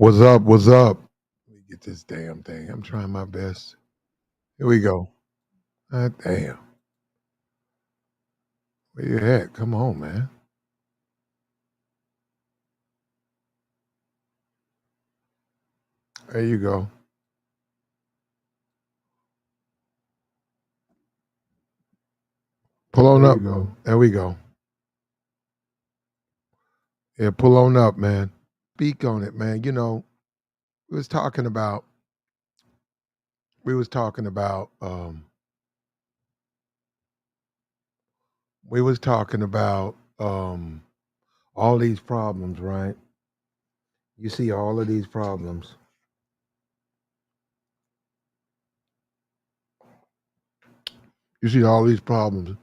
What's up? What's up? Let me get this damn thing. I'm trying my best. Here we go. Damn. Where you at? Come on, man. There you go. Pull on There up. you go. There we go. Yeah, pull on up, man. Speak on it, man. We was talking about we was talking about we was talking about all these problems, right? You see all of these problems. You see all these problems.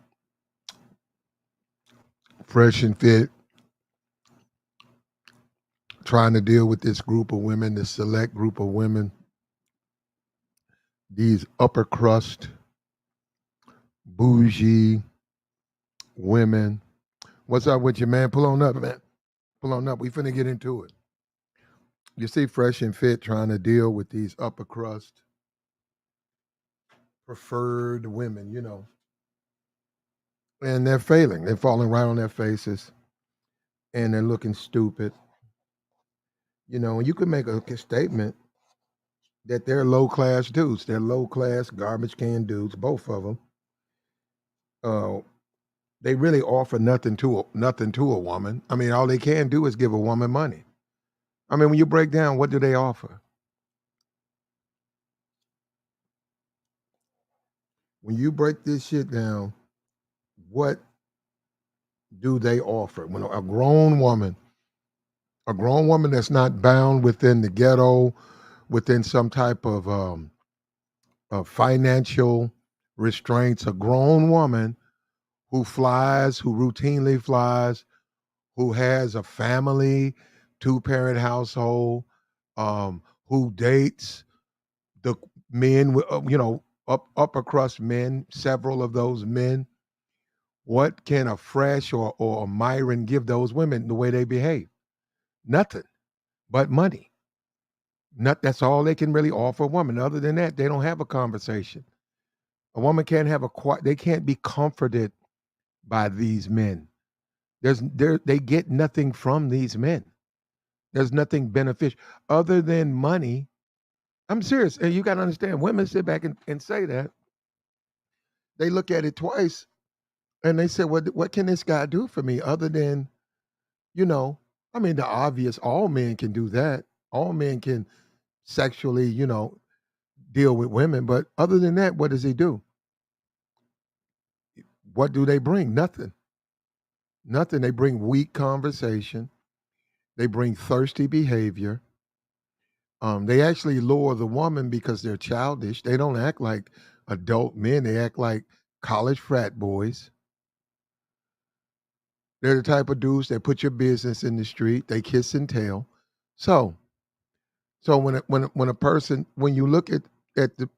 Fresh and fit, trying to deal with this group of women, this select group of women, these upper crust, bougie women. What's up with you, man? Pull on up, man. Pull on up. We finna get into it. You see Fresh and Fit trying to deal with these upper crust preferred women, and they're failing. They're falling right on their faces and they're looking stupid. And you could make a statement that they're low class dudes. They're low class garbage can dudes, both of them. Uh, they really offer nothing to a woman. I mean, all they can do is give a woman money. I mean, when you break down, what do they offer? When you break this shit down, what do they offer? When a grown woman that's not bound within the ghetto, within some type of financial restraints, a grown woman who routinely flies, who has a family, two-parent household, who dates the men, upper crust men, several of those men. What can a Fresh or a Myron give those women the way they behave? Nothing but money. That's all they can really offer a woman. Other than that, they don't have a conversation. A woman can't have they can't be comforted by these men. They get nothing from these men. There's nothing beneficial other than money. I'm serious. And you got to understand, women sit back and say that. They look at it twice and they say, what can this guy do for me other than, you know, I mean, the obvious, all men can do that. All men can sexually, deal with women. But other than that, what does he do? What do they bring? Nothing. Nothing. They bring weak conversation. They bring thirsty behavior. They actually lure the woman because they're childish. They don't act like adult men. They act like college frat boys. They're the type of dudes that put your business in the street. They kiss and tell. So, so when you look at the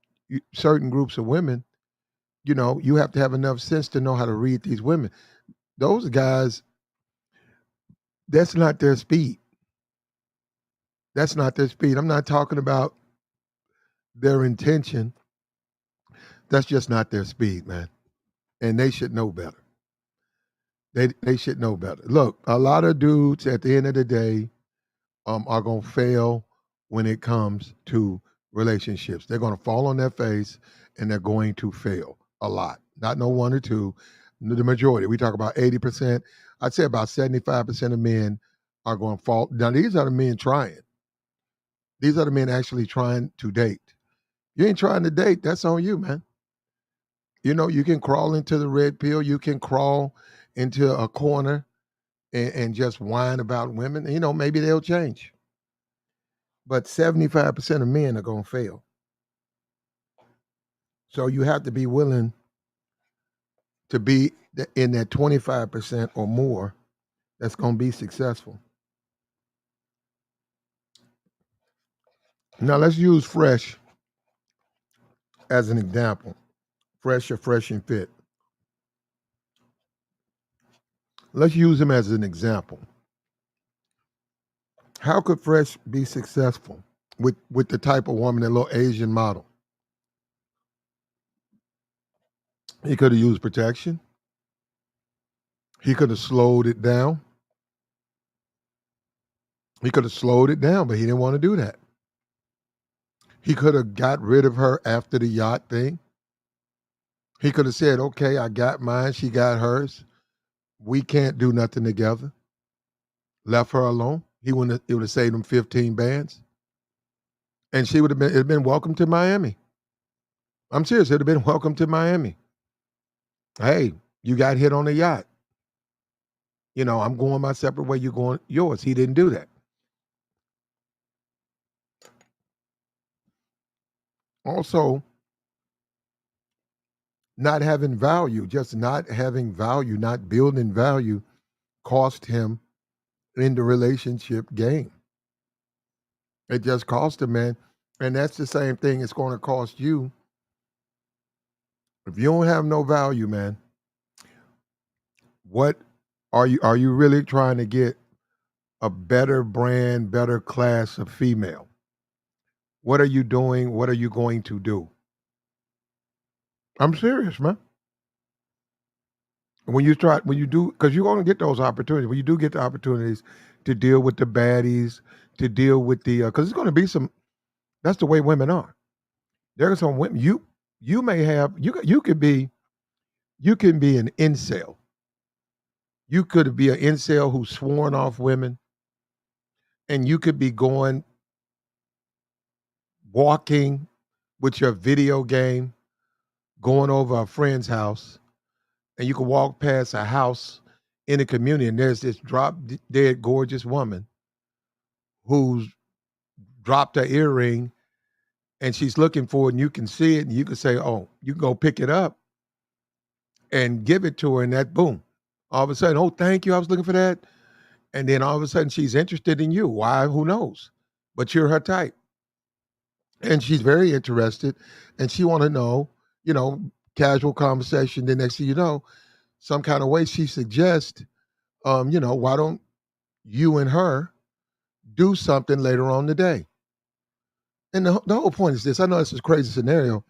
certain groups of women, you have to have enough sense to know how to read these women. Those guys, that's not their speed. That's not their speed. I'm not talking about their intention. That's just not their speed, man. And they should know better. They should know better. Look, a lot of dudes at the end of the day are gonna fail when it comes to relationships. They're gonna fall on their face and they're going to fail a lot. Not no one or two. The majority. We talk about 80%. I'd say about 75% of men are going to fall. Now these are the men trying. These are the men actually trying to date. You ain't trying to date, that's on you, man. You can crawl into the red pill, you can crawl into a corner and just whine about women. Maybe they'll change. But 75% of men are going to fail. So you have to be willing to be in that 25% or more that's going to be successful. Now let's use Fresh as an example. Fresh and Fit. Let's use him as an example. How could Fresh be successful with the type of woman, that little Asian model? He could have used protection. He could have slowed it down. He could have slowed it down, but he didn't want to do that. He could have got rid of her after the yacht thing. He could have said, okay, I got mine, she got hers. We can't do nothing together. Left her alone. It would have saved him 15 bands. And she would have been, it'd been welcome to Miami. I'm serious, it'd have been welcome to Miami. Hey, you got hit on the yacht. I'm going my separate way, you're going yours. He didn't do that. Also, not having value, just not having value, not building value cost him in the relationship game. It just cost him, man. And that's the same thing it's going to cost you. If you don't have no value, man, what are you really trying to get a better brand, better class of female? What are you doing? What are you going to do? I'm serious, man. When you do, because you're going to get those opportunities. When you do get the opportunities to deal with the baddies, to deal with the, because it's going to be some. That's the way women are. There are some women you may have you can be an incel. You could be an incel who's sworn off women, and you could be going walking with your video game, going over a friend's house, and you can walk past a house in a community, and there's this drop dead gorgeous woman who's dropped her earring, and she's looking for it, and you can see it, and you can say, "Oh, you can go pick it up and give it to her," and that boom, all of a sudden, "Oh, thank you, I was looking for that," and then all of a sudden, she's interested in you. Why? Who knows? But you're her type, and she's very interested, and she want to know, you know, casual conversation. The next thing you know, some kind of way she suggests, why don't you and her do something later on today? And the whole point is this. I know this is a crazy scenario.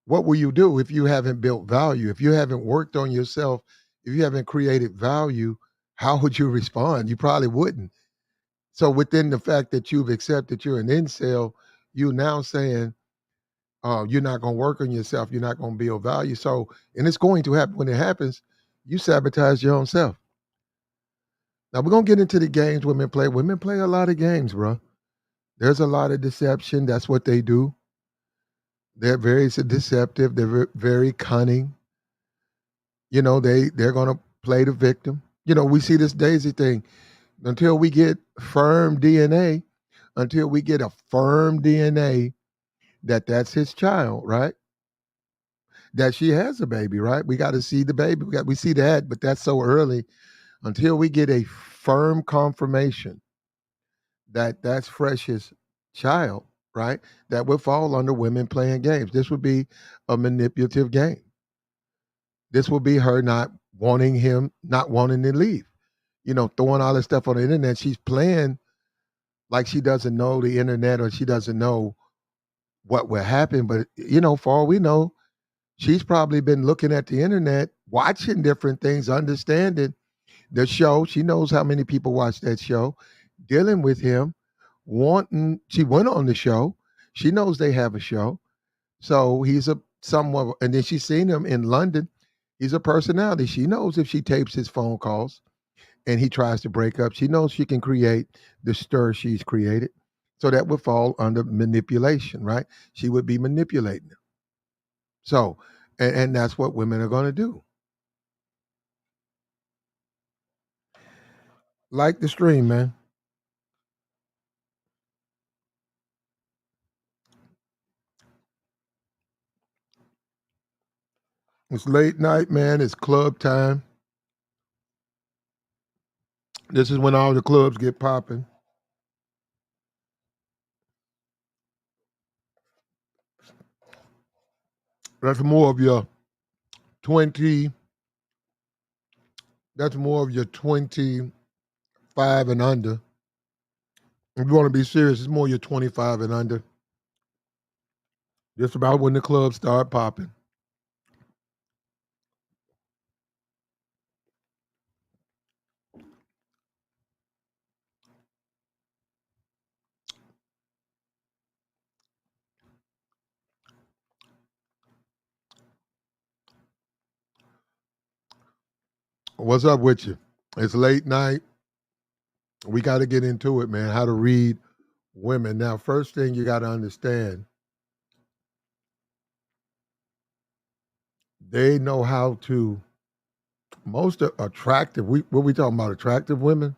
What will you do if you haven't built value? If you haven't worked on yourself, if you haven't created value, how would you respond? You probably wouldn't. So within the fact that you've accepted you're an incel, you now saying, you're not going to work on yourself. You're not going to build value. So, and it's going to happen. When it happens, you sabotage your own self. Now we're gonna get into the games women play. Women play a lot of games, bro. There's a lot of deception. That's what they do. They're very deceptive. They're very cunning. They're gonna play the victim. We see this Daisy thing until we get firm DNA. Until we get a firm DNA that that's his child, right? That she has a baby, right? We got to see the baby. We see that, but that's so early. Until we get a firm confirmation that that's Fresh's child, right? That would fall under women playing games. This would be a manipulative game. This would be her not wanting him, not wanting to leave. Throwing all this stuff on the internet. She's playing like she doesn't know the internet or she doesn't know what will happen. But for all we know, she's probably been looking at the internet, watching different things, understanding the show. She knows how many people watch that show, dealing with him, she went on the show. She knows they have a show. So he's a somewhat, and then she's seen him in London. He's a personality. She knows if she tapes his phone calls and he tries to break up, she knows she can create the stir she's created. So that would fall under manipulation, right? She would be manipulating him. So, and that's what women are going to do. Like the stream, man. It's late night, man. It's club time. This is when all the clubs get popping. That's more of your 20, that's more of your 25 and under. If you want to be serious, it's more you're 25 and under. Just about when the clubs start popping. What's up with you? It's late night. We got to get into it, man. How to read women. Now, first thing you got to understand, they know how to. Most attractive. What we talking about? Attractive women.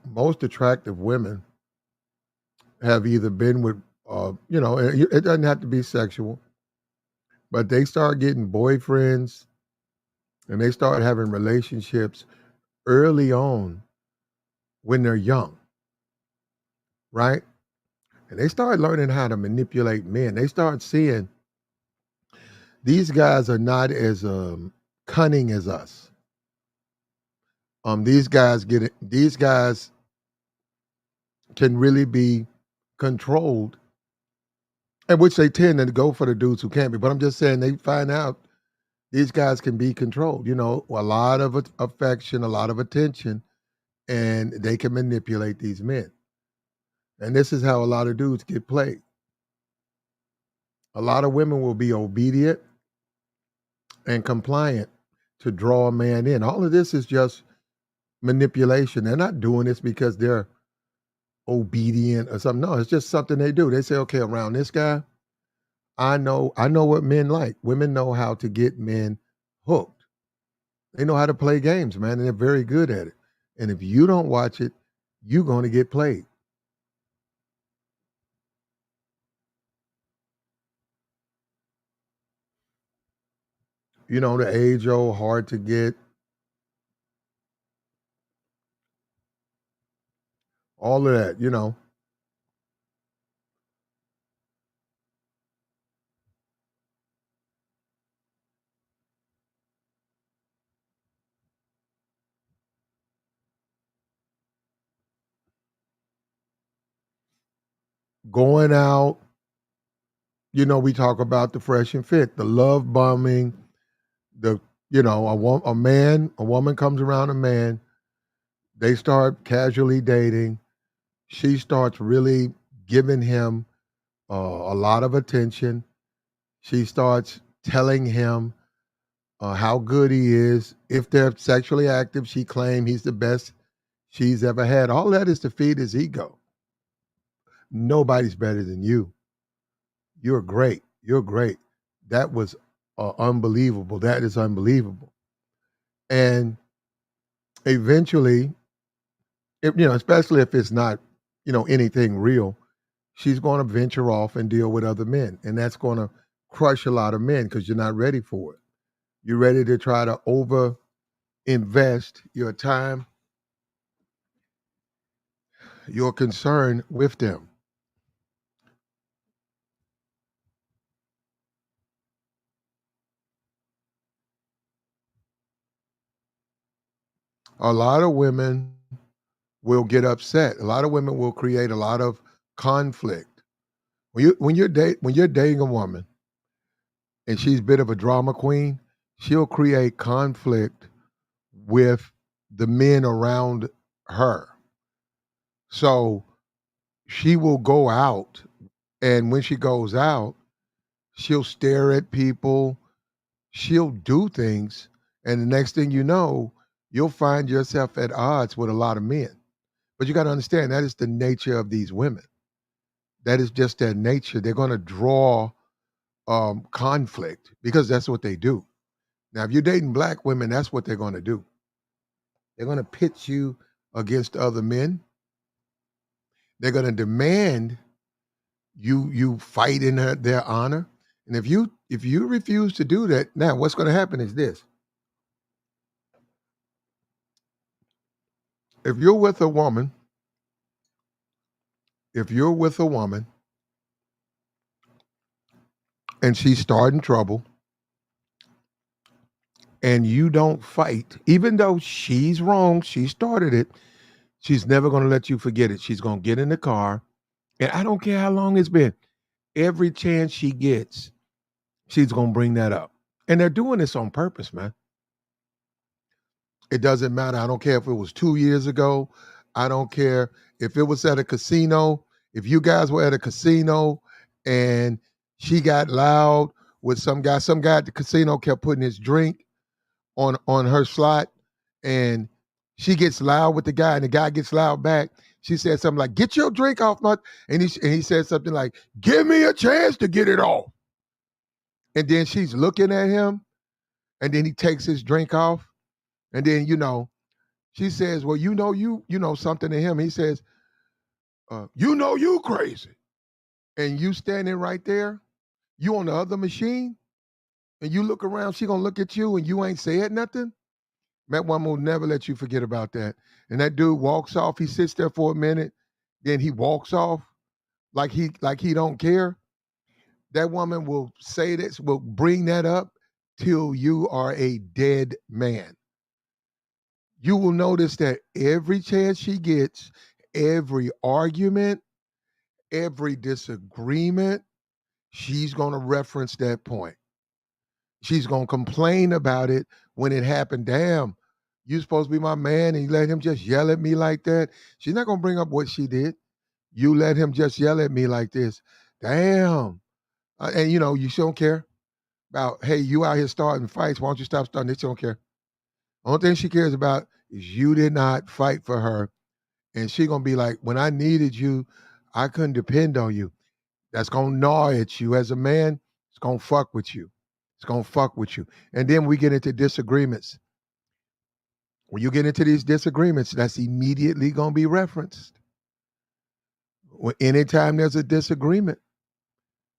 Most attractive women have either been with, it doesn't have to be sexual, but they start getting boyfriends and they start having relationships early on when they're young, right? And they start learning how to manipulate men. They start seeing these guys are not as cunning as us. These guys can really be controlled, and which they tend to go for the dudes who can't be. But I'm just saying they find out these guys can be controlled. A lot of affection, a lot of attention, and they can manipulate these men. And this is how a lot of dudes get played. A lot of women will be obedient and compliant to draw a man in. All of this is just manipulation. They're not doing this because they're obedient or something. No, it's just something they do. They say, okay, around this guy, I know what men like. Women know how to get men hooked. They know how to play games, man, and they're very good at it. And if you don't watch it, you're going to get played. The age old, hard to get, all of that. Going out, we talk about the fresh and fit, the love bombing, the, a woman comes around a man, they start casually dating. She starts really giving him a lot of attention. She starts telling him how good he is. If they're sexually active, she claims he's the best she's ever had. All that is to feed his ego. Nobody's better than you. You're great. You're great. That was unbelievable. That is unbelievable. And eventually, especially if it's not, anything real, she's going to venture off and deal with other men. And that's going to crush a lot of men because you're not ready for it. You're ready to try to over invest your time, your concern with them. A lot of women will get upset. A lot of women will create a lot of conflict. When you're dating a woman and she's a bit of a drama queen, she'll create conflict with the men around her. So she will go out, and when she goes out, she'll stare at people, she'll do things, and the next thing you know, you'll find yourself at odds with a lot of men. But you got to understand that is the nature of these women. That is just their nature. They're going to draw conflict because that's what they do. Now, if you're dating black women, that's what they're going to do. They're going to pit you against other men. They're going to demand you fight in their honor. And if you refuse to do that, now what's going to happen is this: if you're with a woman, if you're with a woman and she's starting trouble, and you don't fight, even though she's wrong, she started it. She's never gonna let you forget it. She's gonna get in the car, and I don't care how long it's been. Every chance she gets, she's gonna bring that up. And they're doing this on purpose, man. It doesn't matter. I don't care if it was 2 years ago. I don't care if it was at a casino. If you guys were at a casino and she got loud with some guy at the casino kept putting his drink on her slot, and she gets loud with the guy, and the guy gets loud back. She said something like, "Get your drink off my," and he said something like, "Give me a chance to get it off." And then she's looking at him, and then he takes his drink off, and then she says, "Well, you know something to him." He says, "You know you crazy," and you standing right there, you on the other machine, and you look around, she gonna look at you, and you ain't said nothing. That woman will never let you forget about that. And that dude walks off. He sits there for a minute, then he walks off like he don't care. That woman will say this, will bring that up till you are a dead man. You will notice that every chance she gets, every argument, every disagreement, she's going to reference that point. She's going to complain about it when it happened. Damn, you supposed to be my man and you let him just yell at me like that. She's not going to bring up what she did. You let him just yell at me like this. Damn. And you don't care about, hey, you out here starting fights. Why don't you stop starting this? She don't care. Only thing she cares about is you did not fight for her. And she going to be like, when I needed you, I couldn't depend on you. That's going to gnaw at you as a man. It's going to fuck with you. It's going to fuck with you. And then we get into disagreements. When you get into these disagreements, that's immediately going to be referenced. Anytime there's a disagreement,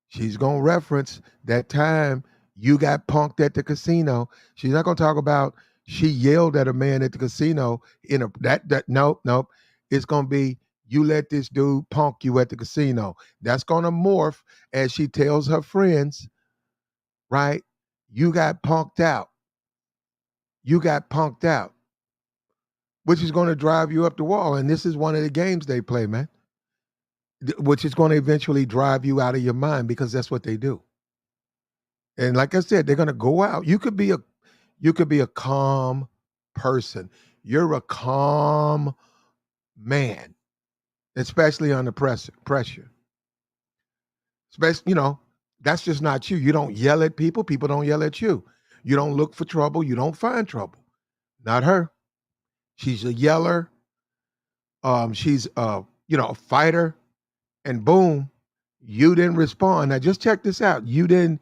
she's going to reference that time you got punked at the casino. She's not going to talk about she yelled at a man at the casino in a that nope, nope. It's going to be you let this dude punk you at the casino. That's going to morph as she tells her friends, right? You got punked out. You got punked out, which is going to drive you up the wall. And this is one of the games they play, man, which is going to eventually drive you out of your mind because that's what they do. And like I said, they're going to go out. You could be a calm person. You're a calm man, especially under pressure. Especially, that's just not you. You don't yell at people. People don't yell at you. You don't look for trouble. You don't find trouble. Not her. She's a yeller. She's a fighter. And boom, you didn't respond. Now just check this out. You didn't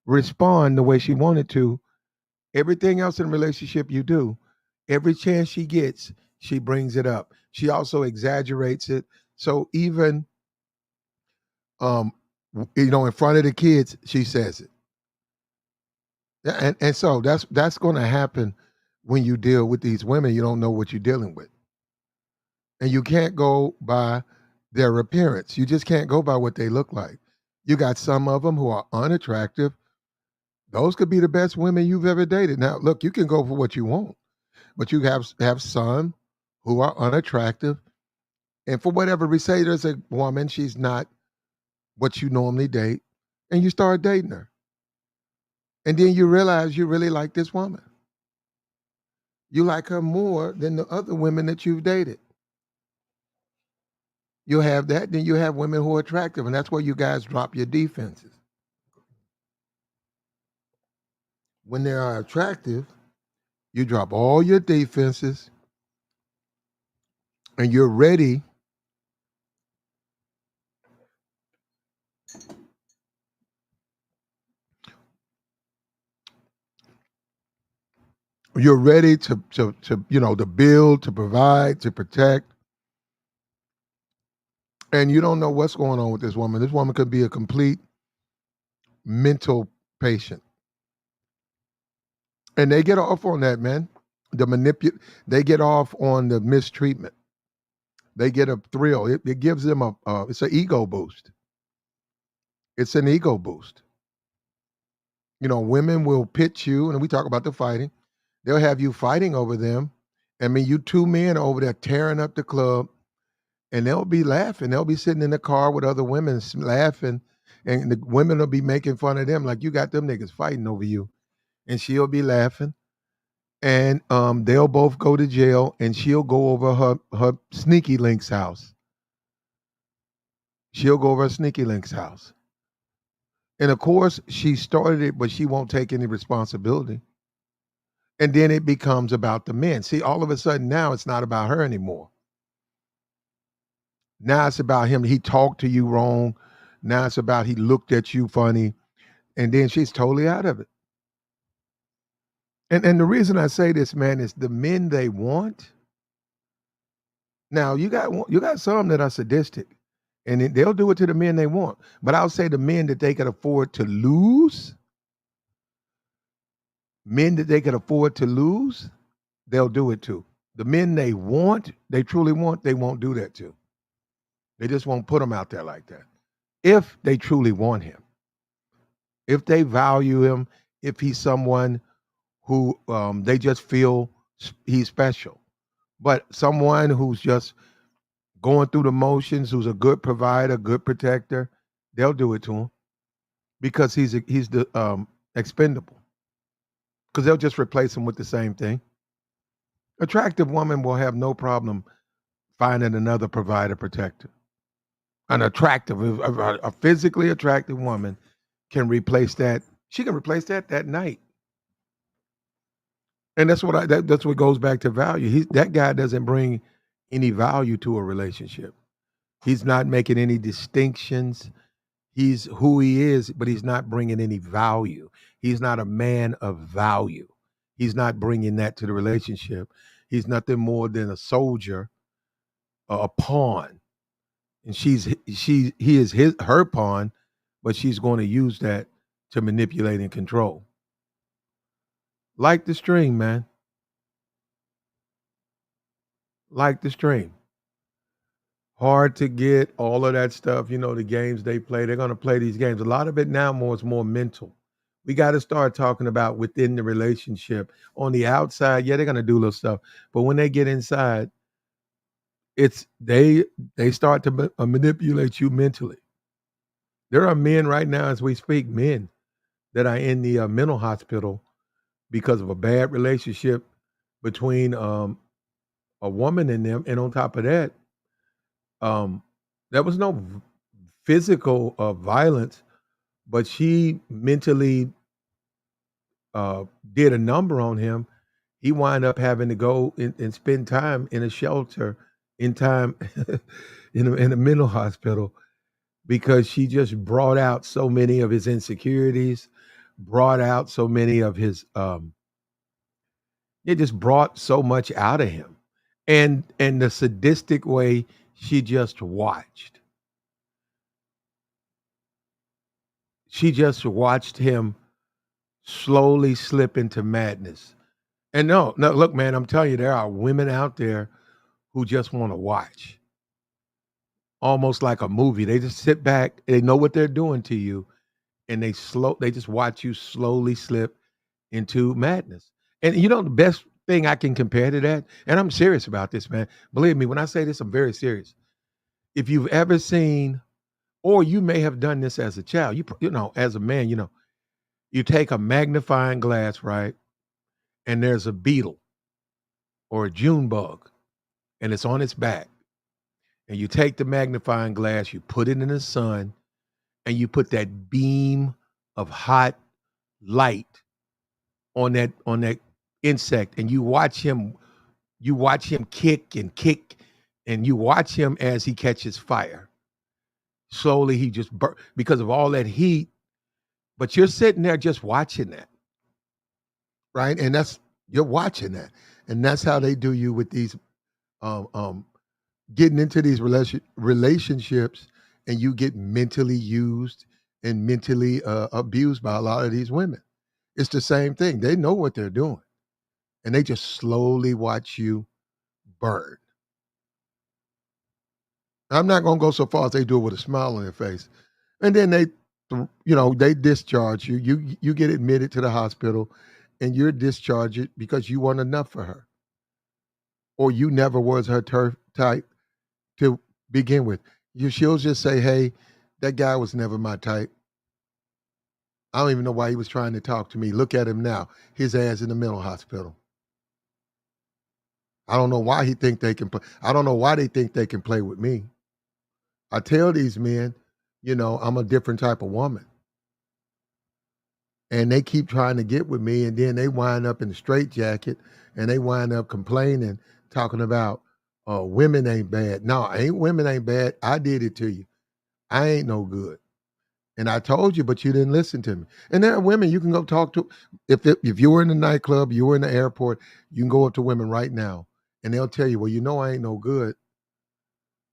respond the way she wanted to. Everything else in relationship you do, every chance she gets, she brings it up. She also exaggerates it. So even um, in front of the kids, she says it. And so that's going to happen when you deal with these women. You don't know what you're dealing with, and you can't go by their appearance. You just can't go by what they look like. You got some of them who are unattractive. Those could be the best women you've ever dated. Now, look, you can go for what you want, but you have some who are unattractive, and for whatever reason, say there's a woman, she's not what you normally date, and you start dating her, and then you realize you really like this woman. You like her more than the other women that you've dated. You have that, then you have women who are attractive, and that's where you guys drop your defenses. When they are attractive, you drop all your defenses, and you're ready to build, to provide, to protect, and you don't know what's going on with this woman. This woman could be a complete mental patient, and they get off on that, man. They get off on the mistreatment. They get a thrill. It gives them it's an ego boost. It's an ego boost. Women will pitch you, and we talk about the fighting. They'll have you fighting over them, I mean, you two men over there tearing up the club, and they'll be laughing. They'll be sitting in the car with other women laughing, and the women will be making fun of them like you got them niggas fighting over you, and she'll be laughing, and they'll both go to jail, and she'll go over her sneaky link's house. She'll go over her sneaky link's house, and of course she started it, but she won't take any responsibility. And then it becomes about the men. See, all of a sudden now it's not about her anymore. Now it's about him. He talked to you wrong. Now it's about he looked at you funny. And then she's totally out of it. And the reason I say this, man, is the men they want. Now you got some that are sadistic, and they'll do it to the men they want. But I'll say the men that they can afford to lose, men that they can afford to lose, they'll do it to. The men they want, they truly want, they won't do that to. They just won't put them out there like that. If they truly want him, if they value him, if he's someone who they just feel he's special. But someone who's just going through the motions, who's a good provider, good protector, they'll do it to him because he's the expendable. Because they'll just replace him with the same thing. Attractive woman will have no problem finding another provider protector. An attractive, a physically attractive woman can replace that. She can replace that night. And that's what goes back to value. That guy doesn't bring any value to a relationship. He's not making any distinctions. He's who he is, but he's not bringing any value. He's not a man of value. He's not bringing that to the relationship. He's nothing more than a soldier, a pawn, and he is her pawn, but she's going to use that to manipulate and control. Like the stream, man. Like the stream. Hard to get all of that stuff. The games they play. They're going to play these games. A lot of it now more is more mental. We got to start talking about within the relationship. On the outside, yeah, they're going to do little stuff, but when they get inside, it's they start to manipulate you mentally. There are men right now, as we speak, men that are in the mental hospital because of a bad relationship between a woman and them, and on top of that, um, there was no physical violence, but she mentally uh, did a number on him. He wound up having to go and spend time in a shelter, in time in a mental hospital because she just brought out so many of his insecurities, brought out so many of his it just brought so much out of him. And the sadistic way she just watched. She just watched him slowly slip into madness. And no, no, look, man, I'm telling you, there are women out there who just want to watch, almost like a movie. They just sit back, they know what they're doing to you, and they just watch you slowly slip into madness. And the best thing I can compare to that, and I'm serious about this, man. Believe me, when I say this, I'm very serious. If you've ever seen, or you may have done this as a child, as a man, you take a magnifying glass, right? And there's a beetle or a June bug, and it's on its back. And you take the magnifying glass, you put it in the sun, and you put that beam of hot light on that insect, and you watch him kick, and you watch him as he catches fire. Slowly, he just because of all that heat. But you're sitting there just watching that, right? And you're watching that, and that's how they do you with these um, um, getting into these relationships, and you get mentally used and mentally abused by a lot of these women. It's the same thing. They know what they're doing, and they just slowly watch you burn. I'm not going to go so far as they do it with a smile on their face, and then they discharge you. You get admitted to the hospital, and you're discharged because you weren't enough for her. or you never was her turf type to begin with. She'll just say, "Hey, that guy was never my type. I don't even know why he was trying to talk to me. Look at him now. His ass in the mental hospital. I don't know why he think they can play. I don't know why they think they can play with me. I tell these men, I'm a different type of woman, and they keep trying to get with me, and then they wind up in the straitjacket, and they wind up complaining, talking about, women ain't bad. No, ain't women ain't bad. I did it to you. I ain't no good. And I told you, but you didn't listen to me. And there are women you can go talk to. If you were in the nightclub, you were in the airport, you can go up to women right now, and they'll tell you, well, I ain't no good.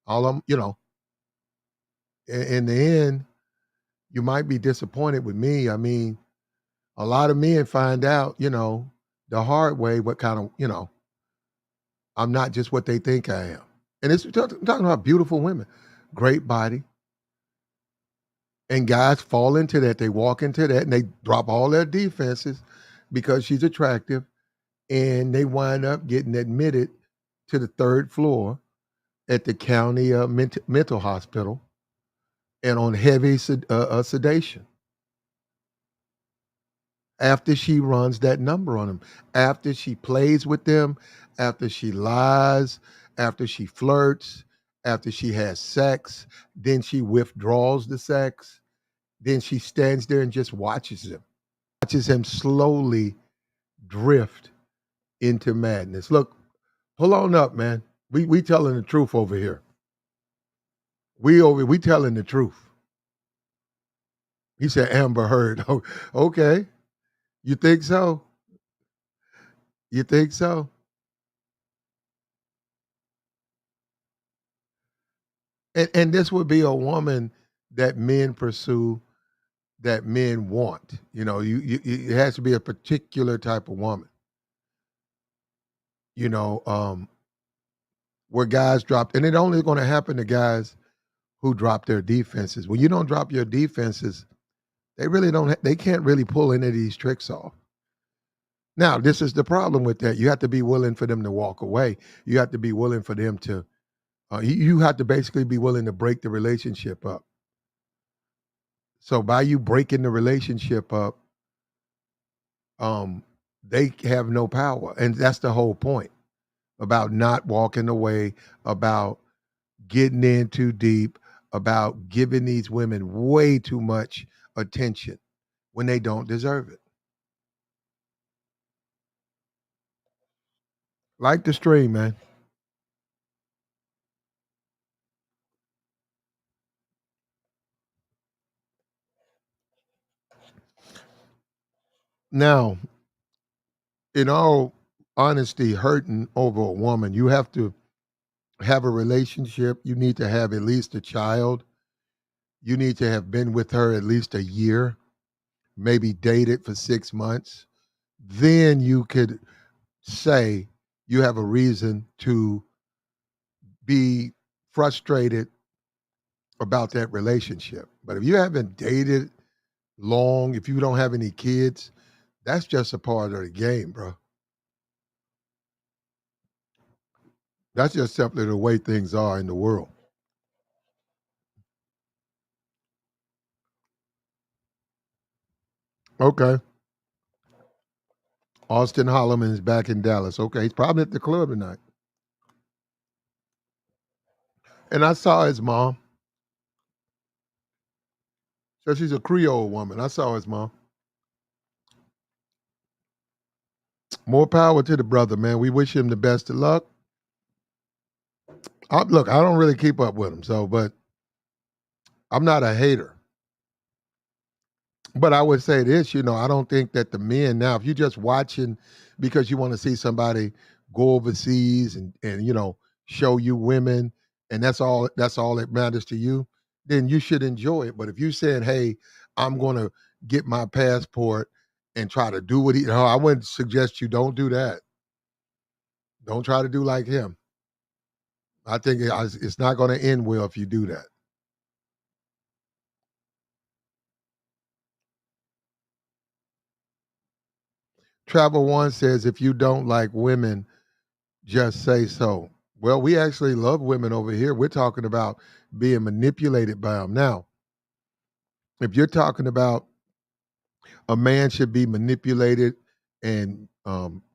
All I'm, in the end, you might be disappointed with me. I mean, a lot of men find out, the hard way what kind of, I'm not just what they think I am. And I'm talking about beautiful women, great body, and guys fall into that. They walk into that and they drop all their defenses because she's attractive, and they wind up getting admitted to the third floor at the county mental hospital and on heavy sedation after she runs that number on them, after she plays with them, after she lies, after she flirts, after she has sex, then she withdraws the sex, then she stands there and just watches him slowly drift into madness. Look, pull on up, man. We telling the truth over here. We telling the truth. He said Amber Heard. Oh, okay. You think so? You think so? And this would be a woman that men pursue, that men want. It has to be a particular type of woman. You know, um, where guys drop, and it only going to happen to guys who drop their defenses. When you don't drop your defenses, they really don't. They can't really pull any of these tricks off. Now, this is the problem with that. You have to be willing for them to walk away. You have to be willing for them to. You have to basically be willing to break the relationship up. So by you breaking the relationship up, um, they have no power, and that's the whole point about not walking away, about getting in too deep, about giving these women way too much attention when they don't deserve it. Like the stream, man. Now, in all honesty, hurting over a woman, you have to have a relationship. You need to have at least a child. You need to have been with her at least a year, maybe dated for 6 months. Then you could say you have a reason to be frustrated about that relationship. But if you haven't dated long, if you don't have any kids, that's just a part of the game, bro. That's just simply the way things are in the world. Okay. Austin Holloman is back in Dallas. Okay. He's probably at the club tonight. And I saw his mom. So she's a Creole woman. I saw his mom. More power to the brother, man. We wish him the best of luck. Look, I don't really keep up with him, but I'm not a hater. But I would say this, I don't think that the men now, if you're just watching because you want to see somebody go overseas and show you women, and that's all that matters to you, then you should enjoy it. But if you said, hey, I'm gonna get my passport and try to do what he, no, I wouldn't suggest you don't do that. Don't try to do like him. I think it's not going to end well if you do that. Travel One says if you don't like women, just say so. Well, we actually love women over here. We're talking about being manipulated by them. Now, if you're talking about a man should be manipulated and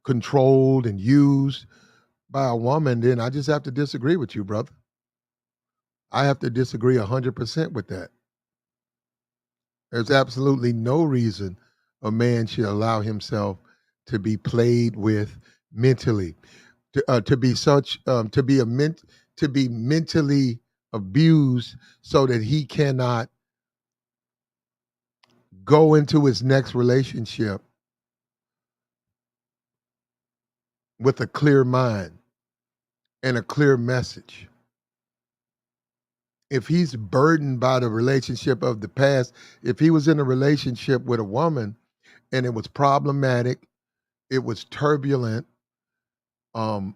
controlled and used by a woman, then I just have to disagree with you, brother. I have to disagree 100% with that. There's absolutely no reason a man should allow himself to be played with mentally, to be such, to be mentally abused so that he cannot go into his next relationship with a clear mind and a clear message. If he's burdened by the relationship of the past, if he was in a relationship with a woman and it was problematic, it was turbulent, um,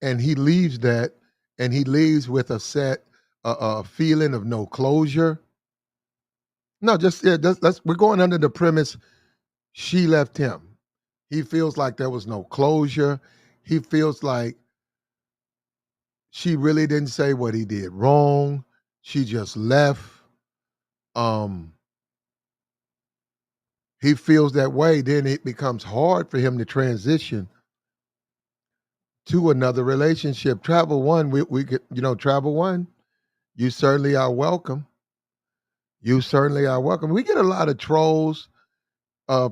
and he leaves that, and he leaves with a feeling of no closure. No, just yeah, we're going under the premise she left him. He feels like there was no closure. He feels like she really didn't say what he did wrong. She just left. Um, he feels that way. Then it becomes hard for him to transition to another relationship. Travel one, we could, travel one. You certainly are welcome. You certainly are welcome. We get a lot of trolls,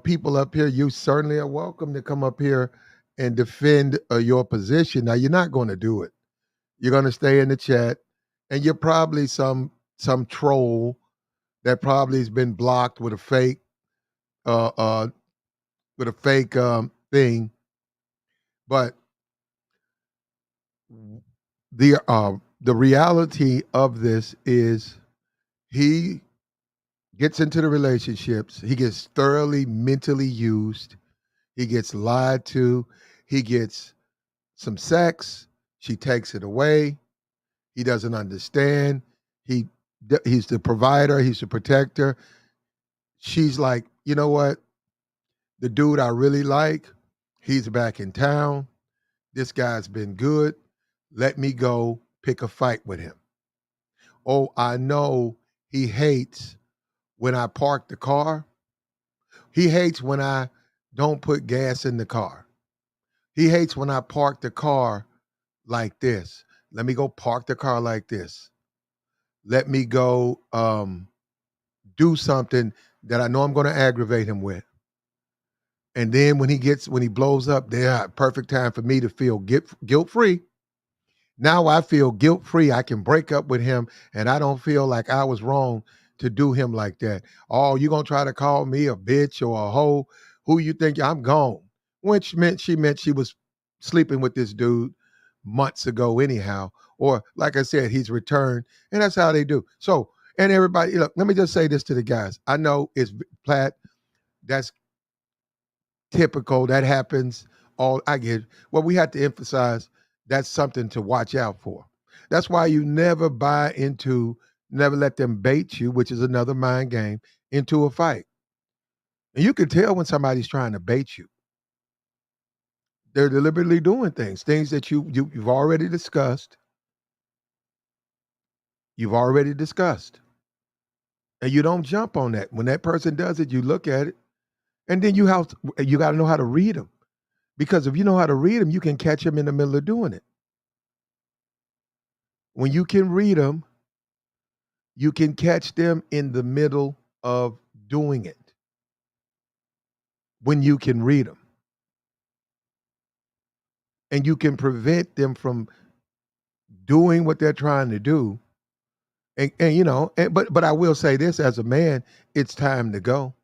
people up here. You certainly are welcome to come up here and defend your position. Now you're not going to do it. You're going to stay in the chat, and you're probably some troll that probably has been blocked uh, uh, with a fake thing. But the reality of this is he gets into the relationships. He gets thoroughly mentally used. He gets lied to. He gets some sex. She takes it away. He doesn't understand. He he's the provider. He's the protector. She's like, you know what? The dude I really like, he's back in town. This guy's been good. Let me go pick a fight with him. Oh, I know he hates when I park the car. He hates when I don't put gas in the car. He hates when I park the car like this. Let me go park the car like this. Let me go do something that I know I'm going to aggravate him with. And then when he blows up, there, perfect time for me to feel guilt free. Now I feel guilt free. I can break up with him, and I don't feel like I was wrong to do him like that. Oh, you gonna try to call me a bitch or a hoe? Who you think I'm gone? Which meant she was sleeping with this dude months ago, anyhow. Or like I said, he's returned, and that's how they do. So, and everybody, look, let me just say this to the guys. I know it's Platt. That's typical. That happens. All I get. Well, we have to emphasize that's something to watch out for. That's why you never buy into, never let them bait you, which is another mind game, into a fight. And you can tell when somebody's trying to bait you. They're deliberately doing things that you've already discussed. You've already discussed. And you don't jump on that. When that person does it, you look at it, and then you got to know how to read them. Because if you know how to read them, you can catch them in the middle of doing it. When you can read them, you can catch them in the middle of doing it. When you can read them, and you can prevent them from doing what they're trying to do. But I will say this as a man, it's time to go.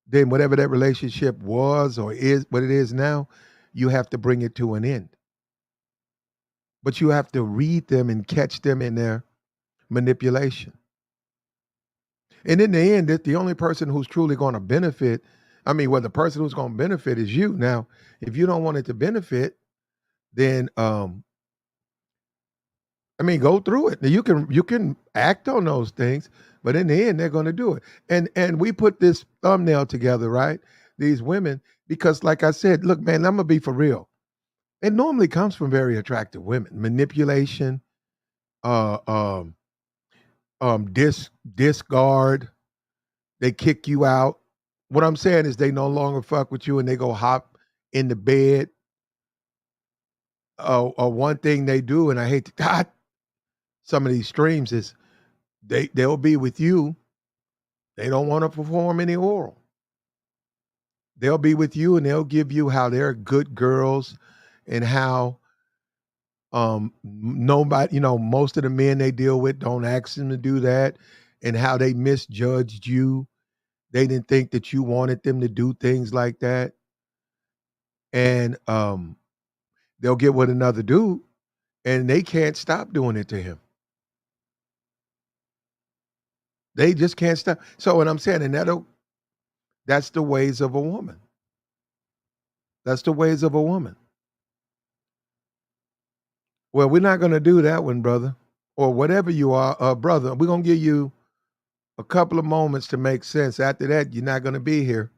Then whatever that relationship was or is what it is now, you have to bring it to an end. But you have to read them and catch them in their manipulation. And in the end, the only person who's truly going to benefit, well, the person who's going to benefit is you. Now, if you don't want it to benefit, then go through it. Now, you can act on those things, but in the end, they're going to do it. And we put this thumbnail together, right? these women because, like I said, look, man, I'm gonna be for real. It normally comes from very attractive women. Manipulation, uh, um, discard. They kick you out. What I'm saying is they no longer fuck with you and they go hop in the bed. Or one thing they do, and I hate to God, some of these streams is they'll be with you. They don't want to perform any oral. They'll be with you and they'll give you how they're good girls and how nobody, most of the men they deal with don't ask them to do that and how they misjudged you. They didn't think that you wanted them to do things like that. And they'll get with another dude and they can't stop doing it to him. They just can't stop. So what I'm saying, and that's the ways of a woman. That's the ways of a woman. Well, we're not gonna do that one, brother. Or whatever you are, brother. We're gonna give you a couple of moments to make sense. After that, you're not gonna be here.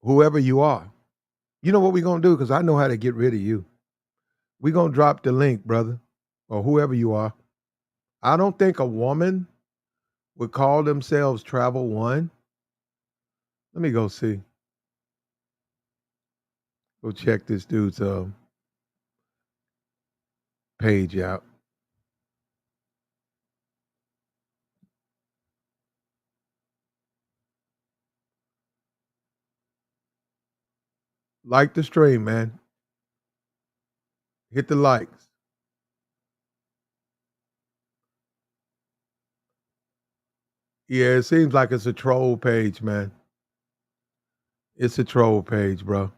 Whoever you are. You know what we're gonna do? Because I know how to get rid of you. We're gonna drop the link, brother, or whoever you are. I don't think a woman would call themselves Travel One. Let me go see. Go check this dude's page out. Like the stream, man. Hit the likes. Yeah, it seems like it's a troll page, man. It's a troll page, bro.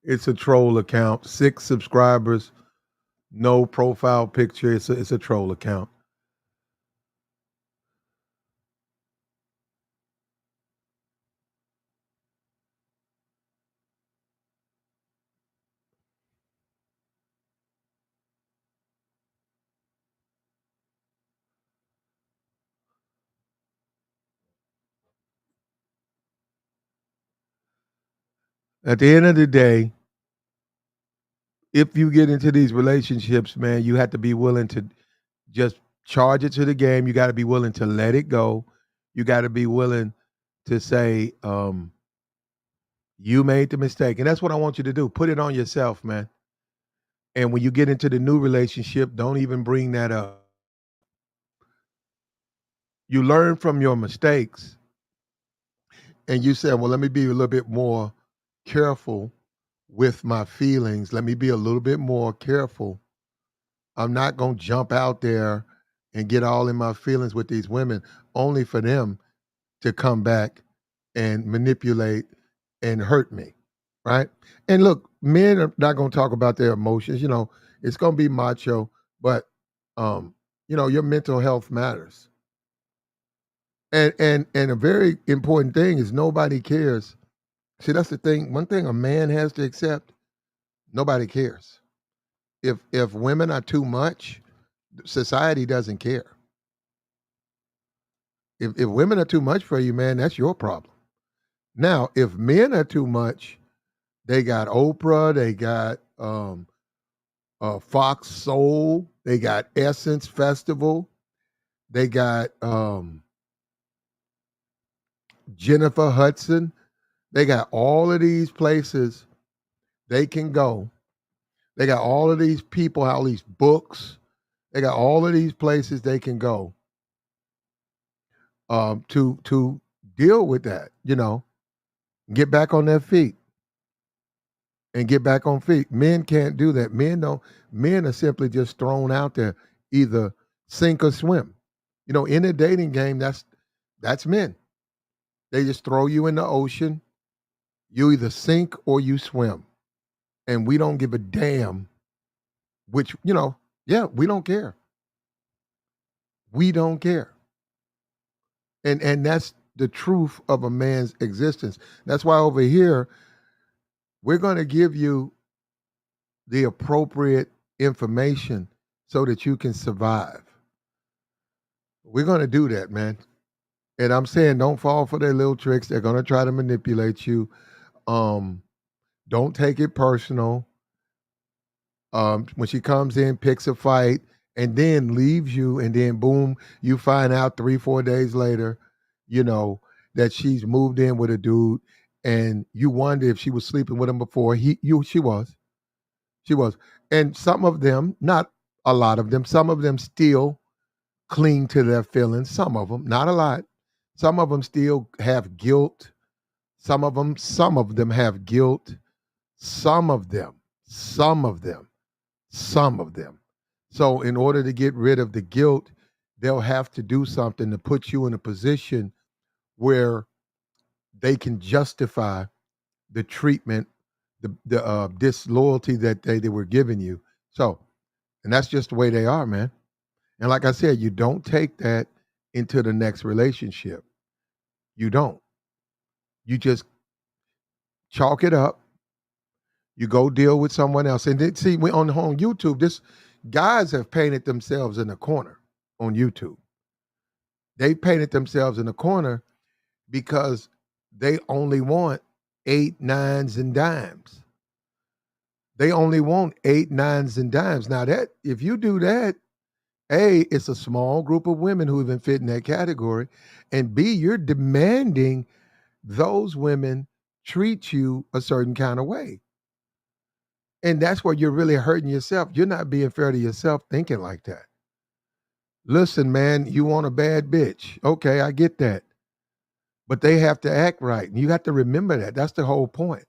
It's a troll account. 6 subscribers, no profile picture. It's a troll account. At the end of the day, if you get into these relationships, man, you have to be willing to just charge it to the game. You got to be willing to let it go. You got to be willing to say, you made the mistake. And that's what I want you to do. Put it on yourself, man. And when you get into the new relationship, don't even bring that up. You learn from your mistakes and you said, well, let me be a little bit more careful with my feelings. Let me be a little bit more careful. I'm not going to jump out there and get all in my feelings with these women only for them to come back and manipulate and hurt me. Right. And look, men are not going to talk about their emotions. It's going to be macho, but, um, your mental health matters. And a very important thing is nobody cares. See, that's the thing. One thing a man has to accept, nobody cares. If women are too much, society doesn't care. If women are too much for you, man, that's your problem. Now, if men are too much, they got Oprah, they got Fox Soul, they got Essence Festival, they got Jennifer Hudson, they got all of these places they can go. They got all of these people, all these books. They got all of these places they can go to deal with that. Get back on their feet and get back on feet. Men can't do that. Men don't. Men are simply just thrown out there, either sink or swim. In a dating game, that's men. They just throw you in the ocean. You either sink or you swim, and we don't give a damn which. Yeah, we don't care. We don't care. And that's the truth of a man's existence. That's why over here we're going to give you the appropriate information so that you can survive. We're going to do that, man. And I'm saying don't fall for their little tricks. They're gonna try to manipulate you. Um, don't take it personal. When she comes in, picks a fight, and then leaves you, and then boom, you find out 3, 4 days later, you know, that she's moved in with a dude, and you wonder if she was sleeping with him before. She was, and some of them, not a lot of them, some of them still cling to their feelings. Some of them, not a lot. Some of them still have guilt. Some of them have guilt. Some of them, some of them some of them. So, in order to get rid of the guilt, they'll have to do something to put you in a position where they can justify the treatment, the disloyalty that they were giving you. So, and that's just the way they are, man. And like I said, you don't take that into the next relationship. You don't. You just chalk it up. You go deal with someone else. And then see, we on YouTube, this guys have painted themselves in a corner on YouTube. They painted themselves in a corner because they only want eight, nines, and dimes. They only want eight, nines, and dimes. Now that if you do that, A, it's a small group of women who even fit in that category. And B, you're demanding those women treat you a certain kind of way. And that's where you're really hurting yourself. You're not being fair to yourself thinking like that. Listen, man, you want a bad bitch. Okay, I get that. But they have to act right. And you have to remember that. That's the whole point.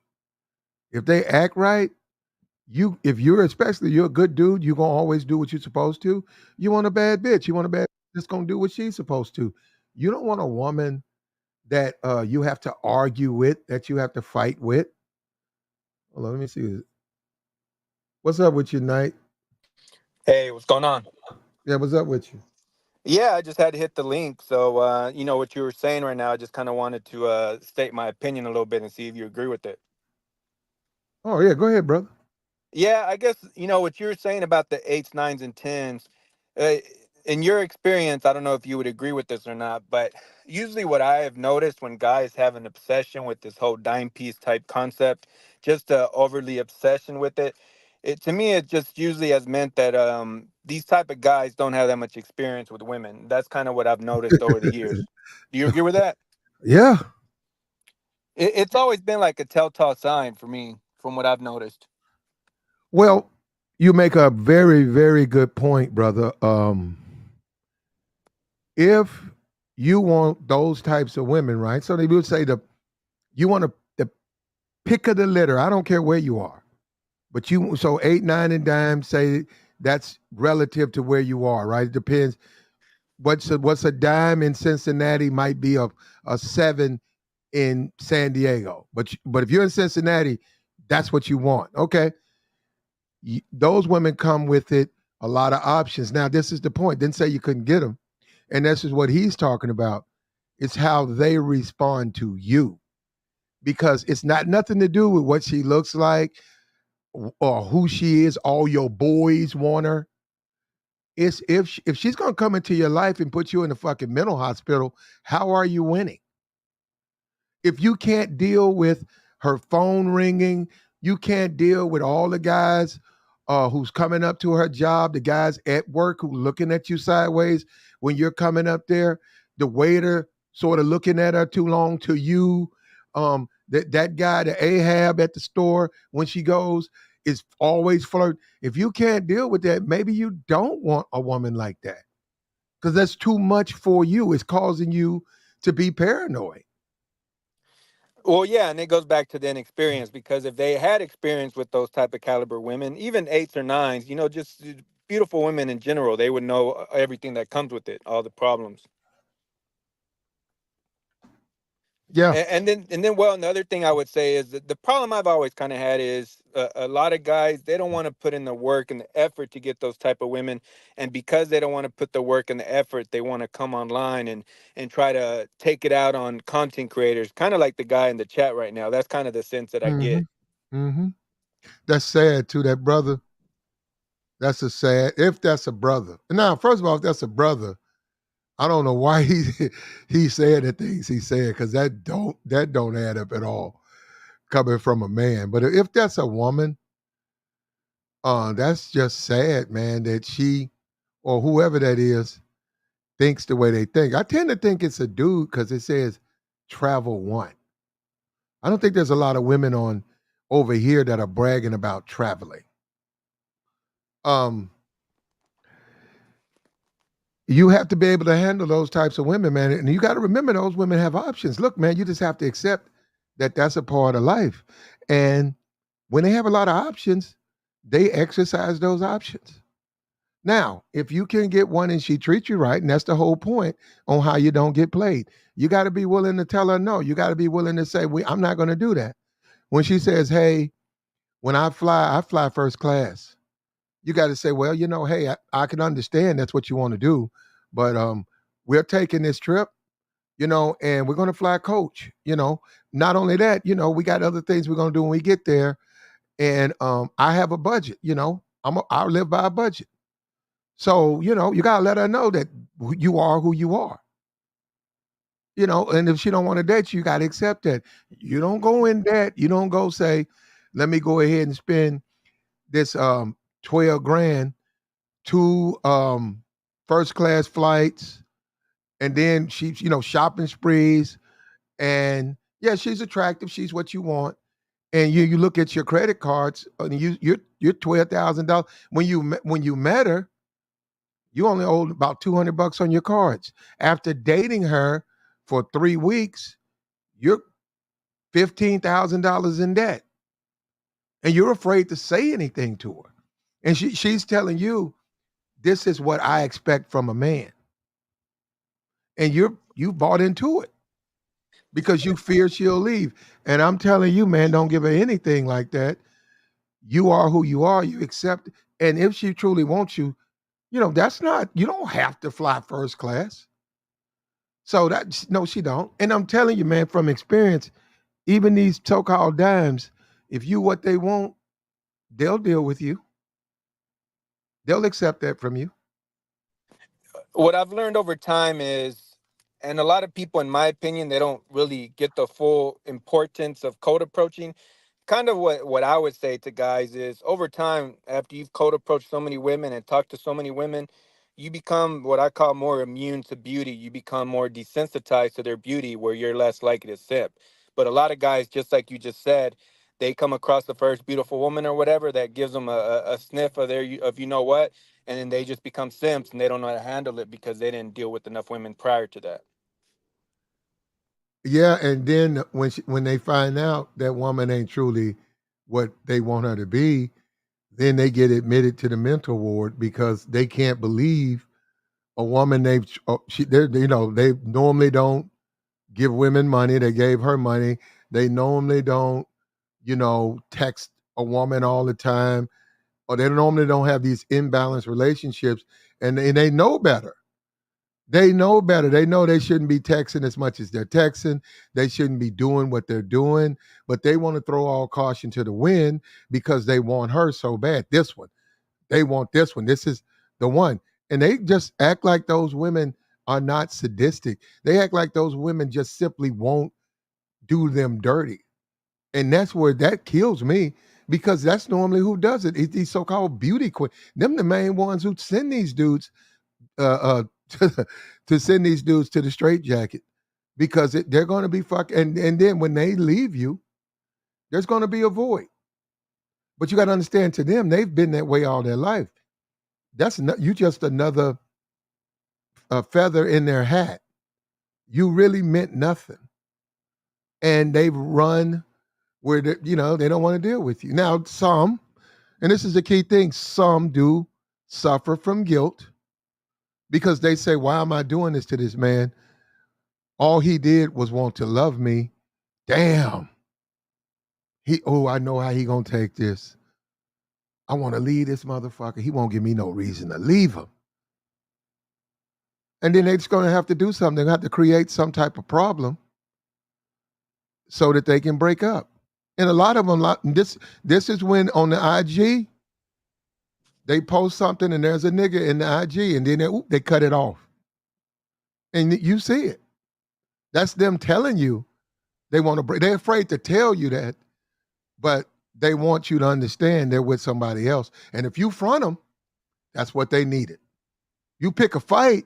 If they act right, if you're especially you're a good dude, you're gonna always do what you're supposed to. You want a bad bitch. You want a bad that's gonna do what she's supposed to. You don't want a woman that you have to argue with, that you have to fight with. Hold on, let me see. What's up with you, Knight? Hey, what's going on? Yeah, what's up with you? Yeah, I just had to hit the link. So, what you were saying right now, I just kind of wanted to state my opinion a little bit and see if you agree with it. Oh yeah, go ahead, brother. Yeah, I guess, what you were saying about the eights, nines, and tens. Uh, in your experience, I don't know if you would agree with this or not, but usually what I have noticed when guys have an obsession with this whole dime piece type concept, just a overly obsession with it, to me, it just usually has meant that these type of guys don't have that much experience with women. That's kind of what I've noticed over the years. Do you agree with that? Yeah. It's always been like a telltale sign for me, from what I've noticed. Well, you make a very, very good point, brother. If you want those types of women, right? So they would say you want the pick of the litter. I don't care where you are, but you so eight, nine, and dime say that's relative to where you are, right? It depends. What's a dime in Cincinnati might be a seven in San Diego, but if you're in Cincinnati, that's what you want. Okay, those women come with it a lot of options. Now, this is the point. Didn't say you couldn't get them, and this is what he's talking about. It's how they respond to you because it's not nothing to do with what she looks like or who she is. All your boys want her. It's if she's gonna come into your life and put you in a fucking mental hospital, how are you winning? If you can't deal with her phone ringing, you can't deal with all the guys who's coming up to her job, the guys at work who looking at you sideways when you're coming up there, the waiter sort of looking at her too long to you, that guy, the Ahab at the store when she goes is always flirt. If you can't deal with that, maybe you don't want a woman like that because that's too much for you. It's causing you to be paranoid. Well, yeah, and it goes back to the inexperience because if they had experience with those type of caliber women, even eights or nines, just beautiful women in general, they would know everything that comes with it, all the problems. Yeah. And then, well, another thing I would say is that the problem I've always kind of had is a lot of guys they don't want to put in the work and the effort to get those type of women, and because they don't want to put the work and the effort, they want to come online and try to take it out on content creators, kind of like the guy in the chat right now. That's kind of the sense that I Mm-hmm. get. Mm-hmm. That's sad too. That brother. That's a sad. If that's a brother. Now, first of all, if that's a brother, I don't know why he said the things he said because that don't add up at all coming from a man. But if that's a woman, that's just sad, man. That she or whoever that is thinks the way they think. I tend to think it's a dude because it says travel one. I don't think there's a lot of women on over here that are bragging about traveling. Um, you have to be able to handle those types of women, man. And you got to remember those women have options. Look, man, you just have to accept that that's a part of life. And when they have a lot of options, they exercise those options. Now, if you can get one and she treats you right, and that's the whole point on how you don't get played, you got to be willing to tell her no. You got to be willing to say, I'm not going to do that. When she says, hey, when I fly first class. You got to say, well, hey, I can understand that's what you want to do, but we're taking this trip, and we're going to fly coach. Not only that, we got other things we're going to do when we get there, and I have a budget. I live by a budget, so you got to let her know that you are who you are. And if she don't want to date you, you got to accept that. You don't go in debt. You don't go say, let me go ahead and spend this 12 grand, two first class flights, and then she's shopping sprees, and yeah, she's attractive, she's what you want, and you look at your credit cards and you're $12,000 when you met her. You only owed about $200 on your cards. After dating her for 3 weeks, you're $15,000 in debt, and you're afraid to say anything to her, and she's telling you this is what I expect from a man, and you bought into it because you fear she'll leave. And I'm telling you, man, don't give her anything like that. You are who you are. You accept. And if she truly wants you, that's not. You don't have to fly first class. So that no, she don't. And I'm telling you, man, from experience, even these so-called dimes, if you what they want, they'll deal with you. They'll accept that from you. What I've learned over time is, and a lot of people, in my opinion, they don't really get the full importance of code approaching. Kind of what I would say to guys is, over time, after you've code approached so many women and talked to so many women, you become what I call more immune to beauty. You become more desensitized to their beauty, where you're less likely to sip. But a lot of guys, just like you just said, they come across the first beautiful woman or whatever that gives them a sniff of of you know what, and then they just become simps and they don't know how to handle it because they didn't deal with enough women prior to that. Yeah, and then when they find out that woman ain't truly what they want her to be, then they get admitted to the mental ward because they can't believe a woman they normally don't give women money. They gave her money. They normally don't text a woman all the time, or they normally don't have these imbalanced relationships, and they know better. They know better. They know they shouldn't be texting as much as they're texting. They shouldn't be doing what they're doing, but they want to throw all caution to the wind because they want her so bad. This one, they want this one. This is the one. And they just act like those women are not sadistic. They act like those women just simply won't do them dirty. And that's where that kills me because that's normally who does it. It's these so-called beauty queens. Them the main ones who send these dudes to send these dudes to the straitjacket because they're going to be fuck. And then when they leave you, there's going to be a void. But you got to understand, to them, they've been that way all their life. That's not, you just another feather in their hat. You really meant nothing, and they've run where they don't want to deal with you. Now, some, and this is the key thing, some do suffer from guilt because they say, "Why am I doing this to this man? All he did was want to love me. Damn, I know how he gonna take this. I want to leave this motherfucker. He won't give me no reason to leave him." And then they're just gonna have to do something. They have to create some type of problem so that they can break up. And a lot of them, this is when on the IG they post something and there's a nigga in the IG, and then they cut it off. and you see it. That's them telling you they want to break. They're afraid to tell you that, but they want you to understand they're with somebody else. And if you front them, that's what they needed. You pick a fight,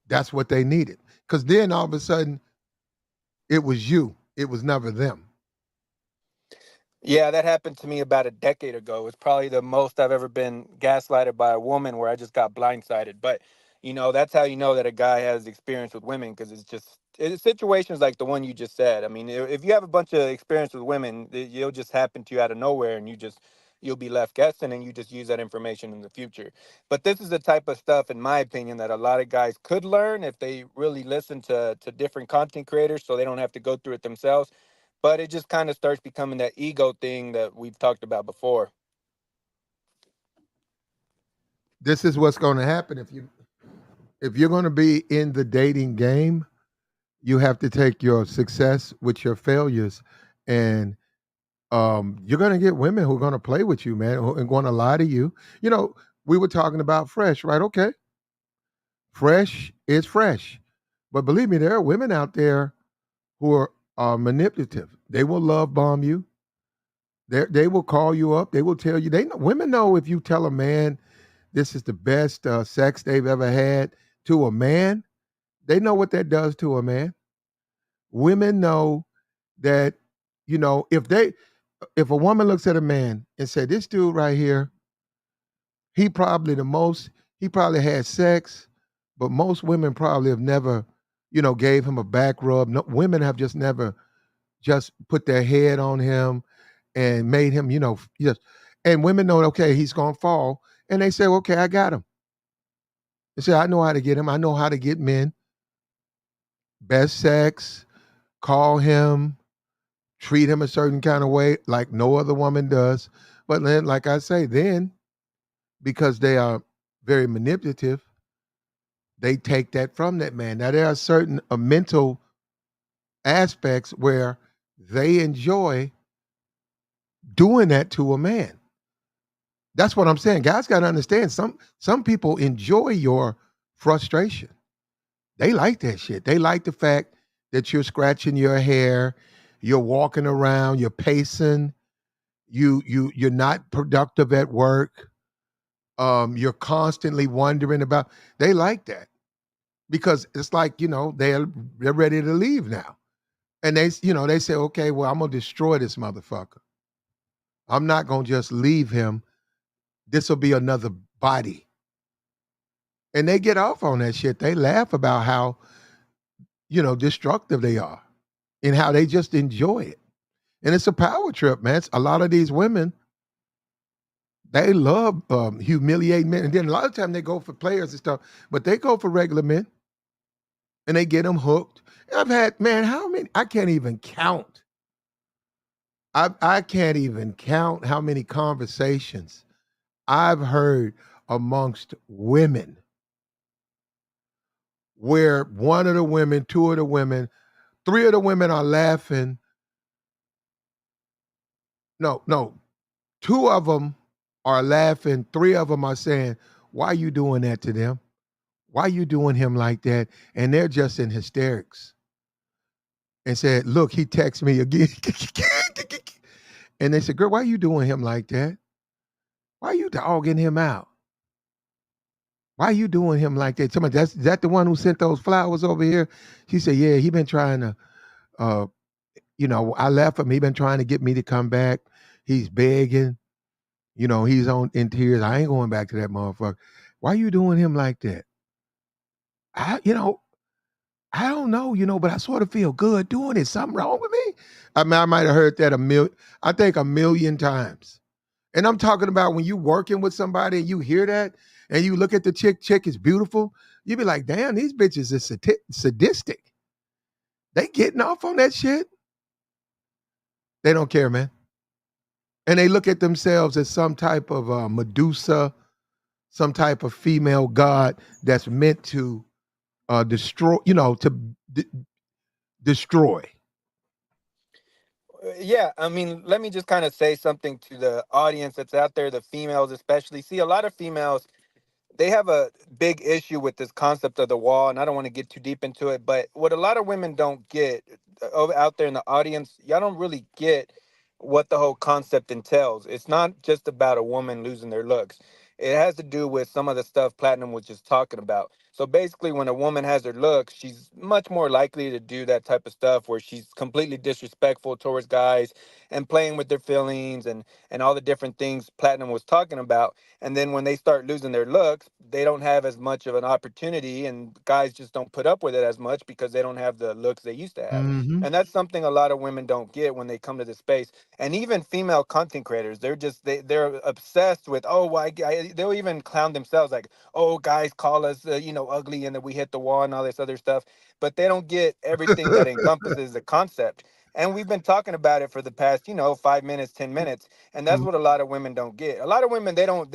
that's what they needed. Because then all of a sudden, it was you. It was never them. Yeah, that happened to me about a decade ago. It's probably the most I've ever been gaslighted by a woman where I just got blindsided. But, that's how you know that a guy has experience with women because it's situations like the one you just said. I mean, if you have a bunch of experience with women, you'll just happen to you out of nowhere and you'll be left guessing and you just use that information in the future. But this is the type of stuff, in my opinion, that a lot of guys could learn if they really listen to different content creators so they don't have to go through it themselves, but it just kind of starts becoming that ego thing that we've talked about before. This is what's going to happen if you're going to be in the dating game. You have to take your success with your failures, and you're going to get women who are going to play with you, man, and going to lie to you. You know, we were talking about fresh, right? Okay, fresh is fresh, but believe me, there are women out there who are manipulative. They will love bomb you. They will call you up. They will tell you. They know, women know if you tell a man this is the best sex they've ever had to a man. They know what that does to a man. Women know that, if a woman looks at a man and say, this dude right here, he probably the most, he probably had sex, but most women probably have never, gave him a back rub. No, women have just never just put their head on him and made him, yes. And women know, okay, he's gonna fall. And they say, okay, I got him. They say, I know how to get him. I know how to get men. Best sex, call him, treat him a certain kind of way like no other woman does. But then, like I say, then because they are very manipulative, they take that from that man. Now, there are certain mental aspects where they enjoy doing that to a man. That's what I'm saying. Guys got to understand some people enjoy your frustration. They like that shit. They like the fact that you're scratching your hair, you're walking around, you're pacing, you're not productive at work. You're constantly wondering about. They like that because it's like they're ready to leave now, and they say, okay, well, I'm gonna destroy this motherfucker. I'm not gonna just leave him. This will be another body, and they get off on that shit. They laugh about how destructive they are, and how they just enjoy it. And it's a power trip, man. A lot of these women, they love humiliating men. And then a lot of time they go for players and stuff, but they go for regular men and they get them hooked. And I've had, man, how many? I can't even count. I can't even count how many conversations I've heard amongst women where one of the women, two of the women, three of the women are laughing. No, no, two of them are laughing. Three of them are saying, "Why are you doing that to them? Why are you doing him like that?" And they're just in hysterics. And said, "Look, he texts me again." And they said, "Girl, why are you doing him like that? Why are you dogging him out? Why are you doing him like that?" Somebody, that's is that the one who sent those flowers over here? She said, "Yeah, he been trying to, uh, I left him. He been trying to get me to come back. He's begging. He's on in tears. I ain't going back to that motherfucker. Why you doing him like that? I, you know, I don't know, but I sort of feel good doing it. Something wrong with me? I mean, I might have heard that I think a million times. And I'm talking about when you working with somebody and you hear that and you look at the chick is beautiful, you be like, damn, these bitches is sadistic. They getting off on that shit. They don't care, man. And they look at themselves as some type of Medusa, some type of female god that's meant to destroy, destroy. Yeah, I mean, let me just kind of say something to the audience that's out there, the females especially. See, a lot of females, they have a big issue with this concept of the wall, and I don't want to get too deep into it, but what a lot of women don't get out there in the audience, y'all don't really get what the whole concept entails. It's not just about a woman losing their looks. It has to do with some of the stuff Platinum was just talking about. So basically, when a woman has her looks, she's much more likely to do that type of stuff where she's completely disrespectful towards guys and playing with their feelings and all the different things Platinum was talking about. And then when they start losing their looks, they don't have as much of an opportunity, and guys just don't put up with it as much because they don't have the looks they used to have. Hmm. And that's something a lot of women don't get when they come to this space. And even female content creators, they're obsessed with, oh, they'll even clown themselves like, oh, guys call us ugly and then we hit the wall and all this other stuff, but they don't get everything that encompasses the concept. And we've been talking about it for the past 5 minutes, 10 minutes, and that's what a lot of women don't get. A lot of women, they don't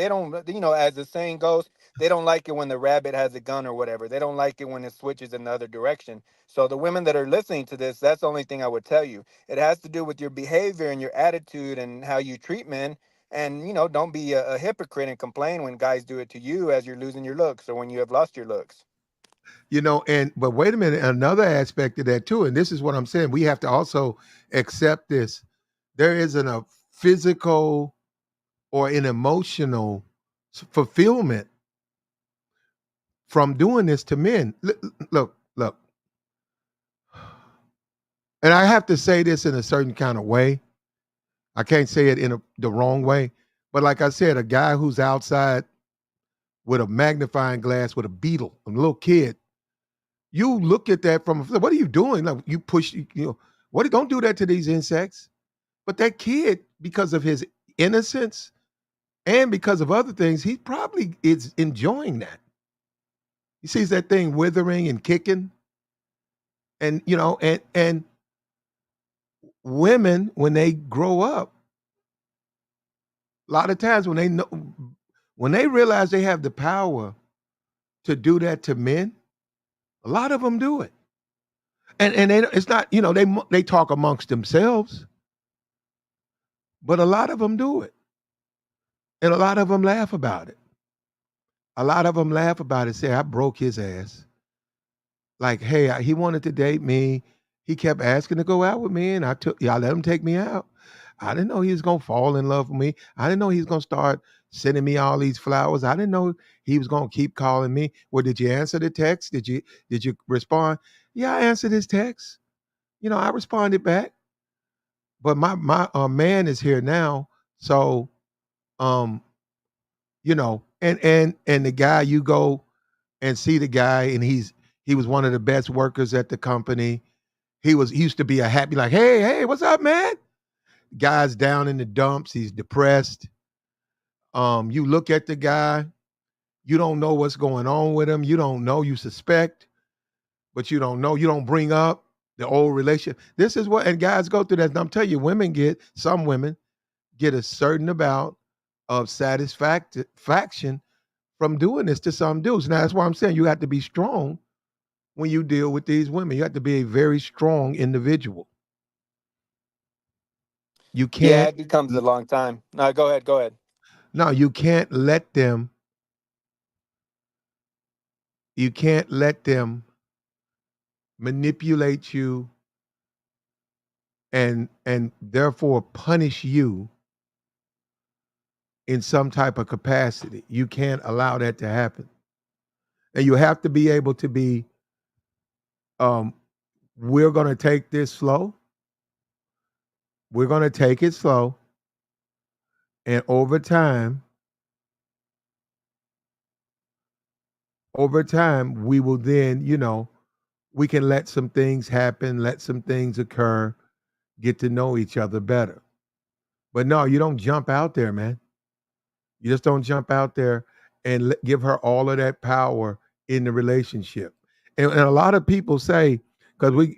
as the saying goes, they don't like it when the rabbit has a gun or whatever. They don't like it when it switches in the other direction. So the women that are listening to this, that's the only thing I would tell you. It has to do with your behavior and your attitude and how you treat men. And don't be a hypocrite and complain when guys do it to you as you're losing your looks or when you have lost your looks. And but wait a minute, another aspect of that too, and this is what I'm saying. We have to also accept this. There isn't a physical or an emotional fulfillment from doing this to men. Look, and I have to say this in a certain kind of way. I can't say it in the wrong way, but like I said, a guy who's outside with a magnifying glass with a beetle, a little kid, you look at that from what are you doing? Like you push, what? Don't do that to these insects. But that kid, because of his innocence and because of other things, he probably is enjoying that. He sees that thing withering and kicking, and women when they grow up, a lot of times when they realize they have the power to do that to men, a lot of them do it, and it's not they talk amongst themselves, but a lot of them do it, and a lot of them laugh about it. A lot of them laugh about it, say I broke his ass. Like, hey, he wanted to date me. He kept asking to go out with me, and I let him take me out. I didn't know he was gonna fall in love with me. I didn't know he was gonna start sending me all these flowers. I didn't know he was gonna keep calling me. Well, did you answer the text? Did you respond? Yeah, I answered his text. I responded back. But my man is here now, so um, and the guy you go and see the guy, and he was one of the best workers at the company. He used to be a happy, like, hey, what's up, man? Guy's down in the dumps. He's depressed. You look at the guy, you don't know what's going on with him. You don't know. You suspect, but you don't know. You don't bring up the old relation. This is what, and guys go through that. And I'm telling you, some women get a certain amount of satisfaction from doing this to some dudes. Now that's why I'm saying you have to be strong when you deal with these women. You have to be a very strong individual. You Yeah, can't it becomes a long time. No, go ahead, go ahead. no, you can't let them manipulate you and therefore punish you in some type of capacity. You can't allow that to happen. And you have to be able to be um we're going to take this slow. We're going to take it slow, and over time we will then, we can let some things happen, let some things occur, get to know each other better. But no, you don't jump out there, man. You just don't jump out there and give her all of that power in the relationship. And a lot of people say, because we,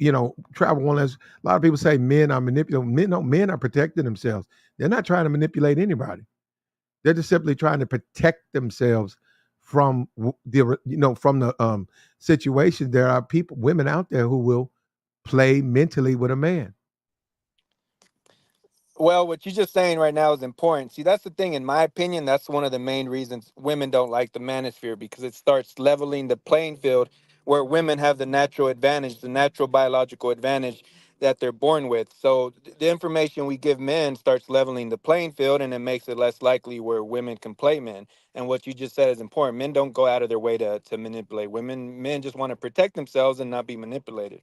travel one less, a lot of people say men are manipulating. Men, no, men are protecting themselves. They're not trying to manipulate anybody. They're just simply trying to protect themselves from the situation. There are women out there who will play mentally with a man. Well, what you're just saying right now is important. See, that's the thing. In my opinion, that's one of the main reasons women don't like the manosphere, because it starts leveling the playing field where women have the natural advantage, the natural biological advantage that they're born with. So the information we give men starts leveling the playing field, and it makes it less likely where women can play men. And what you just said is important. Men don't go out of their way to manipulate women. Men just want to protect themselves and not be manipulated.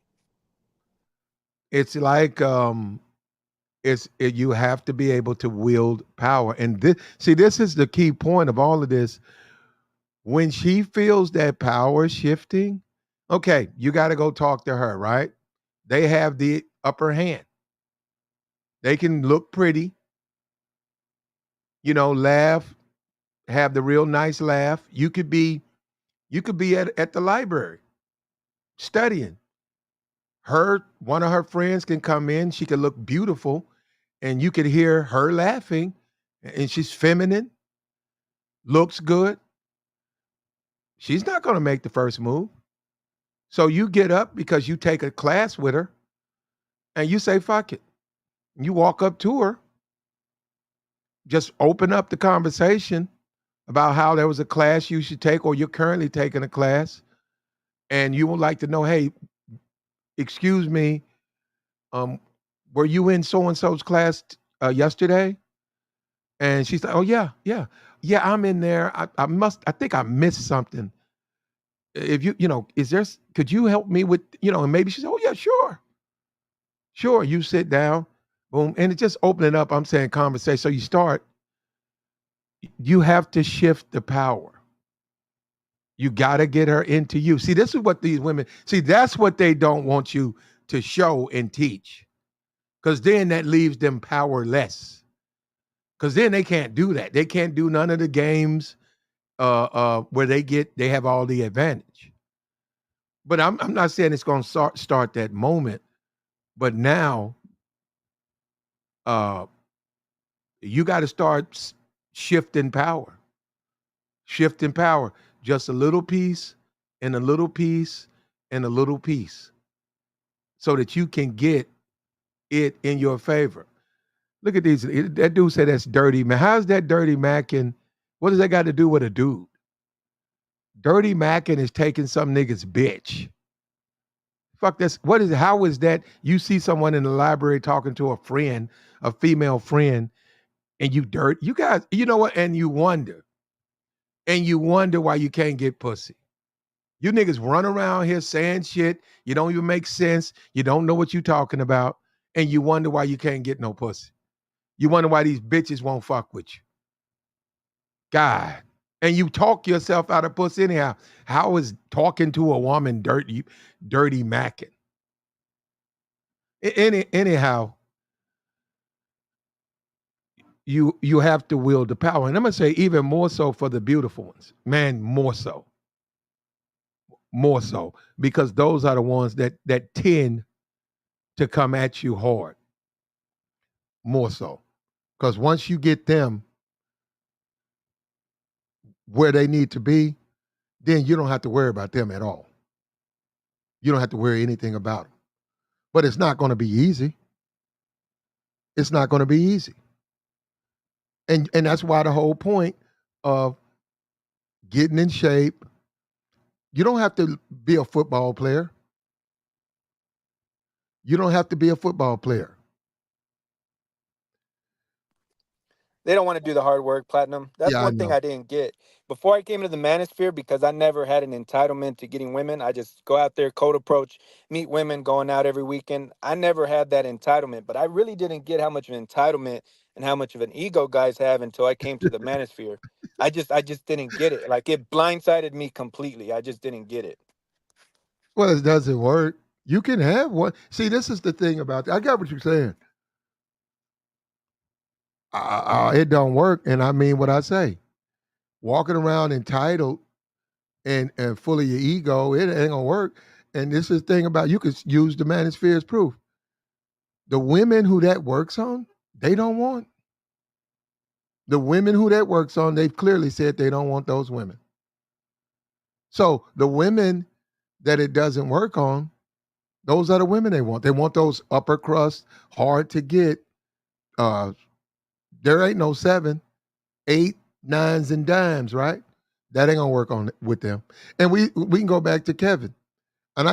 It's like you have to be able to wield power. And this is the key point of all of this. When she feels that power shifting, okay, you got to go talk to her, right? They have the upper hand. They can look pretty, laugh, have the real nice laugh. You could be at the library studying. One of her friends can come in, she could look beautiful, and you could hear her laughing, and she's feminine, looks good. She's not going to make the first move. So you get up because you take a class with her and you say, fuck it. You walk up to her, just open up the conversation about how there was a class you should take or you're currently taking a class. And you would like to know, hey, excuse me, um, were you in so and so's class yesterday? And she's like, oh, yeah, yeah. Yeah, I'm in there. I think I missed something. If is could you help me with, and maybe she said, oh, yeah, sure. Sure, you sit down, boom, and it just opening up. I'm saying conversation. So you have to shift the power. You got to get her into you. See, this is what these women see. That's what they don't want you to show and teach, because then that leaves them powerless. Because then they can't do that. They can't do none of the games where they have all the advantage. But I'm not saying it's going to start that moment. But now uh, you got to start shifting power, shifting power, just a little piece and a little piece and a little piece, so that you can get it in your favor. Look at these. That dude said that's dirty, man. How's that dirty macking? What does that got to do with a dude? Dirty macking is taking some nigga's bitch. Fuck this. What is it? How is that? You see someone in the library talking to a friend, a female friend, and you dirt. You guys, you know what? And you wonder why you can't get pussy. You niggas run around here saying shit. You don't even make sense. You don't know what you talking about. And you wonder why you can't get no pussy. You wonder why these bitches won't fuck with you. God. And you talk yourself out of pussy anyhow. How is talking to a woman dirty macking? Anyhow, you have to wield the power. And I'm gonna say even more so for the beautiful ones. Man, more so. More so. Because those are the ones that tend to come at you hard. More so. Because once you get them where they need to be, then you don't have to worry about them at all. You don't have to worry anything about them. But it's not going to be easy. It's not going to be easy. And that's why the whole point of getting in shape, you don't have to be a football player. You don't have to be a football player. They don't want to do the hard work, Platinum. That's Yeah, I one thing know. I didn't get. Before I came to the manosphere, because I never had an entitlement to getting women, I just go out there, cold approach, meet women, going out every weekend. I never had that entitlement, but I really didn't get how much of an entitlement and how much of an ego guys have until I came to the manosphere. I just didn't get it. Like, it blindsided me completely. I just didn't get it. Well, it doesn't work. You can have one. See, this is the thing about that. I got what you're saying. It don't work, and I mean what I say. Walking around entitled and full of your ego, it ain't gonna work. And this is the thing about, you could use the manosphere as proof. The women who that works on, they don't want. The women who that works on, they've clearly said they don't want those women. So the women that it doesn't work on, those are the women they want. They want those upper crust, hard to get Uh, there ain't no seven, eight, nines, and dimes, right? That ain't gonna work on with them. And we can go back to Kevin. And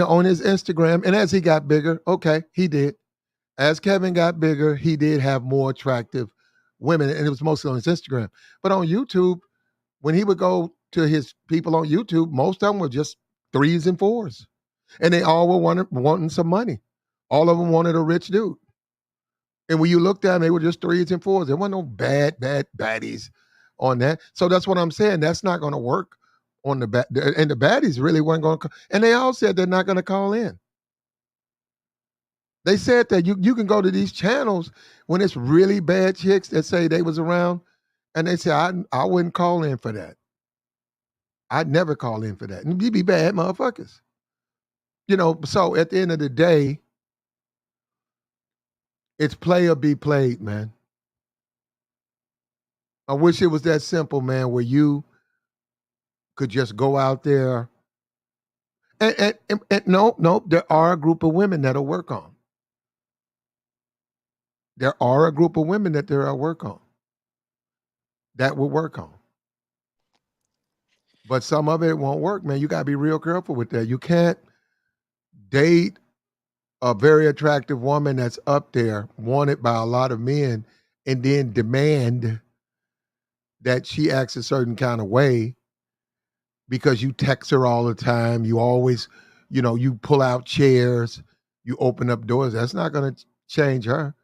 on his Instagram, and as he got bigger, okay, he did. As Kevin got bigger, he did have more attractive women, and it was mostly on his Instagram. But on YouTube, when he would go to his people on YouTube, most of them were just threes and fours, and they all were wanting some money. All of them wanted a rich dude. And when you looked at them, they were just threes and fours. There weren't no bad baddies on that. So that's what I'm saying. That's not going to work on the bad. And the baddies really weren't going to. And they all said they're not going to call in. They said that you can go to these channels when it's really bad chicks that say they was around, and they say I wouldn't call in for that. I'd never call in for that. And you be bad motherfuckers. So at the end of the day, it's play or be played, man. I wish it was that simple, man, where you could just go out there and no, there are a group of women that'll work on. There are a group of women that there are work on that will work on. But some of it won't work, man. You gotta be real careful with that. You can't date a very attractive woman that's up there, wanted by a lot of men, and then demand that she acts a certain kind of way because you text her all the time. You always, you pull out chairs, you open up doors. That's not going to change her.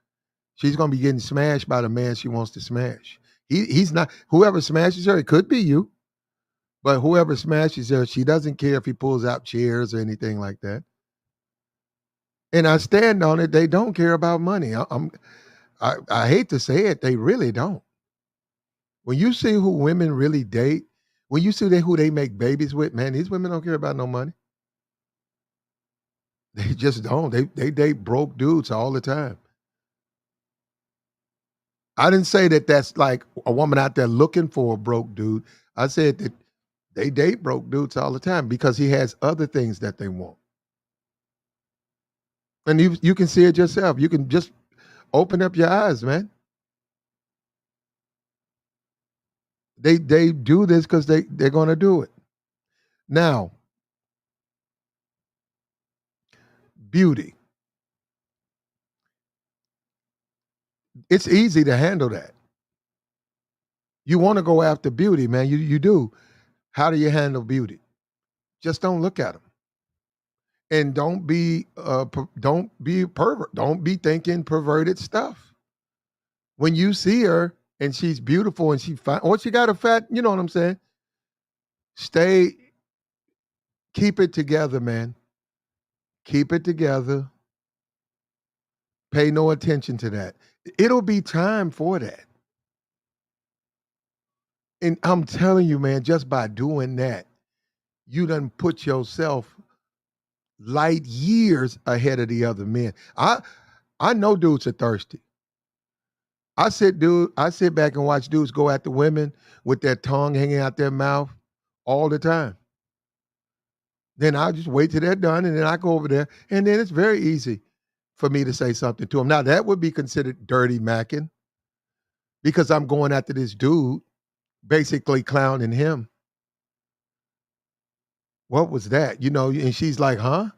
She's going to be getting smashed by the man she wants to smash. He's not, whoever smashes her, it could be you, but whoever smashes her, she doesn't care if he pulls out chairs or anything like that. And I stand on it. They don't care about money. I hate to say it, they really don't. When you see who women really date, when you see who they make babies with, man, these women don't care about no money. They just don't. They date broke dudes all the time. I didn't say that that's like a woman out there looking for a broke dude. I said that they date broke dudes all the time because he has other things that they want. And you can see it yourself. You can just open up your eyes, man. They do this because they're gonna do it. Now, beauty. It's easy to handle that. You want to go after beauty, man. You do. How do you handle beauty? Just don't look at them, and don't be pervert. Don't be thinking perverted stuff. When you see her and she's beautiful and she fine, or she got a fat, you know what I'm saying? Stay, keep it together, man. Keep it together. Pay no attention to that. It'll be time for that. And I'm telling you, man, just by doing that, you done put yourself light years ahead of the other men. I know dudes are thirsty. I sit back and watch dudes go at the women with their tongue hanging out their mouth all the time. Then I'll just wait till they're done and then I go over there. And then it's very easy for me to say something to them. Now that would be considered dirty macking because I'm going after this dude, basically clowning him. What was that? And she's like, huh?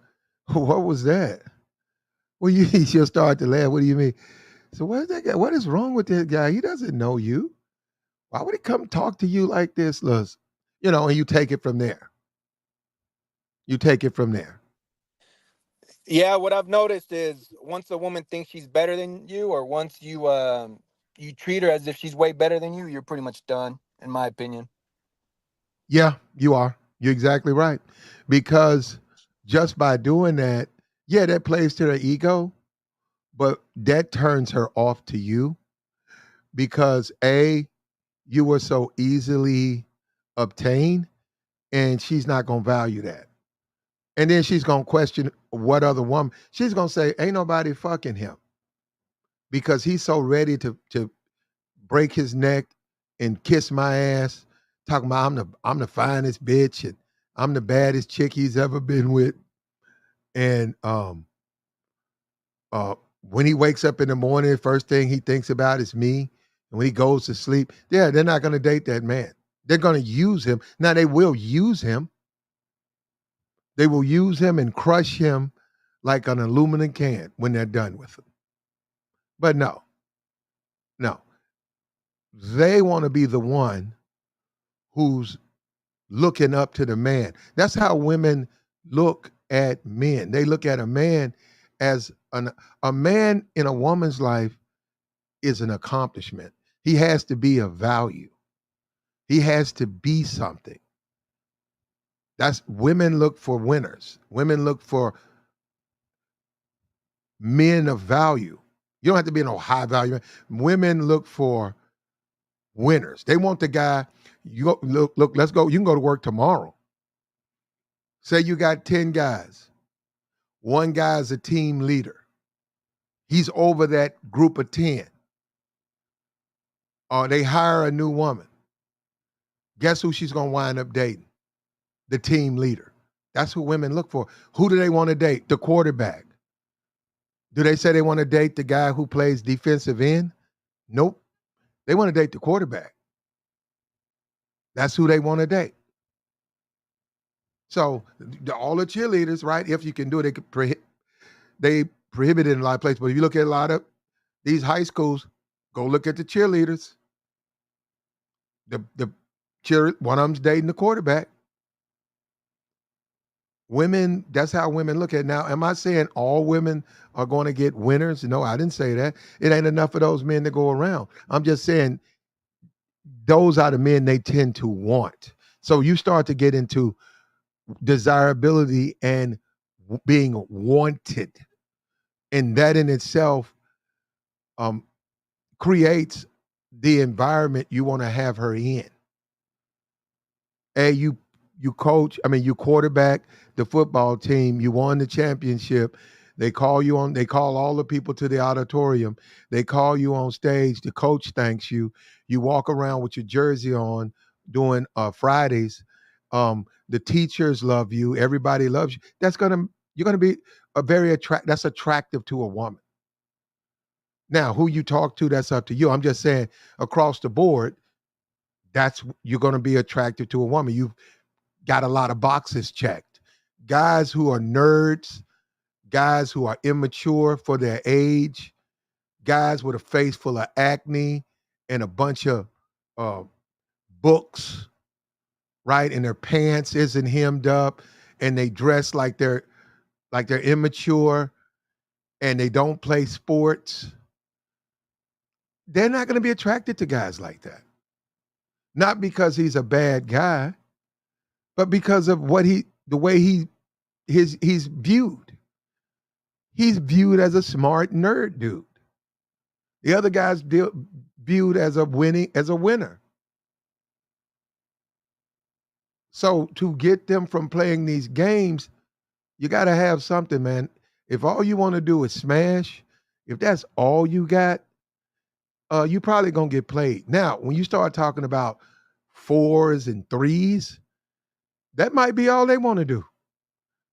What was that? Well, she'll start to laugh. What do you mean? So what is that guy? What is wrong with that guy? He doesn't know you. Why would he come talk to you like this, Luz? And you take it from there. You take it from there. Yeah, what I've noticed is once a woman thinks she's better than you, or once you treat her as if she's way better than you, you're pretty much done, in my opinion. Yeah, you are. You're exactly right. Because just by doing that, yeah, that plays to their ego, but that turns her off to you because you were so easily obtained, and she's not gonna value that. And then she's gonna question what other woman. She's gonna say, ain't nobody fucking him because he's so ready to break his neck and kiss my ass, talking about I'm the finest bitch and I'm the baddest chick he's ever been with. And When he wakes up in the morning, the first thing he thinks about is me. And when he goes to sleep, yeah, they're not going to date that man. They're going to use him. Now they will use him. They will use him and crush him like an aluminum can when they're done with him. But no, no. They want to be the one who's looking up to the man. That's how women look at men. They look at a man as a man in a woman's life is an accomplishment. He has to be of value. He has to be something. That's women look for winners. Women look for men of value. You don't have to be no high value. Women look for winners. They want the guy. You go, look. Let's go. You can go to work tomorrow. Say you got 10 guys. One guy is a team leader. He's over that group of 10. Or they hire a new woman. Guess who she's gonna wind up dating? The team leader. That's who women look for. Who do they want to date? The quarterback. Do they say they want to date the guy who plays defensive end? Nope. They want to date the quarterback. That's who they want to date. So all the cheerleaders, right? If you can do it, they prohibit it in a lot of places. But if you look at a lot of these high schools, go look at the cheerleaders. The cheer one of them's dating the quarterback. Women, that's how women look at it. Now, am I saying all women are going to get winners? No, I didn't say that. It ain't enough of those men to go around. I'm just saying those are the men they tend to want. So you start to get into desirability and being wanted. And that in itself um, creates the environment you want to have her in. Hey, you coach, I mean you quarterback the football team, you won the championship. They call you on, they call all the people to the auditorium. They call you on stage, the coach thanks you. You walk around with your jersey on doing Fridays. The teachers love you, everybody loves you. That's gonna you're gonna be a very that's attractive to a woman. Now, who you talk to, that's up to you. I'm just saying across the board, that's you're gonna be attractive to a woman. You've got a lot of boxes checked. Guys who are nerds, guys who are immature for their age, guys with a face full of acne and a bunch of uh, books, right? And their pants isn't hemmed up, and they dress like they're immature, and they don't play sports. They're not going to be attracted to guys like that. Not because he's a bad guy, but because of the way he's viewed. He's viewed as a smart nerd dude. The other guy's viewed as a winner. So to get them from playing these games, you got to have something, man. If all you want to do is smash, if that's all you got, you probably gonna get played. Now, when you start talking about fours and threes, that might be all they want to do.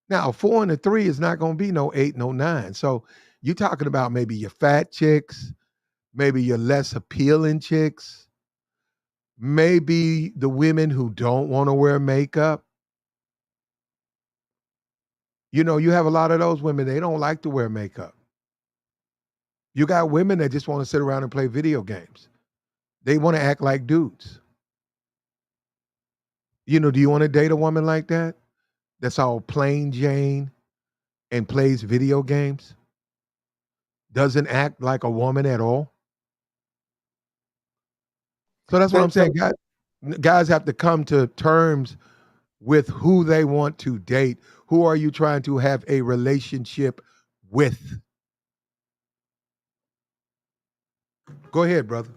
Now, a four and a three is not gonna be no eight, no nine. So you're talking about maybe your fat chicks, maybe your less appealing chicks, maybe the women who don't want to wear makeup. You know, you have a lot of those women, they don't like to wear makeup. You got women that just want to sit around and play video games. They want to act like dudes. You know, do you want to date a woman like that? That's all plain Jane and plays video games? Doesn't act like a woman at all? So that's what So, I'm saying. so Guys have to come to terms with who they want to date. Who are you trying to have a relationship with? Go ahead, brother.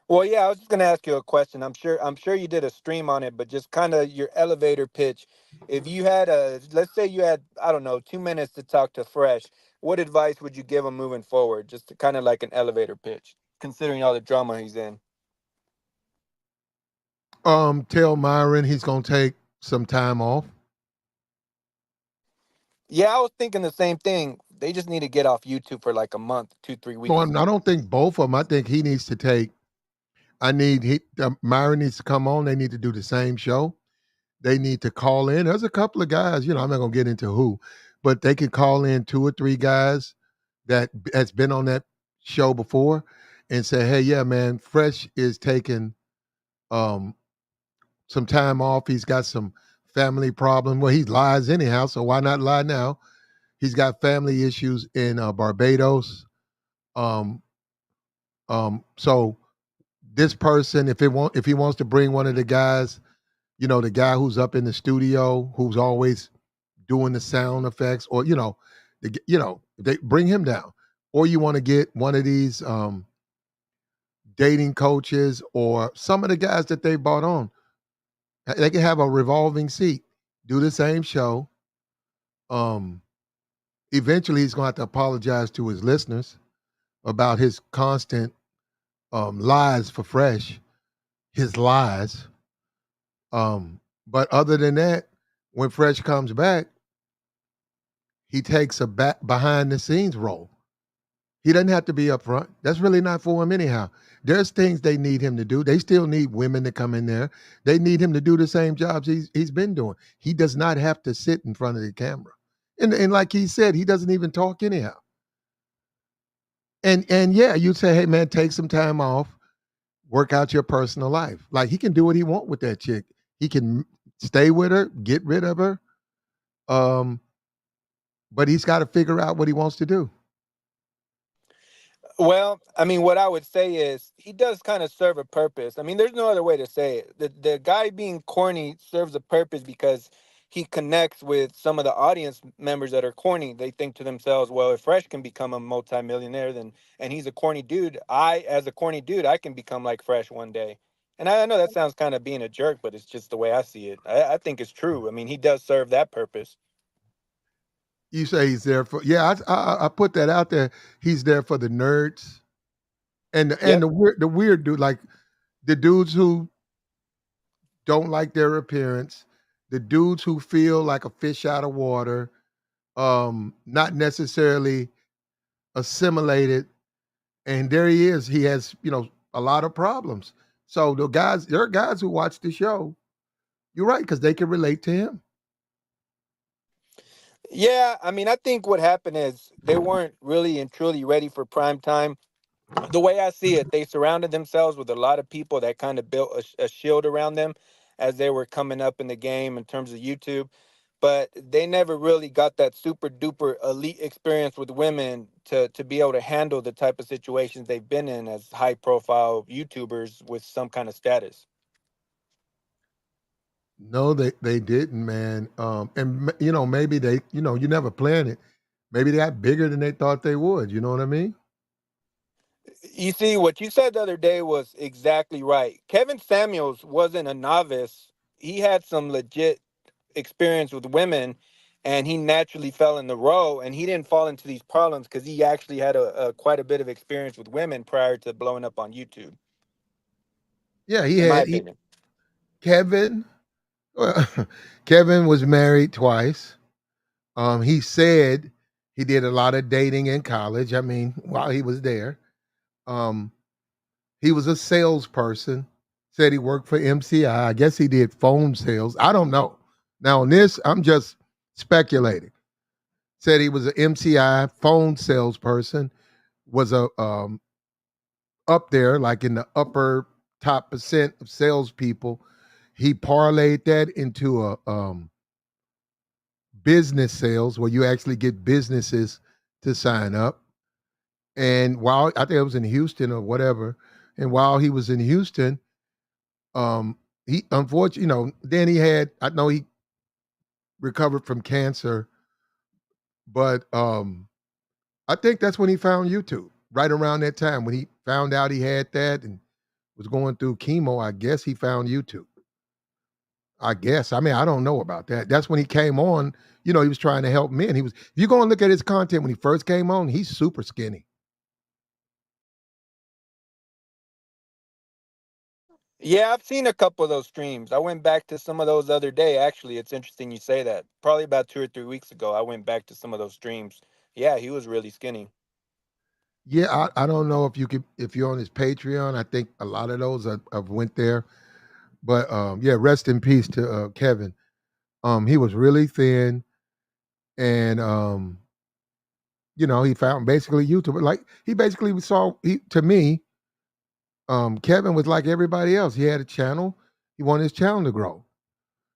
well, yeah, I was just gonna ask you a question. I'm sure you did a stream on it, but just kind of your elevator pitch. If you had let's say you had, I don't know, 2 minutes to talk to Fresh, what advice would you give him moving forward? Just kind of like an elevator pitch, considering all the drama he's in. Tell Myron he's gonna take some time off. Yeah, I was thinking the same thing. They just need to get off YouTube for like a month, 2, 3 weeks. I don't think both of them. I think he needs to take. Myron needs to come on. They need to do the same show. They need to call in. There's a couple of guys. I'm not gonna get into who, but they can call in 2 or 3 guys that has been on that show before, and say, "Hey, yeah, man, Fresh is taking um some time off. He's got some family problem. Well, he lies anyhow, so why not lie now? He's got family issues in Barbados. Um, so this person, if he wants to bring one of the guys, the guy who's up in the studio, who's always doing the sound effects, or they bring him down. Or you want to get one of these dating coaches or some of the guys that they brought on. They can have a revolving seat, do the same show. Um, Eventually, he's going to have to apologize to his listeners about his constant lies for Fresh, his lies. But other than that, when Fresh comes back, he takes a back behind the scenes role. He doesn't have to be up front. That's really not for him anyhow. There's things they need him to do. They still need women to come in there. They need him to do the same jobs he's been doing. He does not have to sit in front of the camera. And like he said, he doesn't even talk anyhow. And yeah, you'd say, hey man, take some time off, work out your personal life. Like he can do what he want with that chick. He can stay with her, get rid of her. Um, but he's got to figure out what he wants to do. Well, I mean, what I would say is he does kind of serve a purpose. I mean, there's no other way to say it. The guy being corny serves a purpose because he connects with some of the audience members that are corny. They think to themselves, well, if Fresh can become a multimillionaire, then and he's a corny dude, as a corny dude, I can become like Fresh one day. And I know that sounds kind of being a jerk, but it's just the way I see it. I think it's true. I mean, he does serve that purpose. You say he's there for yeah. I put that out there. He's there for the nerds and Yep. the weird dude, like the dudes who don't like their appearance, the dudes who feel like a fish out of water, not necessarily assimilated. And there he is. He has a lot of problems. So there are guys who watch the show. You're right because they can relate to him. Yeah, I mean, I think what happened is they weren't really and truly ready for prime time. The way I see it, they surrounded themselves with a lot of people that kind of built a shield around them as they were coming up in the game in terms of YouTube. But they never really got that super duper elite experience with women to be able to handle the type of situations they've been in as high profile YouTubers with some kind of status. No, they didn't, man. And maybe you never plan it. Maybe they got bigger than they thought they would. You know what I mean? You see, what you said the other day was exactly right. Kevin Samuels wasn't a novice. He had some legit experience with women, and he naturally fell in the role, and he didn't fall into these problems because he actually had a quite a bit of experience with women prior to blowing up on YouTube, Yeah, in my opinion. Kevin. Well, Kevin was married twice. He said he did a lot of dating in college. I mean, while he was there, um, he was a salesperson. Said he worked for MCI. I guess he did phone sales. I don't know. Now on this, I'm just speculating. Said he was an MCI phone salesperson. Was a up there, like in the upper top percent of salespeople. He parlayed that into a business sales where you actually get businesses to sign up. And while I think it was in Houston or whatever, and while he was in Houston, he unfortunately, then I know he recovered from cancer, but I think that's when he found YouTube. Right around that time when he found out he had that and was going through chemo, I guess he found YouTube. I guess. I mean, I don't know about that. That's when he came on. He was trying to help men. If you go and look at his content when he first came on, he's super skinny. Yeah, I've seen a couple of those streams. I went back to some of those the other day. Actually, it's interesting you say that. Probably about 2 or 3 weeks ago, I went back to some of those streams. Yeah, he was really skinny. Yeah, I don't know if you could if you're on his Patreon. I think a lot of those have went there. But yeah, rest in peace to Kevin. He was really thin, and he found basically YouTube. Like he basically saw he to me, Kevin was like everybody else. He had a channel. He wanted his channel to grow.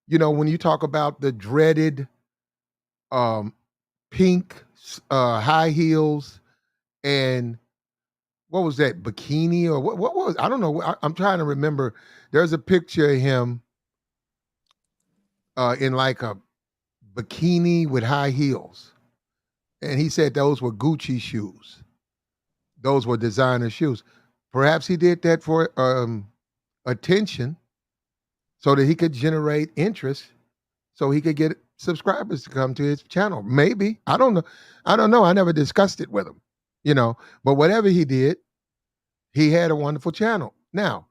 When you talk about the dreaded um, pink high heels and what was that bikini or what was I don't know. I'm trying to remember. There's a picture of him in like a bikini with high heels, and he said those were Gucci shoes. Those were designer shoes. Perhaps he did that for attention, so that he could generate interest, so he could get subscribers to come to his channel. Maybe I don't know. I don't know. I never discussed it with him. You know, but whatever he did, he had a wonderful channel. Now,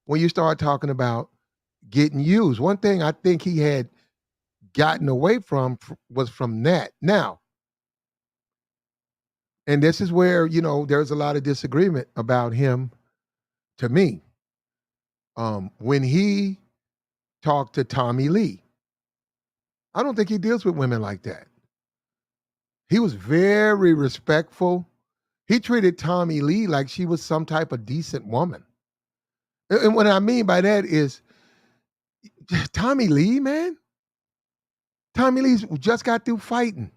when you start talking about getting used, one thing I think he had gotten away from was from that. Now, and this is where there's a lot of disagreement about him. To me, when he talked to Tommy Lee, I don't think he deals with women like that. He was very respectful. He treated Tommy Lee like she was some type of decent woman. And what I mean by that is Tommy Lee, man. Tommy Lee just got through fighting.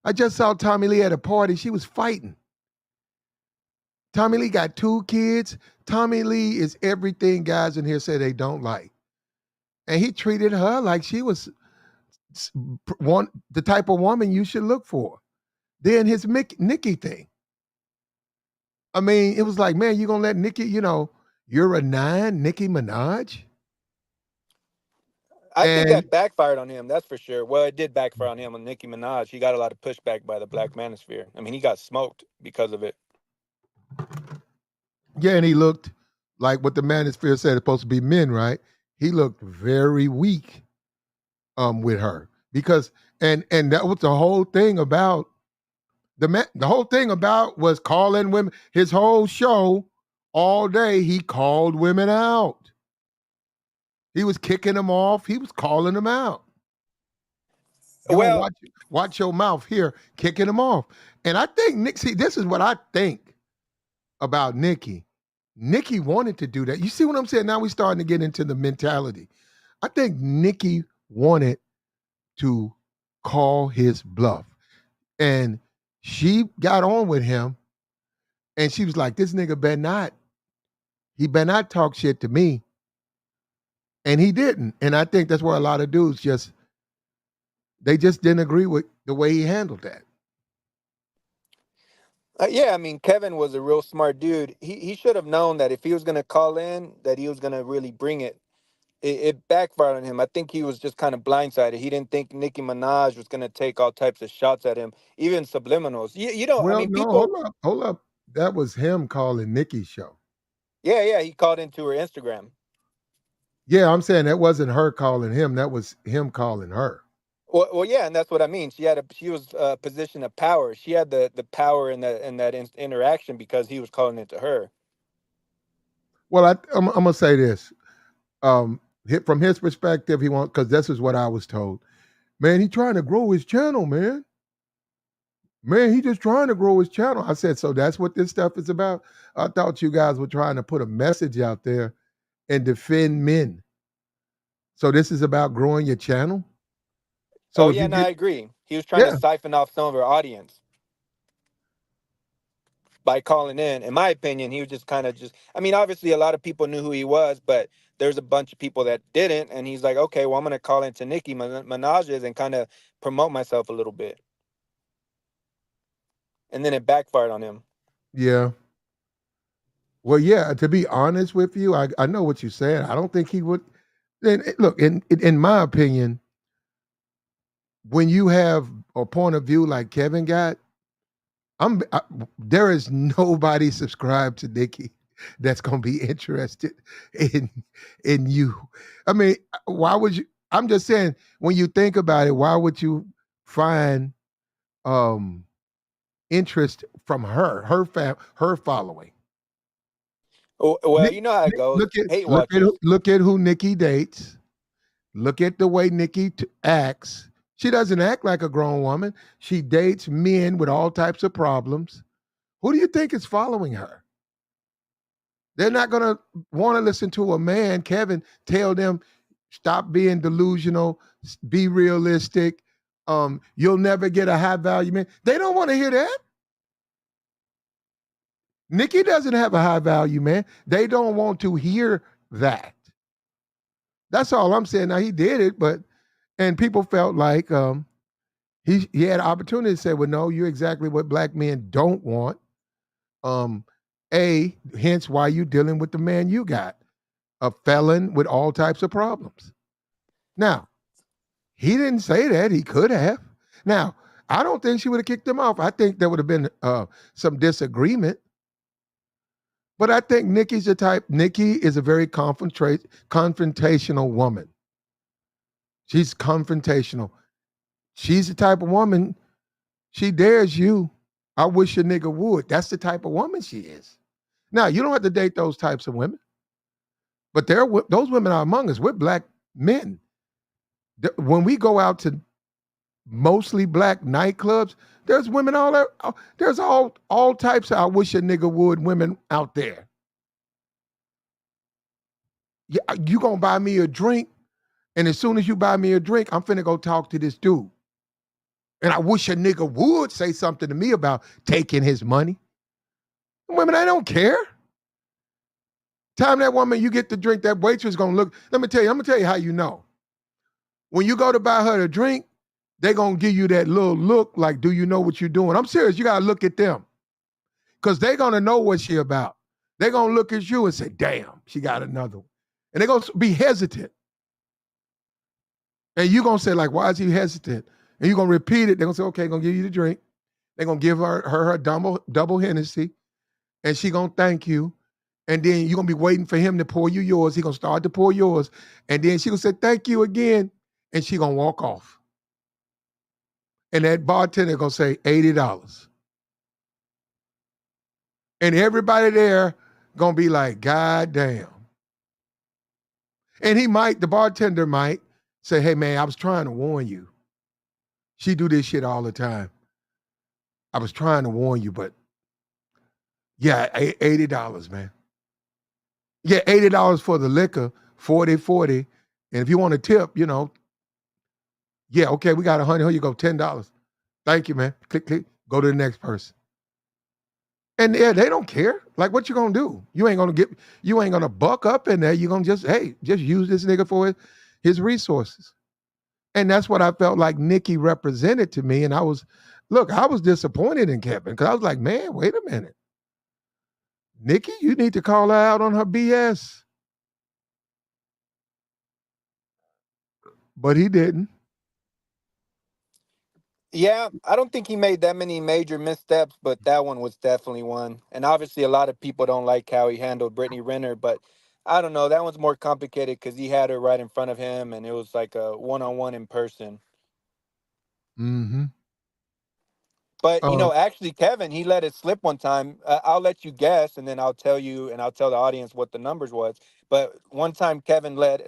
I just saw Tommy Lee at a party. She was fighting. Tommy Lee got 2 kids. Tommy Lee is everything guys in here say they don't like. And he treated her like she was the type of woman you should look for. Then his Nikki thing. I mean, it was like, man, you gonna let Nikki, you're a 9, Nicki Minaj? I think And that backfired on him. That's for sure. Well, it did backfire on him with Nicki Minaj. He got a lot of pushback by the Black Manosphere. I mean, he got smoked because of it. yeah, and he looked like what the manosphere said it's supposed to be men, right? He looked very weak with her because and that was the whole thing about the whole thing about was calling women. His whole show all day he called women out. He was kicking them off. He was calling them out. You won't Well, watch your mouth here, kicking them off. And I think Nick, see, this is what I think about Nikki. Nikki wanted to do that. You see what I'm saying? Now we're starting to get into the mentality. I think Nikki wanted to call his bluff. And she got on with him and she was like, this nigga better not, he better not talk shit to me. And he didn't. And I think that's where a lot of dudes they just didn't agree with the way he handled that. yeah, I mean, Kevin was a real smart dude. He should have known that if he was going to call in, that he was going to really bring it. It backfired on him. I think he was just kind of blindsided. He didn't think Nicki Minaj was going to take all types of shots at him, even subliminals. I Well, mean, no, people. hold up. That was him calling Nikki's show. Yeah, yeah, he called into her Instagram. Yeah, I'm saying that wasn't her calling him. That was him calling her. Well, yeah, and that's what I mean. She was a position of power. She had the power in that interaction because he was calling it to her. Well, I'm gonna say this. From his perspective, he wants because this is what I was told. Man, he trying to grow his channel, man. Man, he just trying to grow his channel. I said, so that's what this stuff is about. I thought you guys were trying to put a message out there and defend men. So this is about growing your channel. Oh So if yeah, you no, get, I agree. He was trying to yeah, siphon off some of her audience by calling in. In my opinion, he was just kind of just. I mean, obviously, a lot of people knew who he was, but there's a bunch of people that didn't, and he's like, okay, well, I'm gonna call into Nicki Minaj's and kind of promote myself a little bit, and then it backfired on him. yeah. Well, yeah. To be honest with you, I know what you're saying. I don't think he would. And look, in my opinion, when you have a point of view like Kevin got, there is nobody subscribed to Nikki that's gonna be interested in you. I mean, why would you? I'm just saying, when you think about it, why would you find um interest from her following. Well, Nick, you know how it Nick, goes. look at Hate look at watchers. look at who Nikki dates. Look at the way Nikki acts. She doesn't act like a grown woman. She dates men with all types of problems. Who do you think is following her? They're not going to want to listen to a man, Kevin, tell them, stop being delusional, be realistic. You'll never get a high value man. They don't want to hear that. Nikki doesn't have a high value man. They don't want to hear that. That's all I'm saying. Now he did it, but and people felt like he had an opportunity to say, well, no, you're exactly what black men don't want. Um, hence why you dealing with the man you got, a felon with all types of problems. Now, he didn't say that. He could have. Now, I don't think she would have kicked him off. I think there would have been some disagreement. But I think Nikki's the type. Nikki is a very confrontational woman. She's confrontational. She's the type of woman. She dares you. I wish a nigga would. That's the type of woman she is. Now, you don't have to date those types of women, but those women are among us. We're black men. When we go out to mostly black nightclubs, there's women all there. There's all types of I wish a nigga would women out there. Yeah, you gonna buy me a drink, and as soon as you buy me a drink, I'm finna go talk to this dude. And I wish a nigga would say something to me about taking his money. Women, I don't care. Time that woman you get the drink, that waitress gonna look. Let me tell you, I'm gonna tell you how you know. When you go to buy her a drink, they gonna give you that little look like, do you know what you're doing? I'm serious, you gotta look at them. Because they gonna know what she about. They gonna look at you and say, damn, she got another one. And they gonna be hesitant. And you gonna say, like, why is he hesitant? And you gonna repeat it. They're gonna say, okay, gonna give you the drink. They're gonna give her double Hennessy, and she gonna thank you. And then you're gonna be waiting for him to pour you yours. He gonna start to pour yours. And then she gonna say, thank you again. And she gonna walk off. And that bartender gonna say $80. And everybody there gonna be like, God damn. And the bartender might say, hey man, I was trying to warn you. She do this shit all the time. I was trying to warn you, but yeah, $80, man. Yeah, $80 for the liquor, 40. And if you want a tip, yeah, okay, we got 100. Here you go, $10. Thank you, man. Click, click. Go to the next person. And yeah, they don't care. Like, what you gonna do? You ain't gonna buck up in there. You're gonna just use this nigga for his resources. And that's what I felt like Nikki represented to me. And I was disappointed in Kevin because I was like, man, wait a minute. Nikki, you need to call her out on her BS. But he didn't. Yeah, I don't think he made that many major missteps, but that one was definitely one. And obviously, a lot of people don't like how he handled Brittany Renner, but I don't know. That one's more complicated because he had her right in front of him, and it was like a one-on-one in person. Mm-hmm. But Uh, actually, Kevin, he let it slip one time. I'll let you guess, and then I'll tell you, and I'll tell the audience what the numbers was. But one time, Kevin let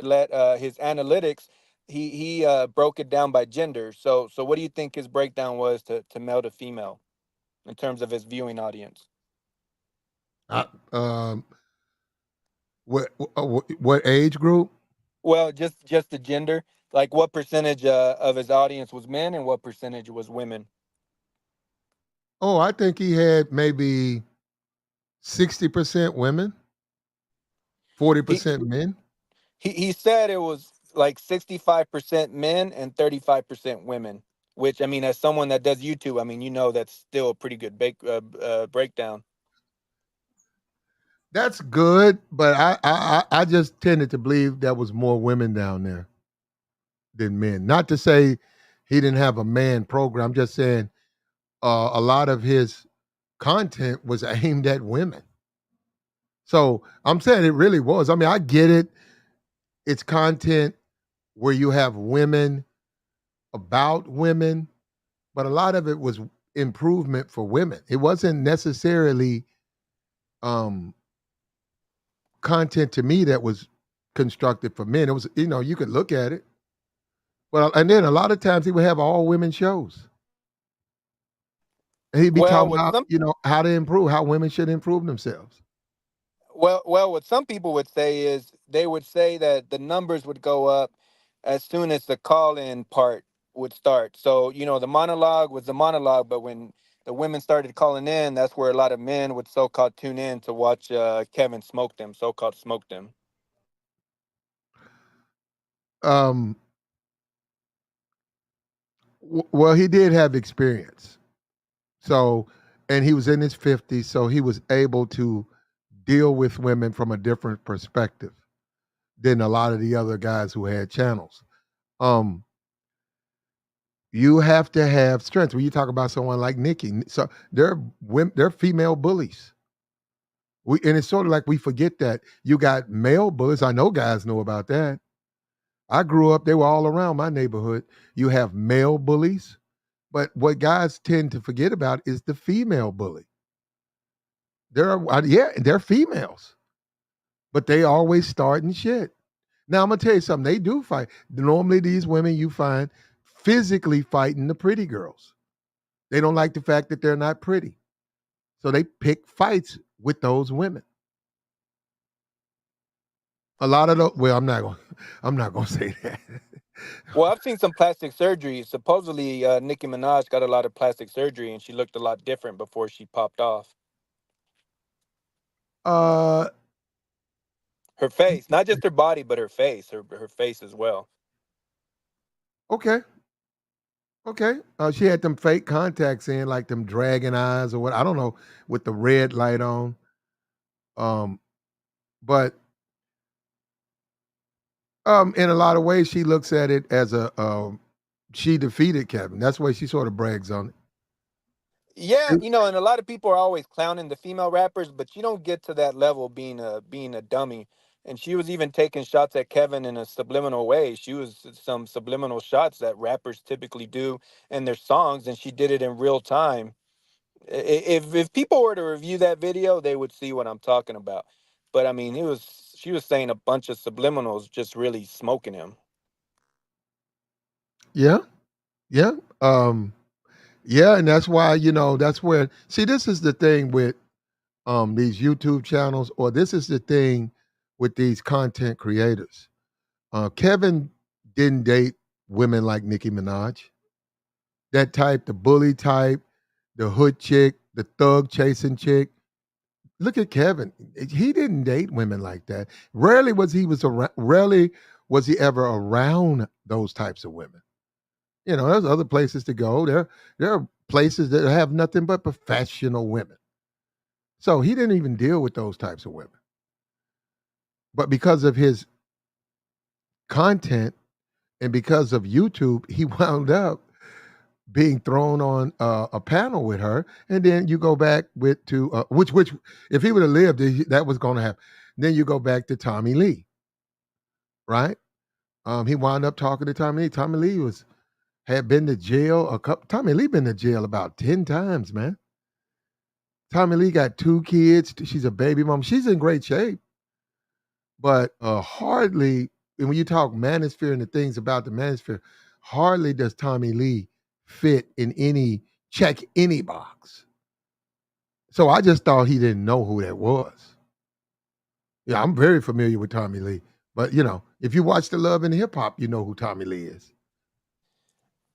his analytics. He broke it down by gender. So what do you think his breakdown was to male to female in terms of his viewing audience? I, um, what age group? Well, just the gender. Like, what percentage of his audience was men, and what percentage was women? Oh, I think he had maybe 60% women, He 40% men. he said it was like 65% men and 35% women, which, I mean, as someone that does YouTube, I mean, that's still a pretty good breakdown. That's good, but I just tended to believe there was more women down there than men. Not to say he didn't have a man program. I'm just saying a lot of his content was aimed at women. So I'm saying it really was. I mean, I get it. It's content where you have women about women, but a lot of it was improvement for women. It wasn't necessarily um content to me that was constructed for men. It was, you could look at it. Well, and then a lot of times he would have all women shows. And he'd be Well, talking with about, some how to improve, how women should improve themselves. what some people would say is they would say that the numbers would go up as soon as the call-in part would start. So, the monologue was the monologue, but when the women started calling in, that's where a lot of men would so-called tune in to watch Kevin smoke them, so-called smoke them. Um, well, he did have experience. So, and he was in his 50s, so he was able to deal with women from a different perspective than a lot of the other guys who had channels. Um, you have to have strength. When you talk about someone like Nikki, so they're women, they're female bullies. And it's sort of like we forget that you got male bullies. I know guys know about that. I grew up; they were all around my neighborhood. You have male bullies, but what guys tend to forget about is the female bully. Yeah, they're females, but they always starting shit. Now I'm gonna tell you something. They do fight. Normally, these women you find physically fighting the pretty girls. They don't like the fact that they're not pretty, so they pick fights with those women. A lot of the well, I'm not gonna say that. Well, I've seen some plastic surgery. Supposedly, Nicki Minaj got a lot of plastic surgery, and she looked a lot different before she popped off. uh, Her face, not just her body, but her face, her face as well. okay, okay. She had them fake contacts in, like them dragon eyes or what. I don't know, with the red light on. Um, but in a lot of ways, she looks at it as she defeated Kevin. That's why she sort of brags on Yeah, it. and a lot of people are always clowning the female rappers, but you don't get to that level being a dummy. And she was even taking shots at Kevin in a subliminal way. She was some subliminal shots that rappers typically do in their songs, and she did it in real time. If people were to review that video, they would see what I'm talking about. But I mean, it was she was saying a bunch of subliminals, just really smoking him. Yeah, yeah, yeah, and that's why that's where. See, this is the thing with these YouTube channels, or this is the thing with these content creators. Kevin didn't date women like Nicki Minaj. That type, the bully type, the hood chick, the thug chasing chick. Look at Kevin. He didn't date women like that. Rarely was he ever around those types of women. There's other places to go. There are places that have nothing but professional women. So he didn't even deal with those types of women. But because of his content and because of YouTube, he wound up being thrown on a panel with her, and then you go back with to which if he would have lived, that was going to happen. Then you go back to Tommy Lee, right? He wound up talking to Tommy Lee. Tommy Lee had been to jail a couple. Tommy Lee been to jail about 10 times, man. Tommy Lee got 2 kids. She's a baby mom. She's in great shape, but hardly. And when you talk manosphere and the things about the manosphere, hardly does Tommy Lee fit in any check any box. So I just thought he didn't know who that was. Yeah, I'm very familiar with Tommy Lee, but if you watch the Love and Hip Hop, you know who Tommy Lee is.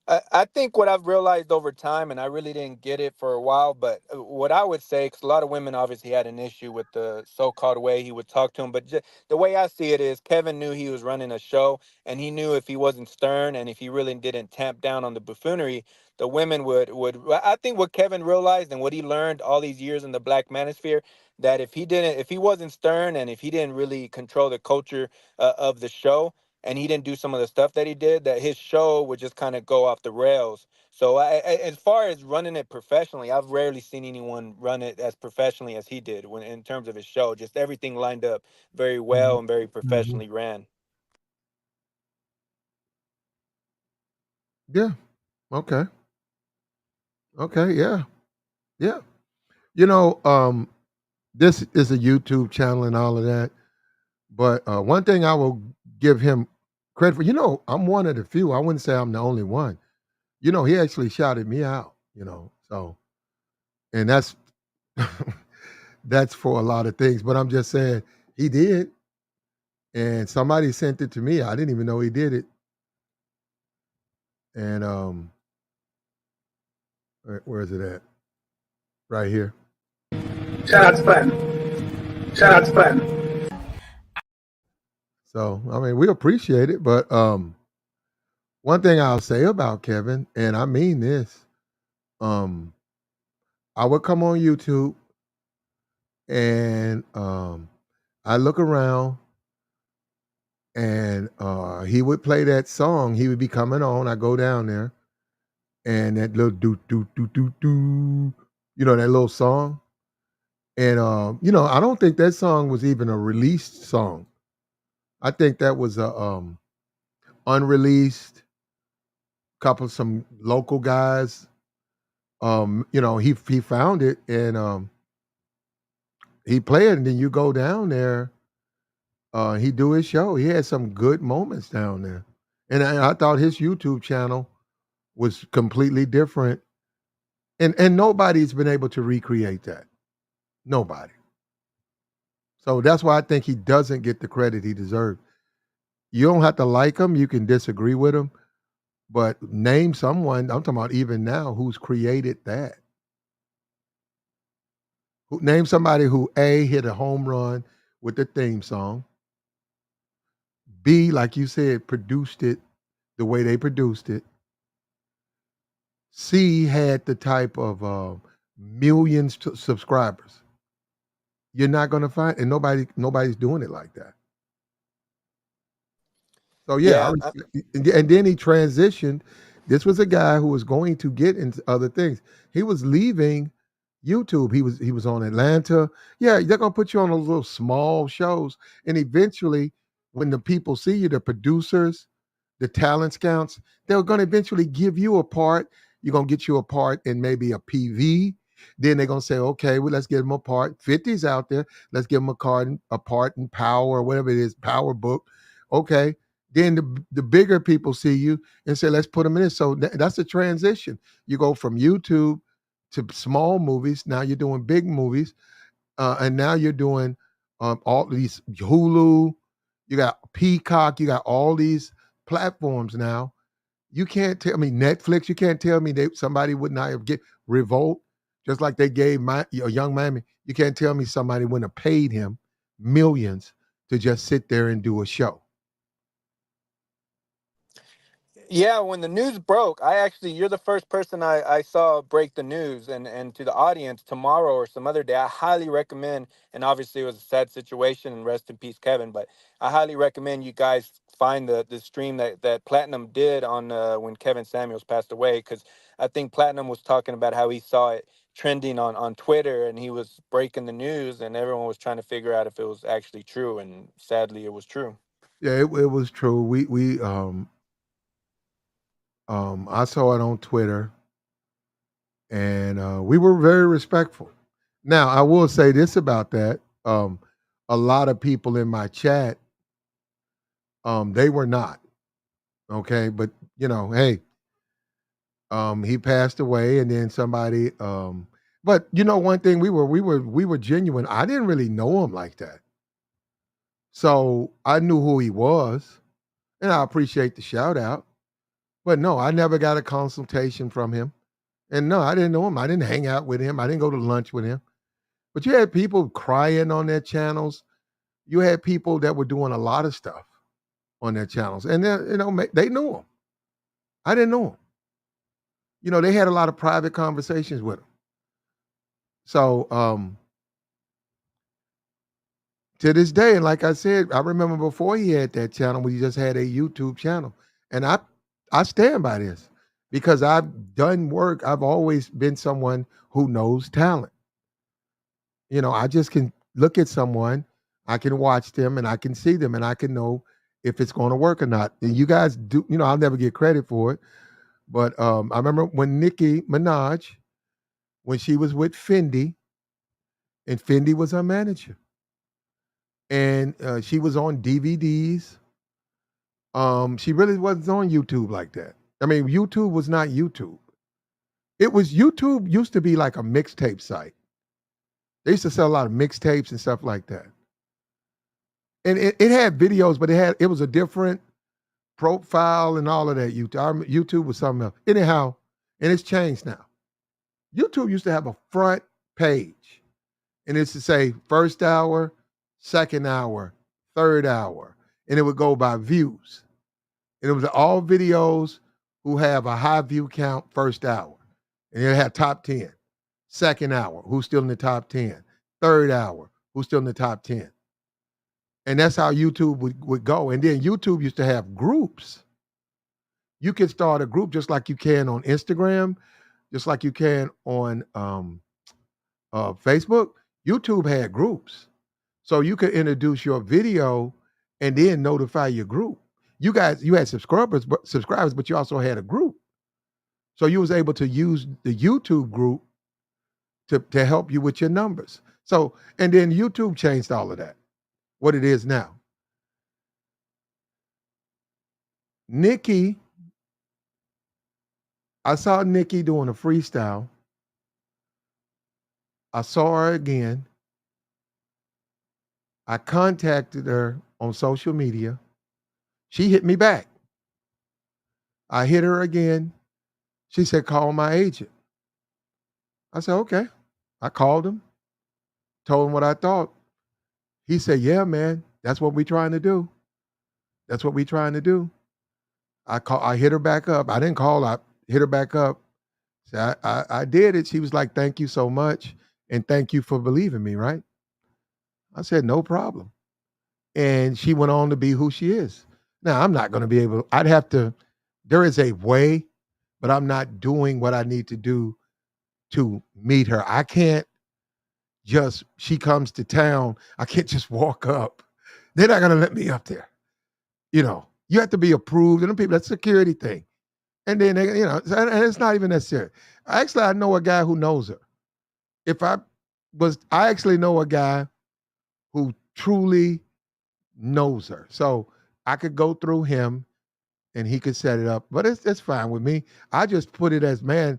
I think what I've realized over time, and I really didn't get it for a while, but what I would say, because a lot of women obviously had an issue with the so-called way he would talk to him, but the way I see it is Kevin knew he was running a show, and he knew if he wasn't stern and if he really didn't tamp down on the buffoonery, the women would. I think what Kevin realized and what he learned all these years in the Black Manosphere, that if he wasn't stern and if he didn't really control the culture of the show, and he didn't do some of the stuff that he did, that his show would just kind of go off the rails. So as far as running it professionally, I've rarely seen anyone run it as professionally as he did when in terms of his show. Just everything lined up very well Mhm, and very mhm. professionally ran. Yeah. Okay. Okay, yeah, yeah. You know, this is a YouTube channel and all of that. But one thing I will give him credit for, I'm one of the few. I wouldn't say I'm the only one. He actually shouted me out. So and that's for a lot of things. But I'm just saying he did, and somebody sent it to me. I didn't even know he did it. And where is it at? Right here. Shots fired. Shots fired. So I mean, we appreciate it. But one thing I'll say about Kevin, and I mean this, um, I would come on YouTube and I look around and he would play that song. He would be coming on. I go down there and that little do do do do do, that little song. And I don't think that song was even a released song. I think that was a unreleased couple some local guys. He found it and he played it, and then you go down there, he do his show. He had some good moments down there. And I thought his YouTube channel was completely different. And nobody's been able to recreate that. Nobody. So that's why I think he doesn't get the credit he deserves. You don't have to like him, you can disagree with him, but name someone, I'm talking about even now, who's created that. Name somebody who A hit a home run with the theme song, B, like you said, produced it the way they produced it, C had the type of millions to subscribers. You're not going to find, and nobody's doing it like that. So yeah, I Yeah, respect, and then he transitioned. This was a guy who was going to get into other things. He was leaving YouTube. He was on Atlanta. Yeah, they're gonna put you on those little small shows, and eventually, when the people see you, the producers, the talent scouts, they're gonna eventually give you a part. You're gonna get you a part in maybe a PV. Then they're gonna say, okay, well, let's get him a part. 50's out there. Let's give him a part in Power or whatever it is, Power Book. Okay, then the bigger people see you and say, let's put them in this. So that's a transition. You go from YouTube to small movies. Now you're doing big movies. And now you're doing all these Hulu. You got Peacock. You got all these platforms now. You can't tell me Netflix. You can't tell me somebody would not have get Revolt, just like they gave my a young Miami. You can't tell me somebody wouldn't have paid him millions to just sit there and do a show. yeah. When the news broke, you're the first person I saw break the news, and to the audience, tomorrow or some other day, I highly recommend. And obviously, it was a sad situation, and rest in peace, Kevin. But I highly recommend you guys find the stream that Platinum did on when Kevin Samuels passed away, because I think Platinum was talking about how he saw it trending on Twitter, and he was breaking the news, and everyone was trying to figure out if it was actually true, and sadly, it was true. Yeah, it was true. We I saw it on Twitter, and we were very respectful. Now, I will say this about that: a lot of people in my chat, they were not okay, but hey, he passed away, and then somebody, but one thing we were genuine. I didn't really know him like that, so I knew who he was, and I appreciate the shout out. But no, I never got a consultation from him. And no, I didn't know him. I didn't hang out with him. I didn't go to lunch with him. But you had people crying on their channels. You had people that were doing a lot of stuff on their channels, and they knew him. I didn't know him. They had a lot of private conversations with him. So to this day, and like I said, I remember before he had that channel, when he just had a YouTube channel, and I stand by this because I've done work. I've always been someone who knows talent. I just can look at someone, I can watch them, and I can see them, and I can know if it's going to work or not. And you guys do, I'll never get credit for it, but I remember when Nicki Minaj when she was with Fendi, and Fendi was her manager, and she was on DVDs. She really wasn't on YouTube like that. I mean, YouTube was not YouTube. It was YouTube used to be like a mixtape site. They used to sell a lot of mixtapes and stuff like that. And it had videos, but it was a different profile and all of that. YouTube was something else. Anyhow, and it's changed now. YouTube used to have a front page, and it's to say first hour, second hour, third hour, and it would go by views. And it was all videos who have a high view count first hour. And it had top 10. Second hour, who's still in the top 10. Third hour, who's still in the top 10. And that's how YouTube would go. And then YouTube used to have groups. You can start a group just like you can on Instagram, just like you can on Facebook. YouTube had groups. So you could introduce your video and then notify your group. You had subscribers, but you also had a group. So you was able to use the YouTube group to help you with your numbers. So, and then YouTube changed all of that, what it is now. Nikki, I saw Nikki doing a freestyle. I saw her again. I contacted her on social media. She hit me back. I hit her again. She said, call my agent. I said, okay. I called him, told him what I thought. He said, yeah, man, that's what we trying to do. That's what we trying to do. I hit her back up. I didn't call, I hit her back up. Said, I did it. She was like, thank you so much. And thank you for believing me, right? I said, no problem. And she went on to be who she is. Now, I'm not going to be able, I'd have to, there is a way, but I'm not doing what I need to do to meet her. I can't just, she comes to town, I can't just walk up. They're not going to let me up there. You know, you have to be approved. And the people, that's a security thing. And then, and it's not even necessary. Actually, I know a guy who knows her. I actually know a guy who truly knows her. So I could go through him and he could set it up. But it's fine with me. I just put it as, man,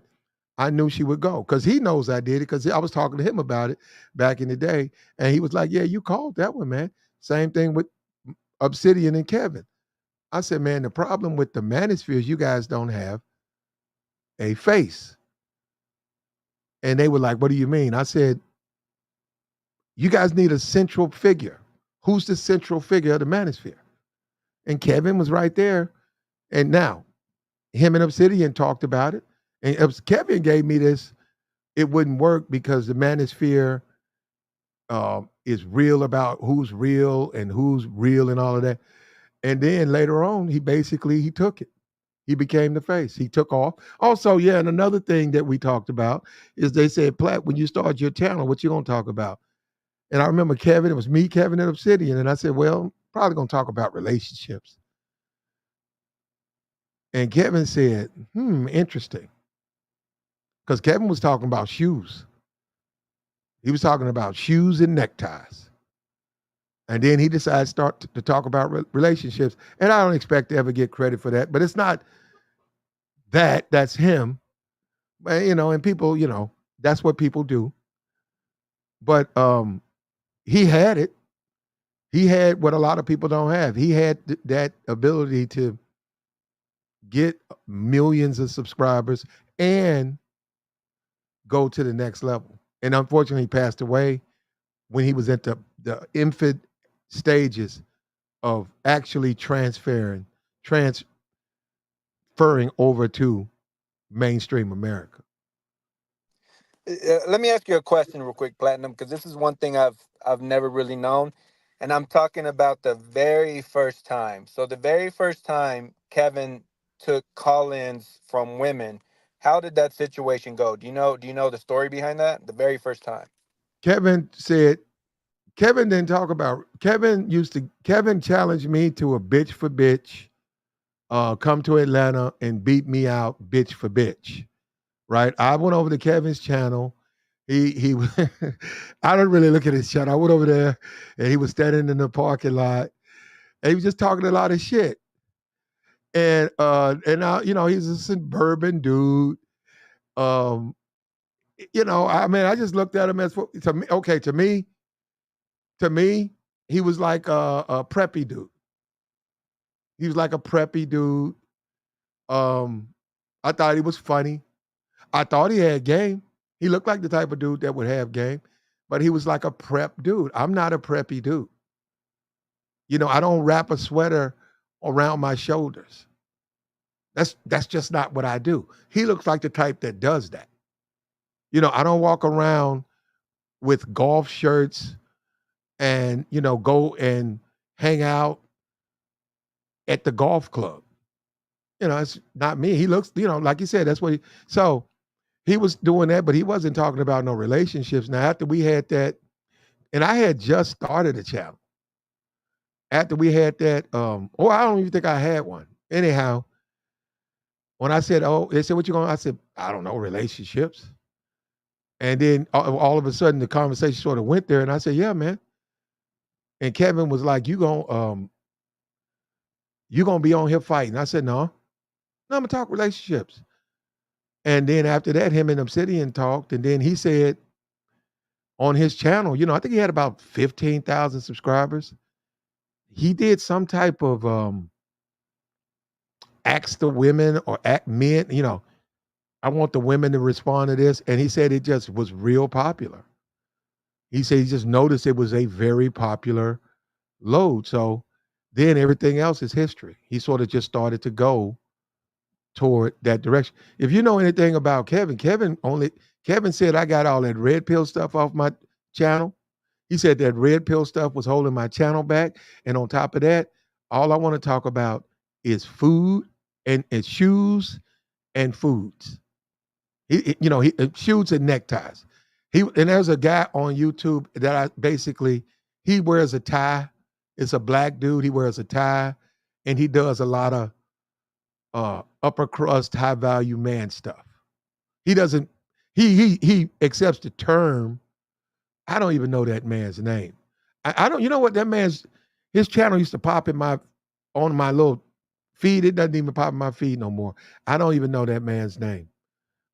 I knew she would go because he knows I did it because I was talking to him about it back in the day. And he was like, yeah, you called that one, man. Same thing with Obsidian and Kevin. I said, man, the problem with the manospheres, you guys don't have a face. And they were like, what do you mean? I said, you guys need a central figure. Who's the central figure of the manosphere? And Kevin was right there. And now, him and Obsidian talked about it. And Kevin gave me this. It wouldn't work because the manosphere is real about who's real and all of that. And then later on, he took it. He became the face. He took off. Also, yeah, and another thing that we talked about is they said, Platt, when you start your channel, what you gonna talk about? And I remember Kevin, it was me, Kevin, and Obsidian. And I said, well, probably gonna talk about relationships. And Kevin said, interesting. Because Kevin was talking about shoes. He was talking about shoes and neckties. And then he decided to start to talk about relationships. And I don't expect to ever get credit for that, but it's not that's him. But, and people, that's what people do. But he had it. He had what a lot of people don't have. He had that ability to get millions of subscribers and go to the next level. And unfortunately, he passed away when he was at the infant stages of actually transferring over to mainstream America. Let me ask you a question real quick, Platinum, because this is one thing I've never really known, and I'm talking about the very first time. So the very first time Kevin took call-ins from women, how did that situation go? Do you know the story behind that? The very first time. Kevin said, Kevin didn't talk about, Kevin challenged me to a bitch for bitch, come to Atlanta and beat me out bitch for bitch, right? I went over to Kevin's channel. He I don't really look at his channel. I went over there and he was standing in the parking lot and he was just talking a lot of shit. And now, he's a suburban dude. Um, I mean, I just looked at him as to me, okay, to me, he was like a preppy dude. He was like a preppy dude. Um, I thought he was funny. I thought he had game. He looked like the type of dude that would have game, but he was like a prep dude. I'm not a preppy dude. I don't wrap a sweater around my shoulders. That's just not what I do. He looks like the type that does that. I don't walk around with golf shirts and, go and hang out at the golf club. It's not me. He looks, like you said, that's what so he was doing that, but he wasn't talking about no relationships. Now, after we had that, and I had just started a channel. After we had that, I don't even think I had one. Anyhow, when I said, oh, they said, what you going? I said, I don't know, relationships. And then all of a sudden the conversation sort of went there, and I said, yeah, man. And Kevin was like, you gonna be on here fighting. I said, no, I'm gonna talk relationships. And then after that, him and Obsidian talked, and then he said on his channel, I think he had about 15,000 subscribers. He did some type of ask the women or act men, I want the women to respond to this. And he said it just was real popular. He said he just noticed it was a very popular load. So then everything else is history. He sort of just started to go toward that direction. If you know anything about Kevin, Kevin said I got all that red pill stuff off my channel. He said that red pill stuff was holding my channel back. And on top of that, all I want to talk about is food and shoes and foods. He shoes and neckties. And there's a guy on YouTube that I basically he wears a tie. It's a black dude. He wears a tie, and he does a lot of upper crust, high value man stuff. He doesn't. He accepts the term. I don't even know that man's name. I don't. You know what that man's his channel used to pop in my on my little feed. It doesn't even pop in my feed no more. I don't even know that man's name.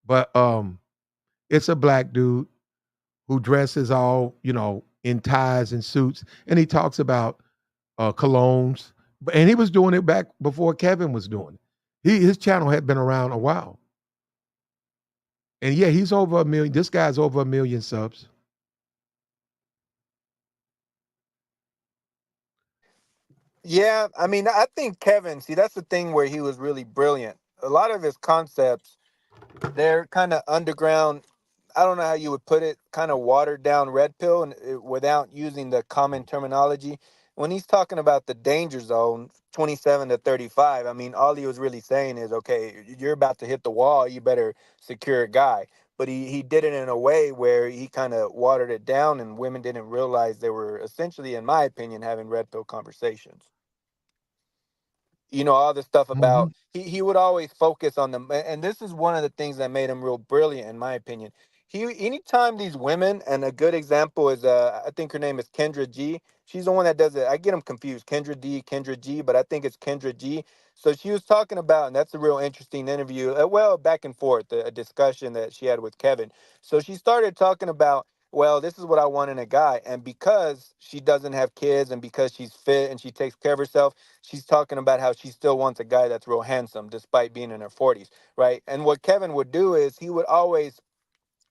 But it's a black dude who dresses all, in ties and suits, and he talks about colognes. And he was doing it back before Kevin was doing it. His channel had been around a while. And yeah, he's over a million. This guy's over a million subs. Yeah, I mean, I think Kevin, see, that's the thing where he was really brilliant. A lot of his concepts, they're kind of underground. I don't know how you would put it, kind of watered down red pill, and without using the common terminology. When he's talking about the danger zone, 27 to 35, I mean, all he was really saying is, okay, you're about to hit the wall, you better secure a guy. But he did it in a way where he kind of watered it down, and women didn't realize they were essentially, in my opinion, having red pill conversations. All the stuff Hmm. about he would always focus on them, and this is one of the things that made him real brilliant in my opinion. He anytime these women, and a good example is I think her name is Kendra G. She's the one that does it. I get them confused, Kendra D, Kendra G, but I think it's Kendra G. So she was talking about, and that's a real interesting interview, well, back and forth, a discussion that she had with Kevin. So she started talking about, well, this is what I want in a guy, and because she doesn't have kids and because she's fit and she takes care of herself, she's talking about how she still wants a guy that's real handsome despite being in her 40s, right? And what Kevin would do is he would always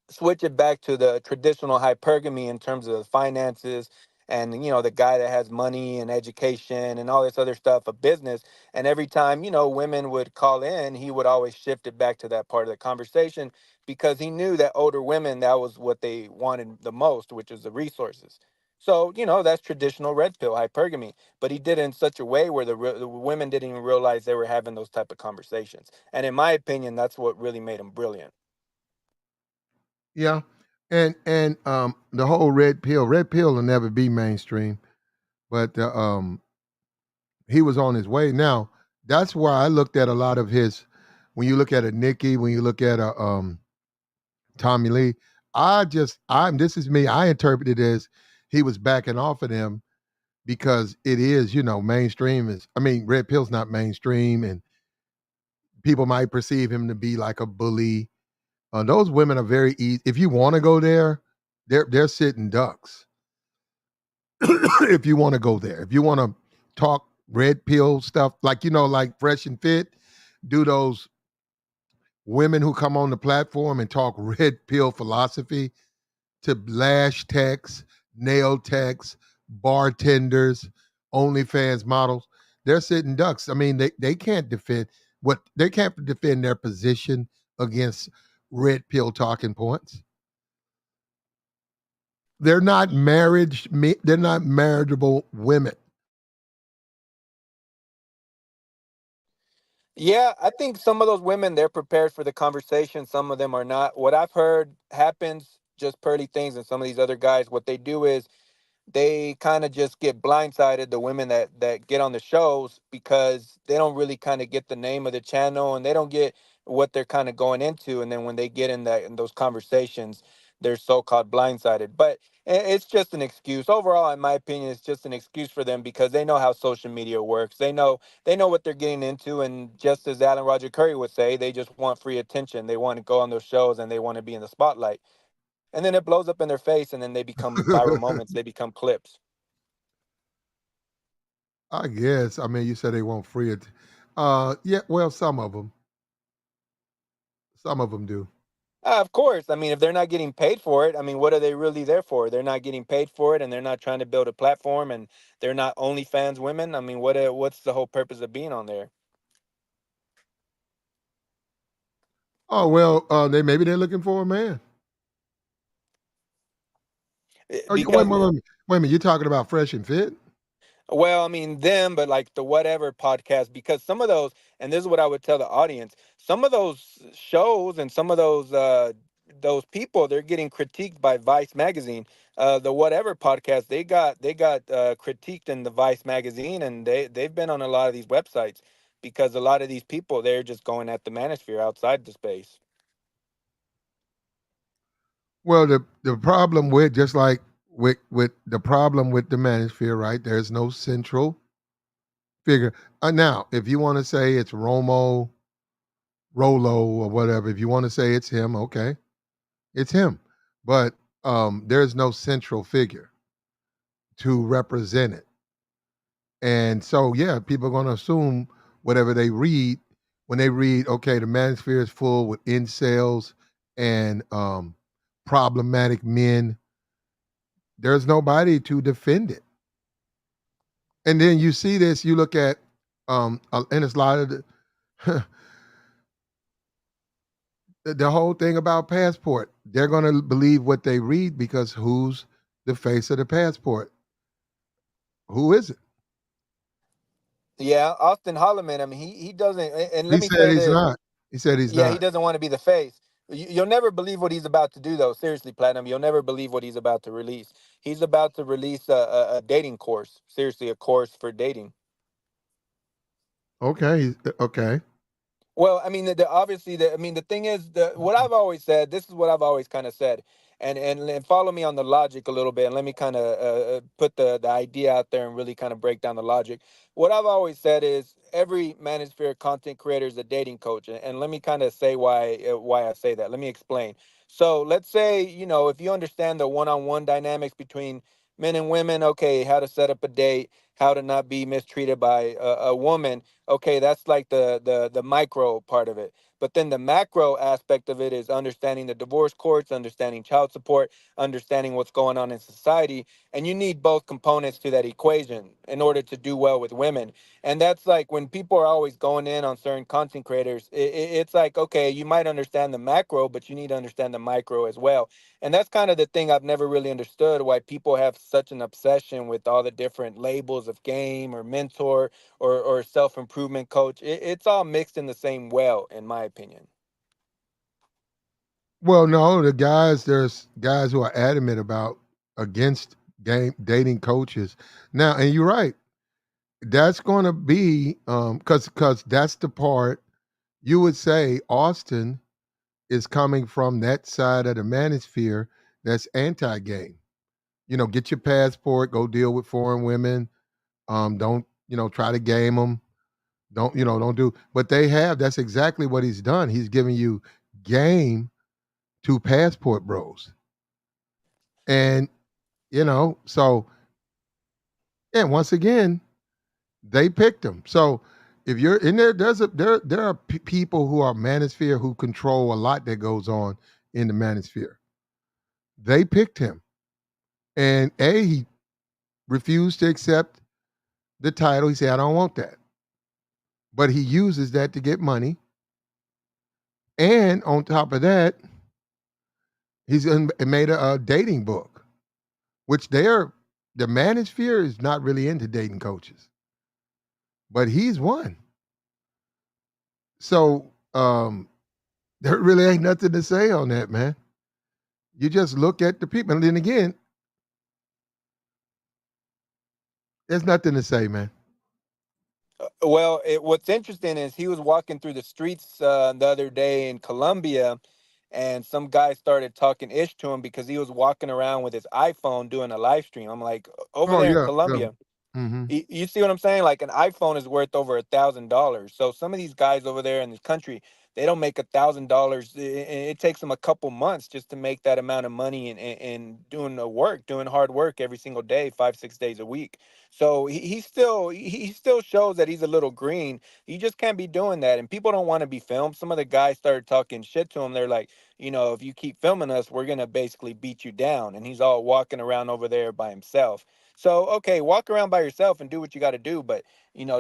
switch it back to the traditional hypergamy in terms of finances and the guy that has money and education and all this other stuff, a business. And every time women would call in, he would always shift it back to that part of the conversation, because he knew that older women, that was what they wanted the most, which is the resources. So that's traditional red pill hypergamy, but he did it in such a way where the women didn't even realize they were having those type of conversations. And in my opinion, that's what really made him brilliant. Yeah. And the whole red pill will never be mainstream, but he was on his way. Now, that's why I looked at a lot of his when you look at a Nikki, when you look at a Tommy Lee. This is me. I interpret it as he was backing off of them because it is, mainstream is. I mean, Red Pill's not mainstream, and people might perceive him to be like a bully. Those women are very easy. If you want to go there, they're sitting ducks. If you want to go there, if you want to talk red pill stuff, like like Fresh and Fit, do those women who come on the platform and talk red pill philosophy to lash techs, nail techs, bartenders, OnlyFans models. They're sitting ducks. I mean, they can't defend they can't defend their position against red pill talking points. They're not marriageable women. Yeah, I think some of those women they're prepared for the conversation. Some of them are not. What I've heard happens just pearly things, and some of these other guys, what they do is they kind of just get blindsided, the women that get on the shows, because they don't really kind of get the name of the channel and they don't get what they're kind of going into, and then when they get in those conversations, they're so-called blindsided. But it's just an excuse overall. In my opinion, it's just an excuse for them because they know how social media works. They know what they're getting into, and just as Alan Roger Curry would say, they just want free attention. They want to go on those shows and they want to be in the spotlight, and then it blows up in their face, and then they become viral moments, they become clips. I guess. I mean, you said they want free it. Yeah. Well, some of them do. Of course. I mean, if they're not getting paid for it, I mean, what are they really there for? They're not getting paid for it, and they're not trying to build a platform, and they're not OnlyFans women. I mean, what's the whole purpose of being on there? Oh well, they maybe they're looking for a man. Oh, Because wait a minute. You're talking about Fresh and Fit? well, I mean them, but like the whatever podcast, because some of those, and this is what I would tell the audience, some of those shows and some of those people, they're getting critiqued by Vice magazine. The whatever podcast, they got critiqued in the Vice magazine, and they've been on a lot of these websites because a lot of these people they're just going at the manosphere outside the space. Well, the problem with just like with the problem with the manosphere, right? There's no central figure. Now, if you want to say it's Rolo, or whatever, if you want to say it's him, okay, it's him. But there's no central figure to represent it. And so, yeah, people are going to assume whatever they read when they read, okay, the manosphere is full with incels and problematic men. There's nobody to defend it. And then you see this, you look at, and it's a lot of the whole thing about passport. They're going to believe what they read because who's the face of the passport? Who is it? Yeah, Austin Holloman. I mean, he doesn't. And let He me said say he's this. not. He said he's Yeah, he not. doesn't want to be the face. You'll never believe what he's about to do, though. Seriously, Platinum, you'll never believe what he's about to release. He's about to release a dating course. Seriously, a course for dating. Okay. Okay. Well, I mean, obviously, I mean, the thing is, what I've always said. This is what I've always kind of said, and follow me on the logic a little bit, and let me kind of put the idea out there and really kind of break down the logic. What I've always said is every manosphere content creator is a dating coach, and let me kind of say why I say that. Let me explain. So let's say if you understand the one-on-one dynamics between men and women, okay, how to set up a date, how to not be mistreated by a woman. Okay, that's like the micro part of it. But then the macro aspect of it is understanding the divorce courts, understanding child support, understanding what's going on in society, and you need both components to that equation in order to do well with women. And that's like when people are always going in on certain content creators, it's like, okay, you might understand the macro, but you need to understand the micro as well. And that's kind of the thing I've never really understood, why people have such an obsession with all the different labels of game or mentor or self improvement coach. It's all mixed in the same well, in my opinion. Well, no, there's guys who are adamant about against dating coaches. Now, and you're right. That's going to be because that's the part you would say Austin. is coming from that side of the manosphere that's anti-game. Get your passport, go deal with foreign women. Don't try to game them. Don't do. But they have. That's exactly what he's done. He's giving you game to passport bros, and so and once again they picked him. So if you're in there, there are people who are manosphere who control a lot that goes on in the manosphere. They picked him, and he refused to accept the title. He said, "I don't want that," but he uses that to get money. And on top of that, made a dating book, which the manosphere is not really into dating coaches, but he's one. So there really ain't nothing to say on that, man. You just look at the people, and then again, there's nothing to say, man. Well, what's interesting is he was walking through the streets the other day in Colombia, and some guy started talking ish to him because he was walking around with his iPhone doing a live stream. I'm like, over Oh there in yeah, yeah. Colombia, Hmm. you see what I'm saying? Like an iPhone is worth over $1,000. So some of these guys over there in this country, they don't make $1,000. It takes them a couple months just to make that amount of money and doing the work, doing hard work every single day, 5, 6 days a week. So he still shows that he's a little green. You just can't be doing that, and people don't want to be filmed. Some of the guys started talking shit to him. They're like, if you keep filming us, we're gonna basically beat you down. And he's all walking around over there by himself. So okay, walk around by yourself and do what you got to do, but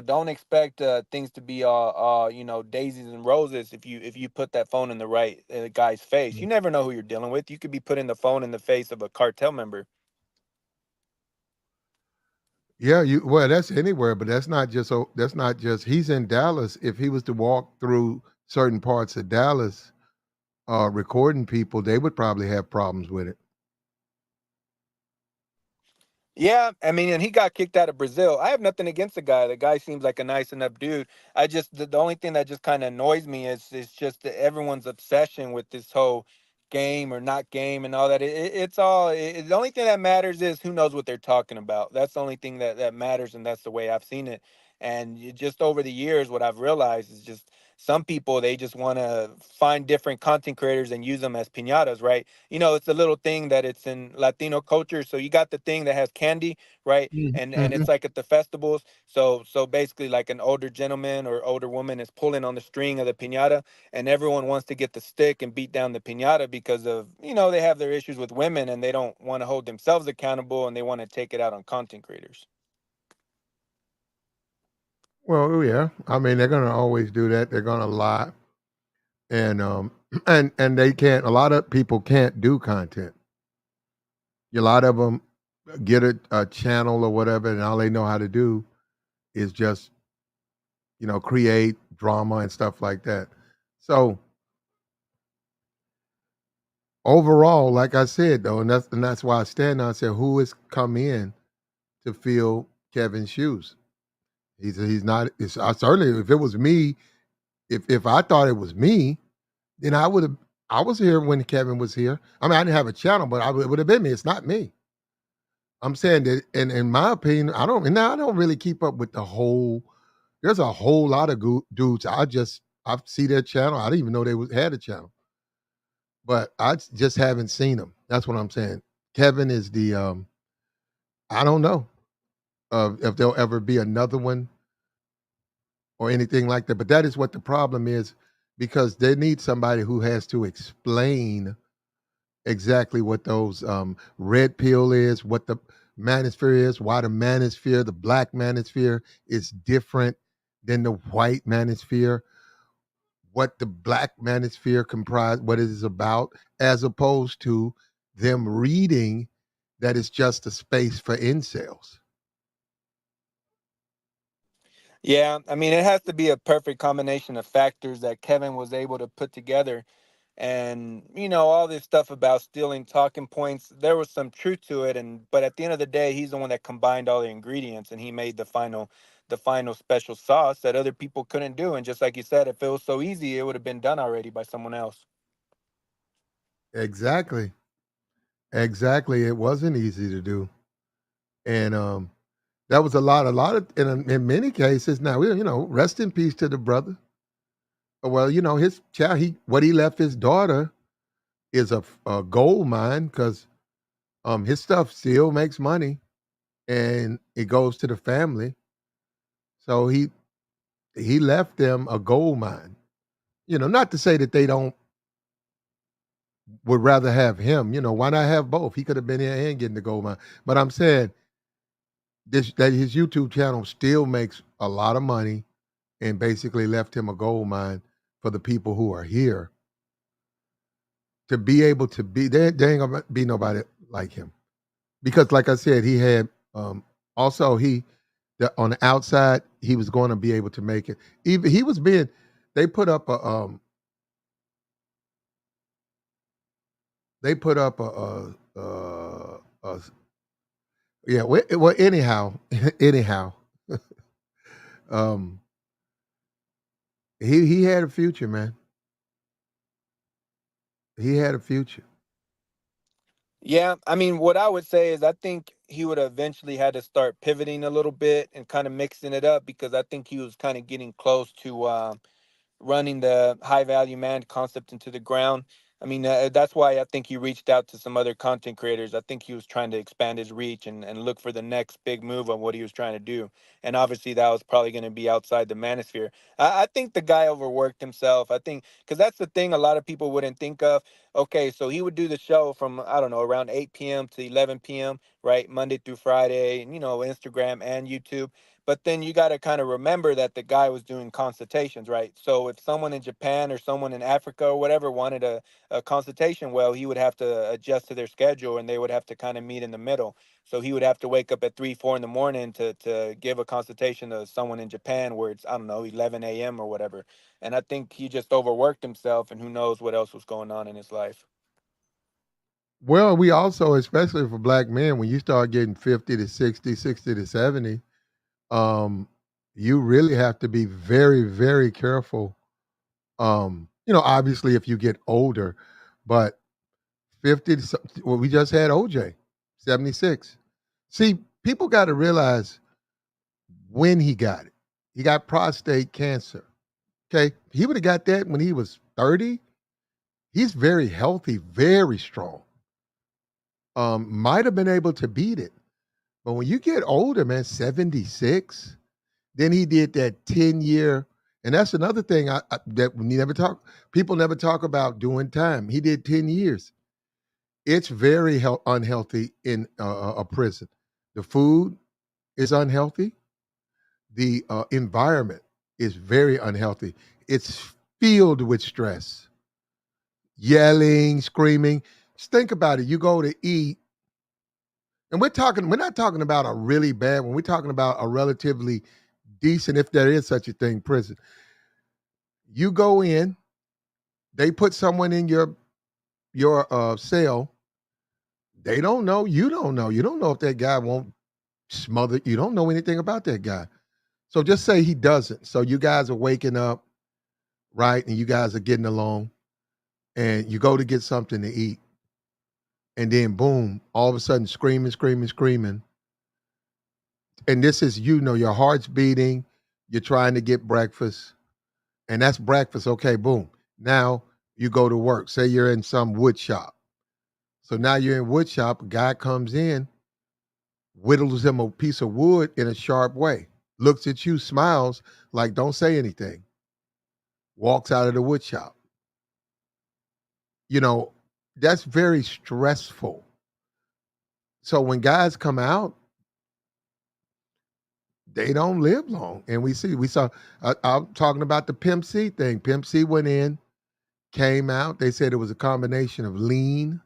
don't expect things to be all daisies and roses if you put that phone in the right guy's face. You never know who you're dealing with. You could be putting the phone in the face of a cartel member. Yeah, that's anywhere, but that's not just he's in Dallas. If he was to walk through certain parts of Dallas recording people, they would probably have problems with it. Yeah, I mean, and he got kicked out of Brazil. I have nothing against the guy. The guy seems like a nice enough dude. The only thing that just kind of annoys me is just everyone's obsession with this whole game or not game and all that. It's all the only thing that matters is who knows what they're talking about. That's the only thing that matters, and that's the way I've seen it. And just over the years, what I've realized is just some people they just want to find different content creators and use them as piñatas, right? It's a little thing that it's in Latino culture. So you got the thing that has candy, right? And Mm-hmm. it's like at the festivals. So basically like an older gentleman or older woman is pulling on the string of the piñata, and everyone wants to get the stick and beat down the piñata because of, they have their issues with women and they don't want to hold themselves accountable and they want to take it out on content creators. Well, oh, yeah. I mean, they're gonna always do that. They're gonna lie, and and they can't. A lot of people can't do content. A lot of them get a channel or whatever, and all they know how to do is just create drama and stuff like that. So overall, like I said though, and that's why I stand there and said, who has come in to fill Kevin's shoes? He's not. I certainly, if it was me, if I thought it was me, then I would have. I was here when Kevin was here. I mean, I didn't have a channel, but it would have been me. It's not me. I'm saying that, and in my opinion, I don't really keep up with the whole. There's a whole lot of dudes. I see their channel. I didn't even know had a channel, but just haven't seen them. That's what I'm saying. Kevin is the. I don't know if there'll ever be another one or anything like that. But that is what the problem is, because they need somebody who has to explain exactly what those red pill is, what the manosphere is, why the black manosphere is different than the white manosphere, what the black manosphere comprise, what it is about, as opposed to them reading that it's just a space for incels. Yeah, I mean, it has to be a perfect combination of factors that Kevin was able to put together. And, all this stuff about stealing talking points, there was some truth to it. But at the end of the day, he's the one that combined all the ingredients and he made the final special sauce that other people couldn't do. And just like you said, if it was so easy, it would have been done already by someone else. Exactly. Exactly. It wasn't easy to do. And that was a lot of in many cases now, rest in peace to the brother. Well, his child, what he left his daughter is a gold mine because his stuff still makes money and it goes to the family. So he left them a gold mine. Not to say that they don't would rather have him. Why not have both? He could have been here and getting the gold mine. But I'm saying this that his YouTube channel still makes a lot of money and basically left him a gold mine for the people who are here to be able to be there ain't gonna be nobody like him. Because like I said, he had also on the outside, he was going to be able to make it. Even he was being they put up a yeah, well anyhow, anyhow, um he had a future, man. He had a future. Yeah, I mean, what I would say is I think he would have eventually had to start pivoting a little bit and kind of mixing it up because I think he was kind of getting close to running the high value man concept into the ground. I mean, that's why I think he reached out to some other content creators. I think he was trying to expand his reach and look for the next big move on what he was trying to do. And obviously, that was probably going to be outside the manosphere. I think the guy overworked himself. I think, because that's the thing a lot of people wouldn't think of. Okay, so he would do the show from, I don't know, around 8 p.m. to 11 p.m., right? Monday through Friday, and, Instagram and YouTube. But then you got to kind of remember that the guy was doing consultations, right? So if someone in Japan or someone in Africa or whatever wanted a consultation, well, he would have to adjust to their schedule and they would have to kind of meet in the middle. So he would have to wake up at 3, 4 in the morning to give a consultation to someone in Japan where it's, I don't know, 11 a.m. or whatever. And I think he just overworked himself and who knows what else was going on in his life. Well, we also, especially for black men, when you start getting 50 to 60, 60 to 70, um, you really have to be very, very careful. Obviously if you get older, but 50 to well, we just had OJ, 76. See, people got to realize when he got it. He got prostate cancer. Okay. He would have got that when he was 30. He's very healthy, very strong. Might have been able to beat it. But when you get older, man, 76, then he did that 10-year, and that's another thing that we never talk. People never talk about doing time. He did 10 years. It's very unhealthy in a prison. The food is unhealthy. The environment is very unhealthy. It's filled with stress, yelling, screaming. Just think about it. You go to eat, and we're not talking about a really bad one. We're talking about a relatively decent, if there is such a thing, prison. You go in, they put someone in your cell. They don't know. You don't know. You don't know if that guy won't smother. You don't know anything about that guy. So just say he doesn't. So you guys are waking up, right? And you guys are getting along, and you go to get something to eat, and then boom, all of a sudden screaming, screaming, screaming. And this is, your heart's beating. You're trying to get breakfast, and that's breakfast. Okay, boom. Now you go to work. Say you're in some wood shop. So now you're in wood shop. A guy comes in, whittles him a piece of wood in a sharp way, looks at you, smiles, like don't say anything, walks out of the wood shop. You know, that's very stressful. So when guys come out, they don't live long. And we saw, I'm talking about the Pimp C thing. Pimp C went in, came out. They said it was a combination of lean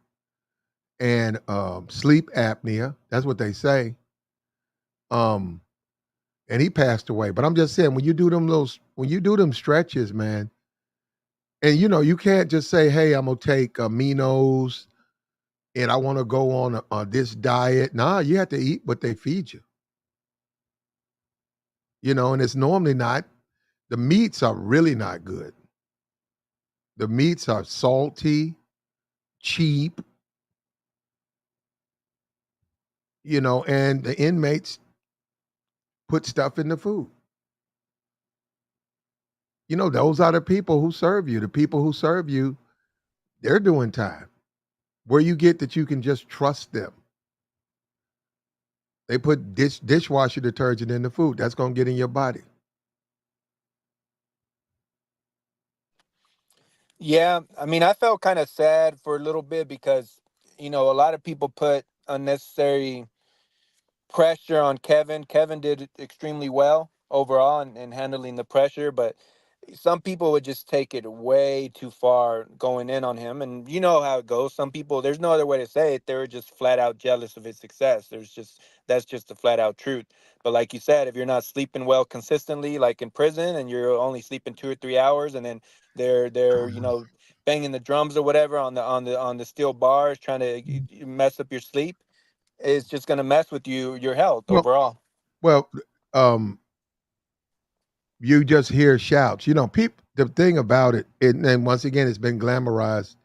and sleep apnea. That's what they say. Um, and he passed away. But I'm just saying, when you do them stretches, man, and you can't just say, "Hey, I'm gonna take aminos and I want to go on this diet." Nah, you have to eat what they feed you. And it's normally not. The meats are really not good. The meats are salty, cheap, and the inmates put stuff in the food. Those are the people who serve you. The people who serve you, they're doing time. Where you get that you can just trust them. They put dishwasher detergent in the food. That's gonna get in your body. Yeah, I mean, I felt kind of sad for a little bit because, a lot of people put unnecessary pressure on Kevin. Kevin did extremely well overall in handling the pressure, but some people would just take it way too far going in on him. And you know how it goes. Some people, there's no other way to say it. They were just flat out jealous of his success. That's just the flat out truth. But like you said, if you're not sleeping well consistently, like in prison, and you're only sleeping 2 or 3 hours, and then they're banging the drums or whatever on the steel bars, trying to mess up your sleep, it's just going to mess with your health Well, overall. well, um, you just hear shouts. People. The thing about and once again, it's been glamorized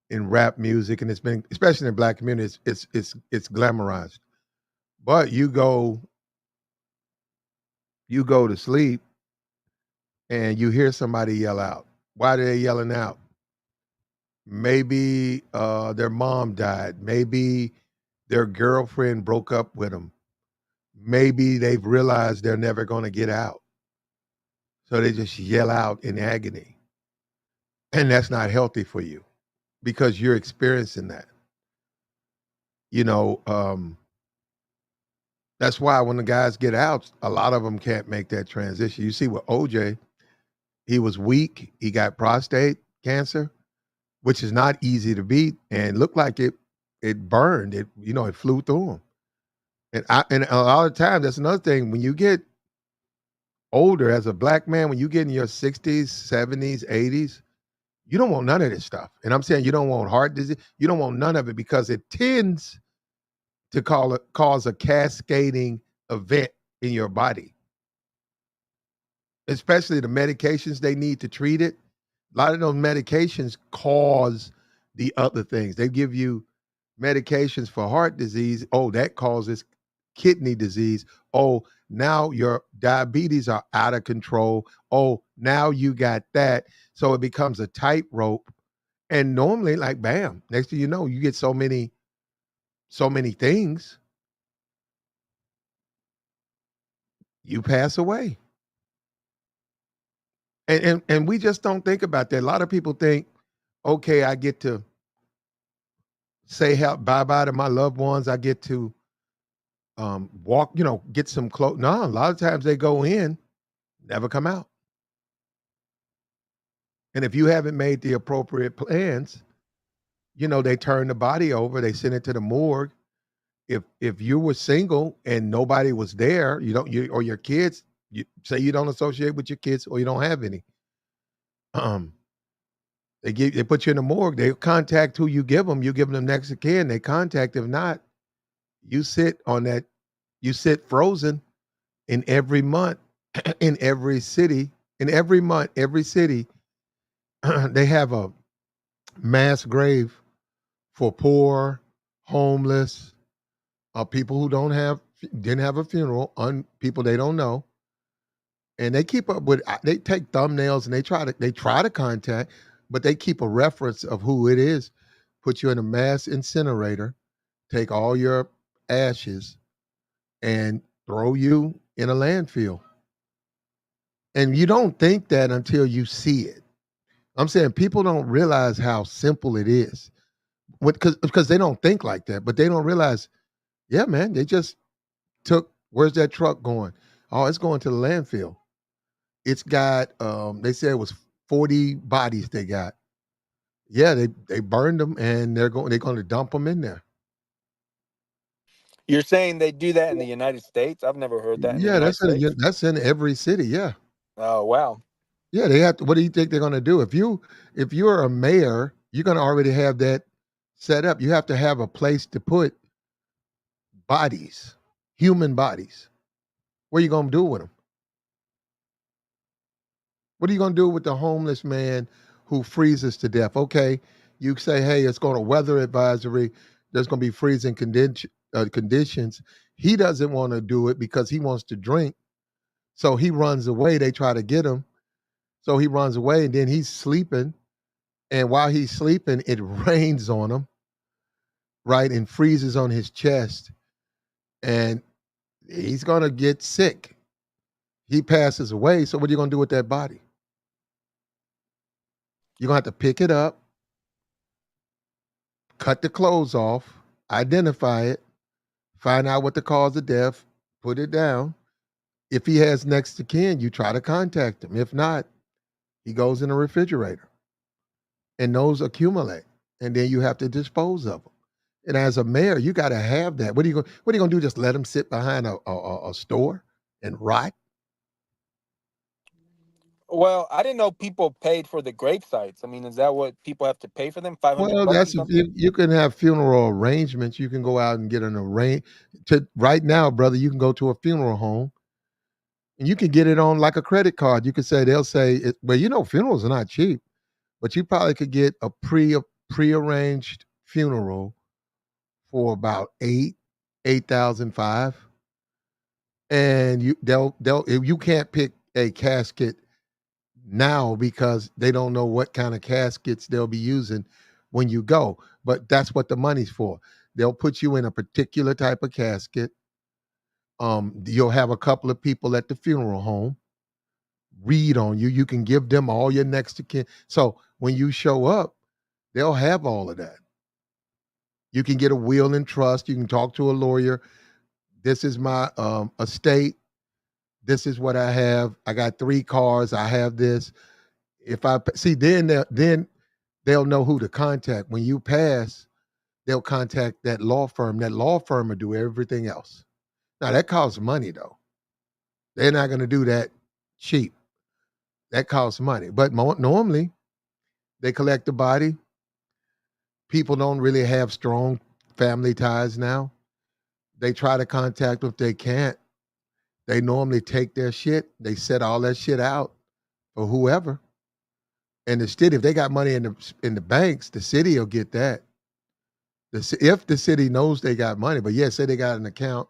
in rap music, and it's been, especially in the black community, it's glamorized. But you go to sleep and you hear somebody yell out. Why are they yelling out? Maybe their mom died. Maybe their girlfriend broke up with them. Maybe they've realized they're never going to get out. So they just yell out in agony. And that's not healthy for you because you're experiencing that. You know, um, that's why when the guys get out, a lot of them can't make that transition. You see with OJ, he was weak. He got prostate cancer, which is not easy to beat, and looked like it burned. It flew through him. And a lot of times that's another thing. When you get older as a black man, when you get in your 60s, 70s, 80s, you don't want none of this stuff. And I'm saying you don't want heart disease. You don't want none of it because it tends to cause a cascading event in your body, especially the medications they need to treat it. A lot of those medications cause the other things. They give you medications for heart disease. Oh, that causes kidney disease. Oh, now your diabetes are out of control. Oh, now you got that. So it becomes a tightrope. And normally, like bam, next thing you know, you get so many things, you pass away. And we just don't think about that. A lot of people think, okay, I get to say bye bye to my loved ones. I get to walk, get some clothes. No, a lot of times they go in, never come out. And if you haven't made the appropriate plans, they turn the body over, they send it to the morgue. If you were single and nobody was there, or your kids, you say you don't associate with your kids or you don't have any. Um, they put you in the morgue. They contact who you give them. You give them next of kin. They contact. If not, you sit on that. You sit frozen in every month, in every city, in every month, every city. They have a mass grave for poor, homeless, people who didn't have a funeral, people they don't know, and they keep up with. They take thumbnails and they try to contact, but they keep a reference of who it is. Put you in a mass incinerator, take all your ashes, and throw you in a landfill. And you don't think that until you see it. I'm saying people don't realize how simple it is. Because they don't think like that, but they don't realize, yeah, man, they just where's that truck going? Oh, it's going to the landfill. It's got they said it was 40 bodies they got. Yeah, they burned them and they're going to dump them in there. You're saying they do that in the United States? I've never heard that in the Yeah, United States. that's in every city. Yeah. Oh, wow. Yeah, they have to. What do you think they're going to do? If you're a mayor, you're going to already have that set up. You have to have a place to put bodies, human bodies. What are you going to do with them? What are you going to do with the homeless man who freezes to death? Okay, You say, hey, it's going to weather advisory. There's going to be freezing conditions. He doesn't want to do it because he wants to drink. So he runs away. They try to get him. So he runs away and then he's sleeping. And while he's sleeping, it rains on him, right? And freezes on his chest. And he's going to get sick. He passes away. So what are you going to do with that body? You're going to have to pick it up, cut the clothes off, identify it, find out what the cause of death, put it down. If he has next to kin, you try to contact him. If not, he goes in the refrigerator and those accumulate. And then you have to dispose of them. And as a mayor, you got to have that. What are you going to do? Just let him sit behind a store and rot? Well, I didn't know people paid for the grave sites. I mean, is that what people have to pay for them? 500 Well, bucks or that's something? you can have funeral arrangements. You can go out and get an arrange. To right now, brother, you can go to a funeral home and you can get it on like a credit card. You can say they'll say, well, funerals are not cheap, but you probably could get a prearranged funeral for about 8,005, and they'll if you can't pick a casket now because they don't know what kind of caskets they'll be using when you go. But that's what the money's for. They'll put you in a particular type of casket. You'll have a couple of people at the funeral home read on you. You can give them all your next of kin. So when you show up, they'll have all of that. You can get a will and trust. You can talk to a lawyer. This is my estate. This is what I have. I got 3 cars. I have this. If I see, then they'll know who to contact. When you pass, they'll contact that law firm. That law firm will do everything else. Now that costs money though. They're not going to do that cheap. That costs money. But normally they collect the body. People don't really have strong family ties now. They try to contact them if they can't. They normally take their shit. They set all that shit out for whoever. And the city, if they got money in the banks, the city will get that. If the city knows they got money, but yeah, say they got an account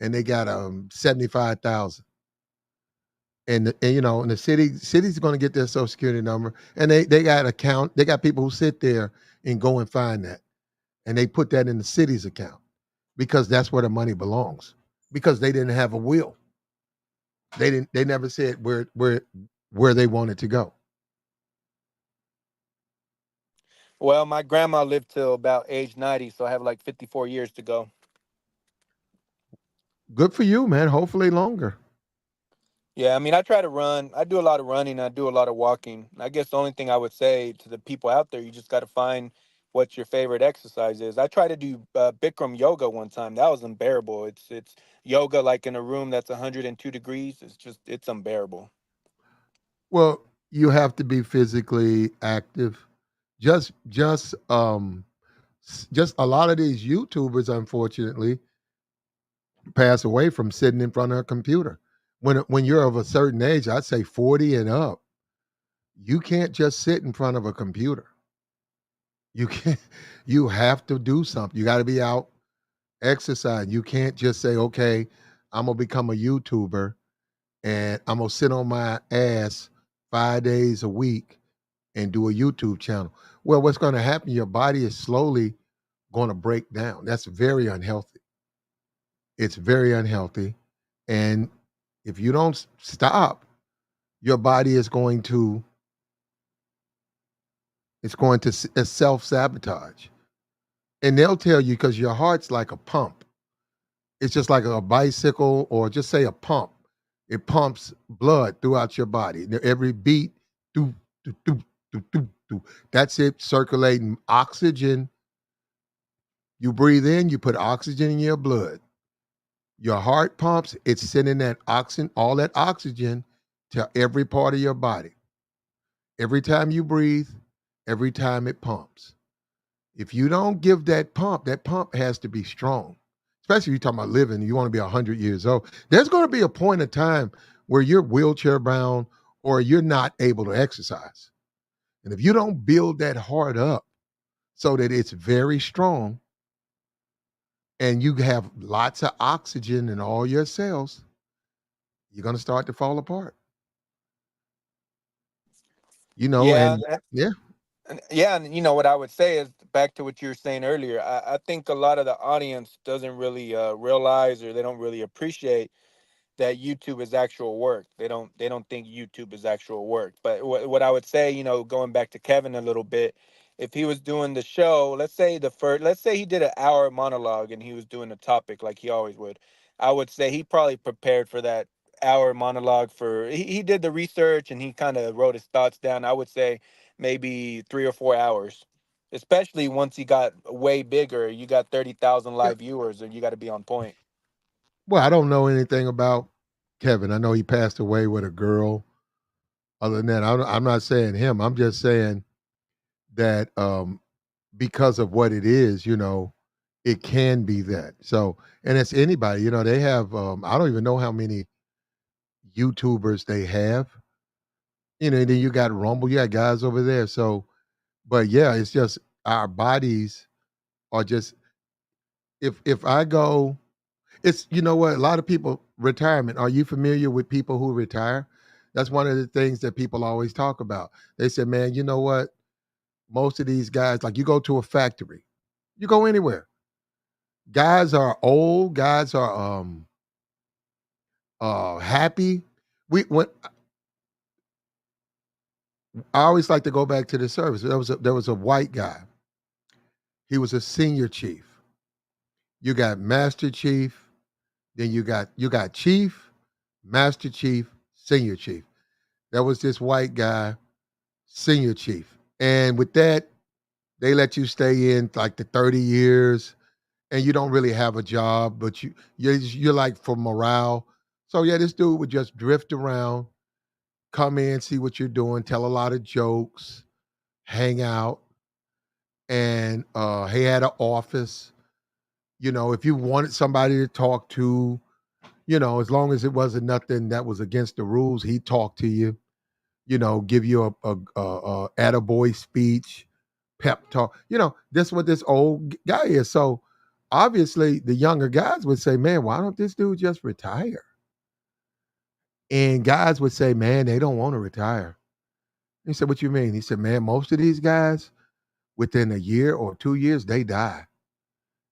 and they got 75,000, and the city's going to get their social security number, and they got account, they got people who sit there and go and find that, and they put that in the city's account because that's where the money belongs. Because they didn't have a will, they never said where they wanted to go. Well, my grandma lived till about age 90, so I have like 54 years to go. Good for you, man. Hopefully longer. Yeah, I mean, I try to run. I do a lot of running. I do a lot of walking. I guess the only thing I would say to the people out there, you just got to find what your favorite exercise is. I tried to do Bikram yoga one time. That was unbearable. It's yoga like in a room that's 102 degrees. It's unbearable. Well, you have to be physically active. Just a lot of these YouTubers, unfortunately, pass away from sitting in front of a computer. When you're of a certain age, I'd say 40 and up, you can't just sit in front of a computer. You can't. You have to do something. You got to be out exercising. You can't just say, "Okay, I'm gonna become a YouTuber and I'm gonna sit on my ass 5 days a week and do a YouTube channel." Well, what's going to happen? Your body is slowly going to break down. That's very unhealthy. It's very unhealthy. And if you don't stop, your body is going to self-sabotage. And they'll tell you because your heart's like a pump. It's just like a bicycle or just say a pump. It pumps blood throughout your body. Every beat, do, do, do, do, do, do. That's it circulating oxygen. You breathe in, you put oxygen in your blood. Your heart pumps, it's sending that oxygen, all that oxygen to every part of your body. Every time you breathe, every time it pumps. If you don't give that pump has to be strong. Especially if you're talking about living, you want to be 100 years old. There's going to be a point of time where you're wheelchair bound or you're not able to exercise. And if you don't build that heart up, so that it's very strong and you have lots of oxygen in all your cells, you're going to start to fall apart. Yeah, And yeah. yeah, and what I would say is back to what you were saying earlier. I think a lot of the audience doesn't really realize, or they don't really appreciate that YouTube is actual work. They don't think YouTube is actual work. But what I would say, going back to Kevin a little bit, if he was doing the show, let's say he did an hour monologue and he was doing a topic like he always would, I would say he probably prepared for that hour monologue for he did the research and he kind of wrote his thoughts down. I would say maybe 3 or 4 hours. Especially once he got way bigger, you got 30,000 Yeah. live viewers, and you got to be on point. Well, I don't know anything about Kevin. I know he passed away with a girl. Other than that, I'm not saying him. I'm just saying that because of what it is, it can be that. So, and it's anybody, they have, I don't even know how many YouTubers they have, and then you got Rumble, you got guys over there. So, but yeah, it's just our bodies are just, if I go, it's, you know what, a lot of people, retirement. Are you familiar with people who retire? That's one of the things that people always talk about. They said, man, you know what? Most of these guys, like you go to a factory, you go anywhere. Guys are old, guys are happy. We when I always like to go back to the service. There was a white guy. He was a senior chief. You got master chief, then you got chief, master chief, senior chief. There was this white guy, senior chief. And with that, they let you stay in like the 30 years and you don't really have a job, but you're like for morale. So yeah, this dude would just drift around, come in, see what you're doing, tell a lot of jokes, hang out, and he had an office. If you wanted somebody to talk to, as long as it wasn't nothing that was against the rules, he'd talk to you. Give you a attaboy speech, pep talk. This what this old guy is. So obviously, the younger guys would say, "Man, why don't this dude just retire?" And guys would say, "Man, they don't want to retire." He said, "What you mean?" He said, "Man, most of these guys, within a year or 2 years, they die."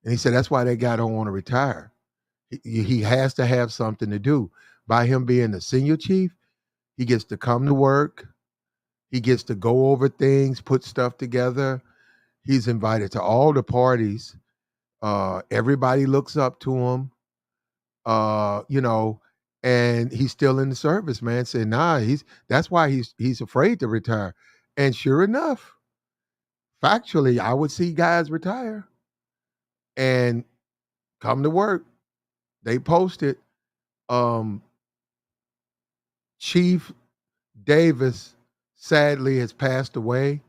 And he said, "That's why they guy don't want to retire. He has to have something to do. By him being the senior chief, he gets to come to work. He gets to go over things, put stuff together. He's invited to all the parties. Everybody looks up to him. Uh, you know, and he's still in the service, man. Said, nah, that's why he's afraid to retire. And sure enough, factually, I would see guys retire and come to work. They posted, um, Chief Davis sadly has passed away.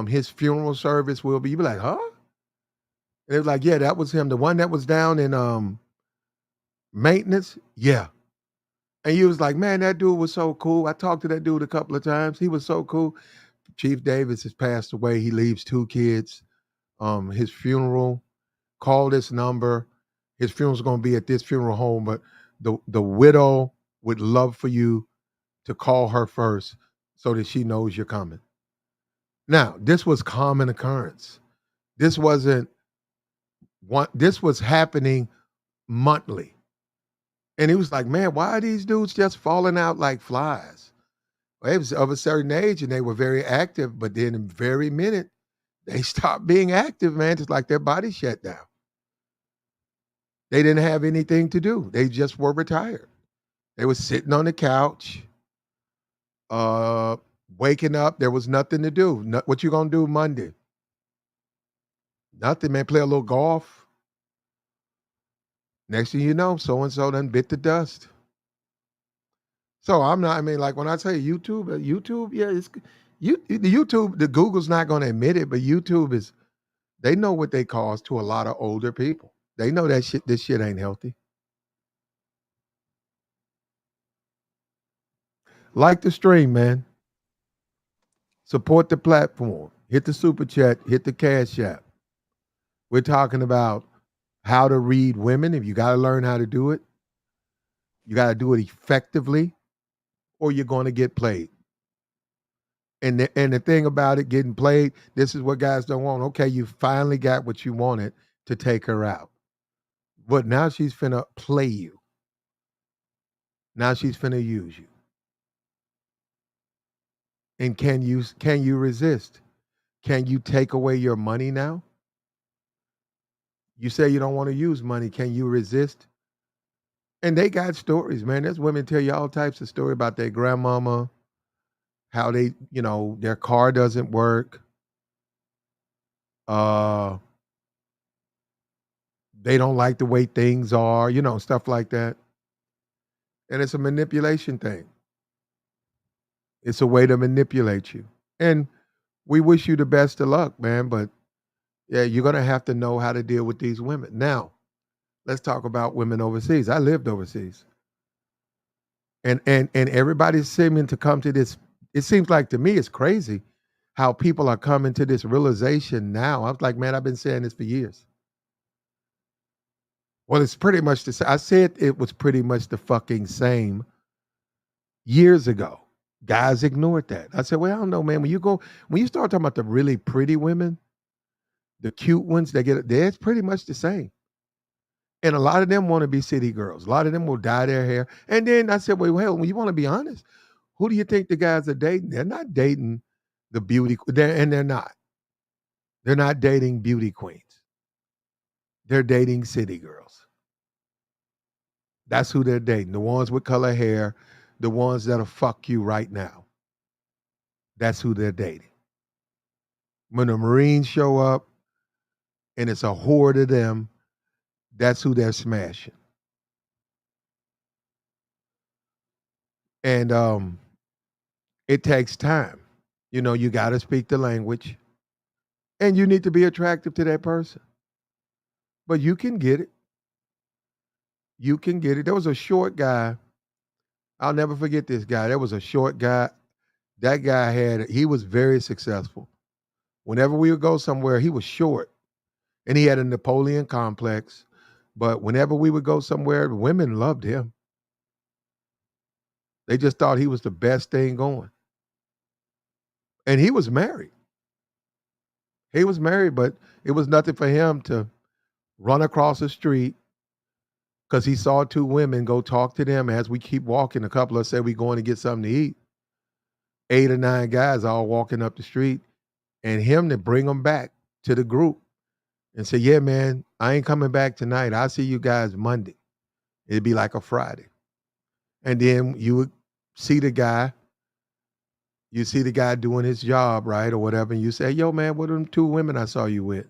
His funeral service will be. You be like, huh? And it was like, yeah, that was him. The one that was down in maintenance. Yeah. And you was like, man, that dude was so cool. I talked to that dude a couple of times. He was so cool. Chief Davis has passed away. He leaves 2 kids. His funeral, call this number. His funeral's gonna be at this funeral home, but the widow would love for you to call her first so that she knows you're coming. Now, this was common occurrence. This wasn't one, this was happening monthly. And he was like, man, why are these dudes just falling out like flies? Well, it was of a certain age and they were very active, but then in very minute, they stopped being active, man. It's like their body shut down. They didn't have anything to do. They just were retired. They were sitting on the couch, uh, waking up. There was nothing to do. What you gonna do Monday? Nothing, man. Play a little golf. Next thing you know, so and so done bit the dust. So I'm not. I mean, like when I say YouTube, YouTube, yeah, the YouTube. The Google's not going to admit it, but YouTube is. They know what they cause to a lot of older people. They know that shit. This shit ain't healthy. Like the stream, man. Support the platform. Hit the super chat, hit the cash app. We're talking about how to read women. If you got to learn how to do it, you got to do it effectively, or you're going to get played. And the thing about it getting played, this is what guys don't want. Okay, you finally got what you wanted to take her out, but now she's finna play you. Now she's finna use you. And can you resist? Can you take away your money now? You say you don't want to use money. Can you resist? And they got stories, man. There's women tell you all types of story about their grandmama, how they, their car doesn't work. Uh, they don't like the way things are, stuff like that. And it's a manipulation thing. It's a way to manipulate you. And we wish you the best of luck, man. But yeah, you're gonna have to know how to deal with these women. Now, let's talk about women overseas. I lived overseas. And everybody's seeming to come to this. It seems like to me it's crazy how people are coming to this realization now. I was like, man, I've been saying this for years. Well, it's pretty much the same. I said it was pretty much the fucking same years ago. Guys ignored that. I said, well, I don't know, man. When you start talking about the really pretty women, the cute ones, it's pretty much the same. And a lot of them want to be city girls. A lot of them will dye their hair. And then I said, well, hell, when you want to be honest, who do you think the guys are dating? They're not dating the they're not. They're not dating beauty queens. They're dating city girls. That's who they're dating. The ones with color hair, the ones that'll fuck you right now. That's who they're dating. When the Marines show up and it's a horde of them, that's who they're smashing. And it takes time. You got to speak the language and you need to be attractive to that person. But you can get it. You can get it. There was a short guy. I'll never forget this guy. There was a short guy. That guy he was very successful. Whenever we would go somewhere, he was short and he had a Napoleon complex. But whenever we would go somewhere, the women loved him. They just thought he was the best thing going. And he was married. He was married, but it was nothing for him to run across the street because he saw two women go talk to them. As we keep walking, a couple of us said we going to get something to eat. 8 or 9 guys all walking up the street, and him to bring them back to the group and say, yeah, man, I ain't coming back tonight. I'll see you guys Monday. It'd be like a Friday. And then you would see the guy, doing his job, right, or whatever, and you say, yo, man, what are them two women I saw you with?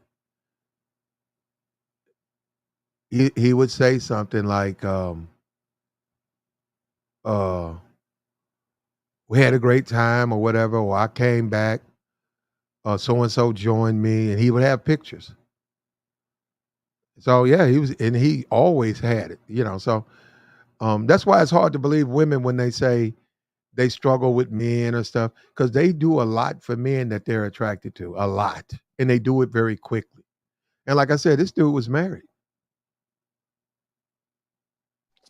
He would say something like, uh, we had a great time or whatever, or I came back, so and so joined me, and he would have pictures. So yeah, he always had it. So that's why it's hard to believe women when they say they struggle with men or stuff because they do a lot for men that they're attracted to, a lot, and they do it very quickly. And like I said, this dude was married.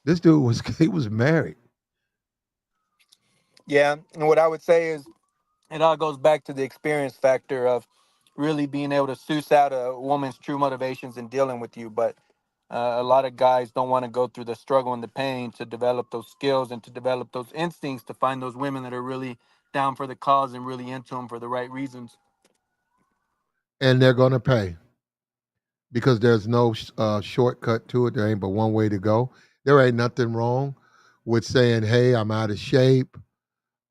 This dude was he was married. Yeah, and what I would say is it all goes back to the experience factor of really being able to suss out a woman's true motivations and dealing with you. But a lot of guys don't want to go through the struggle and the pain to develop those skills and to develop those instincts to find those women that are really down for the cause and really into them for the right reasons. And they're gonna pay because there's no shortcut to it. There ain't but one way to go. There ain't nothing wrong with saying, "Hey, I'm out of shape.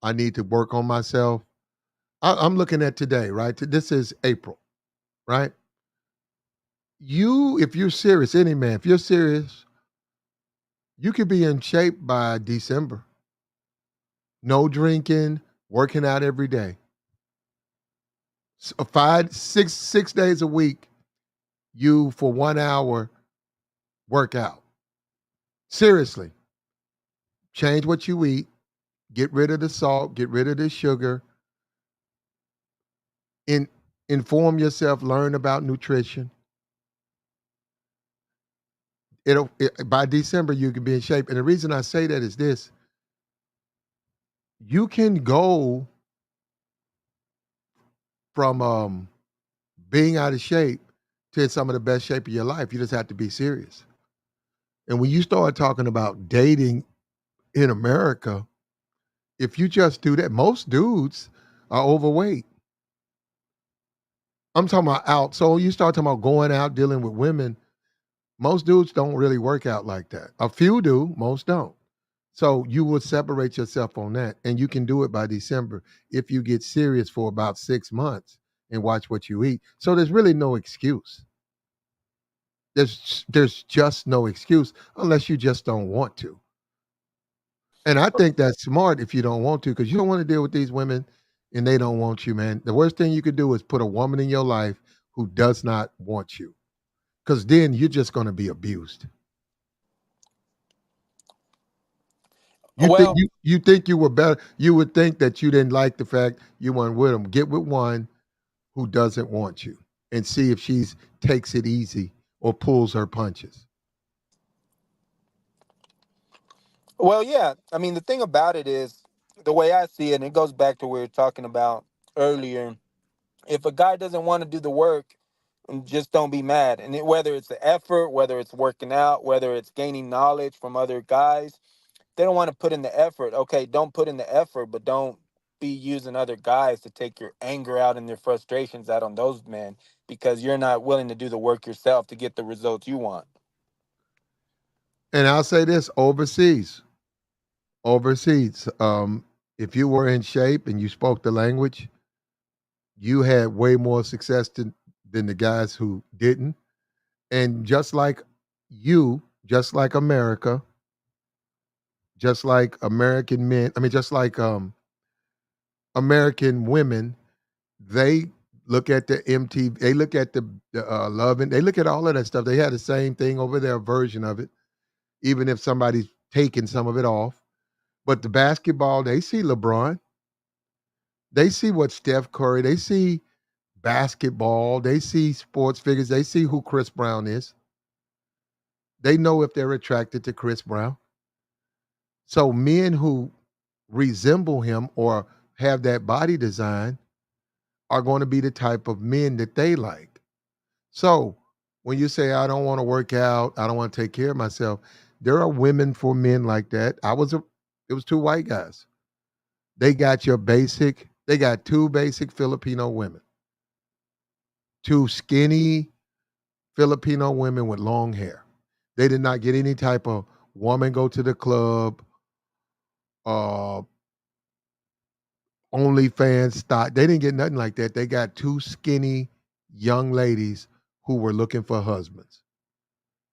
I need to work on myself." I'm looking at today, right? This is April, right? If you're serious, any man, if you're serious, you could be in shape by December. No drinking, working out every day. 6 days a week, you for 1 hour work out. Seriously, change what you eat, get rid of the salt, get rid of the sugar, and Inform yourself, learn about nutrition. By December you can be in shape. And the reason I say that is this: you can go from being out of shape to some of the best shape of your life. You just have to be serious. And when you start talking about dating in America, if you just do that, most dudes are overweight. I'm talking about out. So you start talking about going out dealing with women. Most dudes don't really work out like that. A few do, most don't. So you would separate yourself on that, and you can do it by December if you get serious for about 6 months and watch what you eat. So there's really no excuse. There's just no excuse unless you just don't want to. And I think that's smart if you don't want to, because you don't want to deal with these women and they don't want you, man. The worst thing you could do is put a woman in your life who does not want you, because then you're just going to be abused. Well, You think you were better. You would think that you didn't like the fact you weren't with them. Get with one who doesn't want you and see if she's takes it easy or pulls her punches. well, yeah. I mean, the thing about it is the way I see it, and it goes back to what we were talking about earlier. If a guy doesn't want to do the work, just don't be mad. And whether it's the effort, whether it's working out, whether it's gaining knowledge from other guys, they don't want to put in the effort. Okay, don't put in the effort, but don't be using other guys to take your anger out and your frustrations out on those men because you're not willing to do the work yourself to get the results you want. And I'll say this: overseas, if you were in shape and you spoke the language, you had way more success than the guys who didn't. And just like America, just like American men, I mean, just like American women, they look at the MTV, they look at the Love, and they look at all of that stuff. They had the same thing over there, version of it, even if somebody's taking some of it off. But the basketball, they see LeBron, they see what Steph Curry, they see basketball, they see sports figures, they see who Chris Brown is. They know if they're attracted to Chris Brown. So men who resemble him or have that body design are going to be the type of men that they like. So when you say I don't want to work out, I don't want to take care of myself, there are women for men like that. It was two white guys. They got two basic Filipino women, two skinny Filipino women with long hair. They did not get any type of woman go to the club, uh, OnlyFans stock. They didn't get nothing like that. They got two skinny young ladies who were looking for husbands.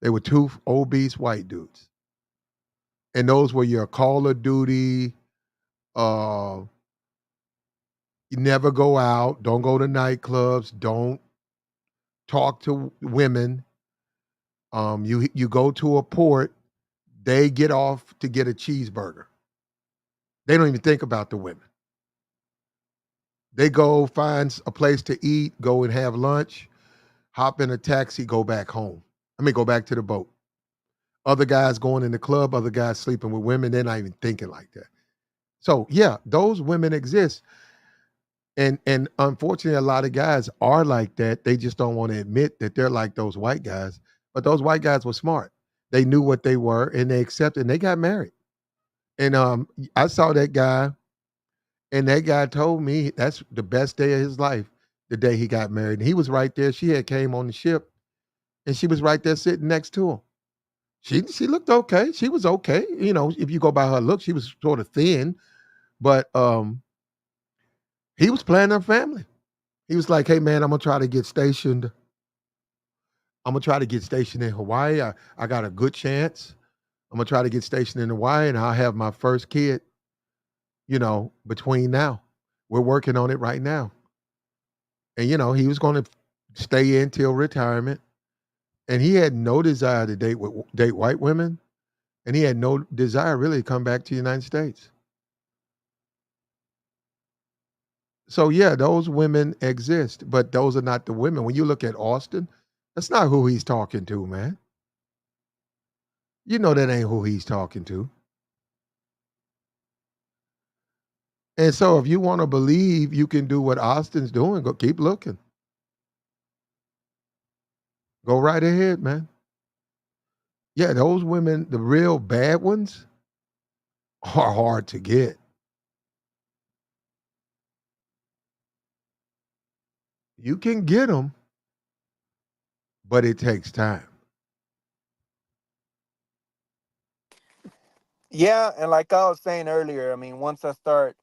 They were two obese white dudes. And those were your Call of Duty, uh, you never go out, don't go to nightclubs, don't talk to women. You go to a port, they get off to get a cheeseburger. They don't even think about the women. They go find a place to eat, go and have lunch, hop in a taxi, go back home. I mean, go back to the boat. Other guys going in the club, other guys sleeping with women, they're not even thinking like that. So yeah, those women exist. And unfortunately, a lot of guys are like that. They just don't want to admit that they're like those white guys. But those white guys were smart. They knew what they were and they accepted and they got married. And I saw that guy, and that guy told me that's the best day of his life, the day he got married. And he was right there. She had came on the ship and she was right there sitting next to him. She looked okay. She was okay. You know, if you go by her look, she was sort of thin, but he was planning a family. He was like, "Hey man, I'm gonna try to get stationed. I'm gonna try to get stationed in Hawaii. I got a good chance. I'm gonna try to get stationed in Hawaii, and I'll have my first kid. Between now, we're working on it right now." And he was gonna stay in till retirement, and he had no desire to date white women, and he had no desire really to come back to the United States. So yeah, those women exist, but those are not the women. When you look at Austin, that's not who he's talking to, man. You know that ain't who he's talking to. And so if you want to believe you can do what Austin's doing, go keep looking. Go right ahead, man. Yeah, those women, the real bad ones, are hard to get. You can get them, but it takes time. Yeah, and like I was saying earlier, I mean, once I start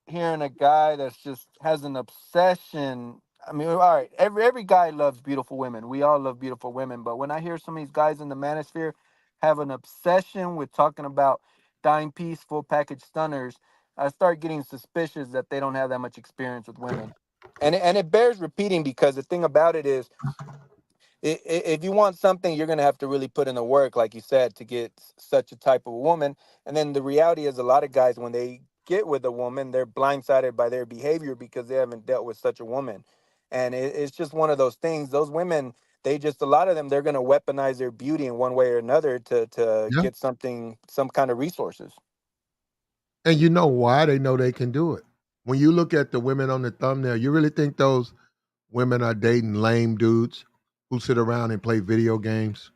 hearing a guy that's just has an obsession. I mean, all right, every guy loves beautiful women. We all love beautiful women, but when I hear some of these guys in the manosphere have an obsession with talking about dime piece full package stunners, I start getting suspicious that they don't have that much experience with women. And it bears repeating because the thing about it is if you want something, you're going to have to really put in the work, like you said, to get such a type of woman. And then the reality is, a lot of guys, when they get with a woman, they're blindsided by their behavior because they haven't dealt with such a woman. And it's just one of those things. Those women, they just, a lot of them, they're going to weaponize their beauty in one way or another to Yeah. get something, some kind of resources. And you know why they know they can do it. When you look at the women on the thumbnail, you really think those women are dating lame dudes who sit around and play video games?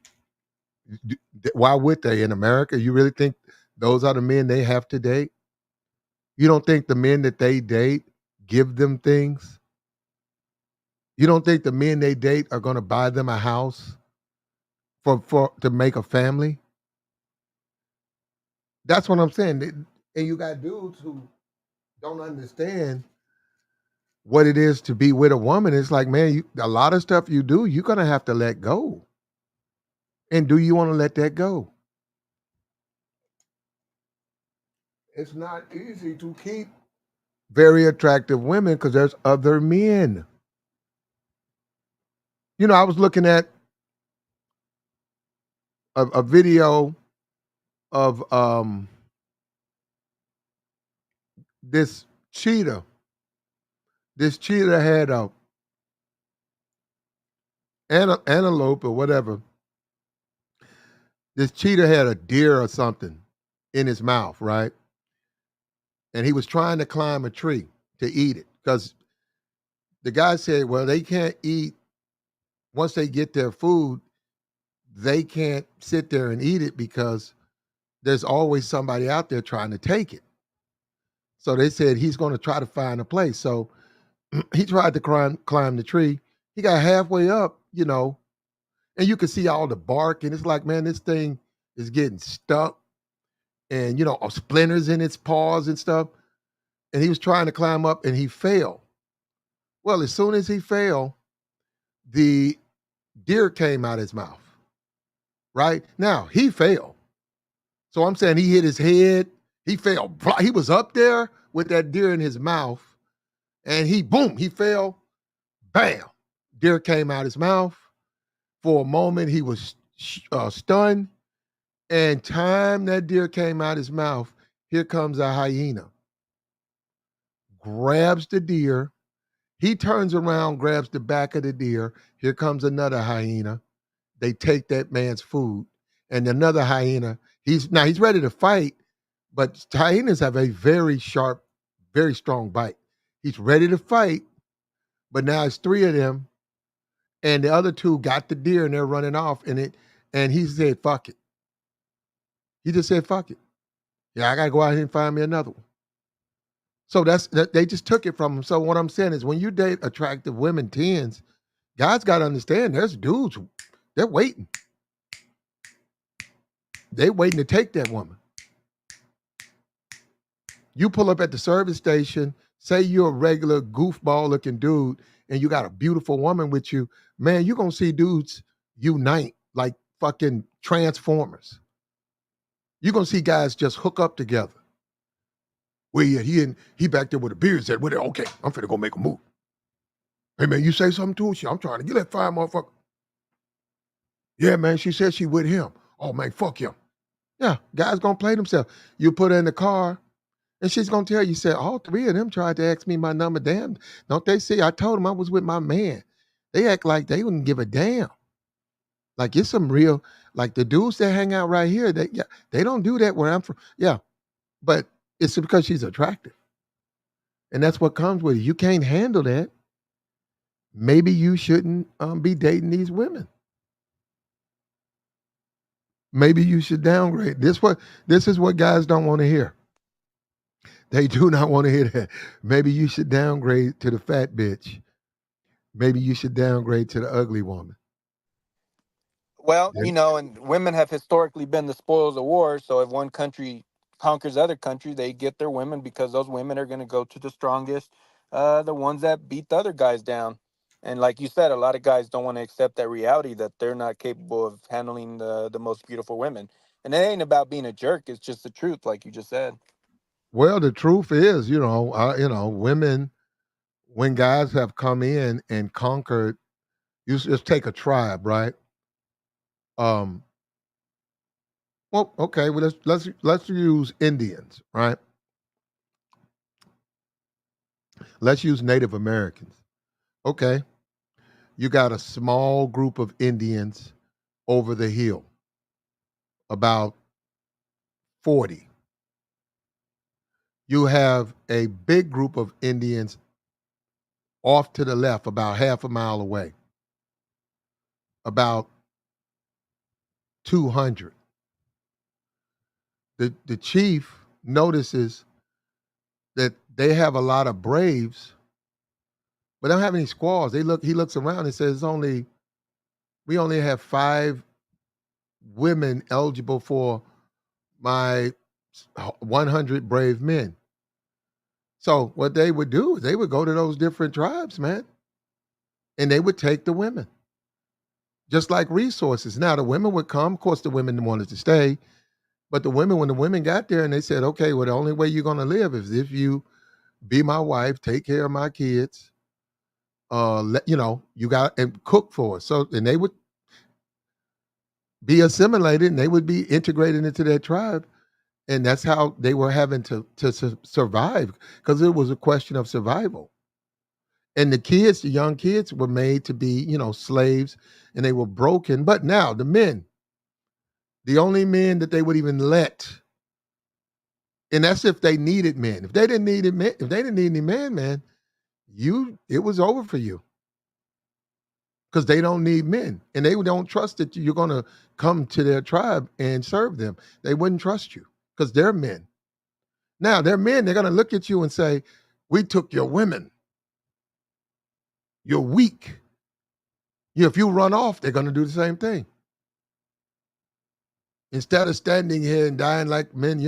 Why would they in America? You really think those are the men they have to date? You don't think the men that they date give them things? You don't think the men they date are going to buy them a house for to make a family? That's what I'm saying. And you got dudes who don't understand what it is to be with a woman. It's like, man, a lot of stuff you do, you're gonna have to let go. And do you want to let that go? It's not easy to keep very attractive women because there's other men. You know, I was looking at a video of this cheetah. This cheetah had a antelope or whatever. This cheetah had a deer or something in his mouth, right? And he was trying to climb a tree to eat it because the guy said, well, they can't eat once they get their food, they can't sit there and eat it because there's always somebody out there trying to take it. So they said he's going to try to find a place. So he tried to climb the tree. He got halfway up, and you could see all the bark, and it's like, man, this thing is getting stuck, and splinters in its paws and stuff. And he was trying to climb up, and he fell. Well, as soon as he fell, the deer came out his mouth. Right now, he fell. So I'm saying he hit his head. He fell. He was up there with that deer in his mouth, and he fell. Bam! Deer came out his mouth. For a moment, he was stunned. And time that deer came out his mouth, here comes a hyena, grabs the deer. He turns around, grabs the back of the deer. Here comes another hyena. They take that man's food, and another hyena. He's ready to fight, but hyenas have a very sharp, very strong bite. He's ready to fight, but now it's three of them, and the other two got the deer and they're running off. And he said, "Fuck it." He just said, "Fuck it." Yeah, I gotta go out here and find me another one. So they just took it from him. So what I'm saying is, when you date attractive women, tens, guys got to understand. There's dudes, they're waiting. They waiting to take that woman. You pull up at the service station, say you're a regular goofball looking dude, and you got a beautiful woman with you, man, you're gonna see dudes unite like fucking transformers. You're gonna see guys just hook up together. Well, yeah, he back there with a beard said, well, okay, I'm finna go make a move. Hey man, you say something to her? I'm trying to get that fine motherfucker. Yeah, man, she said she with him. Oh man, fuck him. Yeah, guys gonna play themselves. You put her in the car, And she's gonna tell you, said, all three of them tried to ask me my number. Damn, don't they see? I told them I was with my man. They act like they wouldn't give a damn. Like it's some real, like the dudes that hang out right here, they don't do that where I'm from. Yeah, but it's because she's attractive. And that's what comes with it. You can't handle that. Maybe you shouldn't be dating these women. Maybe you should downgrade. This is what guys don't want to hear. They do not want to hear that. Maybe you should downgrade to the fat bitch. Maybe you should downgrade to the ugly woman. Well, And and women have historically been the spoils of war. So if one country conquers other country, they get their women because those women are going to go to the strongest, the ones that beat the other guys down. And like you said, a lot of guys don't want to accept that reality that they're not capable of handling the most beautiful women. And it ain't about being a jerk. It's just the truth, like you just said. well, the truth is, women, when guys have come in and conquered, you just take a tribe, right? Um, well, okay, well let's use Indians, right? Let's use Native Americans. Okay, you got a small group of Indians over the hill, about 40. You have a big group of Indians off to the left, about half a mile away, about 200. The chief notices that they have a lot of braves, but they don't have any squaws. He looks around and says, we only have 5 women eligible for my 100 brave men. So what they would do is they would go to those different tribes, man, and they would take the women, just like resources. Now the women would come. Of course, the women wanted to stay, but when the women got there and they said, okay, well, the only way you're gonna live is if you be my wife, take care of my kids, you got and cook for us. So and they would be assimilated and they would be integrated into their tribe. And that's how they were having to survive because it was a question of survival. And the young kids were made to be, slaves and they were broken. But now the men, the only men that they would even let, and that's if they needed men. If they didn't need it, if they didn't need any man, it was over for you because they don't need men and they don't trust that you're going to come to their tribe and serve them. They wouldn't trust you because they're men. Now they're men. They're going to look at you and say, "We took your women. You're weak." If you run off, they're going to do the same thing. Instead of standing here and dying like men,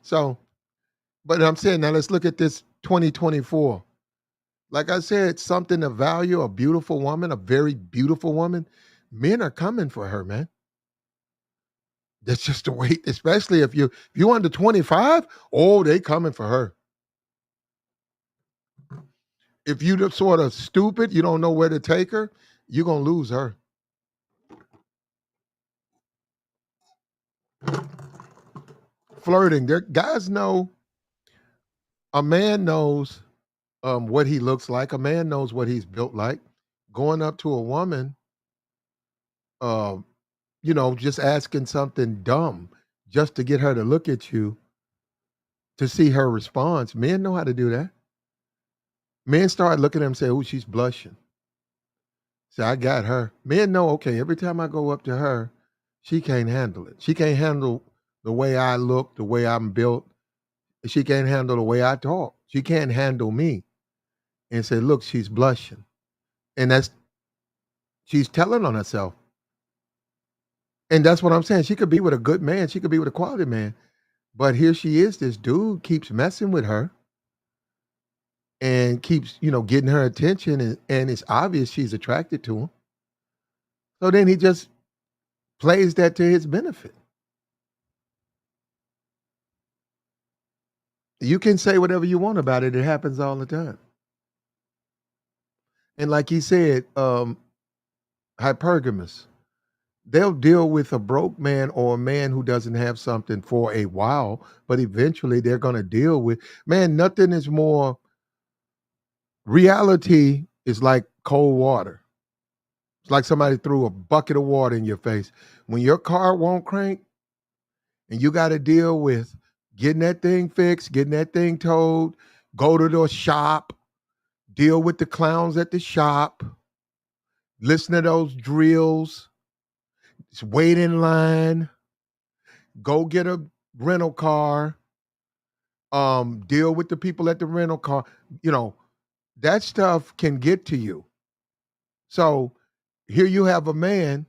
So, but I'm saying now let's look at this 2024. Like I said, something of value, a beautiful woman, a very beautiful woman. Men are coming for her, man. That's just the way, especially if you under 25, oh, they coming for her. If you the sort of stupid, you don't know where to take her, you're gonna lose her. Flirting. There guys know a man knows what he looks like. A man knows what he's built like. Going up to a woman, um, just asking something dumb just to get her to look at you to see her response. Men know how to do that. Men start looking at him and say, "Oh, she's blushing." Say, "I got her." Men know, okay, every time I go up to her, she can't handle it. She can't handle the way I look, the way I'm built. She can't handle the way I talk. She can't handle me. And say, "Look, she's blushing." And she's telling on herself. And that's what I'm saying. She could be with a good man. She could be with a quality man. But here she is. This dude keeps messing with her and keeps, getting her attention. And it's obvious she's attracted to him. So then he just plays that to his benefit. You can say whatever you want about it. It happens all the time. And like he said, hypergamous. they'll deal with a broke man or a man who doesn't have something for a while, but eventually they're going to deal with, man, nothing is more, reality is like cold water. It's like somebody threw a bucket of water in your face. When your car won't crank and you got to deal with getting that thing fixed, getting that thing towed, go to the shop, deal with the clowns at the shop, listen to those drills, wait in line, go get a rental car, deal with the people at the rental car. You know, that stuff can get to you. So here you have a man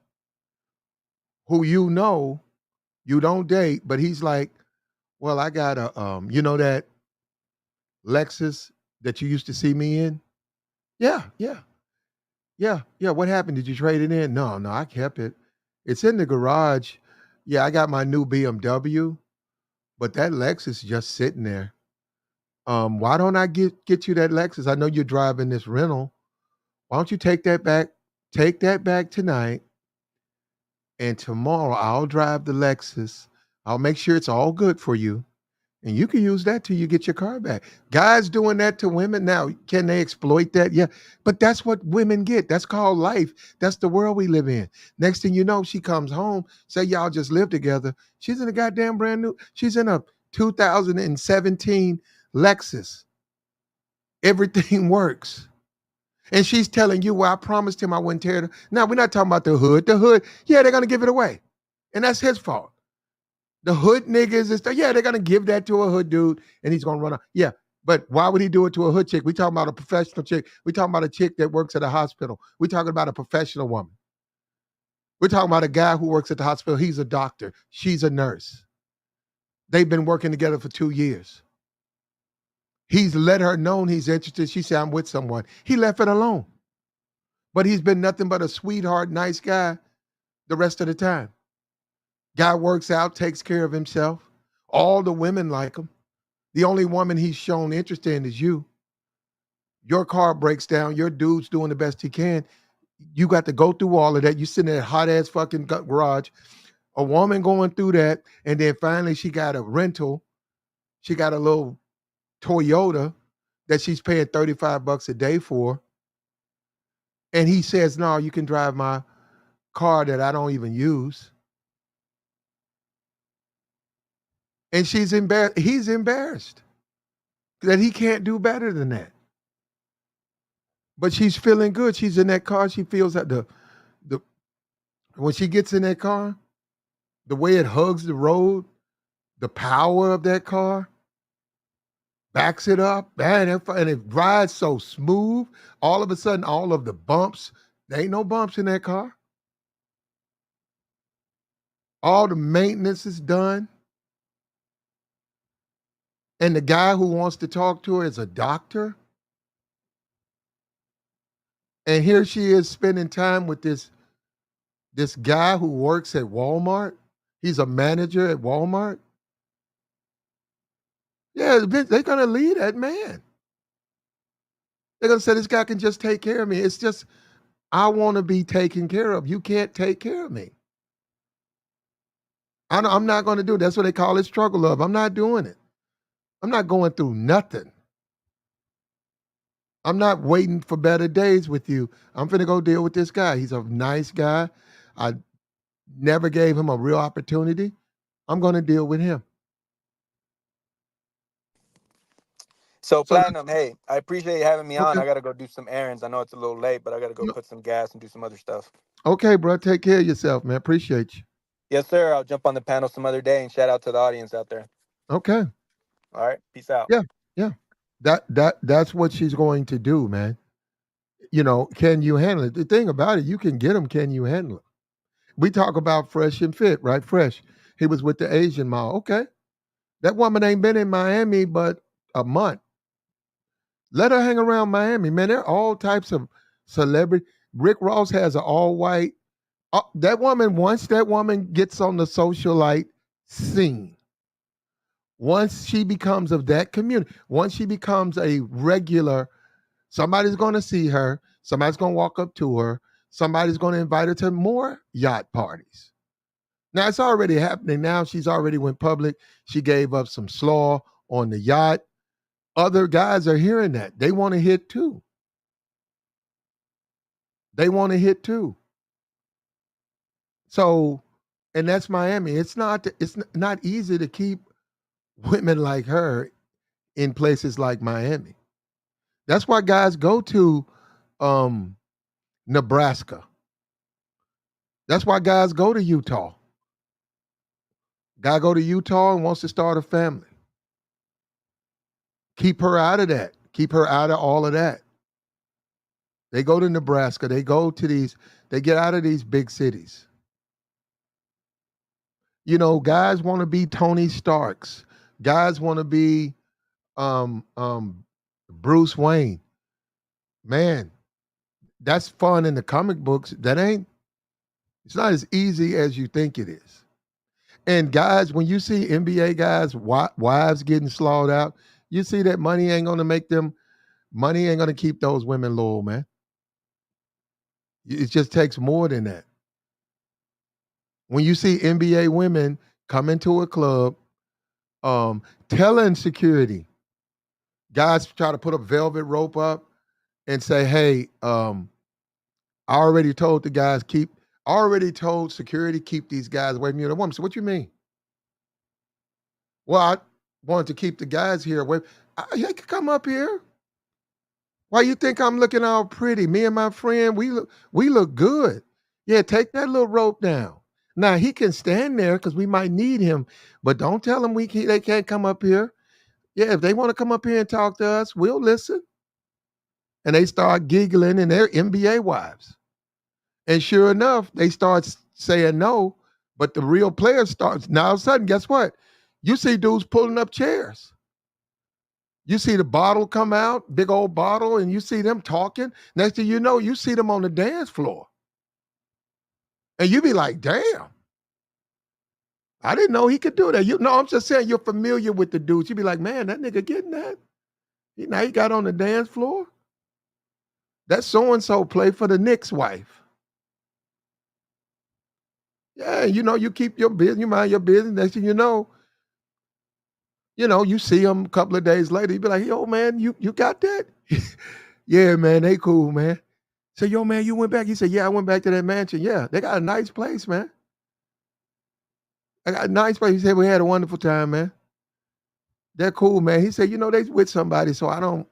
who you don't date, but he's like, well, I got a that Lexus that you used to see me in? Yeah, yeah, yeah, yeah. What happened? Did you trade it in? No, no, I kept it. It's in the garage. Yeah, I got my new BMW, but that Lexus is just sitting there. Why don't I get you that Lexus? I know you're driving this rental. Why don't you take that back? Take that back tonight, and tomorrow I'll drive the Lexus. I'll make sure it's all good for you. And you can use that till you get your car back. Guys doing that to women now, can they exploit that? Yeah. But that's what women get. That's called life. That's the world we live in. Next thing you know, she comes home, say y'all just live together. She's in a goddamn brand new, she's in a 2017 Lexus. Everything works. And she's telling you, well, I promised him I wouldn't tear it. Now, we're not talking about the hood. The hood, yeah, they're going to give it away. And that's his fault. The hood niggas and stuff, yeah, they're gonna give that to a hood dude and he's gonna run out. Yeah, but why would he do it to a hood chick? We talking about a professional chick. We talking about a chick that works at a hospital. We talking about a professional woman. We're talking about a guy who works at the hospital. He's a doctor. She's a nurse. They've been working together for 2 years. He's let her know he's interested. She said, I'm with someone. He left it alone. But he's been nothing but a sweetheart, nice guy the rest of the time. Guy works out, takes care of himself. All the women like him. The only woman he's shown interest in is you. Your car breaks down. Your dude's doing the best he can. You got to go through all of that. You sitting in that hot ass fucking garage. A woman going through that, and then finally she got a rental. She got a little Toyota that she's paying $35 a day for. And he says, no, you can drive my car that I don't even use. And she's embarrassed. He's embarrassed that he can't do better than that. But she's feeling good. She's in that car. She feels that the when she gets in that car, the way it hugs the road, the power of that car, backs it up, man, and it rides so smooth. All of a sudden, all of the bumps, there ain't no bumps in that car. All the maintenance is done. And the guy who wants to talk to her is a doctor. And here she is spending time with this guy who works at Walmart. He's a manager at Walmart. Yeah, they're gonna lead that man. They're gonna say this guy can just take care of me. It's just I want to be taken care of. You can't take care of me. I'm not going to do it. That's what they call it, struggle love. I'm not doing it. I'm not going through nothing. I'm not waiting for better days with you. I'm finna go deal with this guy. He's a nice guy. I never gave him a real opportunity. I'm going to deal with him. So So Platinum, hey, I appreciate you having me on. okay, I gotta go do some errands. I know it's a little late, but I gotta go you- put some gas and do some other stuff. okay, bro. Take care of yourself, man. Appreciate you. Yes, sir. I'll jump on the panel some other day and shout out to the audience out there. Okay. All right. Peace out. Yeah, yeah. That's what she's going to do, man. Can you handle it? The thing about it, you can get them. Can you handle it? We talk about Fresh and Fit, right? Fresh. He was with the Asian mall. Okay. That woman ain't been in Miami but a month. Let her hang around Miami, man. There are all types of celebrity. Rick Ross has an all white. That woman, once that woman gets on the socialite scene, once she becomes of that community, once she becomes a regular, somebody's going to see her, somebody's going to walk up to her, Somebody's going to invite her to more yacht parties. Now it's already happening. Now she's already went public. She gave up some slaw on the yacht. Other guys are hearing that. They want to hit too. They want to hit too. So, and that's Miami. It's not easy to keep women like her in places like Miami. That's why guys go to um, Nebraska. That's why guys go to Utah. Guy go to Utah and wants to start a family. Keep her out of that. Keep her out of all of that. They go to Nebraska. They go to these. They get out of these big cities. Guys want to be Tony Starks. Guys want to be um, um, Bruce Wayne. Man, that's fun in the comic books. That ain't. It's not as easy as you think it is. And guys, when you see NBA guys' wives getting slaughtered out, you see that money ain't gonna make them. Money ain't gonna keep those women loyal, man. It just takes more than that. When you see NBA women come into a club, telling security, guys try to put a velvet rope up and say, "Hey, I already told the guys keep. I already told security keep these guys away from you." The woman said, "What you mean?" Well, I wanted to keep the guys here away. They could come up here. Why you think I'm looking all pretty? Me and my friend, we look good. Yeah, take that little rope down. Now he can stand there because we might need him, but don't tell him they can't come up here. Yeah, if they want to come up here and talk to us, we'll listen. And they start giggling, and they're NBA wives. And sure enough, they start saying no. But the real players starts now. All of a sudden, guess what? You see dudes pulling up chairs. You see the bottle come out, big old bottle, and you see them talking. Next thing you know, you see them on the dance floor. And you be like, damn, I didn't know he could do that. I'm just saying you're familiar with the dudes. You be like, man, that nigga getting that. Now he got on the dance floor. That so-and-so play for the Knicks wife. Yeah, you keep your business, you mind your business. Next thing you see them a couple of days later. You be like, yo, man, you got that? Yeah, man, they cool, man. So, yo, man, you went back? He said, yeah, I went back to that mansion. Yeah, they got a nice place, man. I got a nice place. He said, we had a wonderful time, man. They're cool, man. He said, they with somebody, so I don't,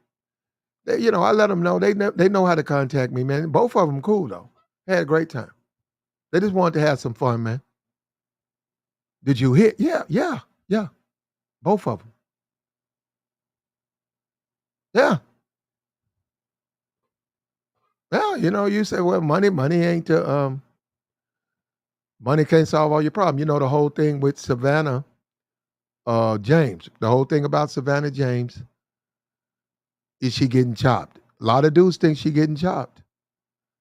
I let them know. They know how to contact me, man. Both of them cool, though. They had a great time. They just wanted to have some fun, man. Did you hit? Yeah, yeah, yeah. Both of them. Yeah. Well, you say, well, money ain't money can't solve all your problems. The whole thing with Savannah James. The whole thing about Savannah James is she getting chopped. A lot of dudes think she getting chopped.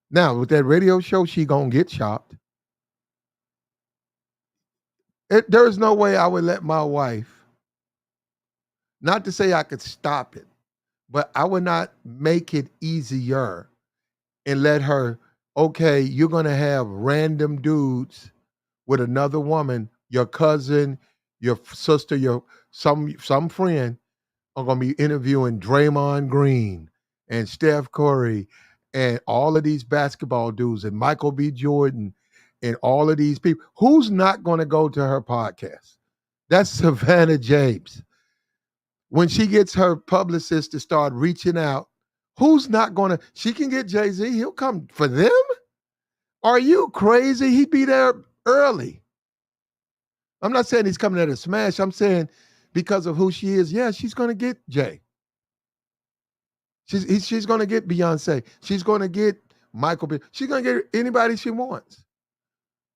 Now, with that radio show, she gonna get chopped. There is no way I would let my wife, not to say I could stop it, but I would not make it easier and let her, okay, you're gonna have random dudes with another woman, your cousin, your sister, your some friend are gonna be interviewing Draymond Green and Steph Curry and all of these basketball dudes and Michael B. Jordan and all of these people. Who's not gonna go to her podcast? That's Savannah James. When she gets her publicist to start reaching out, who's not gonna? She can get Jay-Z, he'll come for them. Are you crazy? He'd be there early. I'm not saying he's coming at a smash. I'm saying because of who she is, yeah, she's gonna get Jay. She's going to get Beyonce. She's going to get Michael B. She's going to get anybody she wants.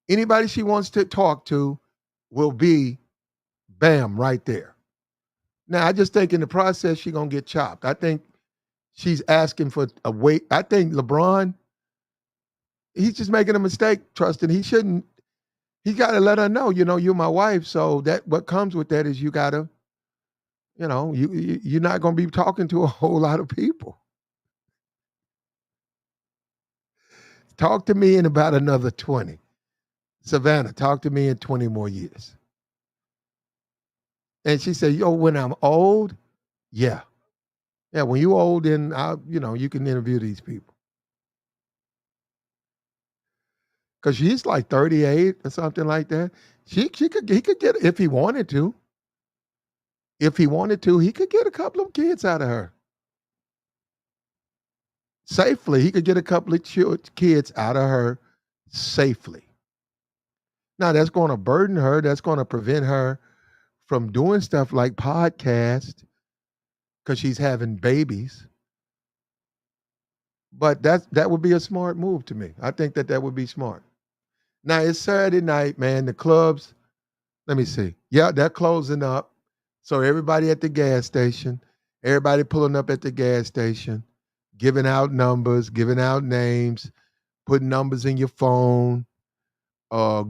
Anybody she wants to talk to will be bam right there. Now I just think in the process she's going to get chopped. I think she's asking for a wait. I think LeBron, he's just making a mistake trusting. He shouldn't. He got to let her know. You're my wife. So that what comes with that is you got to. You're not going to be talking to a whole lot of people. Talk to me in about another 20. Savannah, talk to me in 20 more years. And she said, yo, when I'm old, yeah. Yeah, when you old, then you can interview these people. Cause she's like 38 or something like that. He could get if he wanted to. If he wanted to, he could get a couple of kids out of her. Safely. He could get a couple of kids out of her safely. Now that's going to burden her. That's going to prevent her from doing stuff like podcast because she's having babies. But that would be a smart move to me. I think that would be smart. Now it's Saturday night, man. The clubs. Let me see. Yeah, they're closing up. So everybody at the gas station, everybody pulling up at the gas station, giving out numbers, giving out names, putting numbers in your phone,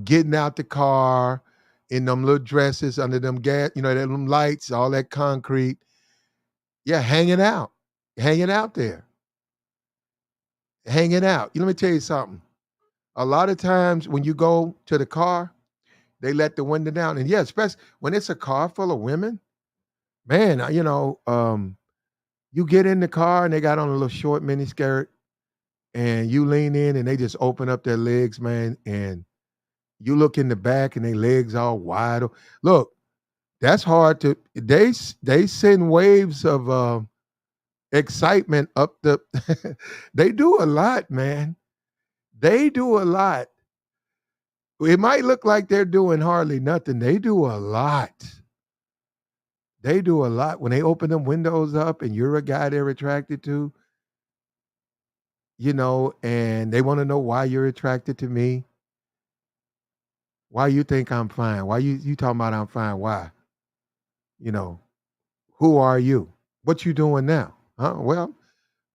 getting out the car in them little dresses under them gas, them lights, all that concrete. Yeah, hanging out there, hanging out. Let me tell you something. A lot of times when you go to the car, they let the window down, and yeah, especially when it's a car full of women, man. You get in the car and they got on a little short mini skirt, and you lean in and they just open up their legs, man, and you look in the back and their legs all wide. Look, that's hard to. They send waves of excitement up the. They do a lot, man. They do a lot. It might look like they're doing hardly nothing. They do a lot. They do a lot. When they open them windows up and you're a guy they're attracted to, and they want to know why you're attracted to me. Why you think I'm fine? Why you talking about I'm fine? Why? You know, who are you? What you doing now? Huh? Well,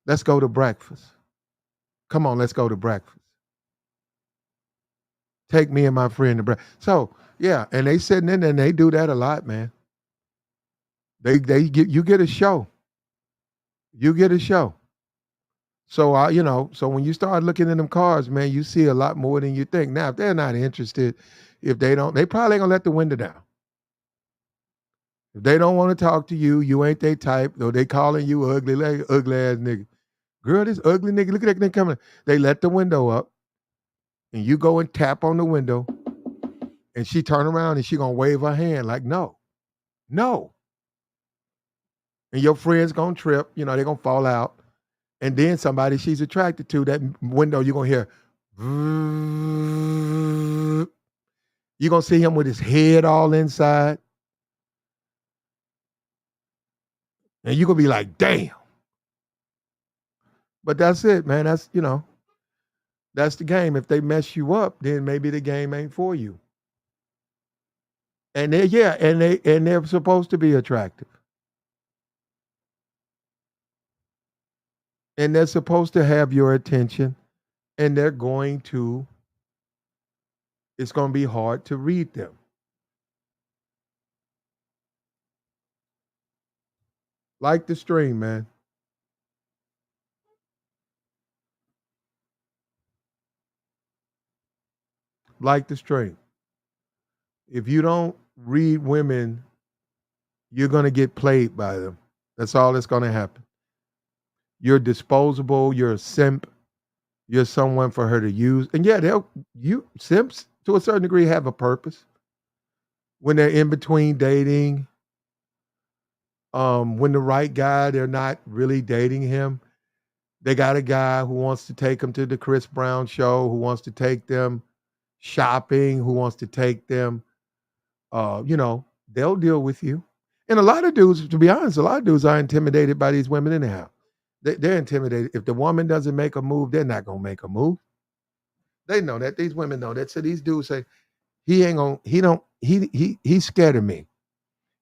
let's go to breakfast. Come on, let's go to breakfast. Take me and my friend to breakfast. So yeah, and they sitting in there and they do that a lot, man. They get you get a show. You get a show. So so when you start looking in them cars, man, you see a lot more than you think. Now, if they're not interested, if they don't, they probably ain't gonna let the window down. If they don't want to talk to you, you ain't they type, or they calling you ugly, like ugly ass nigga. Girl, this ugly nigga, look at that nigga coming. They let the window up, and you go and tap on the window, and she turn around and she gonna wave her hand like no, no. And your friend's gonna trip, they're gonna fall out. And then somebody she's attracted to, that window, you're gonna hear. You're gonna see him with his head all inside. And you're gonna be like, damn. But that's it, man. That's the game. If they mess you up, then maybe the game ain't for you. And they're supposed to be attractive. And they're supposed to have your attention. And it's gonna be hard to read them. Like the stream, man. Like the stream. If you don't read women, you're gonna get played by them. That's all that's gonna happen. You're disposable, you're a simp, you're someone for her to use. And yeah, you simps to a certain degree have a purpose. When they're in between dating, when the right guy, they're not really dating him. They got a guy who wants to take them to the Chris Brown show, who wants to take them shopping, who wants to take them, they'll deal with you. And a lot of dudes, to be honest, a lot of dudes are intimidated by these women anyhow. They're intimidated. If the woman doesn't make a move, they're not gonna make a move. They know that. These women know that. So these dudes say, he ain't gonna, he don't, he's scared of me.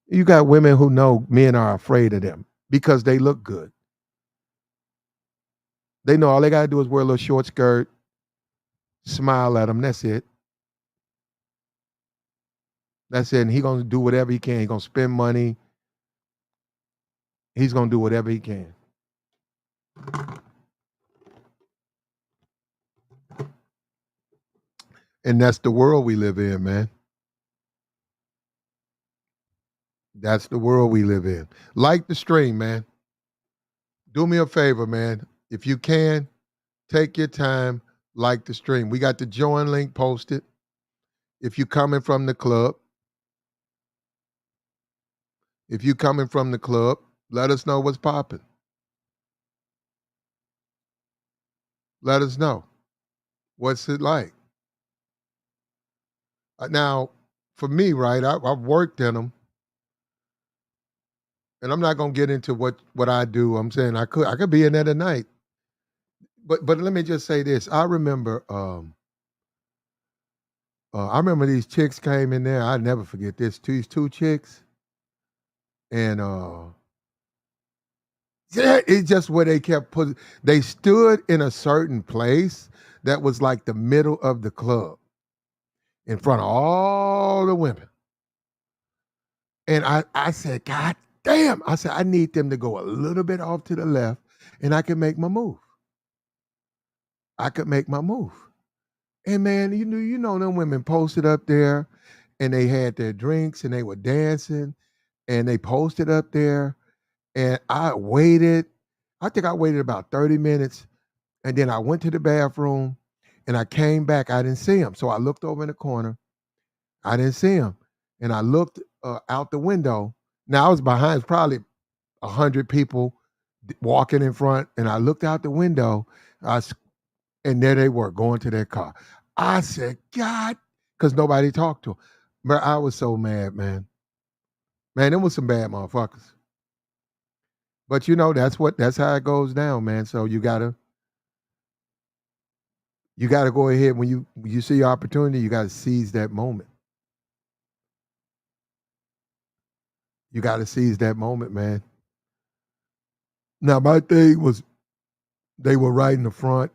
You got women who know men are afraid of them because they look good. They know all they gotta do is wear a little short skirt, smile at them. That's it. That's it. And he gonna do whatever he can. He gonna spend money. He's gonna do whatever he can. And that's the world we live in, man. That's the world we live in. Like the stream, man. Do me a favor, man. If you can, take your time, like the stream. We got the join link posted. If you coming from the club, let us know what's popping. Let us know. What's it like? Now, for me, right, I've worked in them, and I'm not gonna get into what I do. I'm saying I could be in there tonight. But let me just say this. I remember these chicks came in there. I never forget this. These two chicks, and yeah, it's just where they kept putting. They stood in a certain place that was like the middle of the club, in front of all the women. And I said, God damn! I said I need them to go a little bit off to the left, and I can make my move. I could make my move. And man, you know them women posted up there, and they had their drinks, and they were dancing, and they posted up there, and I waited. I think I waited about 30 minutes, and then I went to the bathroom, and I came back. I didn't see him, so I looked over in the corner. I didn't see him, and I looked out the window. Now I was behind probably 100 people walking in front, and I looked out the window. I And there they were going to their car. I said, God, because nobody talked to them. But I was so mad, man. Man, them was some bad motherfuckers. But that's how it goes down, man. So you gotta go ahead when you see your opportunity, you gotta seize that moment. You gotta seize that moment, man. Now my thing was they were right in the front,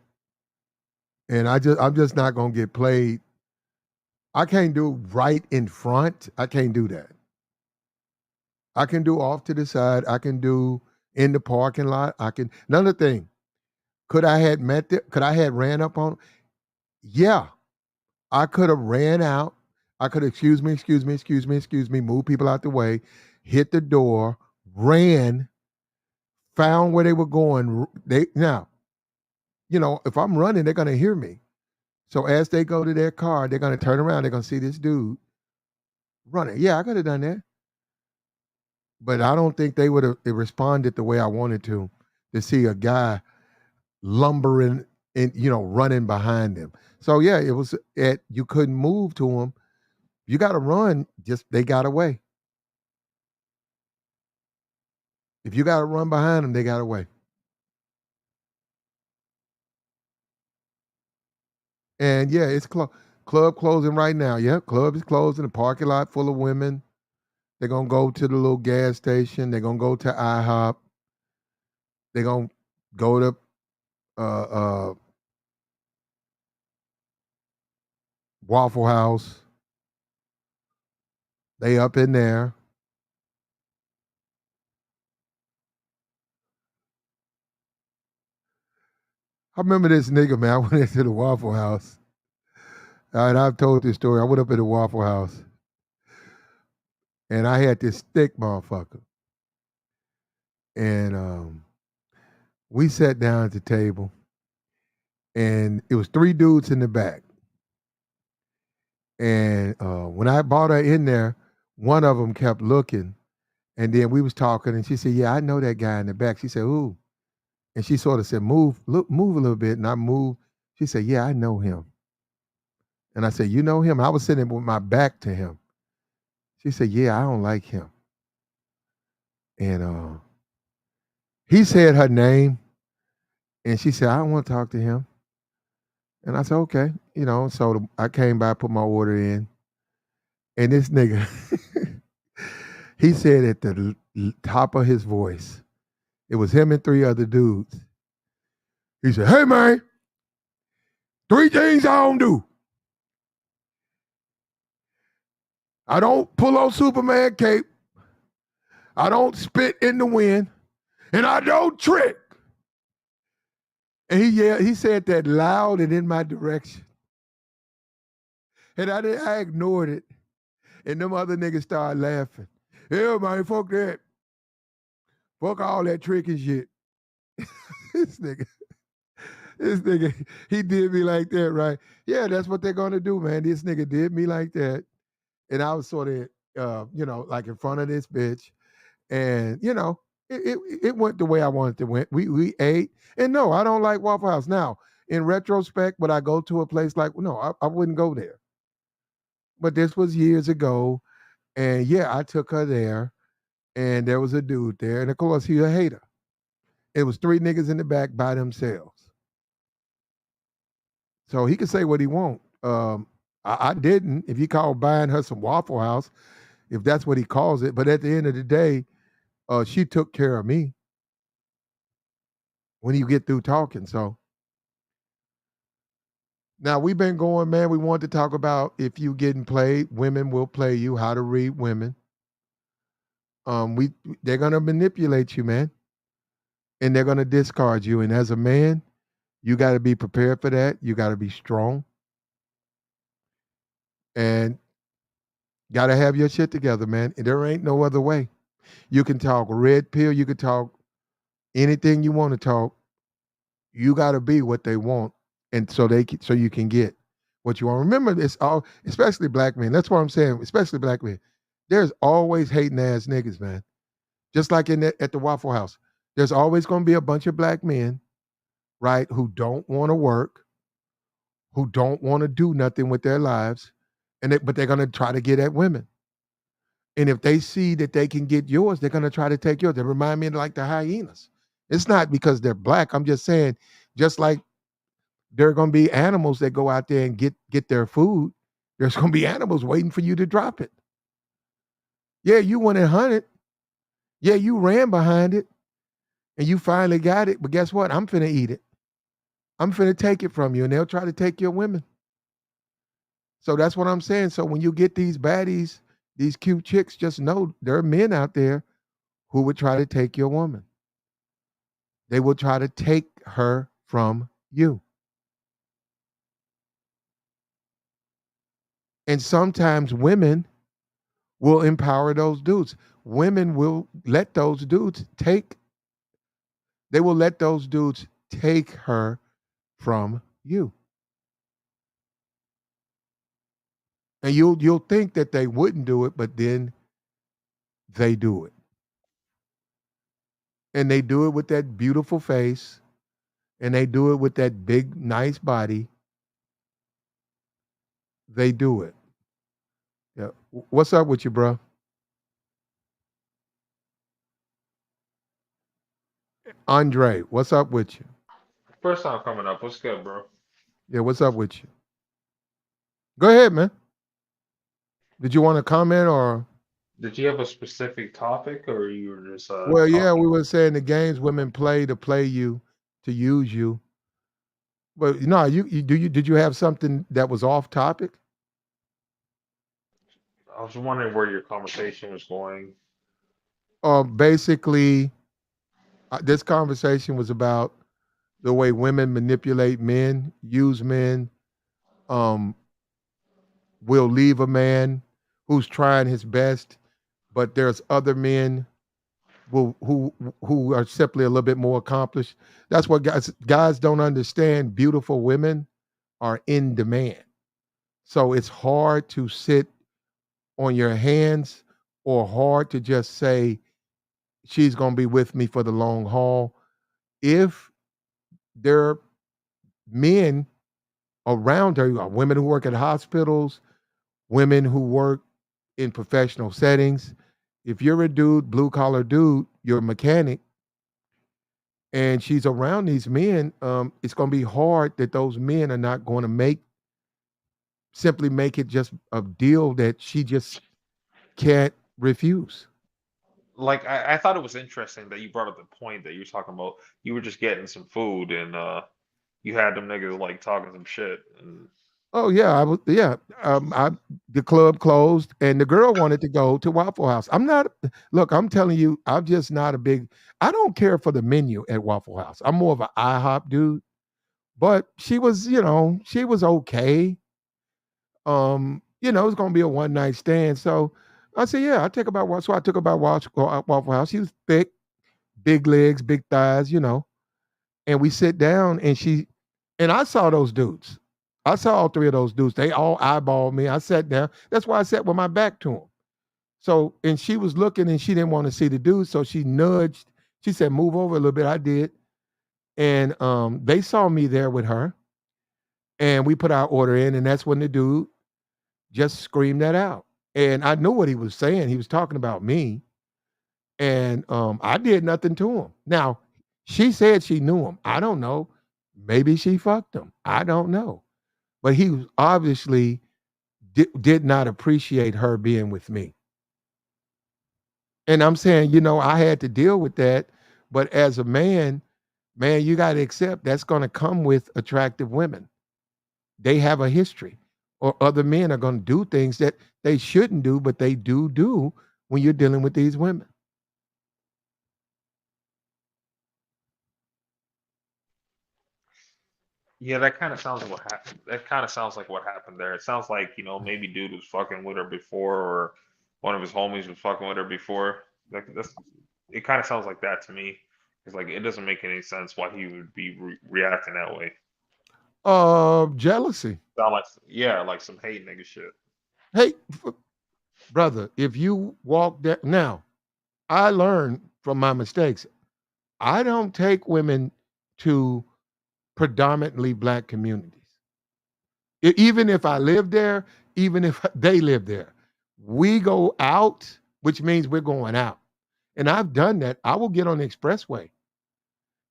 and I'm just not gonna get played. I can't do right in front. I can't do that. I can do off to the side. I can do in the parking lot. I can another thing. Could I had ran up on? Yeah, I could have ran out. I could excuse me, move people out the way, hit the door, ran, found where they were going. They now, if I'm running, they're gonna hear me. So as they go to their car, they're gonna turn around. They're gonna see this dude running. Yeah, I could have done that, but I don't think they would have responded the way I wanted to see a guy lumbering and running behind them. So yeah, it was at you couldn't move to them. You got to run. Just they got away. If you got to run behind them, they got away. And yeah, it's club closing right now. Yeah, club is closing. The parking lot full of women. They're gonna go to the little gas station. They're gonna go to IHOP. They're gonna go to uh, uh, Waffle House. They up in there. I remember this nigga, man. I went into the Waffle House. And I've told this story. I went up in the Waffle House and I had this thick motherfucker. And we sat down at the table and it was three dudes in the back. And when I brought her in there, one of them kept looking. And then we was talking and she said, yeah, I know that guy in the back. She said, who? And she sort of said, move a little bit. And I moved. She said, yeah, I know him. And I said, you know him? I was sitting with my back to him. She said, yeah, I don't like him. And he said her name. And she said, I don't want to talk to him. And I said, okay. So I came by, put my order in. And this nigga, he said at the top of his voice, it was him and three other dudes. He said, hey, man, three things I don't do. I don't pull on Superman cape. I don't spit in the wind. And I don't trick. And he said that loud and in my direction. And I ignored it. And them other niggas started laughing. Yeah, man, fuck that. Fuck all that trick and shit. this nigga, this nigga, he did me like that, right? Yeah, that's what they're gonna do, man. This nigga did me like that. And I was sort of, like in front of this bitch. And, it went the way I wanted to went. We ate. And no, I don't like Waffle House. Now, in retrospect, would I go to a place like, no, I wouldn't go there. But this was years ago. And yeah, I took her there. And there was a dude there. And of course, he a hater. It was three niggas in the back by themselves. So he could say what he want. I didn't. If he called buying her some Waffle House, if that's what he calls it. But at the end of the day, she took care of me when you get through talking. So now we've been going, man. We want to talk about if you getting played, women will play you, how to read women. We they're gonna manipulate you, man, and they're gonna discard you. And as a man, you got to be prepared for that. You got to be strong and got to have your shit together, man. And there ain't no other way. You can talk red pill. You can talk anything you want to talk. You got to be what they want, and so you can get what you want. Remember, it's all, especially black men. That's what I'm saying. Especially black men. There's always hating ass niggas, man. Just like at the Waffle House, there's always going to be a bunch of black men, right, who don't want to work, who don't want to do nothing with their lives, but they're going to try to get at women. And if they see that they can get yours, they're going to try to take yours. They remind me of like the hyenas. It's not because they're black. I'm just saying, just like there are going to be animals that go out there and get their food. There's going to be animals waiting for you to drop it. Yeah, you went and hunted. Yeah, you ran behind it and you finally got it. But guess what? I'm finna eat it. I'm finna take it from you, and they'll try to take your women. So that's what I'm saying. So when you get these baddies, these cute chicks, just know there are men out there who would try to take your woman. They will try to take her from you. And sometimes women will empower those dudes. Women will let those dudes they will let those dudes take her from you. And you'll think that they wouldn't do it, but then they do it. And they do it with that beautiful face, and they do it with that big nice body. They do it. Yeah. What's up with you, bro? Andre, what's up with you? First time coming up. What's good, bro? Yeah, what's up with you? Go ahead, man. Did you want to comment or? Did you have a specific topic, or you were just Well, yeah, talking? we were saying the games women play to play you, to use you. But no, did you have something that was off topic? I was wondering where your conversation was going. Basically, this conversation was about the way women manipulate men, use men, um, will leave a man who's trying his best, but there's other men who are simply a little bit more accomplished. That's what guys don't understand. Beautiful women are in demand. So it's hard to sit on your hands or hard to just say she's going to be with me for the long haul. If there are men around her, women who work at hospitals, women who work in professional settings, if you're a dude, blue collar dude, you're a mechanic, and she's around these men, it's going to be hard that those men are not going to simply make it just a deal that she just can't refuse. Like, I thought it was interesting that you brought up the point that you were talking about. You were just getting some food, and you had them niggas like talking some shit. And Oh yeah, I was yeah. The club closed and the girl wanted to go to Waffle House. I'm not look, I'm telling you, I'm just not a big I don't care for the menu at Waffle House. I'm more of an IHOP dude. But she was, she was okay. it's gonna be a one night stand. So I said, yeah, I take her by Waffle. So I took her by Waffle House. She was thick, big legs, big thighs. And we sit down and I saw those dudes. I saw all three of those dudes. They all eyeballed me. I sat down. That's why I sat with my back to them. So, and she was looking and she didn't want to see the dude. So she nudged. She said, move over a little bit. I did. And they saw me there with her. And we put our order in. And that's when the dude just screamed that out. And I knew what he was saying. He was talking about me. And I did nothing to him. Now, she said she knew him. I don't know. Maybe she fucked him. I don't know. But he was obviously did not appreciate her being with me. And I'm saying, I had to deal with that. But as a man, you got to accept that's going to come with attractive women. They have a history, or other men are going to do things that they shouldn't do, but they do when you're dealing with these women. Yeah, that kind of sounds like what happened. That kind of sounds like what happened there. It sounds like, maybe dude was fucking with her before, or one of his homies was fucking with her before. It kind of sounds like that to me. It's like it doesn't make any sense why he would be reacting that way. Jealousy. Sound like, yeah, like some hate nigga shit. Hey, brother, if you walk that now, I learned from my mistakes. I don't take women to predominantly black communities. Even if I live there, even if they live there, we go out, which means we're going out. And I've done that. I will get on the expressway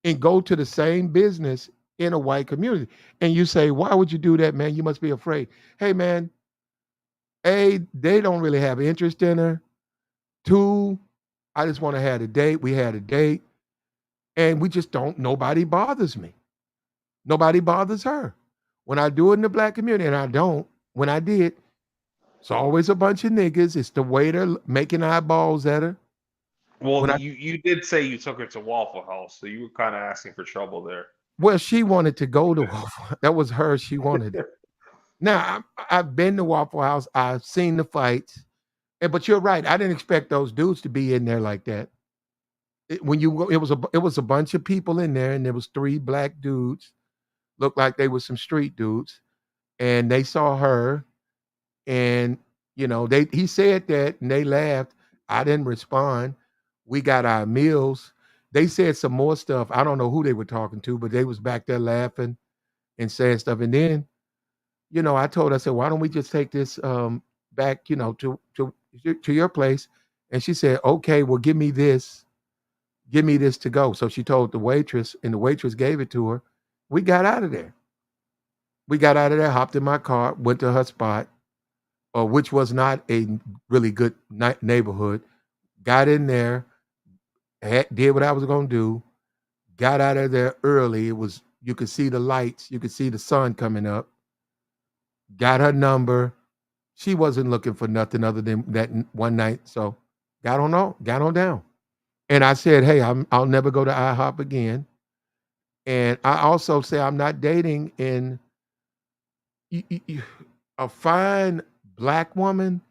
and go to the same business in a white community. And you say, why would you do that, man? You must be afraid. Hey, man, A, they don't really have interest in her. Two, I just want to have a date. We had a date. And we just don't, nobody bothers me. Nobody bothers her. When I do it in the black community, and I don't, when I did, it's always a bunch of niggas. It's the waiter making eyeballs at her. Well, When I you did say you took her to Waffle House, so you were kind of asking for trouble there. well, she wanted to go to Waffle. That was her. She wanted it. Now I've been to Waffle House. I've seen the fights. But you're right. I didn't expect those dudes to be in there like that. When you go, it was a bunch of people in there, and there was three black dudes. Looked like they were some street dudes, and they saw her, and they he said that, and they laughed. I didn't respond. We got our meals. They said some more stuff. I don't know who they were talking to, but they was back there laughing and saying stuff. And then, I told her, I said, why don't we just take this back, to your place? And she said, okay, well, give me this. Give me this to go. So she told the waitress, and the waitress gave it to her. We got out of there. We got out of there, hopped in my car, went to her spot, which was not a really good neighborhood. Got in there, did what I was going to do, got out of there early. You could see the lights, you could see the sun coming up. Got her number. She wasn't looking for nothing other than that one night. So got on down. And I said, hey, I'll never go to IHOP again. And I also say I'm not dating in a fine black woman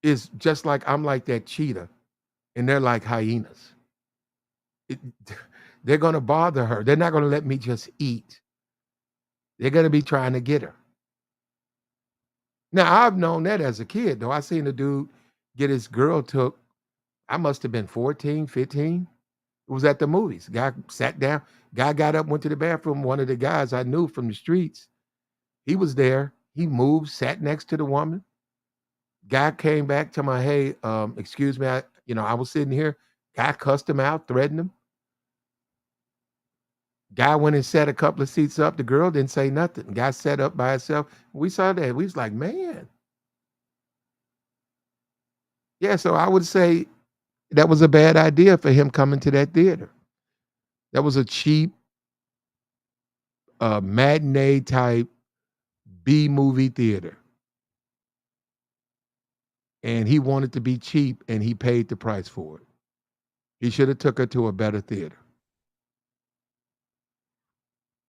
is just like I'm like that cheetah, and they're like hyenas. It, they're gonna bother her. They're not gonna let me just eat. They're gonna be trying to get her. Now I've known that as a kid, though. I seen a dude get his girl took. I must have been 14, 15. It was at the movies. Guy sat down. Guy got up, went to the bathroom. One of the guys I knew from the streets, he was there. He moved, sat next to the woman. Guy came back to my, hey, excuse me, I was sitting here. Guy cussed him out, threatened him. Guy went and sat a couple of seats up. The girl didn't say nothing. Guy sat up by herself. We saw that. We was like, man. Yeah, so I would say that was a bad idea for him coming to that theater. That was a cheap matinee type B movie theater. And he wanted to be cheap and he paid the price for it. He should have took her to a better theater.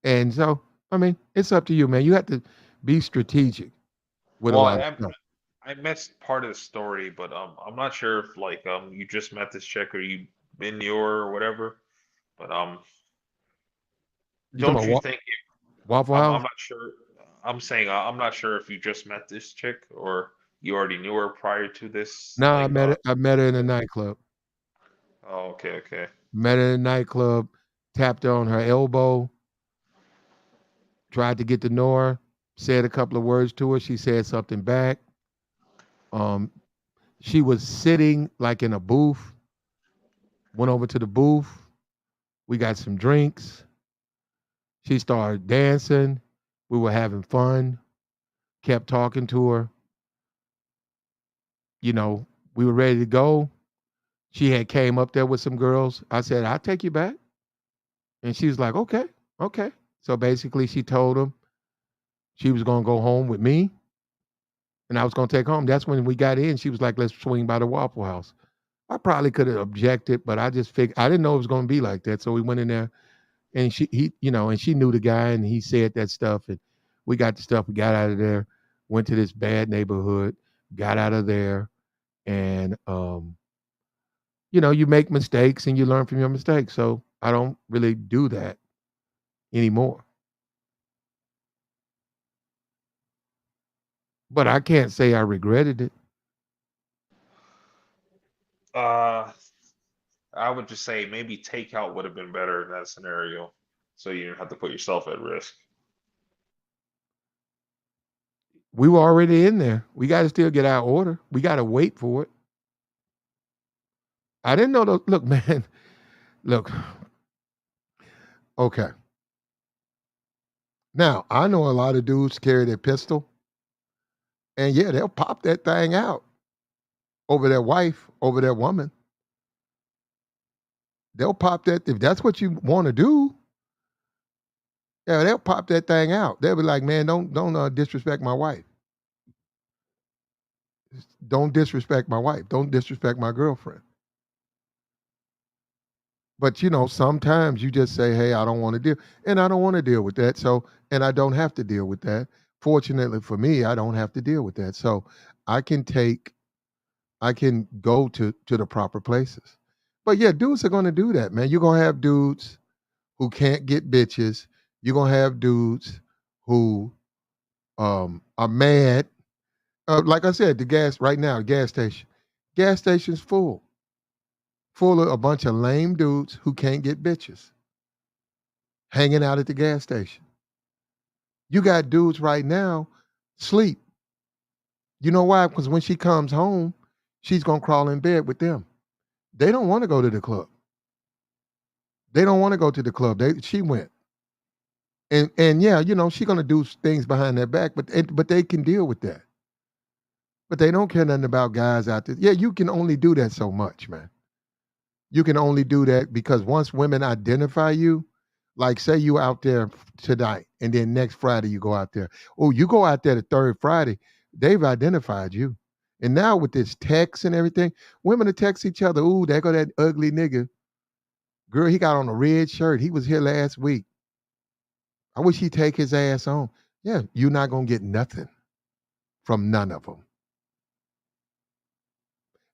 And so, I mean, it's up to you, man. You have to be strategic. with a Well, lot of stuff. I missed part of the story, but I'm not sure if like you just met this chick or you been knew her or whatever. But You talking don't about you think Waffle I'm House? not sure. I'm saying I'm not sure if you just met this chick or you already knew her prior to this. No, Like, I met her in a nightclub. oh, okay, okay. Met her in a nightclub, tapped her on her elbow, tried to get to know her, said a couple of words to her. She said something back. Um, she was sitting like in a booth. Went over to the booth. We got some drinks. She started dancing. We were having fun. Kept talking to her. You know, we were ready to go. She had came up there with some girls. I said, "I'll take you back." And she was like, "Okay, okay." So basically, she told them she was gonna go home with me, and I was gonna take home. That's when we got in. She was like, "Let's swing by the Waffle House." I probably could have objected, but I just figured I didn't know it was gonna be like that. So we went in there, and and she knew the guy, and he said that stuff, and we got the stuff. We got out of there, went to this bad neighborhood, got out of there, and you make mistakes and you learn from your mistakes. So I don't really do that anymore. But I can't say I regretted it. Uh, I would just say maybe takeout would have been better in that scenario, so you didn't have to put yourself at risk. We were already in there. We got to still get our order. We got to wait for it. I didn't know. Look, man. Look. Okay. Now I know a lot of dudes carry their pistol, and yeah, they'll pop that thing out over their wife, over their woman. They'll pop that if that's what you want to do. Yeah, they'll pop that thing out. They'll be like, "Man, don't disrespect my wife. Don't disrespect my wife. Don't disrespect my girlfriend." But sometimes you just say, "Hey, I don't want to deal," and I don't want to deal with that. So, and I don't have to deal with that. Fortunately for me, I don't have to deal with that. So, I can take, I can go to the proper places. But yeah, dudes are gonna do that, man. You're gonna have dudes who can't get bitches. You're gonna have dudes who are mad. Like I said, the gas right now, gas station's full of a bunch of lame dudes who can't get bitches hanging out at the gas station. You got dudes right now sleep. You know why? Because when she comes home, she's gonna crawl in bed with them. They don't want to go to the club. They don't want to go to the club. She went. And yeah, she's gonna do things behind their back, but they can deal with that. But they don't care nothing about guys out there. Yeah, you can only do that so much, man. You can only do that because once women identify you, like say you out there tonight, and then next Friday you go out there. Oh, you go out there the third Friday, they've identified you. And now with this text and everything, women will text each other. Ooh, there go that ugly nigga. Girl, he got on a red shirt. He was here last week. I wish he'd take his ass on. Yeah, you're not gonna get nothing from none of them.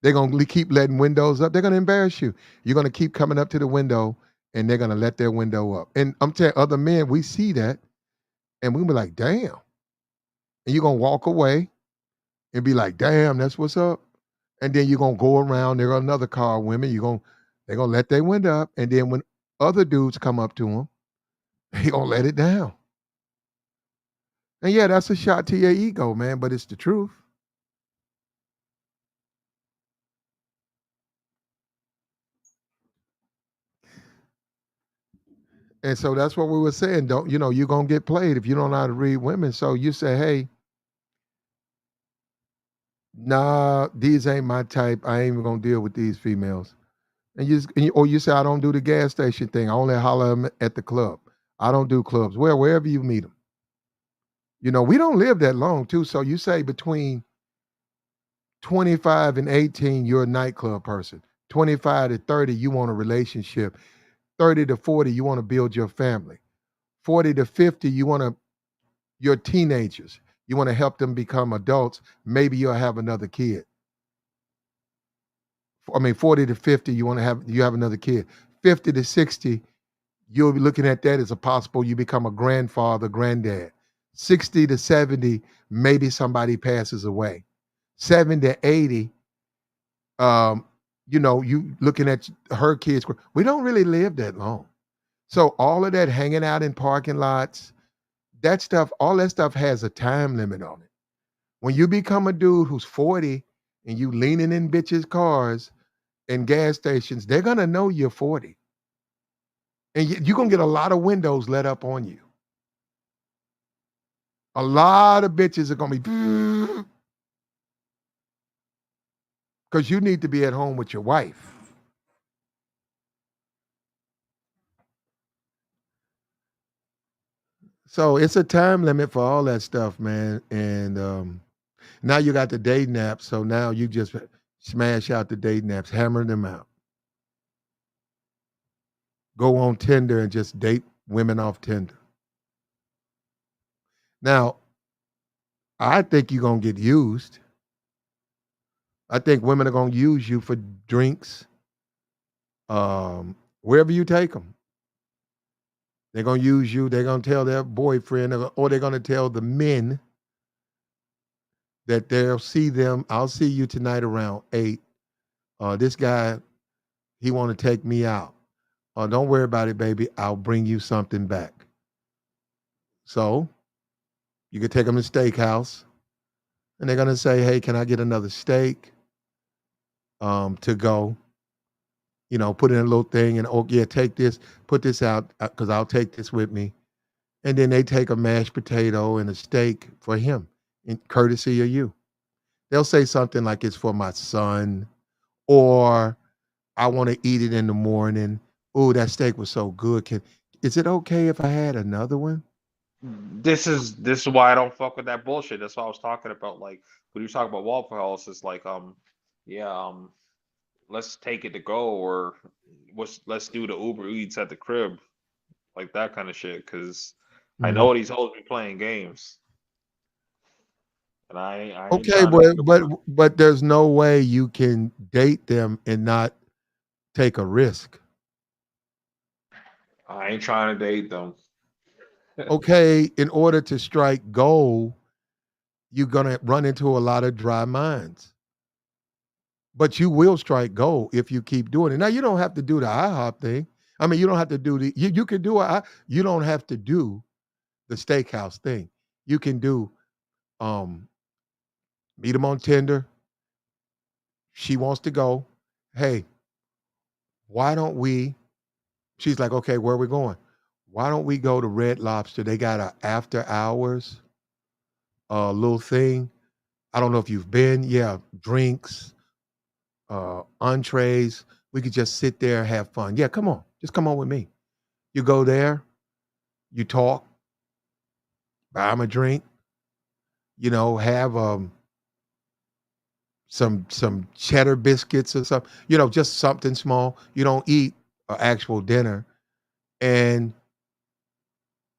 They're gonna keep letting windows up. They're gonna embarrass you. You're gonna keep coming up to the window, and they're gonna let their window up. And I'm telling other men, we see that, and we be like, "Damn!" And you're gonna walk away and be like, "Damn, that's what's up." And then you're gonna go around. There are another car of women. They're gonna let their window up, and then when other dudes come up to them, they gonna let it down. And yeah, that's a shot to your ego, man. But it's the truth. And so that's what we were saying. Don't you're gonna get played if you don't know how to read women. So you say, "Hey, nah, these ain't my type. I ain't even gonna deal with these females." Or you say, "I don't do the gas station thing. I only holler 'em at the club. I don't do clubs." Well, wherever you meet them. We don't live that long too. So you say between 25 and 18, you're a nightclub person. 25 to 30, you want a relationship. 30 to 40, you want to build your family. 40 to 50, you're teenagers. You want to help them become adults. Maybe you'll have another kid. I mean, 40 to 50, you have another kid. 50 to 60, you'll be looking at that as a possible you become a grandfather, granddad. 60 to 70, maybe somebody passes away. 70 to 80, um, you looking at her kids. We don't really live that long. So all of that hanging out in parking lots, that stuff, all that stuff has a time limit on it. When you become a dude who's 40 and you leaning in bitches' cars in gas stations, they're gonna know you're 40. And you're gonna get a lot of windows let up on you. A lot of bitches are gonna be because you need to be at home with your wife. So it's a time limit for all that stuff, man. And now you got the dating apps. So now you just smash out the dating apps, hammer them out. Go on Tinder and just date women off Tinder. Now, I think you're gonna get used. I think women are gonna use you for drinks, wherever you take them. They're gonna use you. They're gonna tell their boyfriend, or they're gonna tell the men that they'll see them. I'll see you tonight around 8. This guy, he want to take me out. Don't worry about it, baby. I'll bring you something back. So you could take them to steakhouse, and they're gonna say, "Hey, can I get another steak to go?" Put in a little thing, and oh yeah, take this, put this out because I'll take this with me. And then they take a mashed potato and a steak for him, in courtesy of you. They'll say something like it's for my son, or I want to eat it in the morning. Oh, that steak was so good. Is it okay if I had another one? This is why I don't fuck with that bullshit. That's what I was talking about. Like when you talk about Waffle House, it's like yeah, let's take it to go, or let's do the Uber Eats at the crib, like that kind of shit. Because I Mhm. know these hoes be playing games, and I ain't Okay, trying to but be the but one. but there's no way you can date them and not take a risk. I ain't trying to date them. Okay, in order to strike gold, you're gonna run into a lot of dry minds. But you will strike gold if you keep doing it. Now you don't have to do the IHOP thing. I mean, you don't have to do you can do you don't have to do the steakhouse thing. You can do um meet them on Tinder. She wants to go. Hey, why don't we? She's like, okay, where are we going? Why don't we go to Red Lobster? They got a after hours little thing. I don't know if you've been. Yeah, drinks, entrees. We could just sit there, have fun. Yeah, come on. Just come on with me. You go there, you talk, buy them a drink, have some cheddar biscuits or something, just something small. You don't eat an actual dinner, and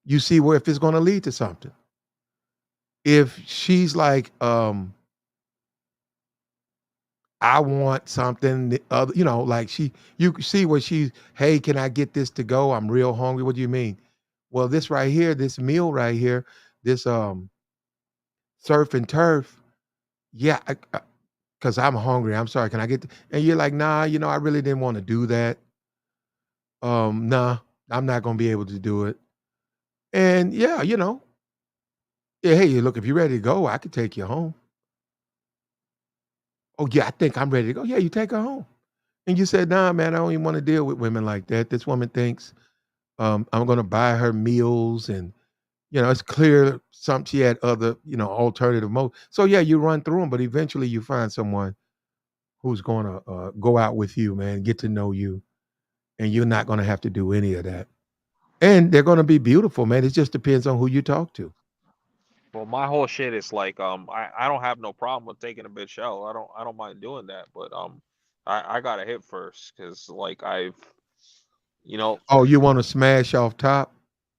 you see where if it's going to lead to something. If she's like, I want something the other, like you can see where she's, hey, can I get this to go? I'm real hungry. What do you mean? Well, this right here, this meal right here, this surf and turf. Yeah, because I'm hungry. I'm sorry. Can I get? And you're like, nah. I really didn't want to do that. Nah, I'm not gonna be able to do it. And yeah, yeah, hey, look, if you're ready to go, I could take you home. Oh yeah, I think I'm ready to go. Yeah, you take her home. And you said, nah, man, I don't even want to deal with women like that. This woman thinks I'm gonna buy her meals, and it's clear some she had other, alternative modes. So yeah, you run through them, but eventually you find someone who's gonna go out with you, man, get to know you, and you're not gonna have to do any of that. And they're gonna be beautiful, man. It just depends on who you talk to. Well, my whole shit is like I don't have no problem with taking a bitch out. I don't mind doing that, but I gotta hit first because like I've you know Oh, you want to smash off top?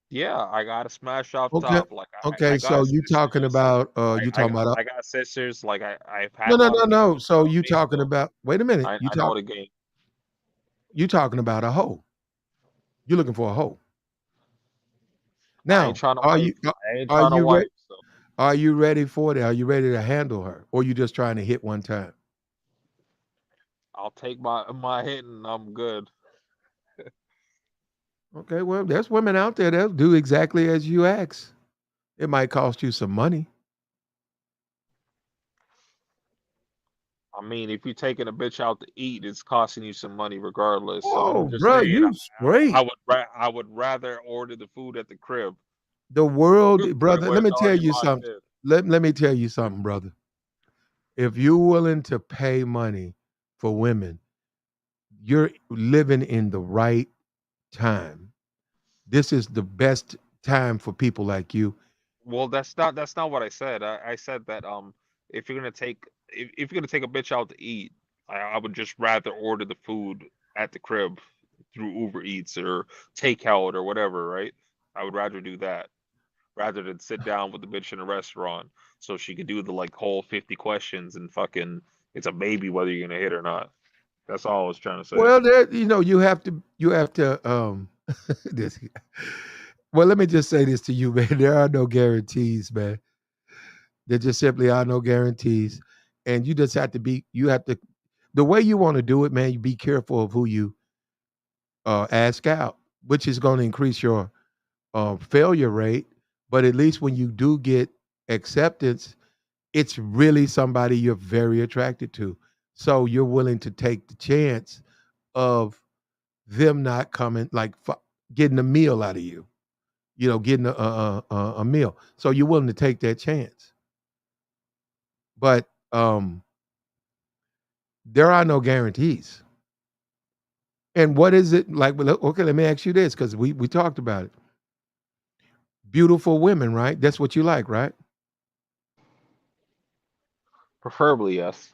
Yeah, I got a smash off Okay. top. Like I Okay, so got you talking sisters. about you talking about I got sisters. Like I've no had a no lot no of no. females So around you me, talking so about wait a minute. I know the game. You talking about a hoe. You're looking for a hoe. I ain't Now, trying to wife. I ain't are trying to you ready? wife. So Are you ready for it? Are you ready to handle her? Or you just trying to hit one time? I'll take my hit and I'm good. Okay, well, there's women out there that'll do exactly as you ask. It might cost you some money. I mean, if you're taking a bitch out to eat, it's costing you some money regardless. So I'm Oh, just bro, saying, you straight. I would rather order the food at the crib. The world, Where brother, let me it's tell already you locked something. in. Let me tell you something, brother. If you're willing to pay money for women, you're living in the right time. This is the best time for people like you. Well, that's not what I said. I said that if you're gonna take if you're gonna take a bitch out to eat, I would just rather order the food at the crib through Uber Eats or takeout or whatever, right? I would rather do that rather than sit down with the bitch in a restaurant so she could do the like whole 50 questions and fucking it's a baby whether you're gonna hit or not. That's all I was trying to say. Well, there, you have to this well, let me just say this to you, man. There are no guarantees, man. There just simply are no guarantees. And you just have to you have to, the way you want to do it, man, you be careful of who you ask out, which is going to increase your failure rate. But at least when you do get acceptance, it's really somebody you're very attracted to. So you're willing to take the chance of them not coming, like getting a meal out of you, getting a meal. So you're willing to take that chance. But there are no guarantees. And what is it like? Well, okay, let me ask you this because we talked about it. Beautiful women, right? That's what you like, right? Preferably yes.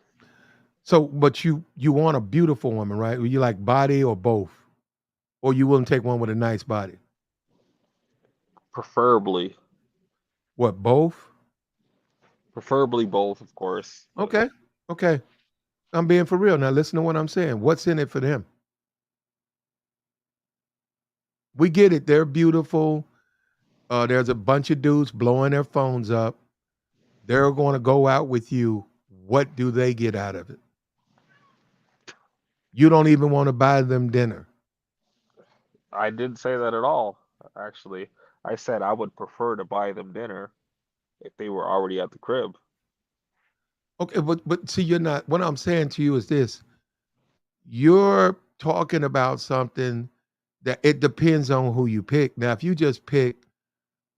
So, but you want a beautiful woman, right? You like body or both, or you wouldn't take one with a nice body? Preferably. What, both? Preferably both, of course. But Okay, okay. I'm being for real now. Listen to what I'm saying. What's in it for them? We get it. They're beautiful. There's a bunch of dudes blowing their phones up. They're going to go out with you. What do they get out of it? You don't even want to buy them dinner. I didn't say that at all, actually. I said I would prefer to buy them dinner if they were already at the crib. Okay, but see, you're not. What I'm saying to you is this: you're talking about something that it depends on who you pick. Now, if you just pick,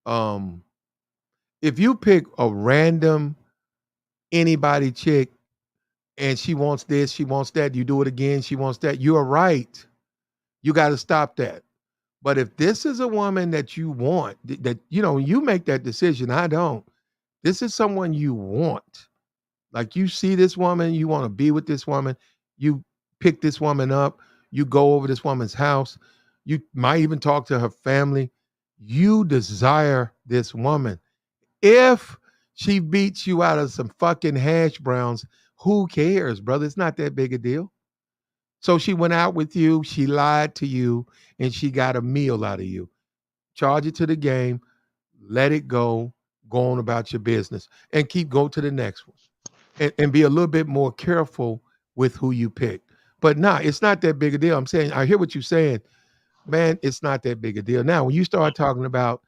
um, if you pick a random anybody chick and she wants this, she wants that, you do it again, she wants that. You're right. You got to stop that. But if this is a woman that you want, that you make that decision. I don't. This is someone you want. Like you see this woman, you want to be with this woman, you pick this woman up, you go over this woman's house, you might even talk to her family. You desire this woman. If she beats you out of some fucking hash browns, who cares, brother? It's not that big a deal. So she went out with you, she lied to you, and she got a meal out of you. Charge it to the game, let it go on about your business, and go to the next one. And be a little bit more careful with who you pick. But nah, it's not that big a deal. I'm saying, I hear what you're saying, man. It's not that big a deal. Now, when you start talking about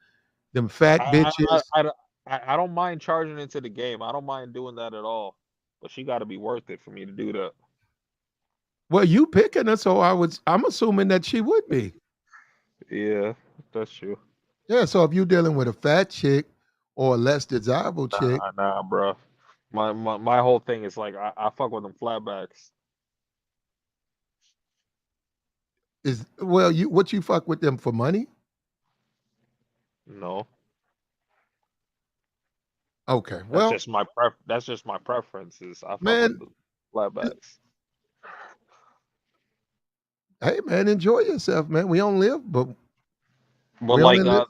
them fat I I bitches, I, I, I don't mind charging into the game. I don't mind doing that at all. But she got to be worth it for me to do that. well, you picking her, so I'm assuming that she would be. Yeah, that's true. Yeah. So if you're dealing with a fat chick or a less desirable chick, Nah, bro. My whole thing is like I fuck with them flatbacks. is well, you fuck with them for money? No, Okay. Well, That's just my preferences. I fuck with man, the flatbacks. hey man, enjoy yourself, man. We don't live, but But We only live.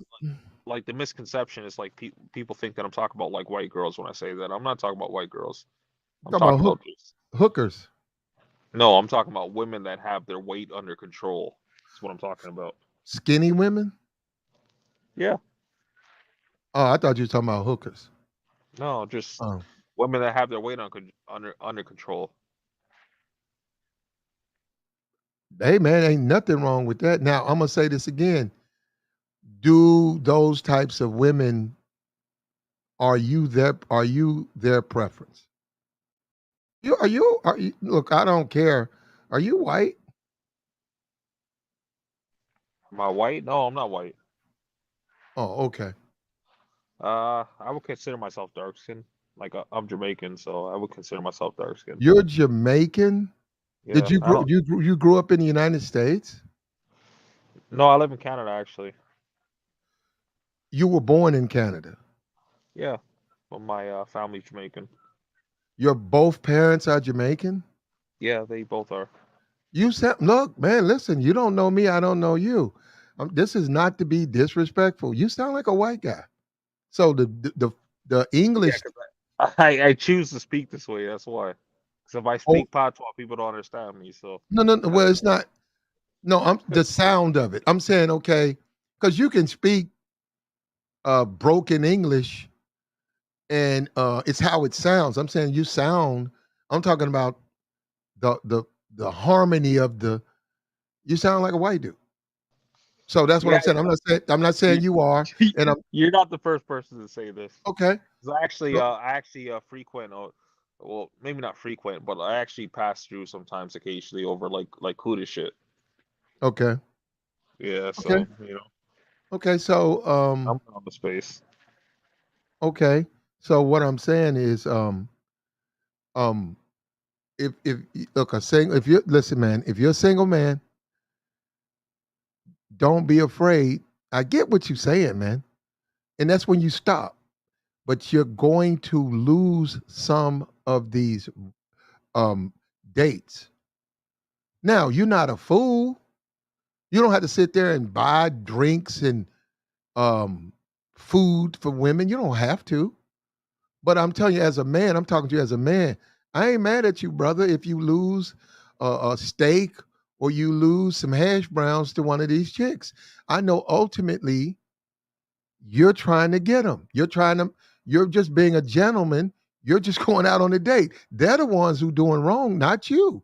like the misconception is like people think that I'm talking about like white girls when I say that. I'm not talking about white girls. I'm Talking about talking about just hookers, no. I'm talking about women that have their weight under control. That's what I'm talking about. skinny women. Yeah. Oh, I thought you were talking about hookers. No, just Oh, women that have their weight under control. hey man, ain't nothing wrong with that. Now I'm gonna say this again. Do those types of women are you their preference? Are you look, I don't care. Are you white? Am I white? No, I'm not white. Oh, okay. I would consider myself dark skinned. Like I'm Jamaican, so I would consider myself dark skinned. You're Jamaican? Did Yeah, you I grow don't. you grew up in the United States? No, I live in Canada actually. You were born in Canada. Yeah, but my family's Jamaican. Your both parents are Jamaican? Yeah, they both are. You said, look, man, listen, you don't know me, I don't know you. This is not to be disrespectful. You sound like a white guy. So the Yeah, English, because I choose to speak this way. That's why. Because if I oh speak patois, people don't understand me. So no, no, no, I well, it's not. No, I'm the sound of it. I'm saying okay, because you can speak broken English and it's how it sounds. I'm saying you sound. I'm talking about the the the harmony of the. You sound like a white dude. So that's what yeah, I'm saying. I'm not saying you, you are, and I'm you're not the first person to say this. okay. 'Cause I actually frequent, well, maybe not frequent, but I actually pass through sometimes, occasionally over like Kuda shit. Okay. Yeah, Okay. so Okay. So I'm on the space. okay. So what I'm saying is um look if you listen, man, if you're a single man, don't be afraid. I get what you're saying, man. And that's when you stop. But you're going to lose some of these um dates. Now, you're not a fool. You don't have to sit there and buy drinks and um food for women. You don't have to. But I'm telling you, as a man, I'm talking to you as a man. I ain't mad at you, brother, if you lose a steak or you lose some hash browns to one of these chicks. I know ultimately you're trying to get them. You're just being a gentleman. You're just going out on a date. They're the ones who doing wrong, not you.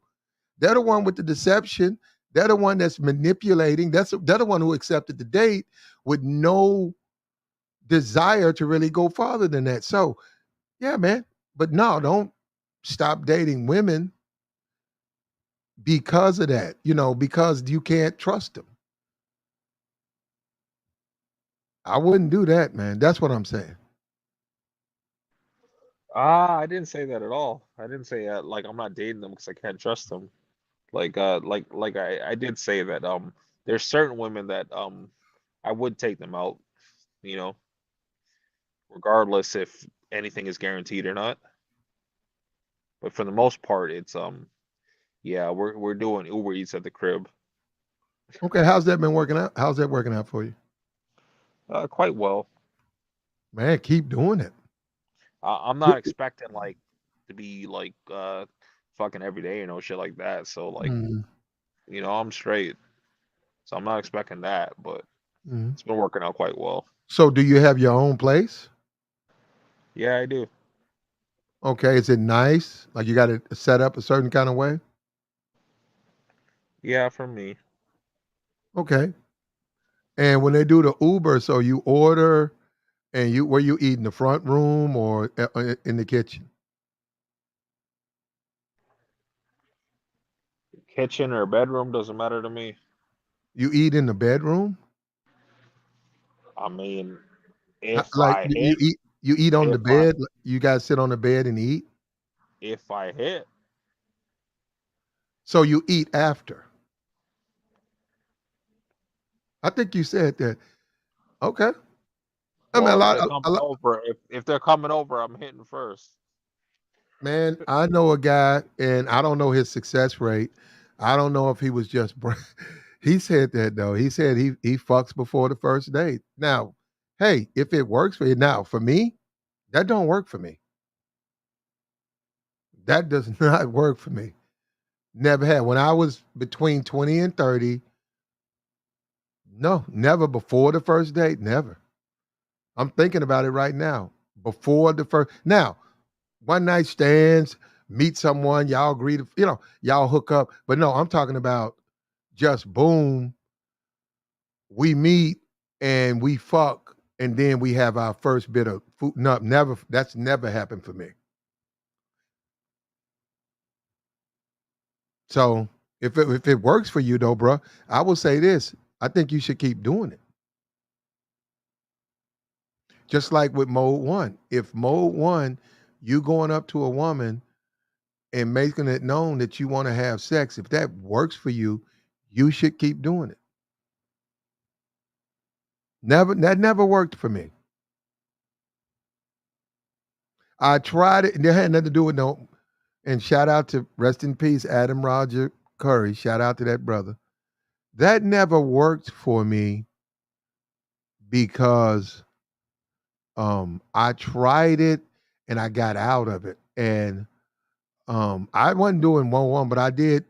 They're the one with the deception. They're the one that's manipulating. They're the one who accepted the date with no desire to really go farther than that. So yeah, man. But no, don't stop dating women because of that, because you can't trust them. I wouldn't do that, man. That's what I'm saying. I didn't say that at all. I didn't say like I'm not dating them because I can't trust them. Like I did say that there's certain women that I would take them out, you know, regardless if anything is guaranteed or not. But for the most part, it's yeah, we're doing Uber Eats at the crib. Okay, how's that been working out? How's that working out for you? Quite well. Man, keep doing it. I'm not expecting like to be like fucking every day, shit like that. So like, Mhm, I'm straight. So I'm not expecting that, but mhm. it's been working out quite well. So do you have your own place? Yeah, I do. Okay, is it nice? Like you got it set up a certain kind of way? Yeah, for me. Okay. And when they do the Uber, so you order and you where you eat in the front room or in the kitchen? Kitchen or bedroom doesn't matter to me. You eat in the bedroom? I mean, Like you eat on the if I bed? You guys sit on the bed and eat? if I hit, So you eat after. I think you said that. Okay. I mean, well, if they're coming a lot over, if they're coming over, I'm hitting first. man, I know a guy and I don't know his success rate. I don't know if he was just He said that though. He said he fucks before the first date. Now, hey, if it works for you, now for me, that don't work for me. That does not work for me. Never had. When I was between 20 and 30, no, never before the first date, never. I'm thinking about it right now. Before the first, now one night stands, meet someone, y'all agree to, y'all hook up. But no, I'm talking about just boom, we meet and we fuck, and then we have our first bit of food. No, never. That's never happened for me. So if it works for you though, bro, I will say this: I think you should keep doing it. Just like with mode one. If mode one, you going up to a woman and making it known that you want to have sex, if that works for you, you should keep doing it. Never that never worked for me. I tried it, and it had nothing to do with no. And shout out to rest in peace, Adam Roger Curry. Shout out to that brother. That never worked for me because I tried it and I got out of it. And I wasn't doing 1-1, but I did.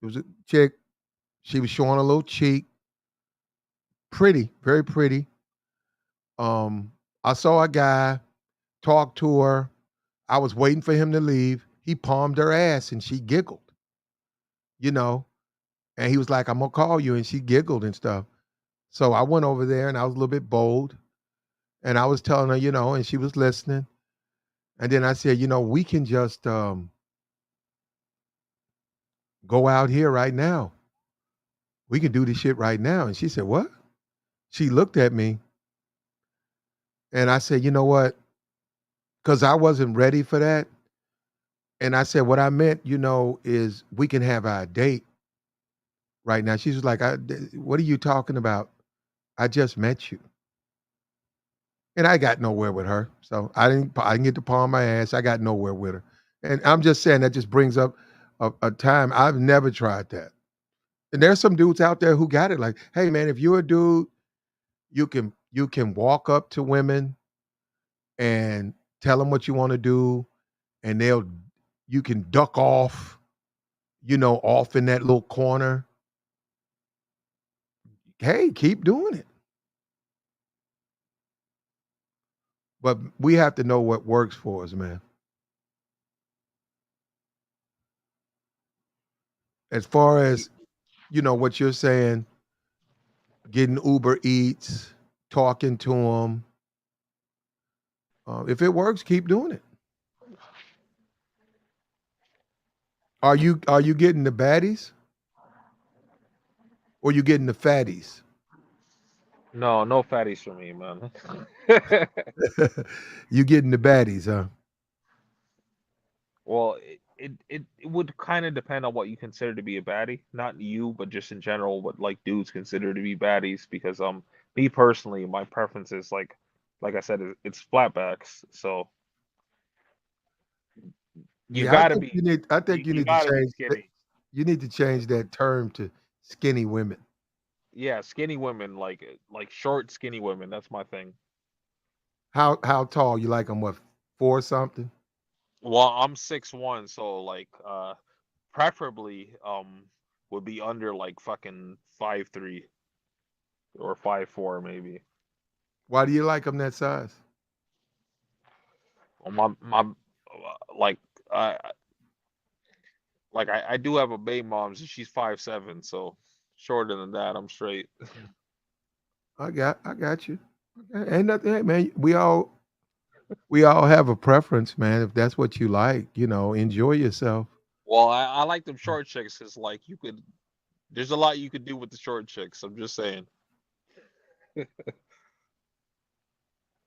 It was a chick. She was showing a little cheek, pretty, very pretty. I saw a guy talk to her. I was waiting for him to leave. He palmed her ass and she giggled, you know. And he was like, "I'm gonna call you," and she giggled and stuff. So I went over there and I was a little bit bold, and I was telling her, and she was listening. And then I said, we can just go out here right now. We can do this shit right now. And she said, "What?" She looked at me and I said, "You know what?" Because I wasn't ready for that. And I said, "What I meant, is we can have our date right now." She was like, "What are you talking about? I just met you." And I got nowhere with her. So I didn't get to palm my ass. I got nowhere with her. And I'm just saying that just brings up a time I've never tried that. And there's some dudes out there who got it like, "Hey man, if you're a dude, you can walk up to women and tell them what you want to do, and you can duck off, off in that little corner. Hey, keep doing it." But we have to know what works for us, man. As far as, what you're saying, getting Uber Eats, talking to them. If it works, keep doing it. Are you getting the baddies or you getting the fatties? No, no fatties for me, man. You getting the baddies, huh? Well, it would kind of depend on what you consider to be a baddie. Not you, but just in general, what like dudes consider to be baddies. Because me personally, my preference is like I said, it's flatbacks. So you Yeah, I gotta think be you need. I think you you need to gotta be change. skinny. You need to change that term to skinny women. Yeah, skinny women, like short, skinny women. That's my thing. How tall you like them? What, four something? Well, I'm 6'1", so preferably would be under like fucking 5'3" or 5'4" maybe. Why do you like them that size? Well, my like uh I do have a baby mom, so she's 5'7", so shorter than that, I'm straight. I got you. Okay. Ain't nothing, hey, man. We all have a preference, man. If that's what you like, enjoy yourself. Well, I like them short chicks because there's a lot you could do with the short chicks. I'm just saying.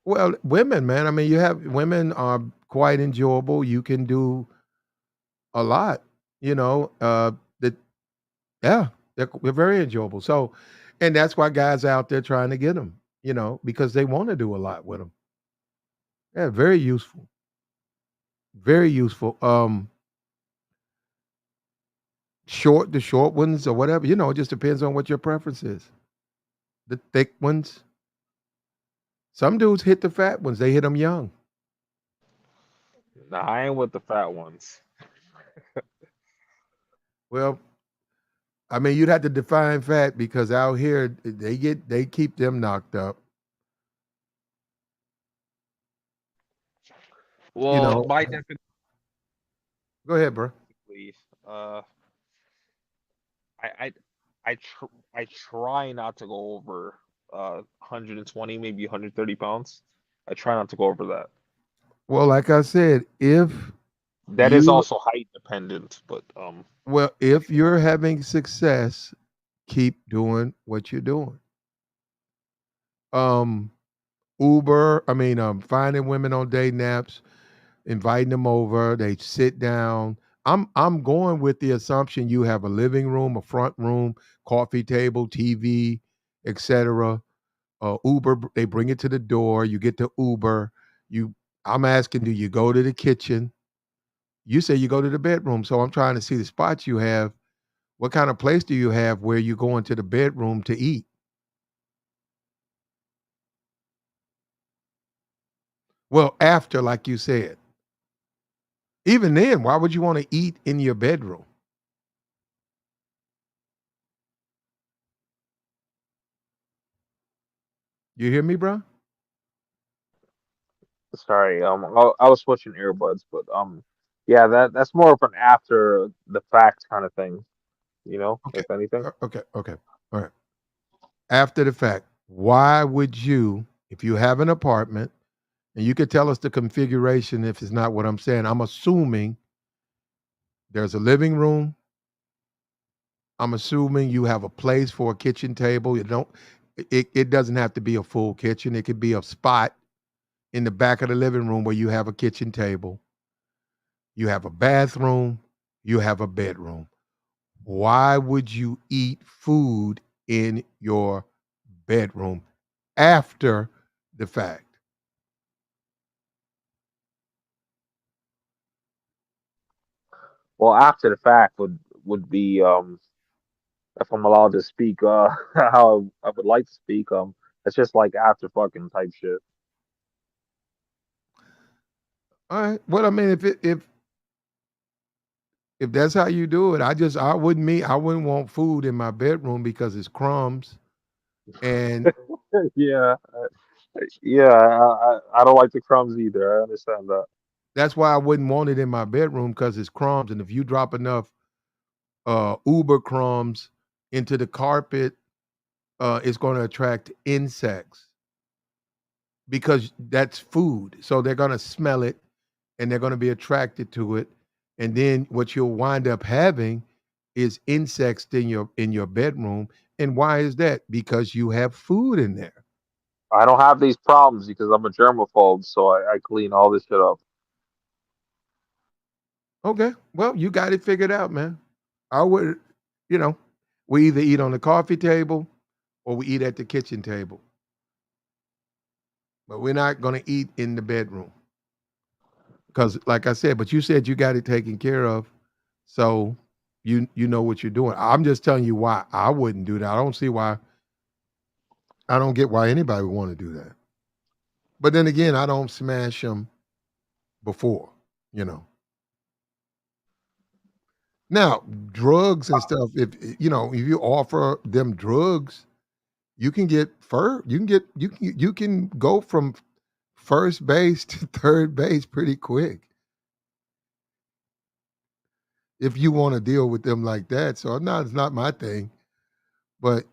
Well, women, man. I mean, you have women are quite enjoyable. You can do a lot. That yeah, they're very enjoyable. So, and that's why guys out there trying to get them. Because they want to do a lot with them. Yeah, very useful. Very useful. the short ones or whatever. It just depends on what your preference is. The thick ones. Some dudes hit the fat ones. They hit them young. Nah, I ain't with the fat ones. Well, I mean, you'd have to define fat because out here they keep them knocked up. You Well, know. by Go ahead, bro. definition, I I I try not to go over 120, maybe 130 pounds. I try not to go over that. Well, like I said, if That is you also height dependent, but if you're having success, keep doing what you're doing. Um, Uber, I mean, finding women on day naps, inviting them over, they sit down. I'm going with the assumption you have a living room, a front room, coffee table, TV, etc. Uber, they bring it to the door. You get the Uber. You, I'm asking, do you go to the kitchen? You say you go to the bedroom, so I'm trying to see the spots you have. What kind of place do you have where you go into the bedroom to eat? Well, after, like you said. Even then, why would you want to eat in your bedroom? You hear me, bro? sorry, I was switching earbuds, but yeah, that's more of an after the fact kind of thing, Okay. if anything. Okay. Okay. All right. After the fact, why would you, if you have an apartment, and you could tell us the configuration if it's not what I'm saying? I'm assuming there's a living room. I'm assuming you have a place for a kitchen table. It doesn't have to be a full kitchen. It could be a spot in the back of the living room where you have a kitchen table. You have a bathroom. You have a bedroom. Why would you eat food in your bedroom after the fact? Well, after the fact would be if I'm allowed to speak how I would like to speak, it's just like after fucking type shit. All right. Well, I mean, if that's how you do it, I wouldn't want food in my bedroom because it's crumbs, and Yeah, yeah, I don't like the crumbs either. I understand that. that's why I wouldn't want it in my bedroom because it's crumbs. And if you drop enough Uber crumbs into the carpet, it's going to attract insects because that's food. So they're going to smell it and they're going to be attracted to it. And then what you'll wind up having is insects in your bedroom. And why is that? Because you have food in there. I don't have these problems because I'm a germaphobe, so I clean all this shit up. Okay. Well, you got it figured out, man. I would, you know, we either eat on the coffee table or we eat at the kitchen table, but we're not going to eat in the bedroom because, like I said, but you said you got it taken care of, so you know what you're doing. I'm just telling you why I wouldn't do that. I don't see why. I don't get why anybody would want to do that. But then again, I don't smash them before, you know. Now, drugs and stuff. If you offer them drugs, you can get you can go from first base to third base pretty quick if you want to deal with them like that. So it's not my thing. But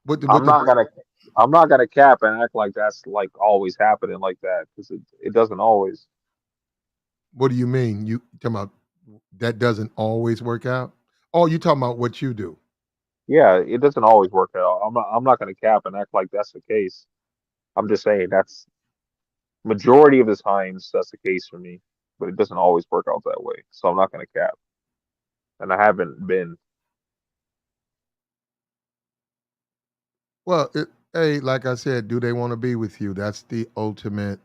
what I'm the not gonna I'm not gonna cap and act like that's like always happening like that because it doesn't always. what do you mean? You talking about that doesn't always work out? Oh, you talking about what you do? Yeah, it doesn't always work out. I'm not gonna cap and act like that's the case. I'm just saying that's majority of the times that's the case for me, but it doesn't always work out that way. So I'm not gonna cap, and I haven't been. Well, hey, like I said, do they want to be with you? That's the ultimate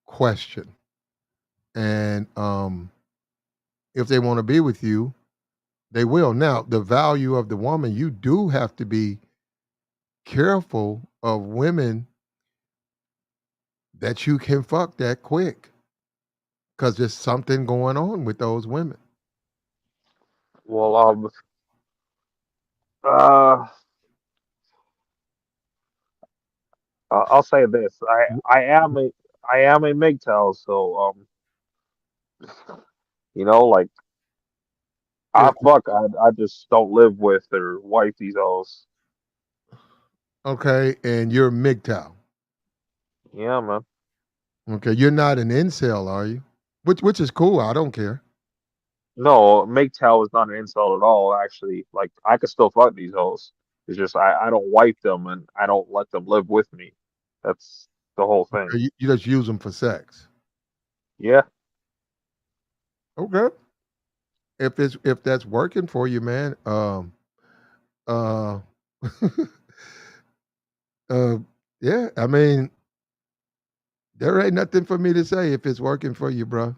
question. And if they want to be with you, they will. Now, the value of the woman, you do have to be careful of women that you can fuck that quick because there's something going on with those women. Well, uh, I'll say this: I am a MGTOW, so like Yeah. I fuck, I just don't live with or wife these hoes. Okay, and you're MGTOW. Yeah, man. Okay, you're not an incel, are you? Which is cool. I don't care. No, MGTOW is not an insult at all. Actually, like I could still fuck these hoes. It's just I don't wife them and I don't let them live with me. That's the whole thing. You just use them for sex. Yeah, Okay. If that's working for you, man. Uh, uh, yeah. I mean, there ain't nothing for me to say if it's working for you, bro.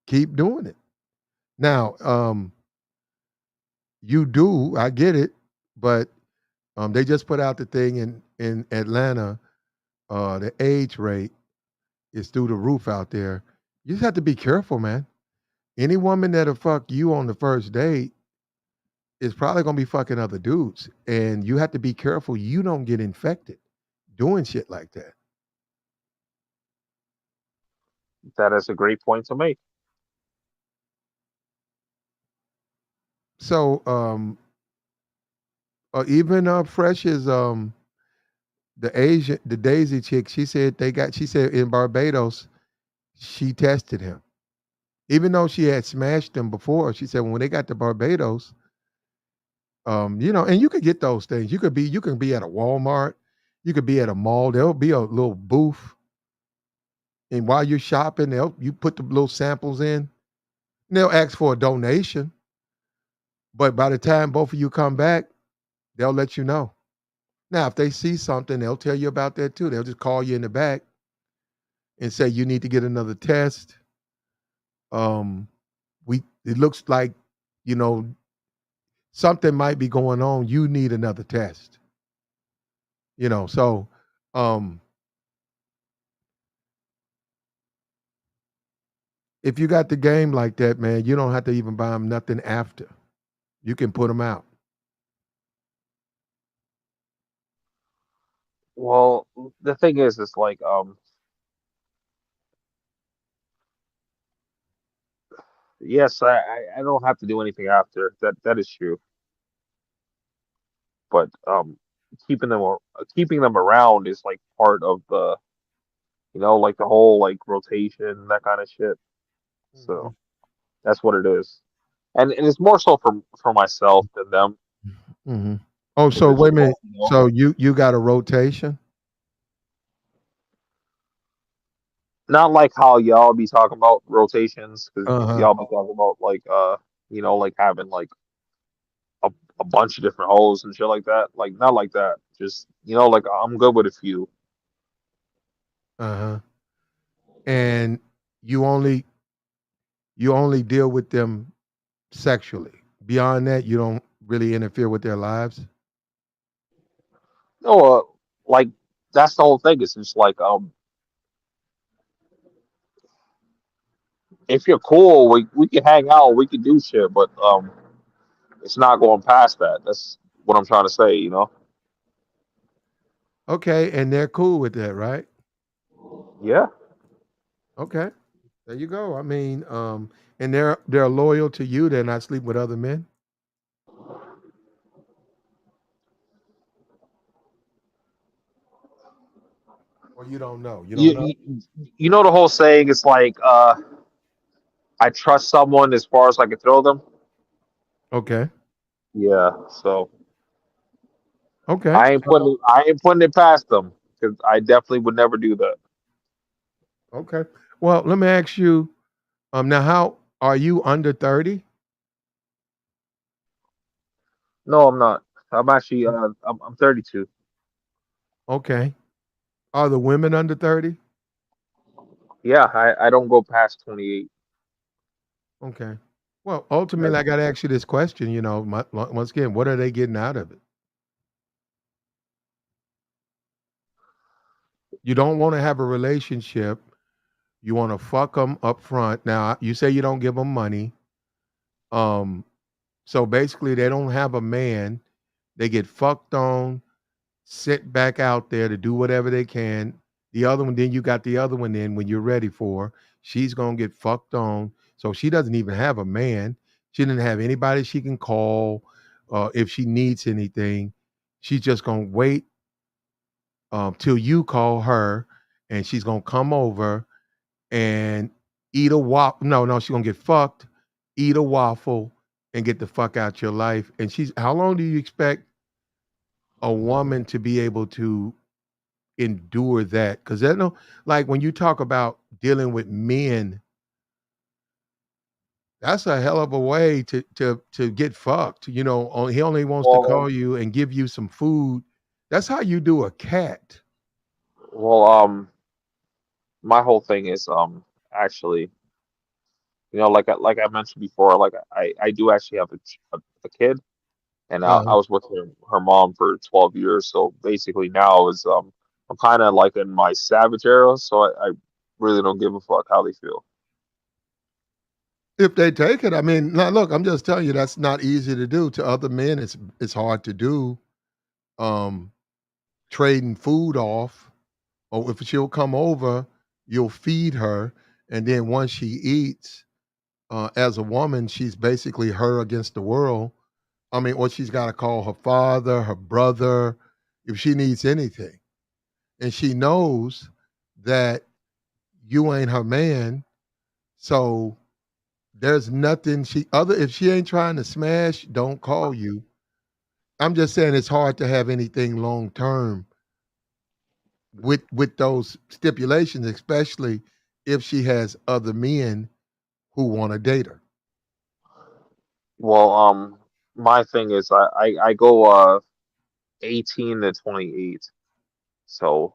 Keep doing it. Now, you do. I get it, but they just put out the thing in Atlanta. The age rate is through the roof out there. You just have to be careful, man. Any woman that'll fuck you on the first date is probably gonna be fucking other dudes, and you have to be careful you don't get infected doing shit like that. that is a great point to make. So, even fresh is the Daisy chick. She said in Barbados she tested him, even though she had smashed him before. She said when they got to Barbados, and you could get those things. You can be at a Walmart, you could be at a mall. There'll be a little booth, and while you're shopping, you put the little samples in. And they'll ask for a donation, but by the time both of you come back, they'll let you know. Now, if they see something, they'll tell you about that too. They'll just call you in the back and say you need to get another test. Um, we it looks like you know something might be going on. You need another test. So um, if you got the game like that, man, you don't have to even buy them nothing after. You can put them out. Well, the thing is like yes, I don't have to do anything after that is true, but keeping them around is like part of the like the whole like rotation that kind of shit. Mhm. So that's what it is, and it's more so for myself than them. Hmm. Oh, Because so it's wait a minute. you know So you got a rotation? not like how y'all be talking about rotations because Uh huh. y'all be talking about like like having like a, a bunch of different holes and shit like that. Like not like that. Just like I'm good with a few. Uh huh. And you only you only deal with them sexually. Beyond that, you don't really interfere with their lives. No, like that's the whole thing. It's just like if you're cool, we can hang out, we can do shit, but it's not going past that. That's what I'm trying to say. Okay, and they're cool with that, right? Yeah. Okay, there you go. I mean, and they're loyal to you. They're not sleeping with other men. Or you don't know. You You, don't know. you know the whole saying is like I trust someone as far as I can throw them. Okay. Yeah. So Okay. I ain't putting it past them because I definitely would never do that. Okay. Well, let me ask you. Now, how are you under 30? No, I'm not. I'm actually I'm 32. Okay. Are the women under 30? Yeah, I don't go past 28. Okay. Well, ultimately, I got to ask you this question. Once again, what are they getting out of it? You don't want to have a relationship. You want to fuck them up front. Now, you say you don't give them money. Um, so basically, they don't have a man. They get fucked on, sit back out there to do whatever they can. The other one, then you got the other one in when you're ready for her. She's going to get fucked on. So she doesn't even have a man. She didn't have anybody she can call if she needs anything. She's just going to wait till you call her and she's going to come over and eat a waffle. No, no, she's going to get fucked, eat a waffle, and get the fuck out your life. And how long do you expect a woman to be able to endure that? Because that no, like when you talk about dealing with men, that's a hell of a way to get fucked. He only wants to Well, call you and give you some food. That's how you do a cat. well, my whole thing is actually, like I mentioned before, like I do actually have a kid, and I Uh, was with her mom for 12 years. So basically now is I'm kind of like in my savage era, so I really don't give a fuck how they feel. if they take it, I mean, now look, I'm just telling you that's not easy to do. To other men, it's hard to do. Um, Trading food off, or if she'll come over, you'll feed her, and then once she eats, as a woman, she's basically her against the world. I mean, or she's got to call her father, her brother, if she needs anything. And she knows that you ain't her man. So there's nothing if she ain't trying to smash, don't call you. I'm just saying it's hard to have anything long term with those stipulations, especially if she has other men who want to date her. Well, my thing is I go 18 to 28, so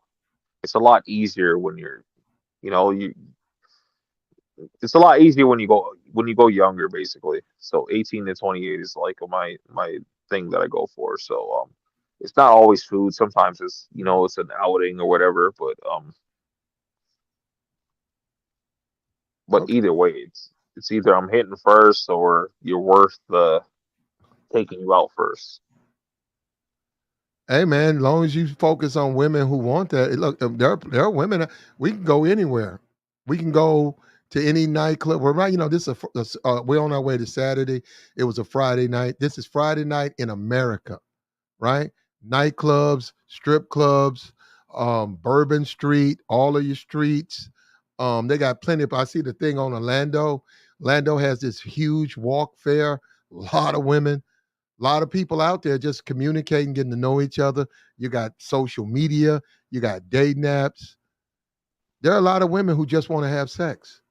it's a lot easier when you know, you it's a lot easier when you go younger, basically. So 18 to 28 is like my thing that I go for. So it's not always food. Sometimes it's it's an outing or whatever. But Okay. either way, it's either I'm hitting first or you're worth the taking you out first. Hey man, as long as you focus on women who want that, look, there are women. We can go anywhere. We can go to any nightclub. We're right. This is we're on our way to Saturday. It was a Friday night. This is Friday night in America, right? Nightclubs, strip clubs, Bourbon Street, all of your streets. They got plenty of. I see the thing on Orlando. Orlando has this huge walk fair. A lot of women, a lot of people out there just communicating, getting to know each other. You got social media, you got dating apps. There are a lot of women who just want to have sex.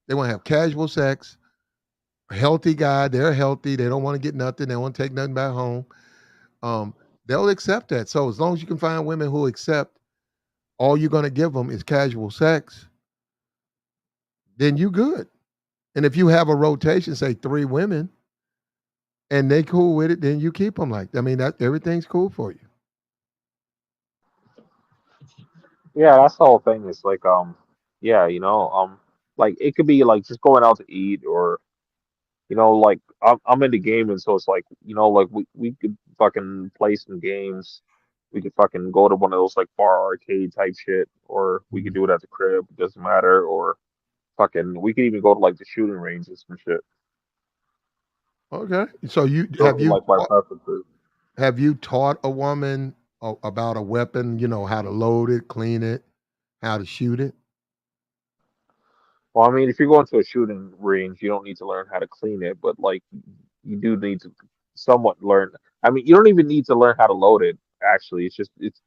They want to have casual sex. A healthy guy, they're healthy. They don't want to get nothing. They don't want to take nothing back home. Um, they'll accept that. So as long as you can find women who accept all you're going to give them is casual sex, then you good. And if you have a rotation, say 3 women, and they cool with it, then you keep them like. I mean, that everything's cool for you. Yeah, that's the whole thing. It's like yeah, like it could be like just going out to eat or like I'm into gaming, so it's like, like we could fucking play some games. We could fucking go to one of those like bar arcade type shit, or we could Mhm. do it at the crib. It doesn't matter. Or fucking, we could even go to like the shooting range and some shit. Okay. So you Those are like my preferences. have you taught a woman about a weapon? How to load it, clean it, how to shoot it. Well, I mean, if you're going to a shooting range, you don't need to learn how to clean it, but like you do need to somewhat learn. I mean, you don't even need to learn how to load it. Actually, it's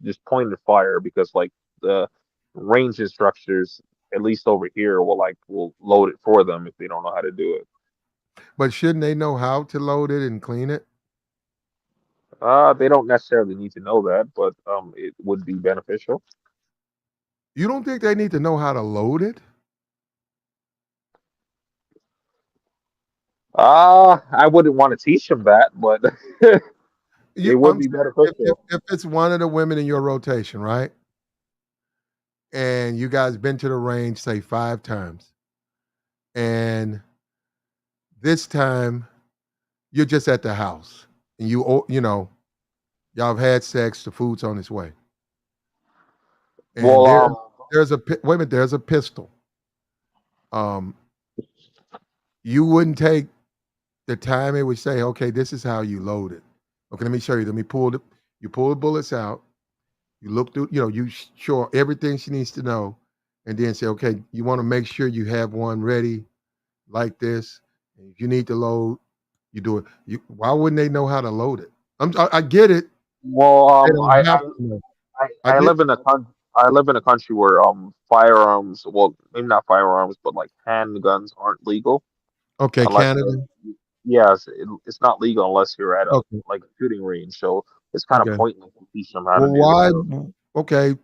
just point and fire because like the range instructors, at least over here, will load it for them if they don't know how to do it. But shouldn't they know how to load it and clean it? They don't necessarily need to know that, but it would be beneficial. You don't think they need to know how to load it? I wouldn't want to teach them that, but it would be beneficial. If it's one of the women in your rotation, right? And you guys been to the range, say 5 times, and this time you're just at the house, and you know y'all have had sex, the food's on its way, and Well, wait a minute, there's a pistol. Um, you wouldn't take the time it would say, okay, this is how you load it. Okay, let me show you. Let me pull the you pull the bullets out. You look through, you show everything she needs to know, and then say, okay, you want to make sure you have one ready like this. And if you need to load, you do it. Why wouldn't they know how to load it? I get it. well, They don't have to know. I I get. live in I live in a country where firearms, well, maybe not firearms, but like handguns aren't legal Okay, unless you're, Canada. yes, it's not legal unless you're at a Okay, like a shooting range. So it's kind of okay. pointless to teach them how to Well, do it. why? So Okay,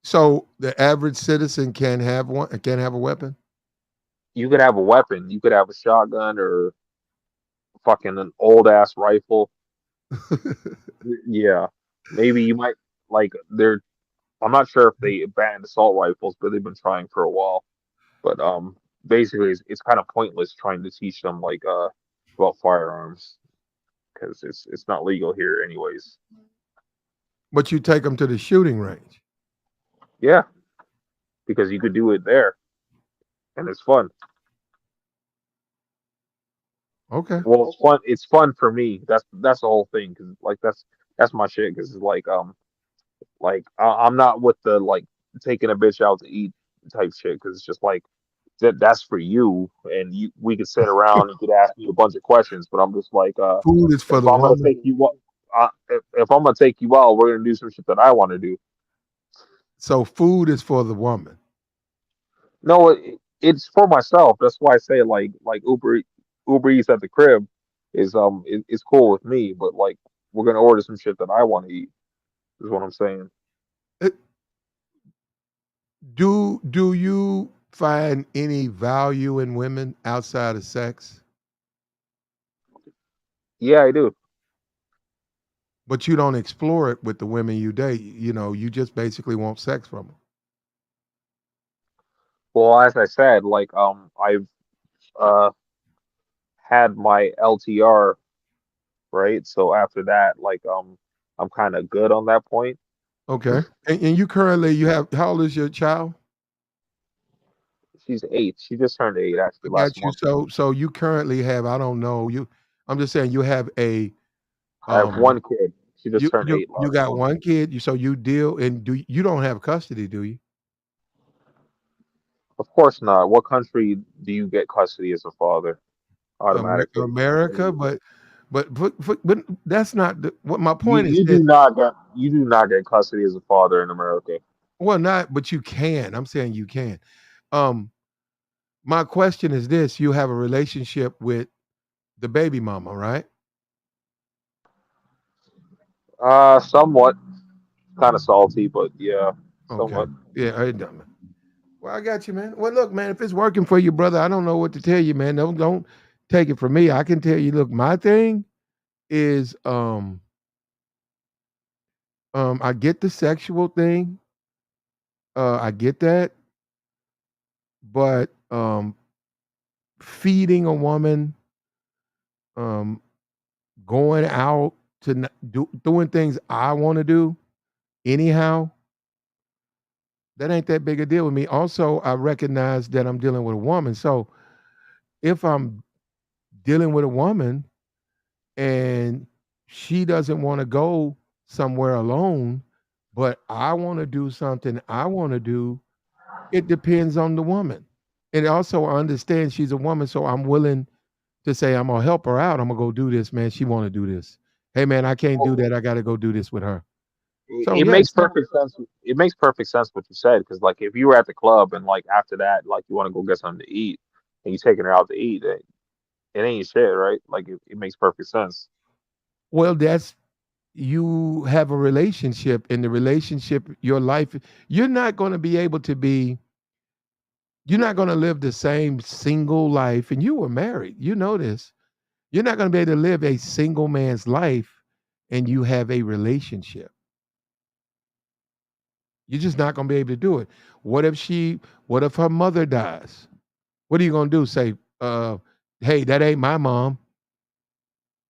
so the average citizen can't have one. Can't have a weapon. you could have a weapon, you could have a shotgun or fucking an old ass rifle. Yeah, maybe you might like they're. I'm not sure if they banned assault rifles, but they've been trying for a while. But basically, it's kind of pointless trying to teach them like about firearms because it's not legal here anyways. But you take them to the shooting range. Yeah, because you could do it there and it's fun. Okay. Well, it's fun. It's fun for me. That's the whole thing. Because like that's my shit. Because it's like I'm not with the like taking a bitch out to eat type shit. Because it's just like that's for you, and you we could sit around and could ask you a bunch of questions. But I'm just like Food is if for the I'm gonna woman. take you if I'm gonna take you out, we're gonna do some shit that I want to do. So food is for the woman. No, it's for myself. That's why I say like Uber Eats at the crib is cool with me. But like we're gonna order some shit that I want to eat. Is what I'm saying. It- do you find any value in women outside of sex? Yeah, I do. But you don't explore it with the women you date. You just basically want sex from them. Well, as I said, like I've uh had my LTR, right? So after that, like I'm kind of good on that point. Okay. And you currently you have how old is your child? She's 8. She just turned 8 I actually last got you. month. So you currently have, I don't know, I'm just saying you have a I have um one kid. She just you turned you 8 you last got month. one kid, so you deal and do you don't have custody, do you? Of course not. What country do you get custody as a father automatically? America, but that's not what my You point is you this. do not get you do not get custody as a father in America. Well, not, but you can. I'm saying you can. Um, my question is this: you have a relationship with the baby mama, right? Somewhat kind of salty, but yeah, Okay. somewhat. Yeah, I done. Well, I got you, man. Well, look, man, if it's working for you, brother, I don't know what to tell you, man. Don't take it from me. I can tell you, look, my thing is I get the sexual thing. I get that, but feeding a woman, um going out to doing things I want to do anyhow, that ain't that big a deal with me. Also, I recognize that I'm dealing with a woman. So if I'm dealing with a woman and she doesn't want to go somewhere alone, but I want to do something I want to do, it depends on the woman. And also, I understand she's a woman, so I'm willing to say I'm gonna help her out. I'm gonna go do this, man. She want to do this. Hey, man, I can't do Well, that. I got to go do this with her. So it yeah, makes perfect sense. It makes perfect sense what you said because like if you were at the club and like after that like you want to go get something to eat and you taking her out to eat, it ain't shit, right? Like it makes perfect sense. well, that's you have a relationship. In the relationship, your life, you're not going to be able to be You're not going to live the same single life, and you were married. You know this. You're not going to be able to live a single man's life and you have a relationship. You're just not going to be able to do it. What if what if her mother dies? What are you going to do? Say, hey, that ain't my mom.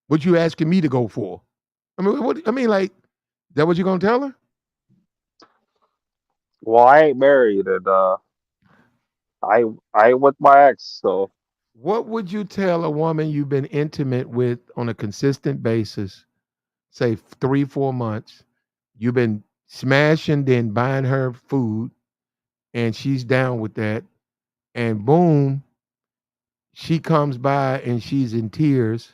What you asking me to go for? I mean, like, that what you going to tell her? Well, I ain't married, and I I ain't with my ex, so What would you tell a woman you've been intimate with on a consistent basis, say 3, 4 months? You've been smashing, then buying her food, and she's down with that. And boom, she comes by and she's in tears.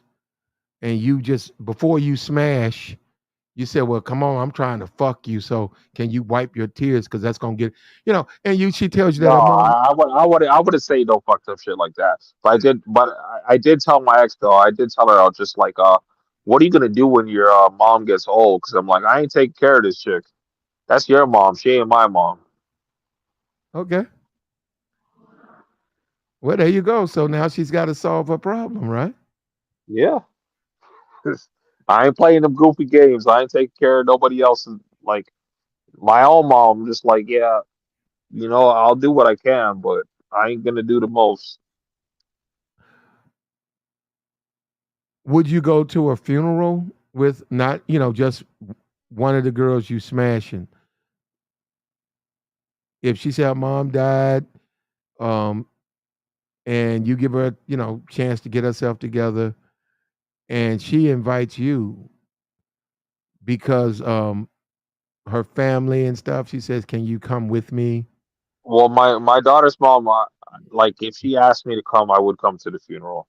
And you just, before you smash, you said, well, come on, I'm trying to fuck you. So can you wipe your tears? Because that's going to get, and she tells you no, that her mom, I wouldn't say no fucked up shit like that. But I did tell my ex though. I did tell her I was just like, what are you gonna do when your mom gets old? Because I'm like, I ain't taking care of this chick. That's your mom. She ain't my mom. okay, well, there you go. So now she's got to solve her problem, right? Yeah, I ain't playing them goofy games. I ain't taking care of nobody else's. Like my own mom. I'm just like, yeah, I'll do what I can, but I ain't gonna do the most. Would you go to a funeral with not, just one of the girls you smashing? If she said her mom died, um, and you give her, chance to get herself together, and she invites you because her family and stuff, she says, "Can you come with me?" Well, my daughter's mom, like if she asked me to come, I would come to the funeral.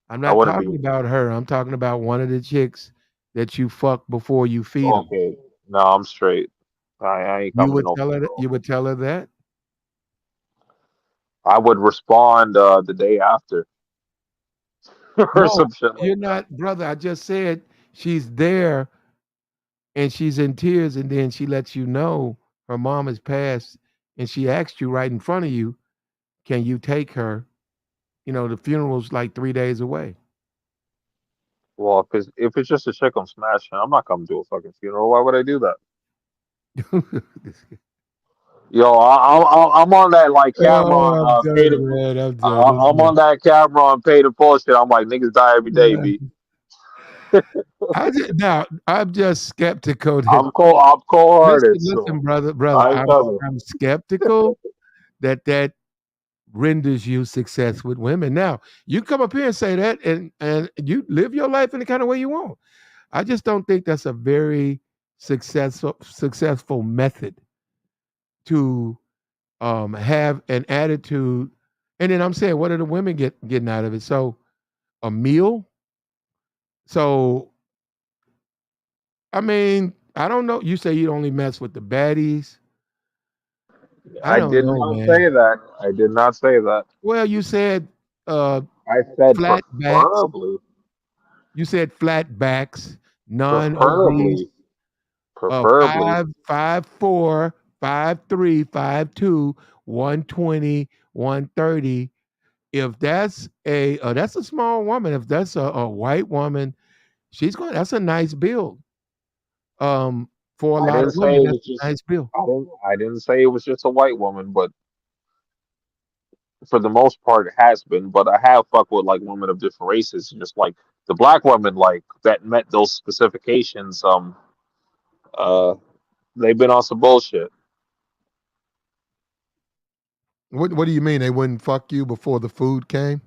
I'm I not wouldn't be talking about her. I'm talking about one of the chicks that you fuck before you feed them. okay. No, I'm straight. I ain't You coming to would no tell her that. You funeral. would tell her that. I would respond the day after or No, some shit like you're that. not, brother. I just said she's there and she's in tears, and then she lets you know her mom has passed, and she asked you right in front of you, "Can you take her?" The funeral's like 3 days away. Well, if it's just a chick I'm smashing, I'm not coming to a fucking funeral. Why would I do that? Yo, I'm on that like Cameron Oh, I'm paid it. done, man. I'm done. I'm I'm on done. that Cameron paid in full shit. I'm like niggas die every day, Yeah. b. Now I'm just skeptical that I'm cold listen, hearted, so listen, brother. I ain't I'm coming. I'm skeptical that renders you success with women. Now you come up here and say that, and you live your life in the kind of way you want. I just don't think that's a very successful method to have an attitude. And then I'm saying, what are the women getting out of it? So a meal. So I mean, I don't know. You say you only mess with the baddies. I I don't did know, not say man. that. I did not say that. Well, you said uh, I said flat backs. preferably, You said flat backs, non-obese, preferably, preferably. 5'4", 5'3", 5'2", 120, 130. If that's a small woman. If that's a white woman, that's a nice build. Um, for a I lot didn't of say women, it that's was a just. nice build. I didn't say it was just a white woman, but for the most part, it has been. But I have fucked with like women of different races, just like the black women, like that met those specifications. Uh, they've been on some bullshit. What do you mean they wouldn't fuck you before the food came?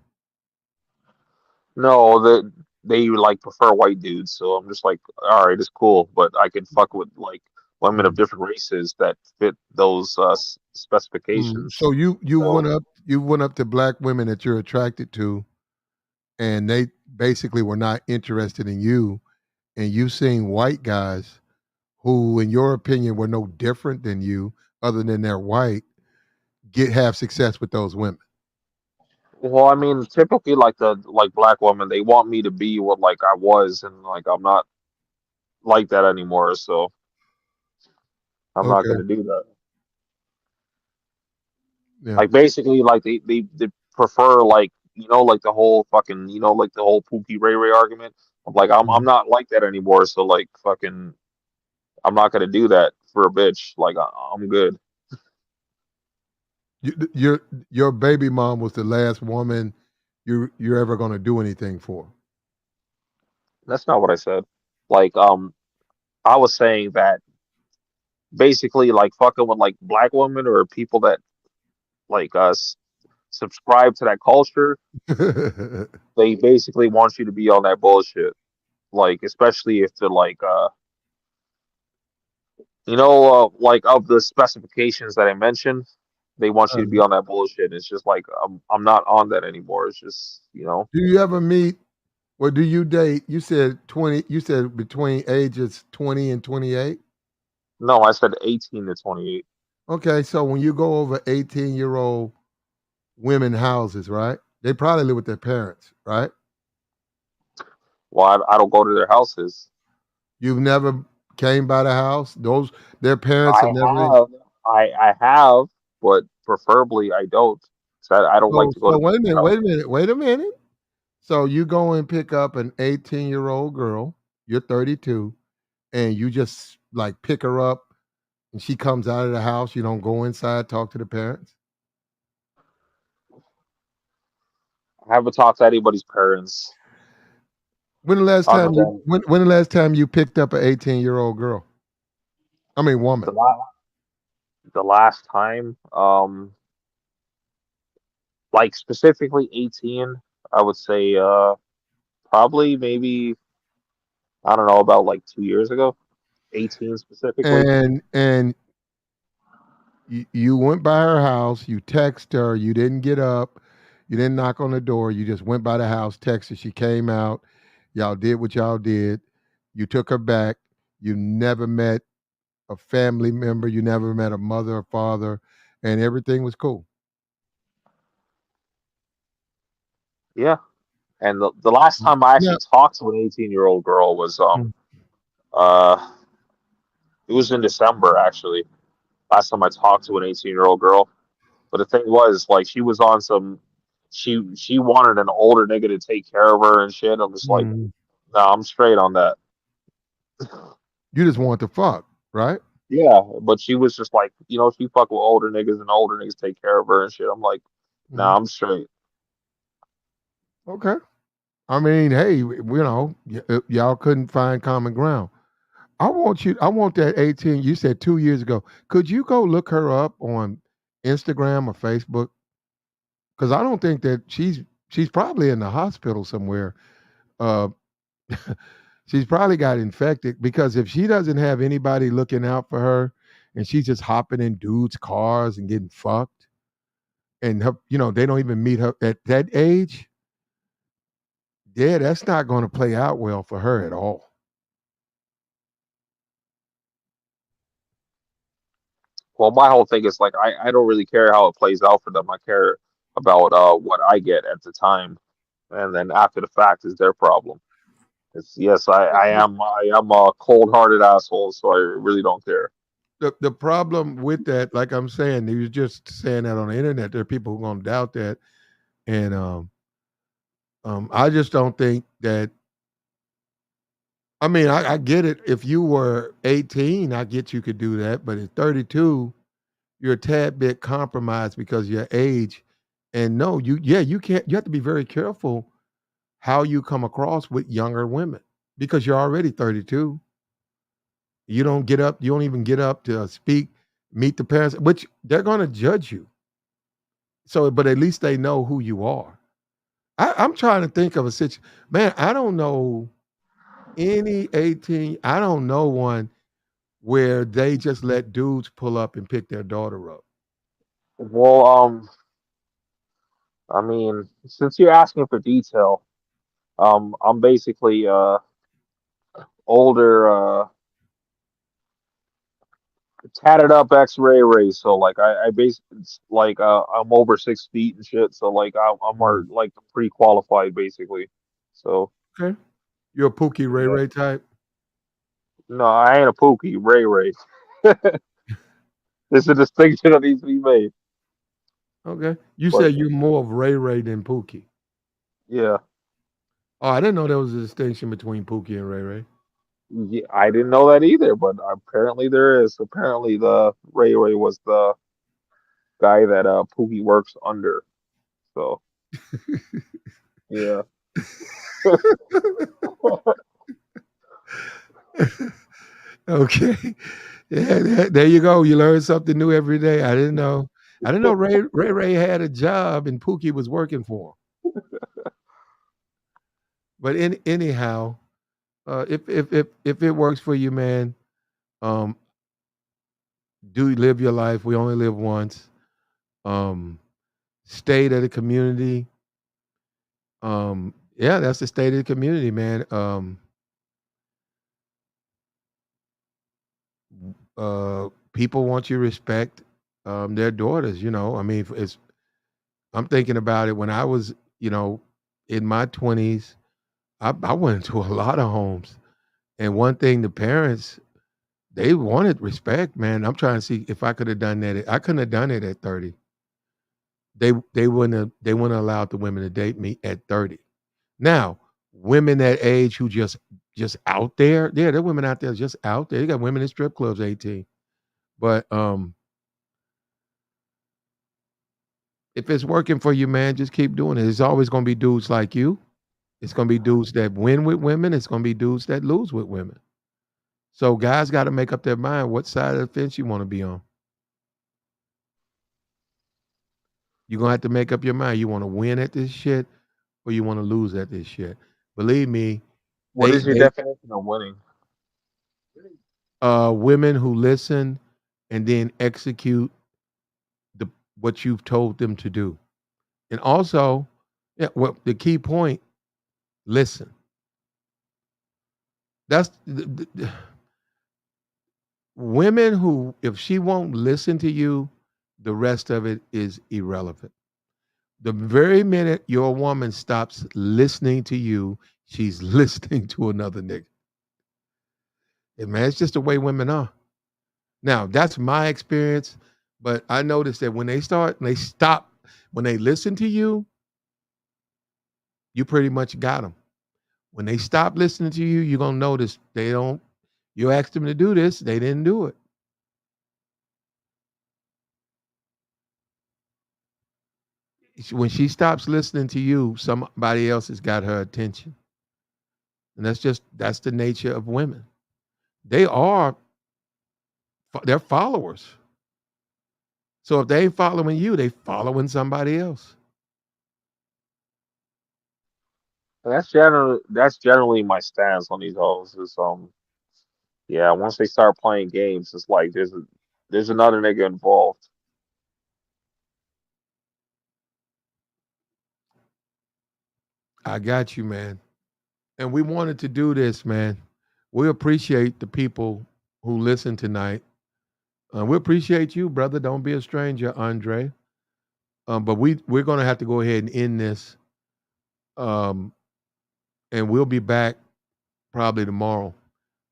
No, they like prefer white dudes. So I'm just like, all right, it's cool, but I can fuck with like women of Mm. different races that fit those So specifications. you So went up to black women that you're attracted to, and they basically were not interested in you, and you seen white guys who, in your opinion, were no different than you, other than they're white, have success with those women. well, I mean, typically like the like black women, they want me to be what like I was, and like I'm not like that anymore. So I'm not Okay. gonna do that. Yeah. Like basically, like they prefer like like the whole fucking like the whole Pookie Ray Ray argument. I'm like I'm Mhm. not like that anymore. So like fucking I'm not gonna do that for a bitch. Like I'm good. Your baby mom was the last woman you're ever gonna do anything for. That's not what I said. Like I was saying that basically like fucking with like black women or people that like subscribe to that culture, they basically want you to be on that bullshit. Like especially if they're like like of the specifications that I mentioned, they want you to be on that bullshit. It's just like I'm not on that anymore. It's just Do you ever meet or do you date? You said 20, you said between ages 20 and 28. no, I said 18 to 28. Okay, so when you go over 18-year-old women houses, right? They probably live with their parents, right? Well, I don't go to their houses. You've never came by the house. Those their parents I have never. have, I have, but preferably I don't. 'Cause I don't like So to go to wait a people's minute, wait a houses. minute, wait a minute. So you go and pick up an 18-year-old girl. You're 32, and you just like pick her up, and she comes out of the house. You don't go inside, talk to the parents. I haven't talked to anybody's parents When the last other time you than when the last time you picked up an 18-year-old girl? I mean the woman. la- the last time. Like specifically 18, I would say probably maybe I don't know about like 2 years ago. 18 specifically. And you went by her house, you text her, you didn't get up, you didn't knock on the door, you just went by the house, texted, she came out, y'all did what y'all did, you took her back, you never met a family member, you never met a mother or father, and everything was cool. Yeah. And the last time I Yeah. actually talked to an 18-year-old girl was Mm. uh it was in December actually. Last time I talked to an 18-year-old girl. But the thing was like she was on some she wanted an older nigga to take care of her and shit. I'm just like, Mm. nah, I'm straight on that. You just want to fuck, right? Yeah, but she was just like, she fuck with older niggas and older niggas take care of her and shit. I'm like, Mhm. nah, I'm straight. Okay. I mean, hey, y'all couldn't find common ground. I want that 18. You said 2 years ago. Could you go look her up on Instagram or Facebook? Because I don't think that she's probably in the hospital somewhere. Uh, she's probably got infected because if she doesn't have anybody looking out for her and she's just hopping in dudes' cars and getting fucked, and they don't even meet her at that age, yeah, that's not going to play out well for her at all. Well, my whole thing is like, I don't really care how it plays out for them. I care about what I get at the time, and then after the fact is their problem. It's yes, I am a cold-hearted asshole, so I really don't care. The problem with that, like I'm saying, you was just saying that on the internet. There are people who are going to doubt that, and I just don't think that. I mean, I get it. If you were 18, I get you could do that, but at 32, you're a tad bit compromised because of your age. And no, you can't. You have to be very careful how you come across with younger women because you're already 32. You don't get up. You don't even get up to speak, meet the parents, which they're going to judge you. So, but at least they know who you are. I'm trying to think of a situation. Man, I don't know any 18. I don't know one where they just let dudes pull up and pick their daughter up. Well, I mean, since you're asking for detail, I'm basically older, tatted up X-ray race. So like I basically like I'm over 6 feet and shit. So like I'm Mm. like pre-qualified basically. So Okay. You're a Pookie Ray yeah, Ray type. no, I ain't a pookie, Ray Ray. There's a distinction that needs to be made. Okay. You But said you're more of Ray Ray than Pookie. yeah, Oh, I didn't know there was a distinction between Pookie and Ray Ray. yeah, I didn't know that either, but apparently there is. Apparently the Ray Ray was the guy that Pookie works under. So yeah. Okay. Yeah, there you go. You learn something new every day. I didn't know. I didn't know Ray Ray had a job and Pookie was working for him. But anyhow, if it works for you, man, um, do live your life. We only live once. Um, state of the community. Yeah, that's the state of the community, man. People want you to respect their daughters. I mean, it's. I'm thinking about it when I was, in my 20s. I went into a lot of homes, and one thing the parents they wanted respect, man. I'm trying to see if I could have done that. I couldn't have done it at 30. They wouldn't have allowed the women to date me at 30. Now, women that age who just out there, yeah, there are women out there just out there. They got women in strip clubs 18. But if it's working for you, man, just keep doing it. It's always gonna be dudes like you. It's gonna be dudes that win with women. It's gonna be dudes that lose with women. So guys got to make up their mind what side of the fence you want to be on. You're gonna have to make up your mind. You want to win at this shit or you want to lose at this shit. Believe me, What they is your they definition of winning? women who listen and then execute the what you've told them to do. And also, yeah, well, the key point, listen. That's women who if she won't listen to you, the rest of it is irrelevant. The very minute your woman stops listening to you, she's listening to another nigga. And man, it's just the way women are. Now, that's my experience, but I noticed that when they stop, when they listen to you, you pretty much got them. When they stop listening to you, you're gonna notice they don't. You asked them to do this, they didn't do it. When she stops listening to you, somebody else has got her attention, and that's the nature of women. They are they're followers. So if they ain't following you, they following somebody else. And that's generally my stance on these hoes. Is yeah, once they start playing games, it's like there's another nigga involved. I got you, man. And we wanted to do this, man. We appreciate the people who listen tonight. We appreciate you, brother. Don't be a stranger, Andre. But we're gonna have to go ahead and end this. Um, and we'll be back probably tomorrow.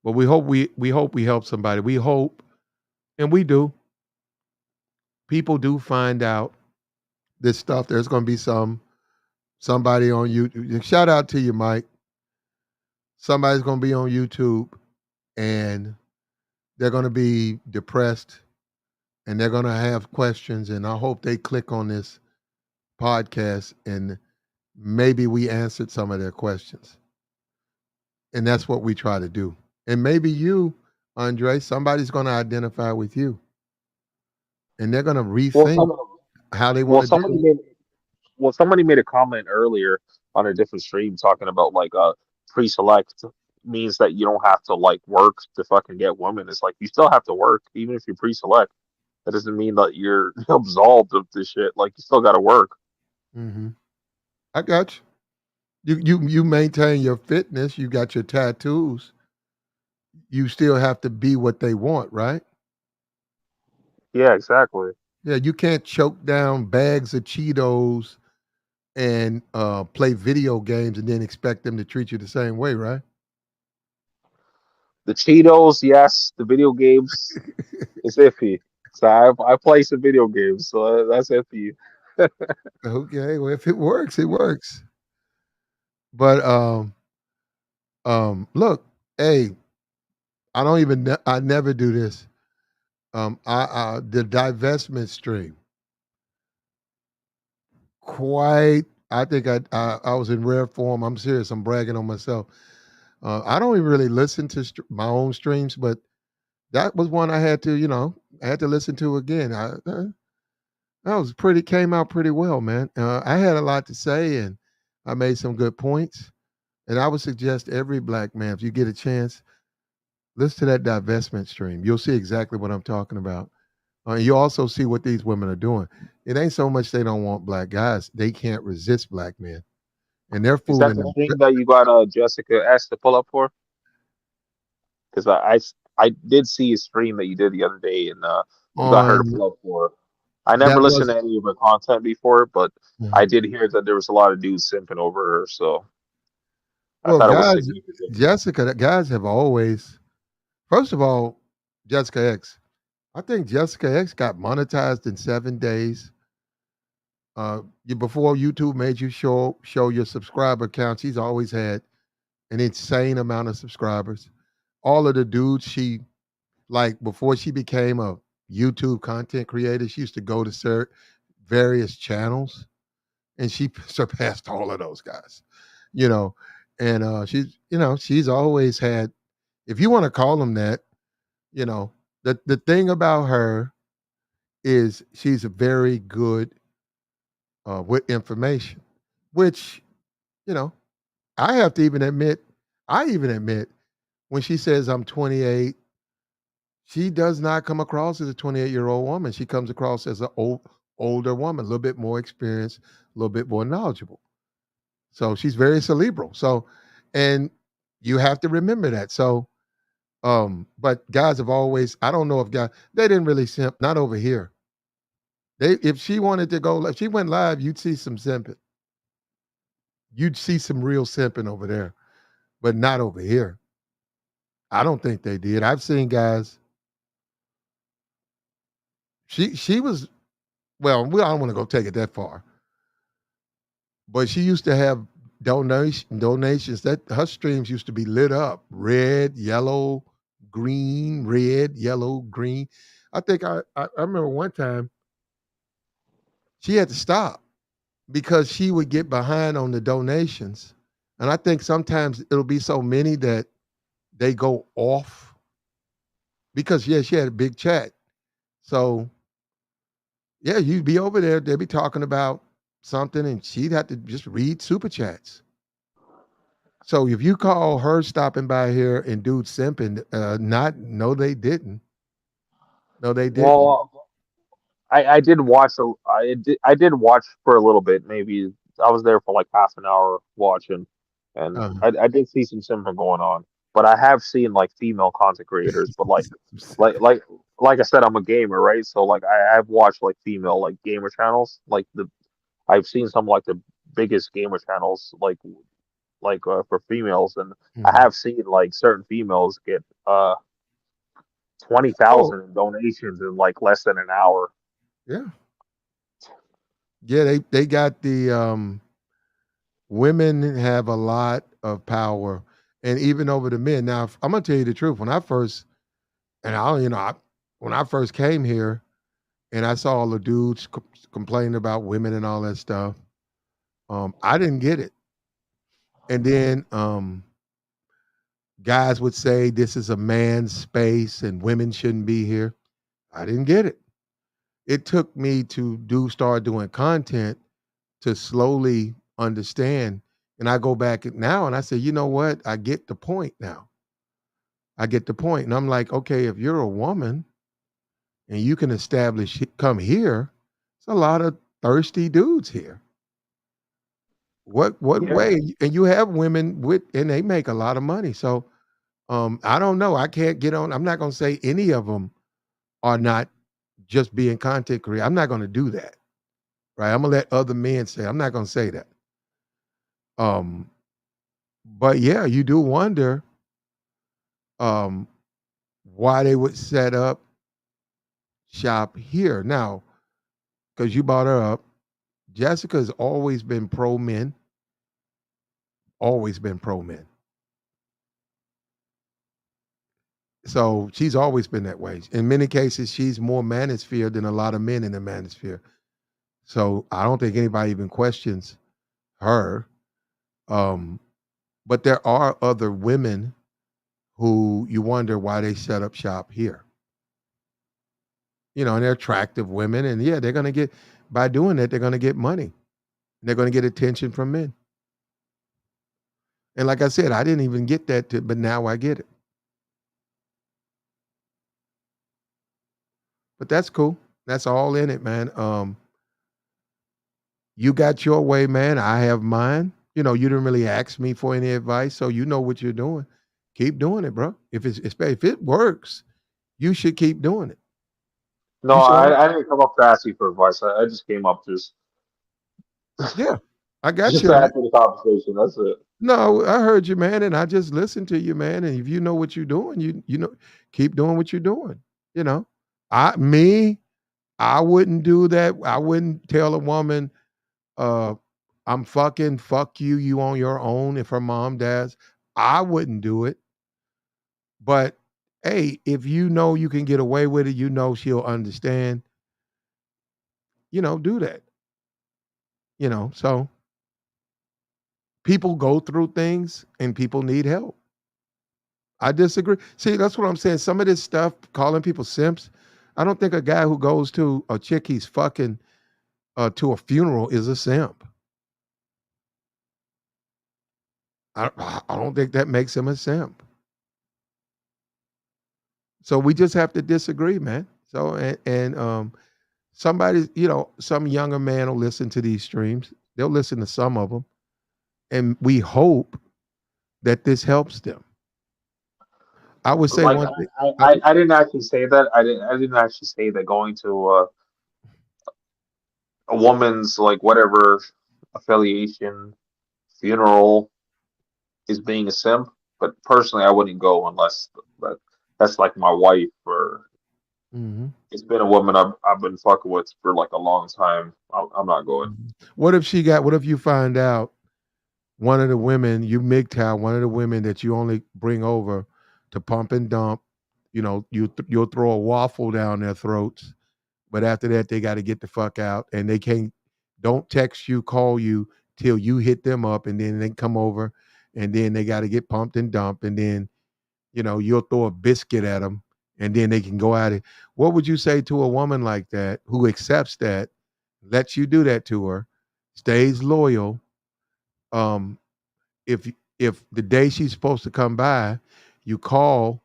But we hope we help somebody. We hope, and we do. People do find out this stuff. There's gonna be somebody on YouTube. Shout out to you, Mike. Somebody's gonna be on YouTube and they're gonna be depressed and they're gonna have questions. And I hope they click on this podcast and maybe we answered some of their questions. And that's what we try to do. And maybe you, Andre, somebody's gonna identify with you and they're gonna Well, rethink some how they want well to do somebody it. made well somebody made a comment earlier on a different stream talking about like pre-select means that you don't have to like work to fucking get women. It's like you still have to work even if you pre-select. That doesn't mean that you're absolved of this shit. Like you still got to work. Hmm. I got you. You maintain your fitness. You got your tattoos. You still have to be what they want, right? Yeah, exactly. Yeah, you can't choke down bags of Cheetos and play video games and then expect them to treat you the same way, right? The Cheetos, yes. The video games is iffy. So I play some video games, so that's iffy. Okay, well, if it works, it works. But look, hey, I don't even I never do this. The divestment stream, quite. I think I was in rare form. I'm serious. I'm bragging on myself. I don't even really listen to my own streams, but that was one I had to, I had to listen to again. That was pretty, came out pretty well, man. I had a lot to say, and I made some good points. And I would suggest every black man, if you get a chance, listen to that divestment stream. You'll see exactly what I'm talking about. You also see what these women are doing. It ain't so much they don't want black guys; they can't resist black men, and they're Is that fooling the them. stream that you got Jessica S to pull up for? Because I did see a stream that you did the other day, and you got her to On pull up for. I never that listened was to any of her content before, but I did hear that there was a lot of dudes simping over her, so I well, thought it was guys. significant. Jessica, the guys have always. First of all, Jessica X. I think Jessica X got monetized in 7 days. Before YouTube made you show your subscriber count, she's always had an insane amount of subscribers. All of the dudes she like before she became a YouTube content creator, she used to go to various channels, and she surpassed all of those guys. You know, and she's always had. If you want to call them that, you know, the thing about her is she's very good with information, which you know I have to even admit. I even admit when she says I'm 28, she does not come across as a 28-year-old woman. She comes across as an older woman, a little bit more experienced, a little bit more knowledgeable. So she's very cerebral. So, and you have to remember that. So, but guys have always, I don't know if guys, they didn't really simp, not over here. If she wanted to go, if she went live, you'd see some simping. You'd see some real simping over there, but not over here. I don't think they did. I've seen guys. She was well. I don't want to go take it that far, but she used to have donations. That her streams used to be lit up, red, yellow, green, red, yellow, green. I think I remember one time she had to stop because she would get behind on the donations, and I think sometimes it'll be so many that they go off because yeah, she had a big chat. So yeah, you'd be over there, they'd be talking about something, and she'd have to just read super chats. So if you call her stopping by here and dude simping, not no, they didn't. No, they didn't. Well, I did watch I did watch for a little bit. Maybe I was there for like half an hour watching, and Uh, I did see some simping going on. But I have seen like female content creators, but like like like I said, I'm a gamer, right? So like I've watched like female like gamer channels. I've seen some like the biggest gamer channels for females, and I mhm. have seen like certain females get Oh, 20,000 in donations in like less than an hour. yeah, yeah. They got the women have a lot of power, and even over the men. Now, I'm gonna tell you the truth. When I first and I, when I first came here, and I saw all the dudes complaining about women and all that stuff, I didn't get it. And then guys would say this is a man's space and women shouldn't be here. I didn't get it. It took me to start doing content to slowly understand. And I go back now and I say, you know what? I get the point now. I get the point. And I'm like, okay, if you're a woman and you can establish, come here, it's a lot of thirsty dudes here. What Yeah. way? And you have women with, and they make a lot of money. So I don't know. I can't get on. I'm not going to say any of them are not just being content creator. I'm not going to do that. Right. I'm going to let other men say. I'm not going to say that. Um, but yeah, you do wonder um, why they would set up shop here now because you brought her up. Jessica's always been pro men, always been pro men. So she's always been that way. In many cases, she's more manosphere than a lot of men in the manosphere. So I don't think anybody even questions her. Um, but there are other women who you wonder why they set up shop here. And they're attractive women, and yeah, they're gonna get by doing that, they're gonna get money. They're gonna get attention from men. And like I said, I didn't even get that, but now I get it. But that's cool. That's all in it, man. You got your way, man. I have mine. You didn't really ask me for any advice, so you know what you're doing. Keep doing it, bro. If it works, you should keep doing it. No, You should. I didn't come up to ask you for advice. I just came up Yeah, I got just you. to add to the conversation. That's it. No, I heard you, man, and I just listened to you, man. And if you know what you're doing, you know, keep doing what you're doing. You know, me, I wouldn't do that. I wouldn't tell a woman, uh, I'm fucking fuck you. You on your own. If her mom does, I wouldn't do it. But hey, if you know you can get away with it, she'll understand. Do that. So people go through things and people need help. I disagree. See, that's what I'm saying. Some of this stuff, calling people simps, I don't think a guy who goes to a chick he's fucking to a funeral is a simp. I don't think that makes him a simp. So we just have to disagree, man. So and somebody, some younger man will listen to these streams. They'll listen to some of them, and we hope that this helps them. I would say Like one thing. I didn't actually say that. I didn't actually say that going to a woman's like whatever affiliation funeral is being a simp. But personally, I wouldn't go unless that that's like my wife or Mhm. it's been a woman I've been fucking with for like a long time. I'm not going. What if you find out one of the women, you MGTOW, one of the women that you only bring over to pump and dump, you'll throw a waffle down their throats, but after that they got to get the fuck out, and they can't, don't text you, call you till you hit them up, and then they come over, and then they got to get pumped and dumped, and then you'll throw a biscuit at them, and then they can go at it. What would you say to a woman like that who accepts that, lets you do that to her, stays loyal? Um, if the day she's supposed to come by, you call,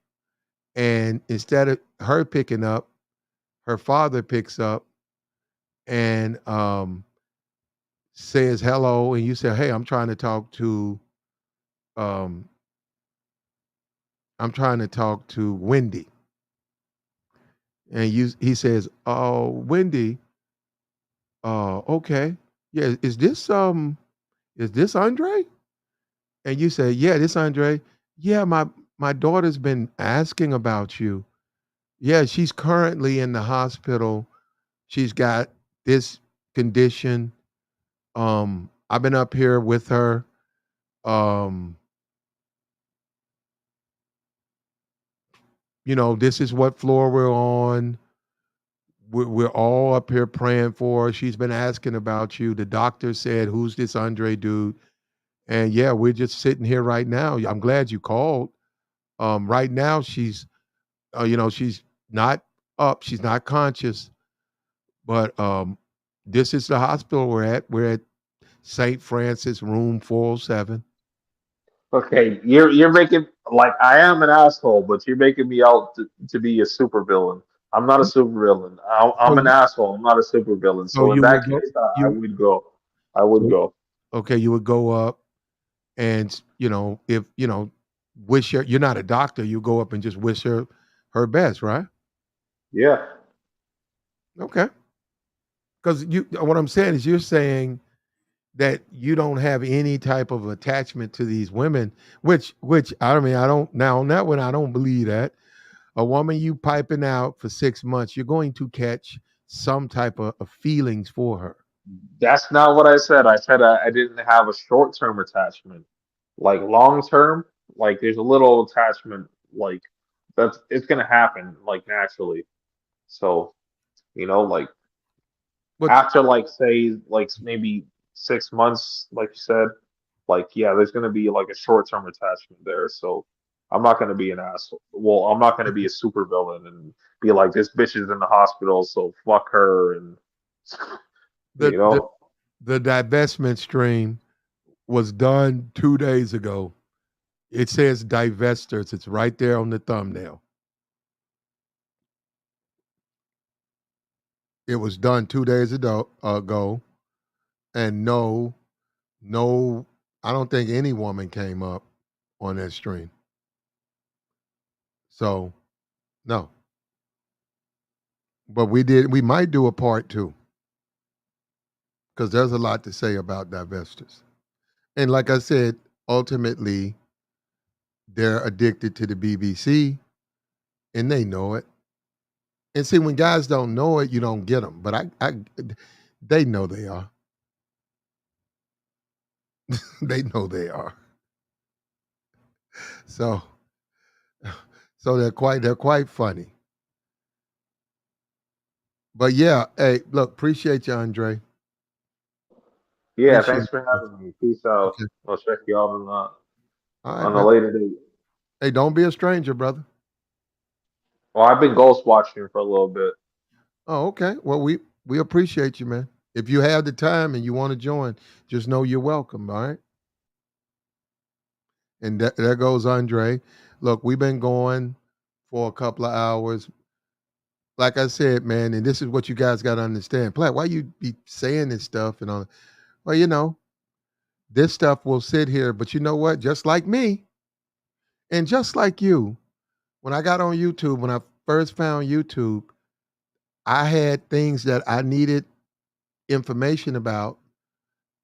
and instead of her picking up, her father picks up and says hello, and you say, "Hey, um I'm trying to talk to Wendy." And he says, "Oh, Wendy, okay. Yeah, is this Andre?" And you say, "Yeah, this Andre. Yeah, my daughter's been asking about you. Yeah, she's currently in the hospital. She's got this condition. I've been up here with her. Um, this is what floor we're on. We're all up here praying for her. She's been asking about you. The doctor said, 'Who's this Andre dude?' And yeah, we're just sitting here right now. I'm glad you called. Right now, she's not up. She's not conscious. But this is the hospital we're at. We're at St. Francis, room 407. Okay, you're making like I am an asshole, but you're making me out to be a super villain. I'm not a super villain. So I'm an you, asshole. I'm not a super villain. so So in you that would go, case, I you, would go. I would so, go. okay, you would go up and, if, wish her, you're not a doctor, you go up and just wish her best, right? Yeah. Okay. Because what I'm saying is you're saying that you don't have any type of attachment to these women, which I mean, I don't, now on that one, I don't believe that. A woman you piping out for 6 months, you're going to catch some type of feelings for her. That's not what I said. I said I didn't have a short-term attachment. Like long-term, like there's a little attachment, like that's it's gonna happen like naturally. So, like But after like say like maybe 6 months, like you said, like yeah, there's gonna be like a short-term attachment there. So I'm not gonna be an asshole. Well, I'm not gonna be a super villain and be like this bitch is in the hospital, so fuck her and the you the know. the divestment stream was done 2 days ago. It says divestors. It's right there on the thumbnail. It was done 2 days ago, and no, I don't think any woman came up on that stream. So no, but we did. We might do a part two because there's a lot to say about divestors. And like I said, ultimately they're addicted to the BBC, and they know it. And see, when guys don't know it, you don't get them. But they know they are. They know they are. So, so they're quite funny. But yeah, hey, look, appreciate you, Andre. Yeah, Appreciate thanks for you. having me. Peace out. Okay. I'll check you out on All right, on a man. later date. Hey, don't be a stranger, brother. Well, I've been ghost watching for a little bit. Oh, okay. Well, we appreciate you, man. If you have the time and you want to join, just know you're welcome. All right. And there goes Andre. Look, we've been going for a couple of hours. Like I said, man, and this is what you guys got to understand. Platt, why you be saying this stuff and all? Well, this stuff will sit here, but you know what? Just like me, and just like you, when I got on YouTube, when I first found YouTube, I had things that I needed information about,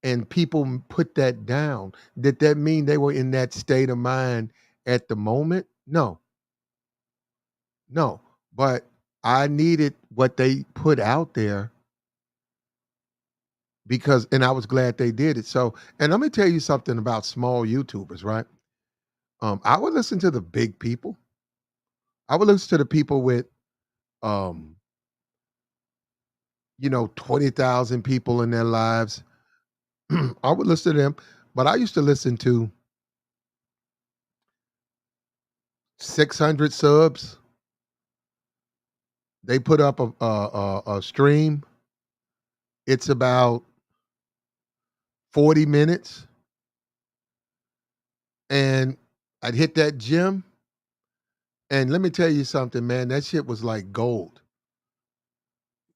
and people put that down. Did that mean they were in that state of mind at the moment? No, no. But I needed what they put out there because, and I was glad they did it. So, and let me tell you something about small YouTubers, right? I would listen to the big people. I would listen to the people with, um, 20,000 people in their lives. I would listen to them, but I used to listen to 600 subs. They put up a stream. It's about 40 minutes, and I'd hit that gym. And let me tell you something, man. That shit was like gold.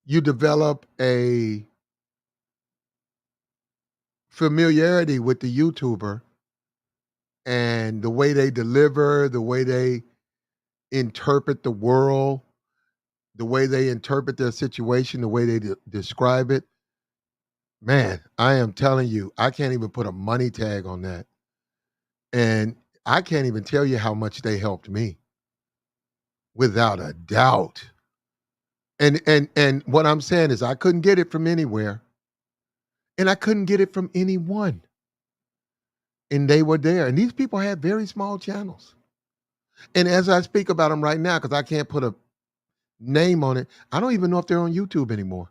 You develop a familiarity with the YouTuber and the way they deliver, the way they interpret the world, the way they interpret their situation, the way they describe it. Man, I am telling you, I can't even put a money tag on that. And I can't even tell you how much they helped me, without a doubt. And what I'm saying is I couldn't get it from anywhere, and I couldn't get it from anyone. And they were there. And these people had very small channels. And as I speak about them right now, because I can't put a name on it, I don't even know if they're on YouTube anymore.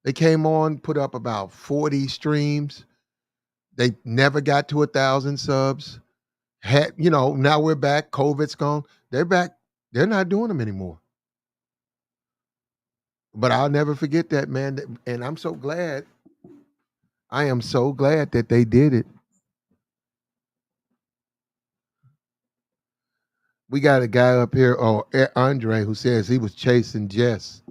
They came on, put up about 40 streams. They never got to 1,000 subs. Now we're back. COVID's gone. They're back. They're not doing them anymore. But I'll never forget that, man. And I'm so glad. I am so glad that they did it. We got a guy up here, Andre, who says he was chasing Jess.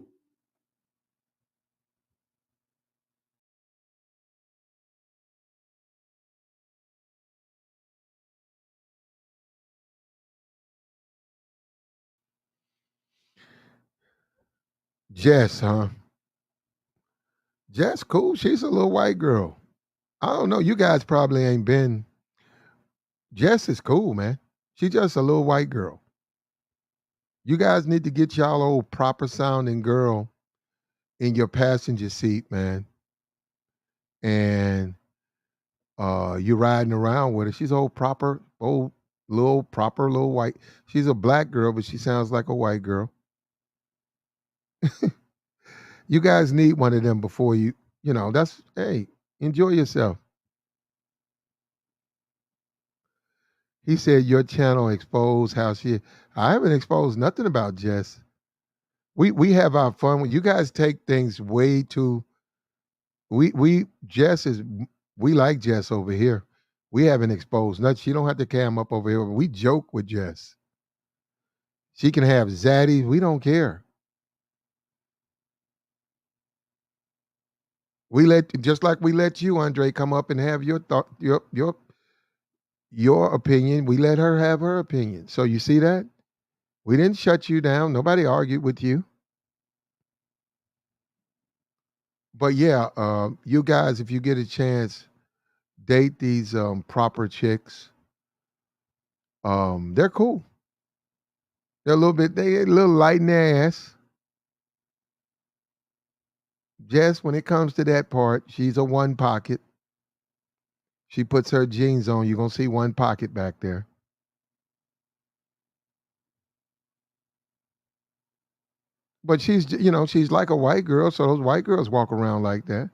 Jess, huh? Jess, cool. She's a little white girl. I don't know. You guys probably ain't been. Jess is cool, man. She's just a little white girl. You guys need to get y'all old proper sounding girl in your passenger seat, man. and you're riding around with her. She's old proper, old little proper little white. She's a black girl, but she sounds like a white girl. You guys need one of them before that's hey, enjoy yourself. He said your channel exposed how she I haven't exposed nothing about Jess. We have our fun. You guys take things way too we Jess is we like Jess over here. We haven't exposed nothing. She don't have to cam up over here. We joke with Jess. She can have zaddies. We don't care. We let just like we let you, Andre, come up and have your thought, your opinion. We let her have her opinion. So you see that? We didn't shut you down. Nobody argued with you. But yeah, you guys, if you get a chance, date these proper chicks. They're cool. They're a little light in their ass. Jess, when it comes to that part, she's a one pocket. She puts her jeans on, you're gonna see one pocket back there. But she's like a white girl, so those white girls walk around like that.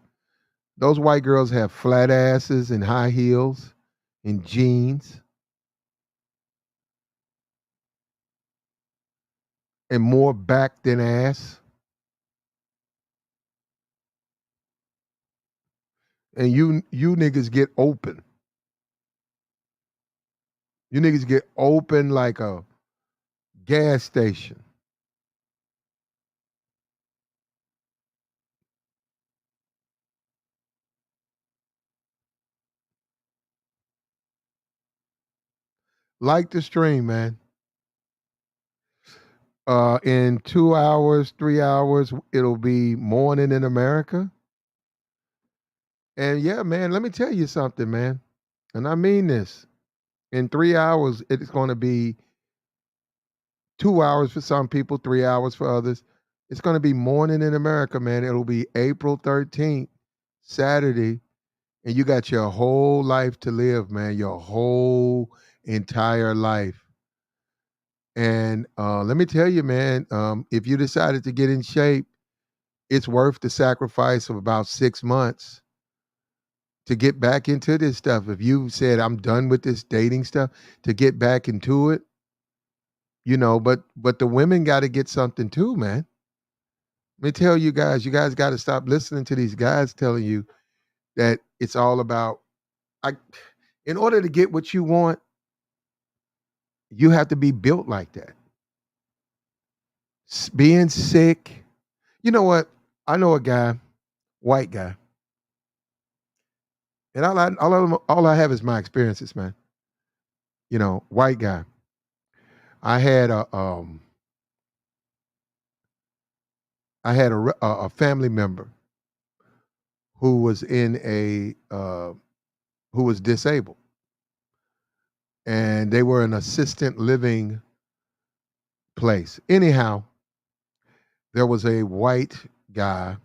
Those white girls have flat asses and high heels and jeans and more back than ass. And you niggas get open. You niggas get open like a gas station. Like the stream, man. In 2 hours, 3 hours, it'll be morning in America. And yeah, man, let me tell you something, man. And I mean this. In 3 hours, it's going to be 2 hours for some people, 3 hours for others. It's going to be morning in America, man. It'll be April 13th, Saturday, and you got your whole life to live, man. Your whole entire life. And let me tell you, man, if you decided to get in shape, it's worth the sacrifice of about 6 months to get back into this stuff. If you said, I'm done with this dating stuff, to get back into it, but the women got to get something too, man. Let me tell you guys got to stop listening to these guys telling you that it's all about I in order to get what you want, you have to be built like that. Being sick. You know what? I know a guy, white guy, and all I have is my experiences, man. White guy. I had a family member who was in who was disabled, and they were an assistant living place. Anyhow, there was a white guy.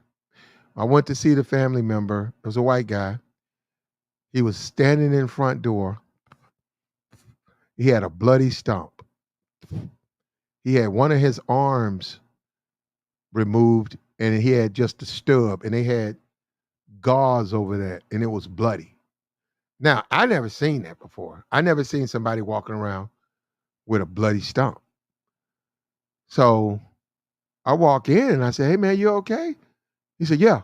I went to see the family member. It was a white guy. He was standing in front door. He had a bloody stump. He had one of his arms removed, and he had just a stub, and they had gauze over that, and it was bloody. Now, I never seen that before. I never seen somebody walking around with a bloody stump. So I walk in and I said, "Hey man, you okay?" He said, "Yeah."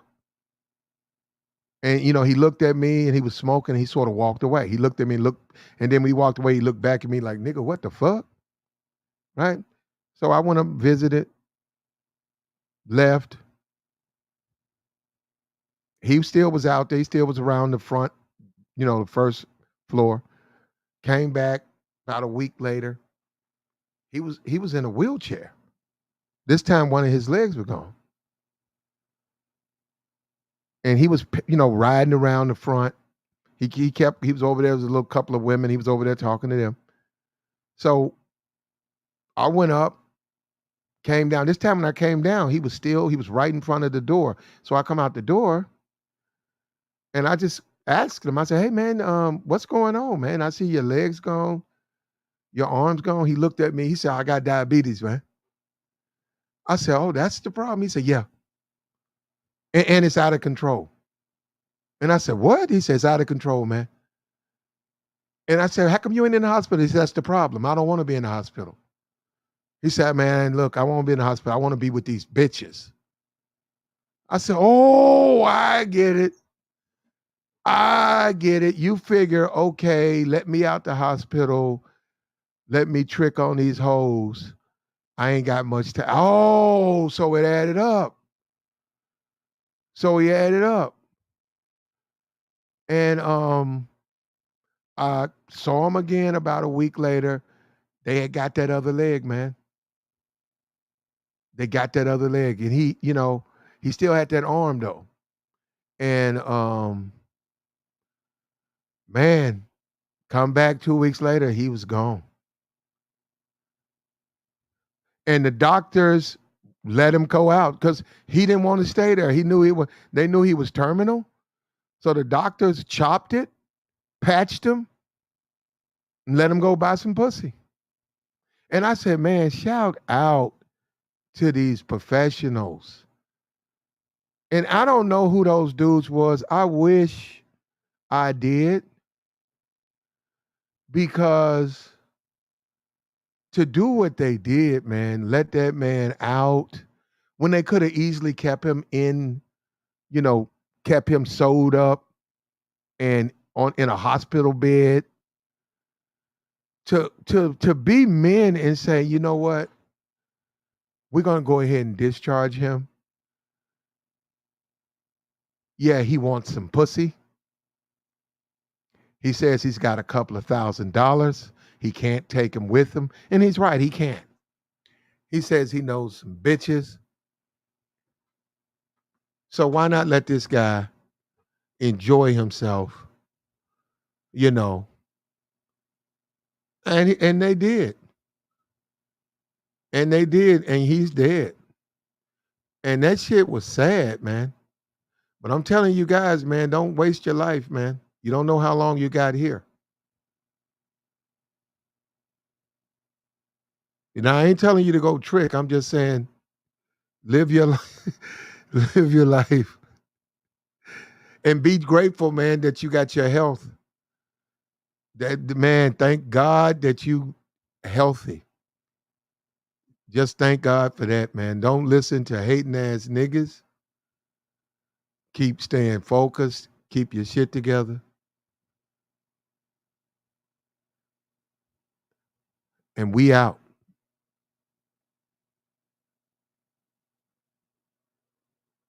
And he looked at me and he was smoking. And he sort of walked away. He looked at me, and then when he walked away, he looked back at me like, "Nigga, what the fuck?" Right? So I went up, visited, left. He still was out there. He still was around the front, the first floor. Came back about a week later. He was in a wheelchair. This time, one of his legs was gone, and he was riding around the front. He was over there. There was a little couple of women. He was over there talking to them. So I went up, came down. This time when I came down, he was right in front of the door. So I come out the door, And I just asked him, I said, "Hey man, what's going on, man? I see your legs gone, your arms gone." He looked at me, he said, "I got diabetes, man." I said, "Oh, that's the problem." He said, "Yeah. And it's out of control." And I said, "What?" He says, "Out of control, man." And I said, "How come you ain't in the hospital?" He said, "That's the problem. I don't want to be in the hospital." He said, "Man, look, I won't be in the hospital. I want to be with these bitches." I said, "Oh, I get it. I get it. You figure, okay, let me out the hospital. Let me trick on these hoes. I ain't got much time." Oh, so it added up. So he added up. And I saw him again about a week later. They had got that other leg, man. They got that other leg. And he still had that arm though. And man, come back 2 weeks later, he was gone. And the doctors let him go out because he didn't want to stay there. He knew they knew he was terminal. So the doctors chopped it, patched him, and let him go buy some pussy. And I said, man, shout out to these professionals. And I don't know who those dudes was. I wish I did, because to do what they did, man, let that man out when they could have easily kept him in, you know, kept him sewed up and on in a hospital bed. To be men and say, you know what, we're gonna go ahead and discharge him. Yeah, he wants some pussy. He says he's got a couple of $1,000. He can't take him with him. And he's right, he can't. He says he knows some bitches. So why not let this guy enjoy himself, you know? And they did. And they did, and he's dead. And that shit was sad, man. But I'm telling you guys, man, don't waste your life, man. You don't know how long you got here. And I ain't telling you to go trick. I'm just saying live your life, live your life. And be grateful, man, that you got your health. That man, thank God that you healthy. Just thank God for that, man. Don't listen to hating ass niggas. Keep staying focused. Keep your shit together. And we out.